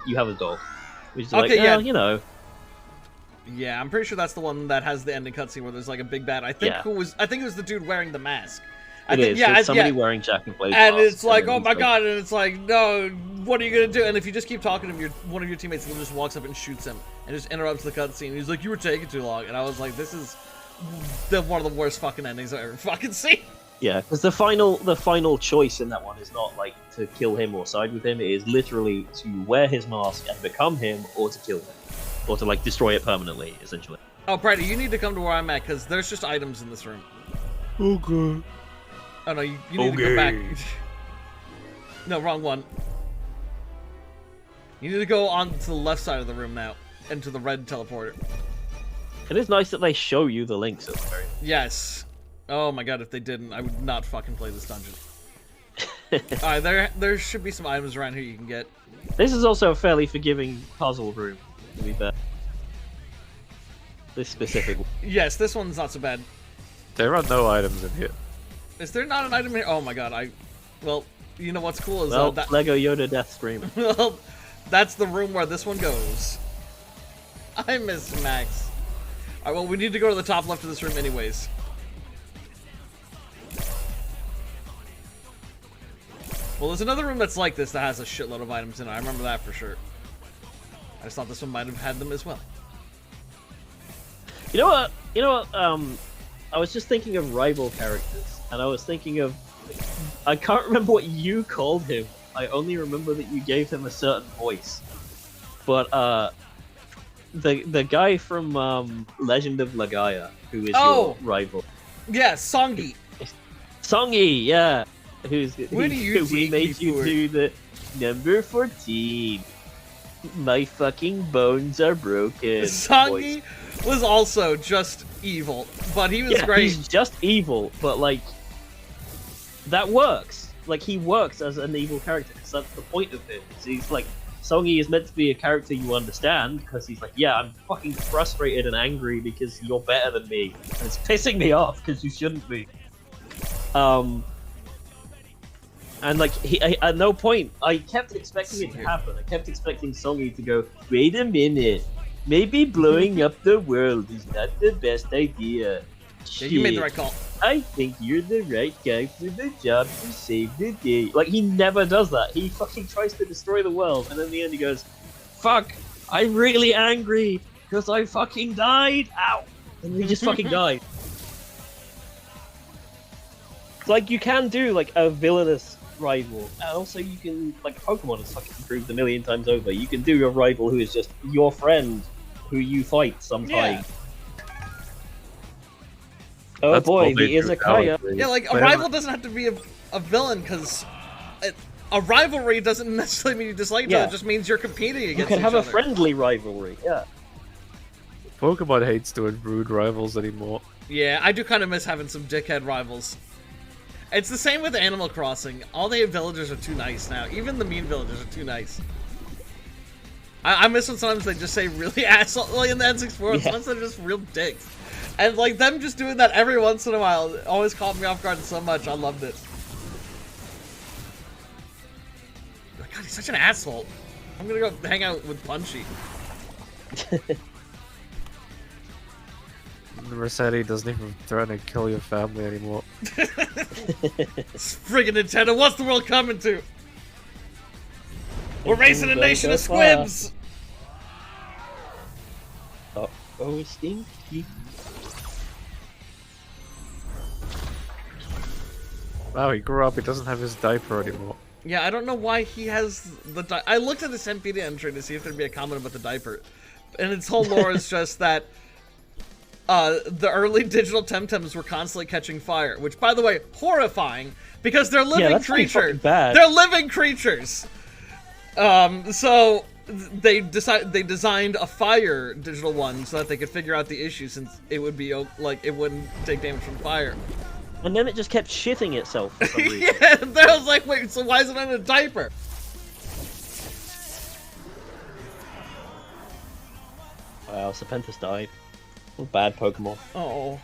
you have a dog. Which is Okay, like, yeah. You know. Yeah, I'm pretty sure that's the one that has the ending cutscene where there's like a big bad. I think it was the dude wearing the mask. It's somebody wearing Jack and Blade. And it's like, oh my god, and it's like, no, what are you gonna do? And if you just keep talking to him, one of your teammates just walks up and shoots him and just interrupts the cutscene. He's like, you were taking too long. And I was like, this is one of the worst fucking endings I've ever fucking seen. Yeah, because the final choice in that one is not like to kill him or side with him. It is literally to wear his mask and become him, or to kill him, or to like destroy it permanently, essentially. Oh, Brady, you need to come to where I'm at because there's just items in this room. Okay. Oh no, you need to go back. No, wrong one. You need to go on to the left side of the room now, into the red teleporter. It is nice that they show you the links at the very end. Yes. Oh my god, if they didn't, I would not fucking play this dungeon. Alright, there should be some items around here you can get. This is also a fairly forgiving puzzle room, to be fair. This specific one. Yes, this one's not so bad. There are no items in here. Is there not an item here? Oh my god, well, you know what's cool is that Lego Yoda Death Scream. well, that's the room where this one goes. I miss Max. Alright, well, we need to go to the top left of this room anyways. Well, there's another room that's like this that has a shitload of items in it. I remember that for sure. I just thought this one might have had them as well. You know what? I was just thinking of rival characters, and I was thinking of... I can't remember what you called him. I only remember that you gave him a certain voice. But, the guy from, Legend of Legaia, who is your rival. Yeah, Songi. Songi, yeah. We made you do the number 14. My fucking bones are broken. Songi was also just evil, but he was great. He's just evil, but like that works. Like he works as an evil character because that's the point of him. He's like Songi is meant to be a character you understand because he's like, yeah, I'm fucking frustrated and angry because you're better than me, and it's pissing me off because you shouldn't be. And like at no point, I kept expecting it to happen. I kept expecting Songi to go, wait a minute, maybe blowing up the world is not the best idea. Yeah, you made the right call. I think you're the right guy for the job to save the day. Like he never does that. He fucking tries to destroy the world, and in the end he goes, fuck, I'm really angry because I fucking died. Ow! And he just fucking died. It's like you can do like a villainous rival, and also you can like Pokemon has fucking proved a million times over. You can do a rival who is just your friend, who you fight sometimes. Yeah. Oh That's boy, probably the Izakaya. brutality. Yeah, like a But rival doesn't have to be a villain, because a rivalry doesn't necessarily mean you dislike each Yeah. other. It just means you're competing against You can each have other. a friendly rivalry. Yeah. Pokemon hates doing rude rivals anymore. Yeah, I do kind of miss having some dickhead rivals. It's the same with Animal Crossing. All the villagers are too nice now. Even the mean villagers are too nice. I miss when sometimes they just say really asshole, like in the N64, Yeah. sometimes they're just real dicks. And like them just doing that every once in a while always caught me off guard so much. I loved it. God, he's such an asshole. I'm gonna go hang out with Punchy. Rossetti doesn't even threaten to kill your family anymore. Friggin' Nintendo, what's the world coming to? We're raising a nation of Fire. squibs! Oh, stinky. Wow, he grew up, he doesn't have his diaper anymore. Yeah, I don't know why he has the I looked at the Wikipedia entry to see if there'd be a comment about the diaper. And its whole lore is just that the early digital TemTems were constantly catching fire, which, by the way, horrifying, because they're living that's pretty creatures. fucking bad. They're living creatures. So they designed a fire digital one so that they could figure out the issue, since it would be like it wouldn't take damage from fire. And then it just kept shitting itself for some reason. Yeah, then I was like, wait, so why is it in a diaper? Wow, Serpentis died. What a bad Pokemon. Oh.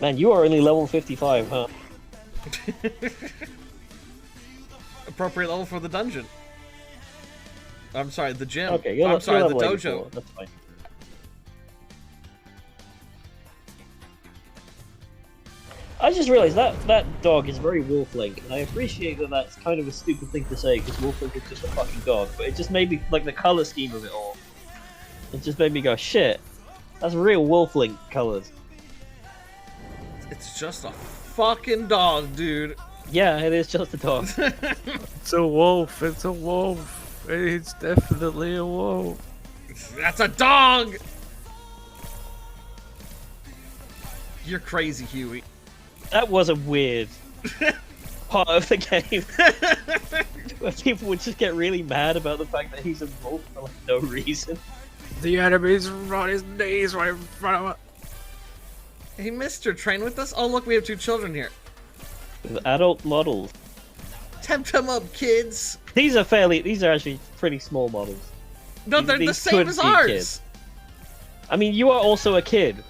Man, you are only level 55, huh? Appropriate level for the dungeon. I'm sorry, the gym. Okay, you're I'm sorry, the level dojo. 84. That's fine. I just realized that dog is very Wolf-Link, and I appreciate that that's kind of a stupid thing to say, because Wolf-Link is just a fucking dog, but it just made me, like, the color scheme of it all, it just made me go, shit, that's real Wolf-Link colors. It's just a fucking dog, dude. Yeah, it is just a dog. It's a wolf, it's a wolf. It's definitely a wolf. That's a dog! You're crazy, Huey. That was a weird part of the game. Where people would just get really mad about the fact that he's a wolf for like no reason. The enemy's on his knees right in front of us. Hey, mister, train with us? Oh, look, we have two children here. With adult models. TemTem up, kids! These are actually pretty small models. No, they're the These same could as be ours! kids. I mean, you are also a kid.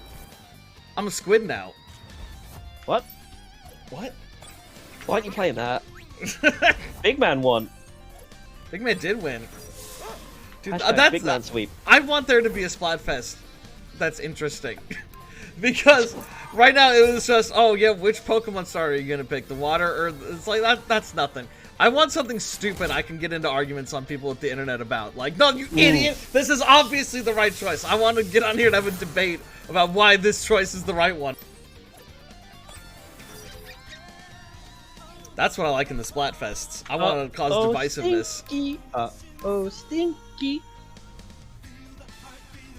I'm a squid now. What? What? Why aren't you playing that? Big Man won. Big Man did win. Dude, Hashtag Big Man sweep. I want there to be a Splatfest that's interesting. Because right now it was just, oh yeah, which Pokemon star are you gonna pick? The water or it's like that's nothing. I want something stupid I can get into arguments on people with the internet about. Like, no, you idiot! This is obviously the right choice. I want to get on here and have a debate about why this choice is the right one. That's what I like in the Splatfests. I want to cause divisiveness. Stinky. Oh, stinky.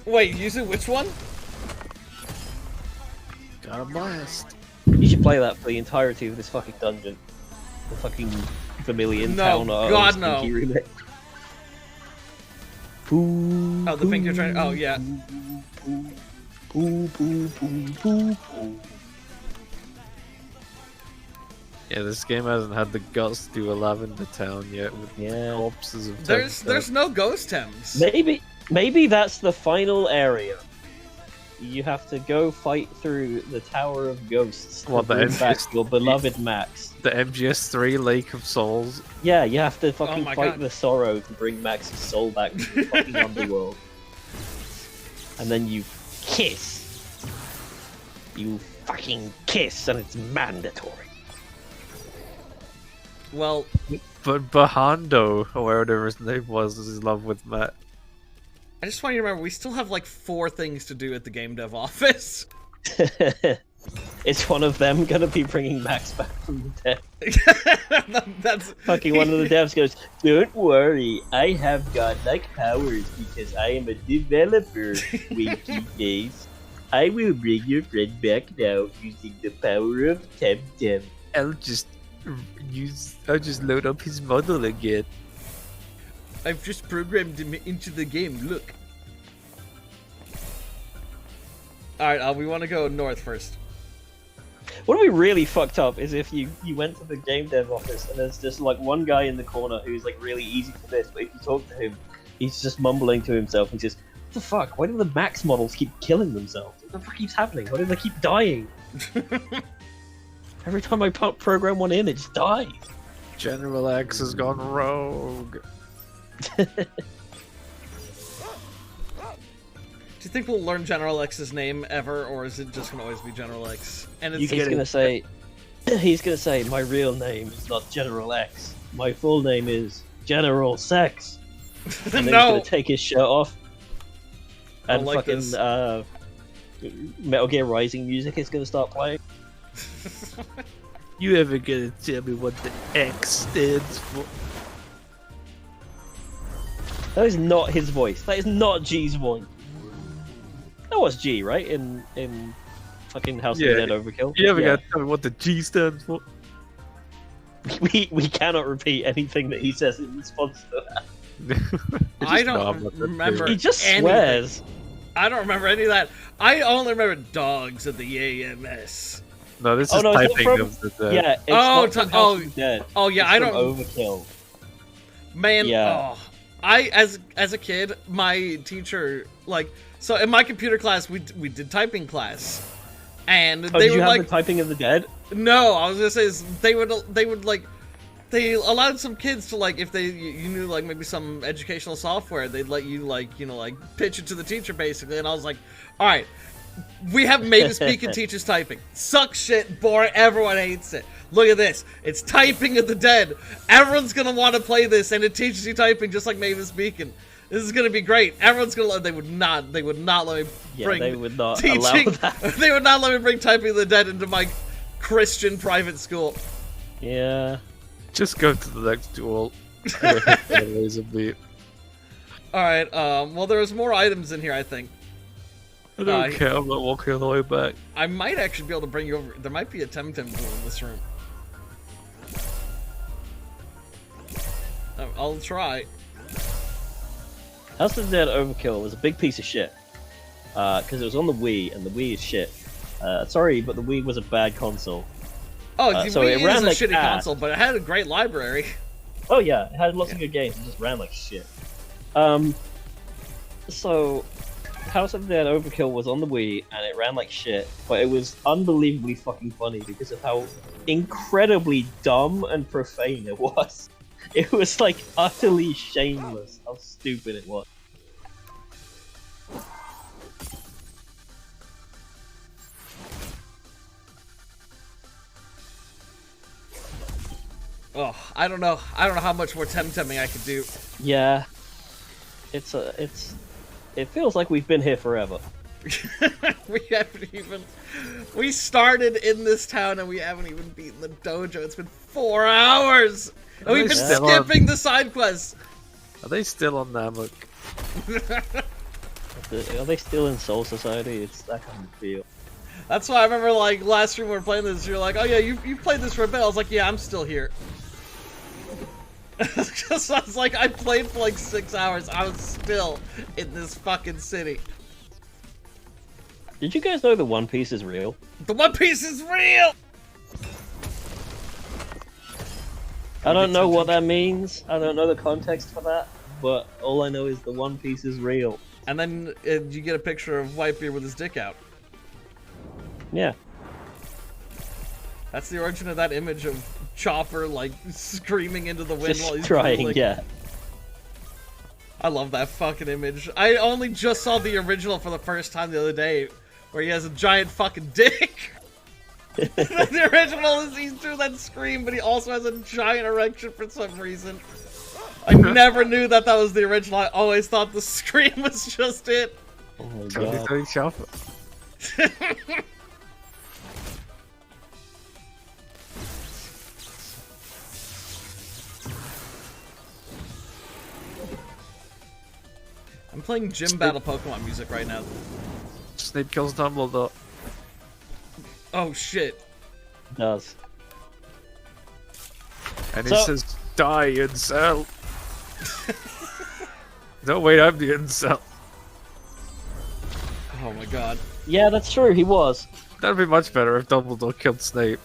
Wait, using which one? Got a blast. You should play that for the entirety of this fucking dungeon. The fucking Vermilion No, Town God, no. Stinky remix. Oh, the thing you're trying. Oh, yeah. Yeah, this game hasn't had the guts to do a Lavender Town yet with corpses of There's no ghost Tems. Maybe that's the final area. You have to go fight through the Tower of Ghosts to What, the bring back MGS your beloved Max. The MGS3 Lake of Souls. Yeah, you have to fucking my fight God. the sorrow to bring Max's soul back to the fucking underworld. And then you kiss. You fucking kiss, and it's mandatory. Well, But Bahando, or whatever his name was in love with Matt. I just want you to remember, we still have like 4 things to do at the game dev office. Is one of them gonna be bringing Max back from the dead? That's Fucking one of the devs goes, "Don't worry, I have godlike powers because I am a developer, Winky Face. I will bring your friend back now using the power of TemTem. I'll just load up his model again." I've just programmed him into the game. Look. All right, we want to go north first. What would be really fucked up is if you went to the game dev office and there's just like one guy in the corner who's like really easy for this, but if you talk to him, he's just mumbling to himself and says, "What the fuck? Why do the Max models keep killing themselves? What the fuck keeps happening? Why do they keep dying? Every time I program one in, it just dies." General X has gone rogue. Do you think we'll learn General X's name ever, or is it just gonna always be General X? And it's He's gonna say, "My real name is not General X. My full name is General Sex." And then he's gonna take his shirt off. And like fucking Metal Gear Rising music is gonna start playing. You ever gonna tell me what the X stands for? That is not his voice. That is not G's voice. That was G, right? In fucking House of the Dead Overkill. You ever gonna tell me what the G stands for? We cannot repeat anything that he says in response to that. I don't remember. He just anything. swears. I don't remember any of that. I only remember dogs at the AMS. No, this is it's not typing from- of the dead. Yeah, it's not from House of the Dead. Oh yeah, It's I from don't. Overkill. Man, Yeah. as a kid, my teacher so in my computer class we did typing class, and Oh, they did you would have the typing of the dead? no, I was gonna say is they would like they allowed some kids to if you knew maybe some educational software, they'd let you pitch it to the teacher basically, and I was like, all right. We have made to speak and teaches typing. Sucks shit, boring, everyone hates it. Look at this. It's typing of the dead. Everyone's gonna want to play this, and it teaches you typing just like Mavis Beacon. This is gonna be great. Everyone's gonna they would not let me bring they would not teaching. allow that. They would not let me bring typing of the dead into my Christian private school. Yeah. Just go to the next duel. Alright, well there's more items in here, I think. I don't care, I'm not walking all the way back. I might actually be able to bring you over. There might be a TemTem duel in this room. I'll try. House of the Dead Overkill was a big piece of shit. Because it was on the Wii, and the Wii is shit. Sorry, but the Wii was a bad console. Oh, the so Wii it ran is a like shitty that. console, but it had a great library. Oh yeah, it had lots of good games, it just ran like shit. So House of the Dead Overkill was on the Wii, and it ran like shit, but it was unbelievably fucking funny because of how incredibly dumb and profane it was. It was like utterly shameless how stupid it was. Oh, I don't know how much more TemTemming I could do. Yeah, it feels like we've been here forever. We started in this town and we haven't even beaten the dojo. It's been 4 hours! And we've been skipping the side quests! Are they still on Namek? Are they still in Soul Society? It's that kind of feel. That's why I remember, last stream we were playing this, you're like, oh yeah, you played this for a bit. I was like, yeah, I'm still here. Because I was like, I played for 6 hours. I was still in this fucking city. Did you guys know the One Piece is real? The One Piece is real! I don't know what that means. I don't know the context for that. But all I know is the One Piece is real. And then you get a picture of Whitebeard with his dick out. Yeah. That's the origin of that image of Chopper, screaming into the wind while he's trying, drooling. yeah. I love that fucking image. I only just saw the original for the first time the other day, where he has a giant fucking dick. The original is he's through that scream, but he also has a giant erection for some reason. I never knew that was the original. I always thought the scream was just it. Oh my Tony god. Tony Chopper. I'm playing gym battle Pokemon music right now. Snape kills Dumbledore. Oh shit. Does. And he says, die, incel. No, wait, I'm the incel. Oh my god. Yeah, that's true. He was. That'd be much better if Dumbledore killed Snape.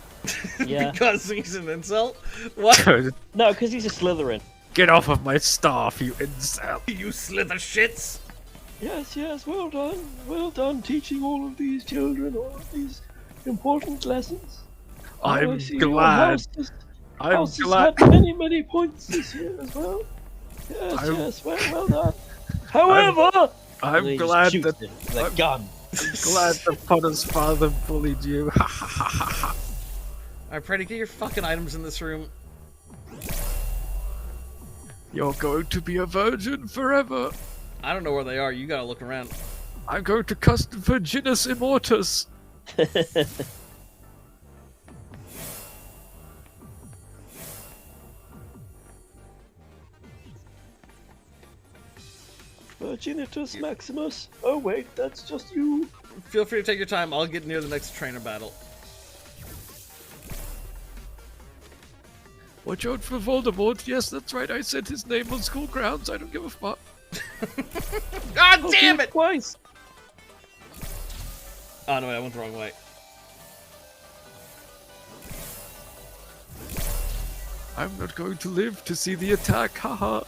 Yeah. Because he's an insult? What? No, because he's a Slytherin. Get off of my staff, you incel. You slither shits? Yes, yes. Well done. Well done teaching all of these children all of these important lessons. I'm see your glad. I'm house has glad. had many points this year as well. Yes, yes. Well done. However, I'm he just glad shoots that him with a gun. glad the Potter's father bullied you. Ha ha ha ha ha. Alright, Freddy, get your fucking items in this room. You're going to be a virgin forever. I don't know where they are. You gotta look around. I'm going to custom Virginus Immortus. Virginitus Maximus. Oh wait, that's just you. Feel free to take your time. I'll get near the next trainer battle. Watch out for Voldemort. Yes, that's right. I said his name on school grounds. I don't give a fuck. God damn it! Twice. Oh no, wait, I went the wrong way. I'm not going to live to see the attack. Haha.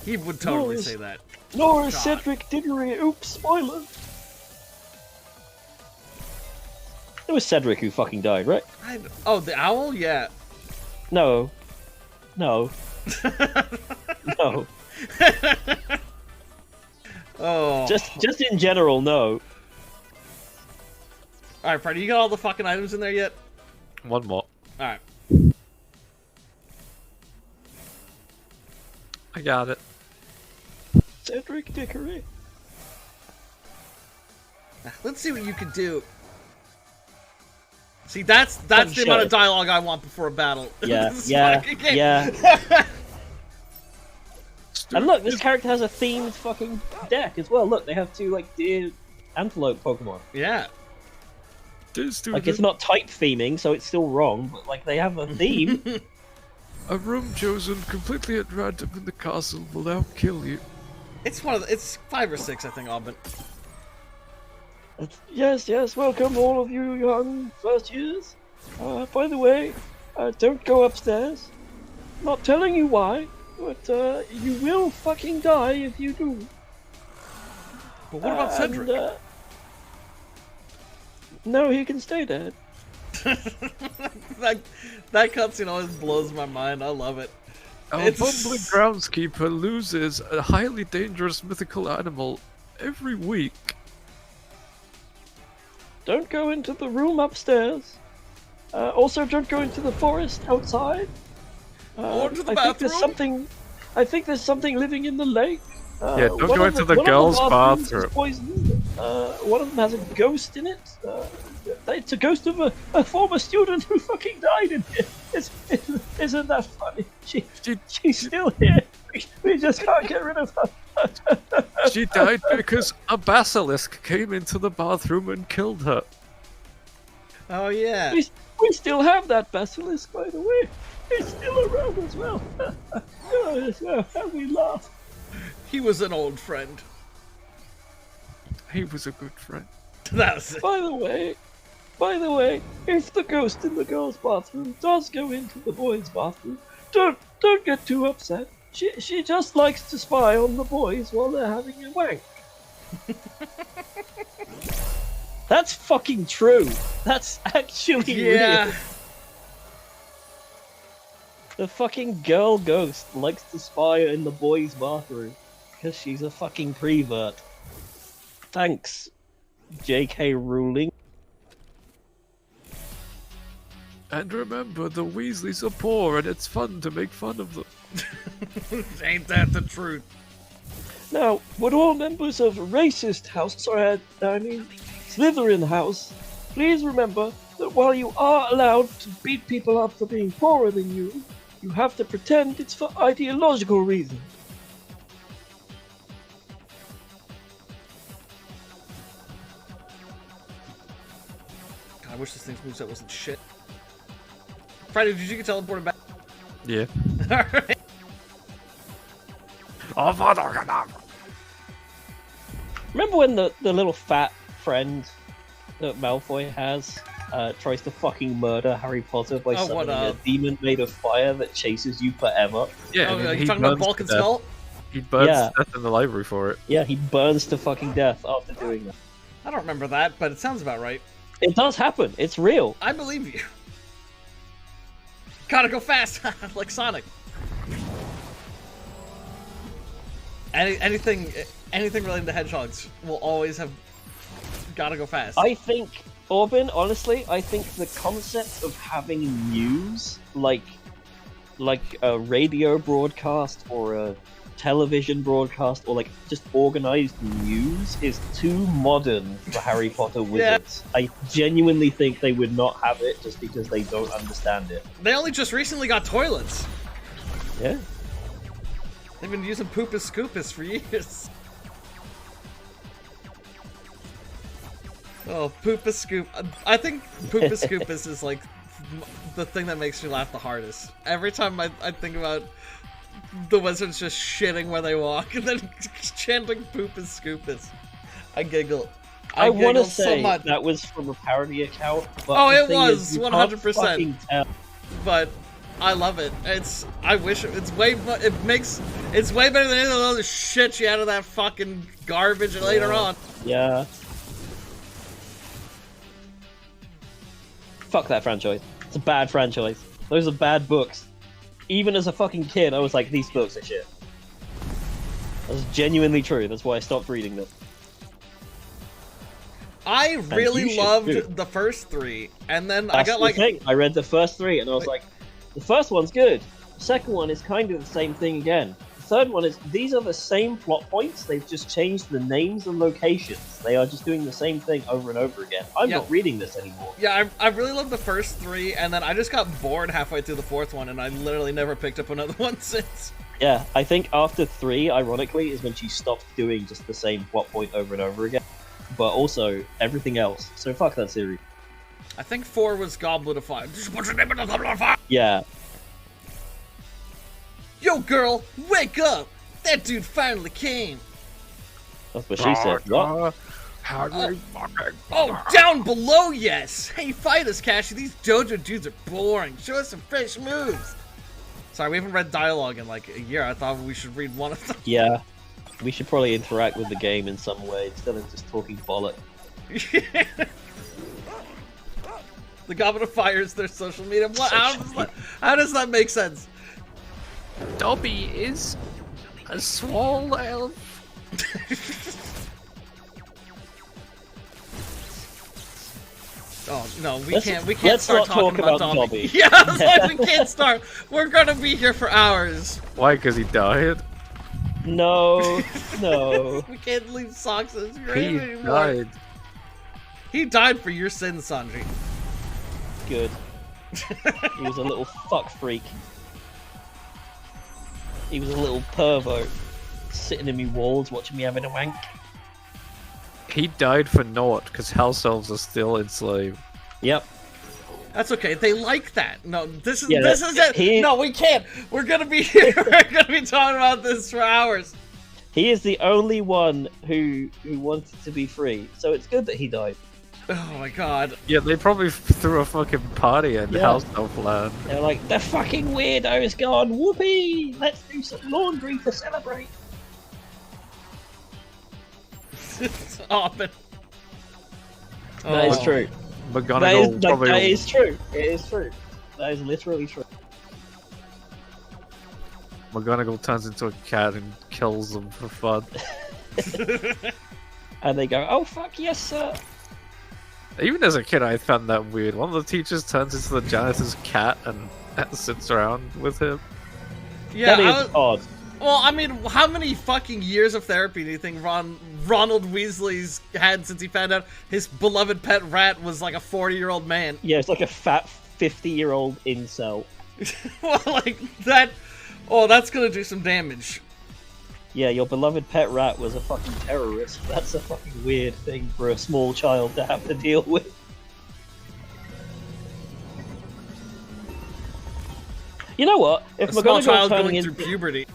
He would totally No, say that. Nor is God. Cedric Diggory. Oops, spoiler. It was Cedric who fucking died, right? Oh, the owl? Yeah. No. No. No. Oh. Just in general, no. Alright, Freddy, you got all the fucking items in there yet? One more. Alright. I got it. Cedric Diggory. Let's see what you can do. See, that's the amount of dialogue I want before a battle. Yeah, This yeah, fucking game. yeah. And look, this character has a themed fucking deck as well. Look, they have two, like, deer antelope Pokemon. Yeah. Like, it's not type theming, so it's still wrong, but, like, they have a theme. A room chosen completely at random in the castle will now kill you. It's it's 5 or 6, I think, Aubin. Yes, yes, welcome all of you young first years. By the way, don't go upstairs. Not telling you why, but you will fucking die if you do. But what about Cedric? No, he can stay dead. that cutscene always blows my mind. I love it. Our bumbling groundskeeper loses a highly dangerous mythical animal every week. Don't go into the room upstairs. Also, don't go into the forest outside. Or to the I think there's something. I think there's something living in the lake. Yeah, don't go into the girls' bathroom. Poisoned. One of them has a ghost in it. It's a ghost of a former student who fucking died in here. Isn't that funny? She's still here. We just can't get rid of her. She died because a basilisk came into the bathroom and killed her. Oh, yeah. We still have that basilisk, by the way. It's still around as well. How we laugh. He was an old friend. He was a good friend. That was it. By the way, if the ghost in the girls' bathroom does go into the boys' bathroom, don't get too upset. She just likes to spy on the boys while they're having a wank. That's fucking true. That's actually real. The fucking girl ghost likes to spy in the boys' bathroom because she's a fucking prevert. Thanks, JK Rowling. And remember, the Weasleys are poor, and it's fun to make fun of them. Ain't that the truth? Now, would all members of racist house, Slytherin house, please remember that while you are allowed to beat people up for being poorer than you, you have to pretend it's for ideological reasons. God, I wish this thing's moveset wasn't shit. Friday, did you get teleported back? Yeah. Alright. Remember when the little fat friend that Malfoy has tries to fucking murder Harry Potter by summoning a demon made of fire that chases you forever? Yeah, Oh, and you talking about Vulcan Skull? He burns Yeah. to death in the library for it. Yeah, he burns to fucking death after doing that. I don't remember that, but it sounds about right. It does happen. It's real. I believe you. Gotta go fast, like Sonic. Anything related to hedgehogs will always have gotta go fast. I think, Orban, honestly, I think the concept of having news, like a radio broadcast or a television broadcast or like just organized news is too modern for Harry Potter wizards. I genuinely think they would not have it just because they don't understand it. They only just recently got toilets. Yeah. They've been using Poopus Scoopus for years. Oh, Poopus Scoop. I think Poopus Scoopus is like the thing that makes me laugh the hardest. Every time I think about the wizards just shitting where they walk and then chanting Poopus Scoopus, I giggle. I want to so say much. that was from a parody account. But Oh, the it thing was, is, you can't 100%. fucking tell. But I love it. I wish it's way better than any of the other shit you had of that fucking garbage later on. Yeah. Fuck that franchise. It's a bad franchise. Those are bad books. Even as a fucking kid, I was like, these books are shit. That's genuinely true. That's why I stopped reading them. I really you loved should too. the first three, and then That's I got the like thing. I read the first three, and I was like, the first one's good. The second one is kind of the same thing again. The third one is, these are the same plot points, they've just changed the names and locations. They are just doing the same thing over and over again. I'm not reading this anymore. Yeah, I really loved the first three, and then I just got bored halfway through the fourth one, and I literally never picked up another one since. Yeah, I think after 3, ironically, is when she stopped doing just the same plot point over and over again. But also, everything else. So fuck that series. I think 4 was Goblet of Fire. Just put your name in the Goblet of Fire! Yeah. Yo, girl, wake up! That dude finally came! That's what she said. What? Oh, down below, yes! Hey, fight us, Kashi. These dojo dudes are boring. Show us some fresh moves. Sorry, we haven't read dialogue in like a year. I thought we should read one of them. Yeah. We should probably interact with the game in some way instead of just talking bollock. The Goblet of Fire is their social media. What? How does that make sense? Dobby is a swole elf. Oh no, we Let's can't start not talking talk about about Dobby. Dobby. Yeah, I was like, we can't start. We're gonna be here for hours. Why? Because he died? No, no. We can't leave Socks as grave He anymore. died. He died for your sins, Sanji. Good. He was a little fuck freak. He was a little pervo, sitting in me walls watching me having a wank. He died for naught because house elves are still enslaved. Yep. That's okay. They like that. No, this is Yeah, this is it. No, we can't. We're gonna be here. We're gonna be talking about this for hours. He is the only one who wanted to be free, so it's good that he died. Oh my god. Yeah, they probably threw a fucking party in house elf land. They're like, the fucking weirdo's gone. Whoopee! Let's do some laundry to celebrate. Oh, but... That is true. McGonagall probably. That is true. It is true. That is literally true. McGonagall turns into a cat and kills them for fun. And they go, oh fuck yes, sir. Even as a kid, I found that weird. One of the teachers turns into the janitor's cat and sits around with him. Yeah, That is odd. well, I mean, how many fucking years of therapy do you think Ronald Weasley's had since he found out his beloved pet rat was like a 40-year-old man? Yeah, it's like a fat 50-year-old incel. Well, like that. Oh, that's gonna do some damage. Yeah, your beloved pet rat was a fucking terrorist. That's a fucking weird thing for a small child to have to deal with. You know what? If A small McGonagall child turning going into, through puberty.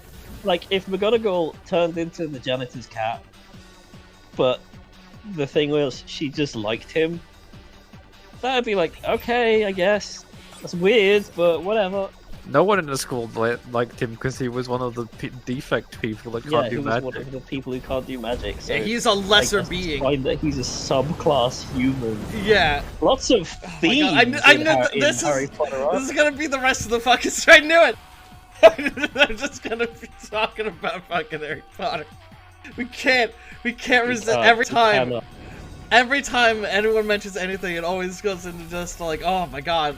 like, if McGonagall turned into the janitor's cat, but the thing was she just liked him, that'd be like, okay, I guess. That's weird, but whatever. No one in the school liked him because he was one of the defect people that Yeah, can't he do was magic. one of the people who can't do magic. So Yeah, he's a lesser I guess it's being. fine that he's a subclass human. Yeah. Lots of Oh my themes God, I in, knew in this Harry is Potter. this is gonna be the rest of the fucking story. I knew it. They're just gonna be talking about fucking Harry Potter. We can't resist every time. Every time anyone mentions anything, it always goes into just like, oh my god,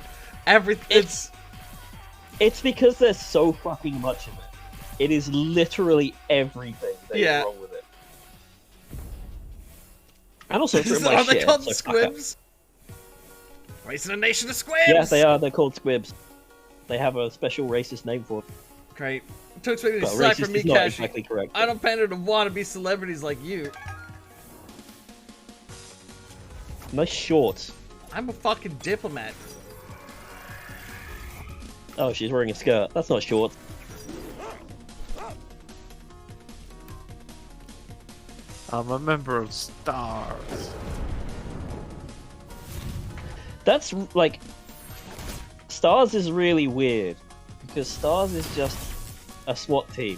It's because there's so fucking much of it. It is literally everything that is Yeah. wrong with it. And also, it's written by Are they shit, called so fuck it. squibs? Raising a nation of squibs. Yeah, they are. They're called squibs. They have a special racist name for it. Great. Don't expect me to But suck racist from me, is not Kashi. exactly correct. I don't pander to wannabe celebrities like you. Nice shorts. I'm a fucking diplomat. Oh, she's wearing a skirt. That's not shorts. I'm a member of STARS. That's like Stars is really weird because Stars is just a SWAT team.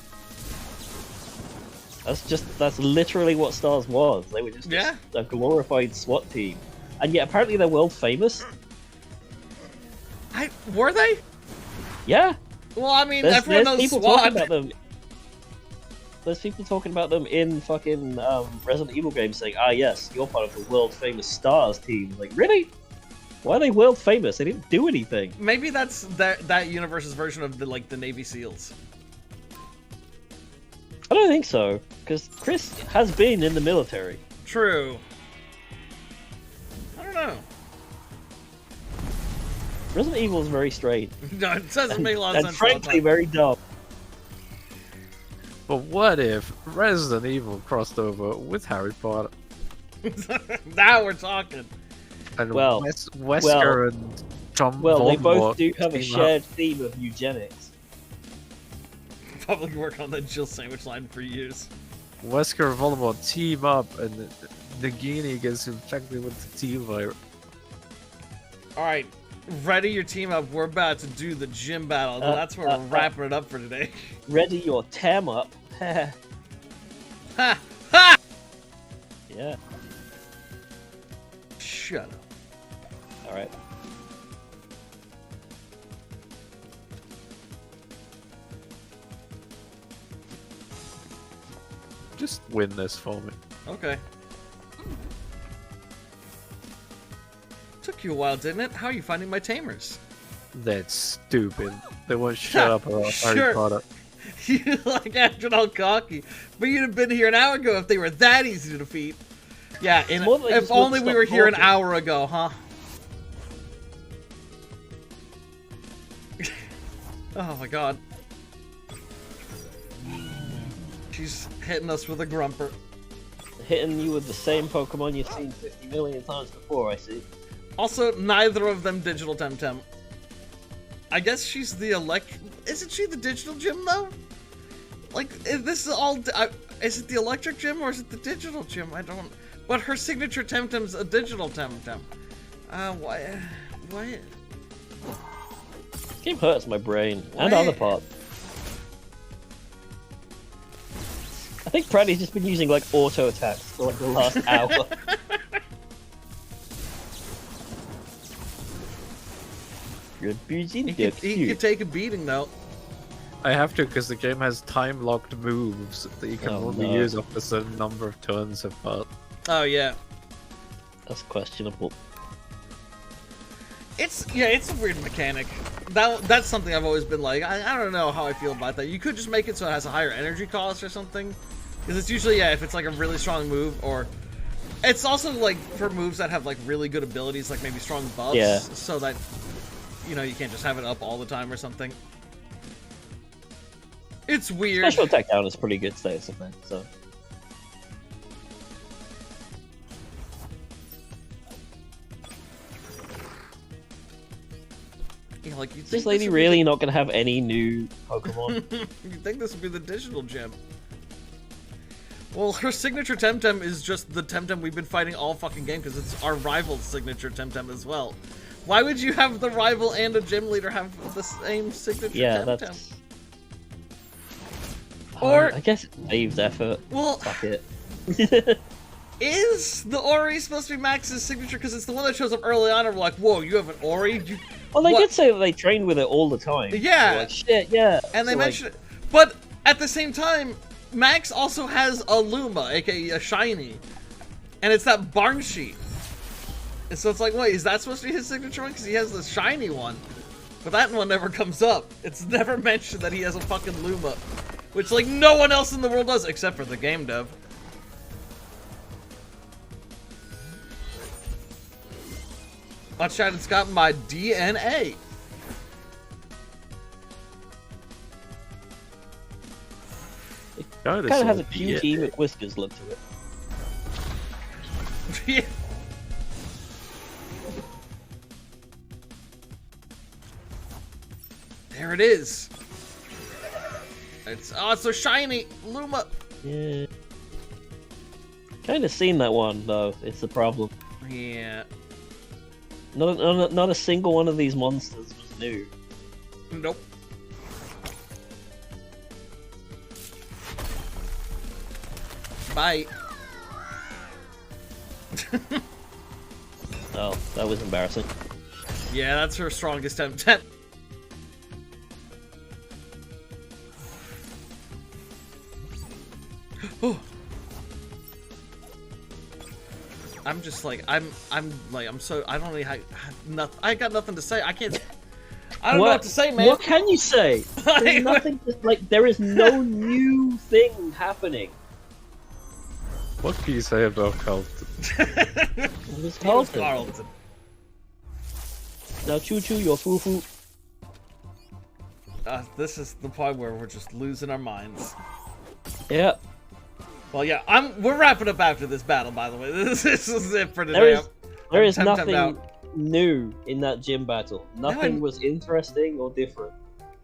That's literally what Stars was. They were just a glorified SWAT team, and yet apparently they're world famous. Were they? Yeah. Well, I mean, There's everyone knows people SWAT. talking about them. There's people talking about them in fucking Resident Evil games saying, "Ah, yes, you're part of the world famous Stars team." Like, really? Why are they world famous? They didn't do anything. Maybe that's that universe's version of the Navy SEALs. I don't think so, because Chris has been in the military. True. I don't know. Resident Evil is very strange. No, it doesn't make a lot of And sense. all the frankly, time. very dumb. But what if Resident Evil crossed over with Harry Potter? Now we're talking. And Well, Wesker and Tom Well, they Voldemort both do have a team shared up. theme of eugenics. Probably working on that Jill sandwich line for years. Wesker and Voldemort team up, and Nagini gets infected with the T virus. All right, ready your team up. We're about to do the gym battle. That's where we're wrapping it up for today. Ready your Tem up. Ha ha! Yeah. Shut up. Alright. Just win this for me. Okay. Took you a while, didn't it? How are you finding my tamers? That's stupid. They won't shut up about Sure. Harry Potter. You like acting all cocky, but you'd have been here an hour ago if they were that easy to defeat. Yeah, and more like if just only won't we stop were here an talking. hour ago, huh? Oh my god. She's hitting us with a grumper. Hitting you with the same Pokemon you've seen 50 million times before, I see. Also, neither of them digital TemTem. I guess she's the Isn't she the digital gym though? Like, this is all. Is it the electric gym or is it the digital gym? I don't. But her signature TemTem's a digital TemTem. Why? Why? This game hurts my brain and Why? other parts. I think Freddy's just been using like auto attacks for like the last hour. You're abusing He the could take a beating though. I have to because the game has time-locked moves that you can Oh, only no. use after a certain number of turns have passed. Oh yeah. That's questionable. It's a weird mechanic. That's something I've always been like, I don't know how I feel about that. You could just make it so it has a higher energy cost or something. Because it's usually, if it's like a really strong move, or it's also like for moves that have like really good abilities, like maybe strong buffs, so that, you know, you can't just have it up all the time or something. It's weird. Special attack down is pretty good status effect, so. Yeah, like, Is this lady really not gonna have any new Pokemon? You'd think this would be the digital gem. Well, her signature TemTem is just the TemTem we've been fighting all fucking game, because it's our rival's signature TemTem as well. Why would you have the rival and a gym leader have the same signature TemTem? That's... Or... I guess it saves effort. Well... Fuck it. Is the Ori supposed to be Max's signature? Because it's the one that shows up early on and we're like, whoa, you have an Ori? Well, they did say that they train with it all the time. Yeah. Like, shit, yeah. And they So, mentioned it. But at the same time, Max also has a Luma, aka a shiny. And it's that barn sheet. And so it's like, wait, is that supposed to be his signature one? Because he has the shiny one. But that one never comes up. It's never mentioned that he has a fucking Luma. Which, like, no one else in the world does, except for the game dev. Watch out, it's got my DNA. It kind of has a Beauty McWhiskers look to it. Yeah. There it is. It's so shiny, Luma. Yeah. Kind of seen that one though. It's the problem. Yeah. Not a single one of these monsters was new. Nope. Bye. Oh, that was embarrassing. Yeah, that's her strongest TemTem. Oh. I'm just like, I'm so, I don't really have nothing, I got nothing to say, I can't, I don't know what to say, man. What can you say? There's nothing, like, there is no new thing happening. What can you say about Carlton? It's Carlton. Carlton. Now choo-choo your foo-foo. This is the point where we're just losing our minds. Yep. Well, yeah, we're wrapping up after this battle, by the way. This is it for today. There is nothing new in that gym battle. Nothing was interesting or different.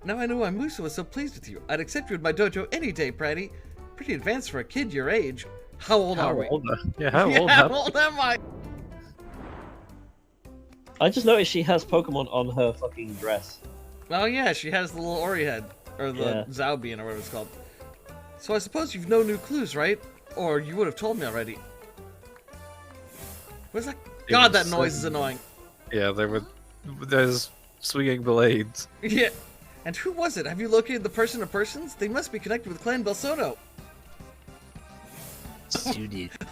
Now I know why Musa was so pleased with you. I'd accept you in my dojo any day, Pratty. Pretty advanced for a kid your age. How old are we? How old am I? I just noticed she has Pokemon on her fucking dress. Oh yeah, she has the little Ori head. Or the Zaubean, or whatever it's called. So I suppose you've no new clues, right? Or you would have told me already. Where's that? God, that noise is annoying. Yeah, there's swinging blades. Yeah. And who was it? Have you located the person or persons? They must be connected with Clan Belsoto.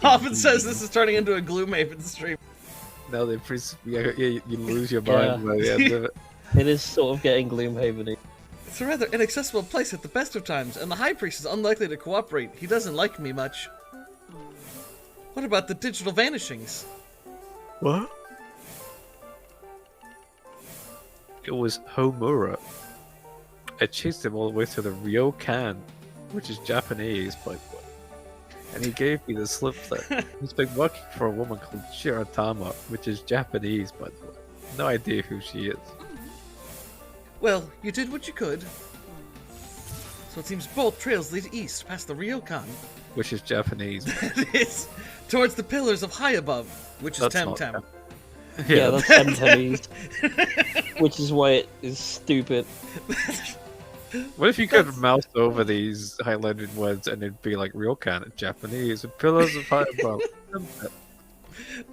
Hoffman says this is turning into a Gloomhaven stream. Now they you lose your mind by the end of it. It is sort of getting Gloomhaven-y. It's a rather inaccessible place at the best of times, and the High Priest is unlikely to cooperate. He doesn't like me much. What about the digital vanishings? What? It was Homura. I chased him all the way to the Ryokan, which is Japanese, by the way. And he gave me the slip there. He's been working for a woman called Shiratama, which is Japanese, by the way. No idea who she is. Well, you did what you could. So it seems both trails lead east, past the Ryokan. Which is Japanese. It is. Towards the pillars of High Above, which is TemTem. Yeah, that's TemTem. Which is why it is stupid. What if you could mouse over these highlighted words and it'd be like Ryokan, Japanese, and pillars of High Above?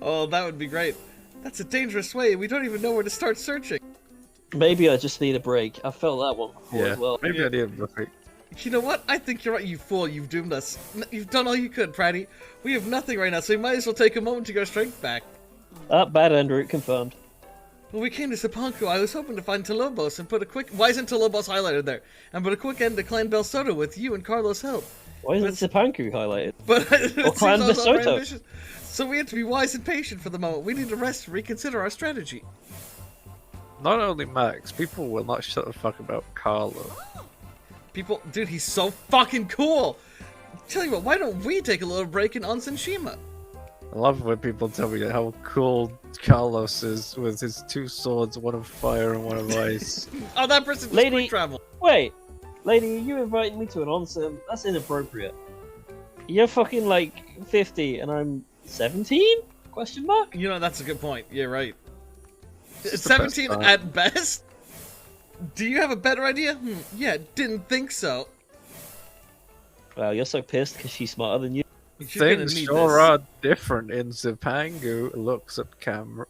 Oh, that would be great. That's a dangerous way. We don't even know where to start searching. Maybe I just need a break. I felt that one before as well. Maybe I need a break. You know what? I think you're right, you fool. You've doomed us. You've done all you could, Pratty. We have nothing right now, so we might as well take a moment to get our strength back. Bad end route confirmed. When we came to Sapanku, I was hoping to find Telobos and put a quick... Why isn't Telobos highlighted there? And put a quick end to Clan Bel Soto with you and Carlos' help. Why isn't Sapanku highlighted? But it Or Clan seems I was Basoto. overambitious. So we have to be wise and patient for the moment. We need to rest and reconsider our strategy. Not only Max, people will not shut the fuck about Carlo. People... Dude, he's so fucking cool! Tell you what, why don't we take a little break in Onsen Shima? I love when people tell me how cool Carlos is with his 2 swords, one of fire and one of ice. Oh, that person just Lady- quick travel. Wait, lady, you invited me to an onsen? That's inappropriate. You're fucking like 50 and I'm 17? Question mark? You know, that's a good point. You're right. It's the best 17 time. at best? Do you have a better idea? Yeah, didn't think so. Wow, you're so pissed because she's smarter than you. You're gonna Things need sure this. are different in Zipangu. Looks at camera.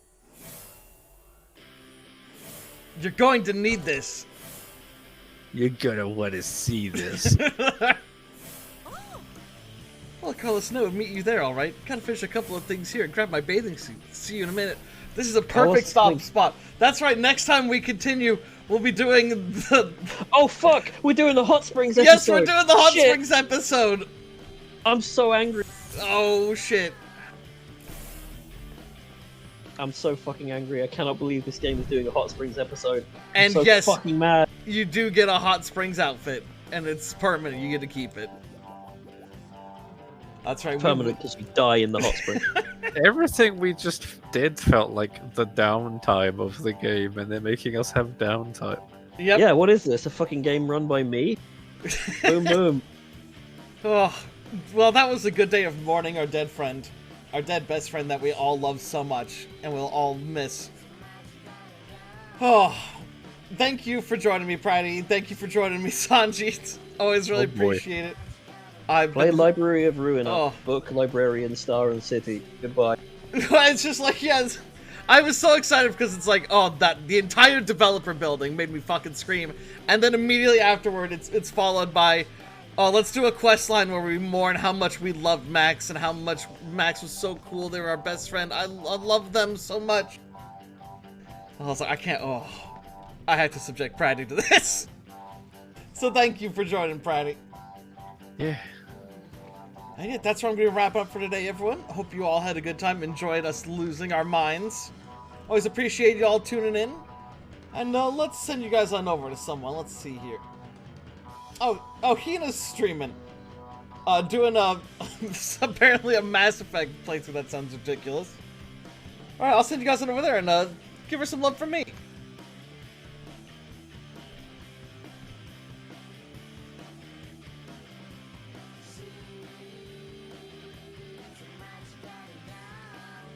You're going to need this. You're gonna want to see this. Well, Carlos Snow would meet you there, alright. Gotta finish a couple of things here and grab my bathing suit. See you in a minute. This is a perfect Carlos- spot. That's right, next time we continue, we'll be doing the... Oh fuck! We're doing the hot springs episode! Yes, we're doing the Hot Shit. Springs episode! I'm so angry. Oh, shit. I'm so fucking angry. I cannot believe this game is doing a hot springs episode. I'm And so yes, fucking mad. you do get a Hot Springs outfit, and it's permanent. You get to keep it. That's right. Permanent because you die in the hot spring. Everything we just did felt like the downtime of the game, and they're making us have downtime. Yep. Yeah, what is this? A fucking game run by me? Boom boom. Oh, well, that was a good day of mourning our dead friend. Our dead best friend that we all love so much, and we'll all miss. Oh, thank you for joining me, Pratty. Thank you for joining me, Sanji. Always really Oh, boy. appreciate it. I've Play been... Library of Ruin Oh. up. Book Librarian Star and City. Goodbye. It's just like, yes. I was so excited because it's like, oh, that the entire developer building made me fucking scream. And then immediately afterward, it's followed by, oh, let's do a quest line where we mourn how much we loved Max and how much Max was so cool. They were our best friend. I love them so much. I was like, I can't, oh, I had to subject Pratty to this. So thank you for joining, Pratty. Yeah. And yeah, that's where I'm going to wrap up for today, everyone. Hope you all had a good time, enjoyed us losing our minds. Always appreciate you all tuning in. And let's send you guys on over to someone. Let's see here. Oh, Hina's streaming. Doing a, apparently a Mass Effect playthrough. That sounds ridiculous. Alright, I'll send you guys on over there and give her some love from me.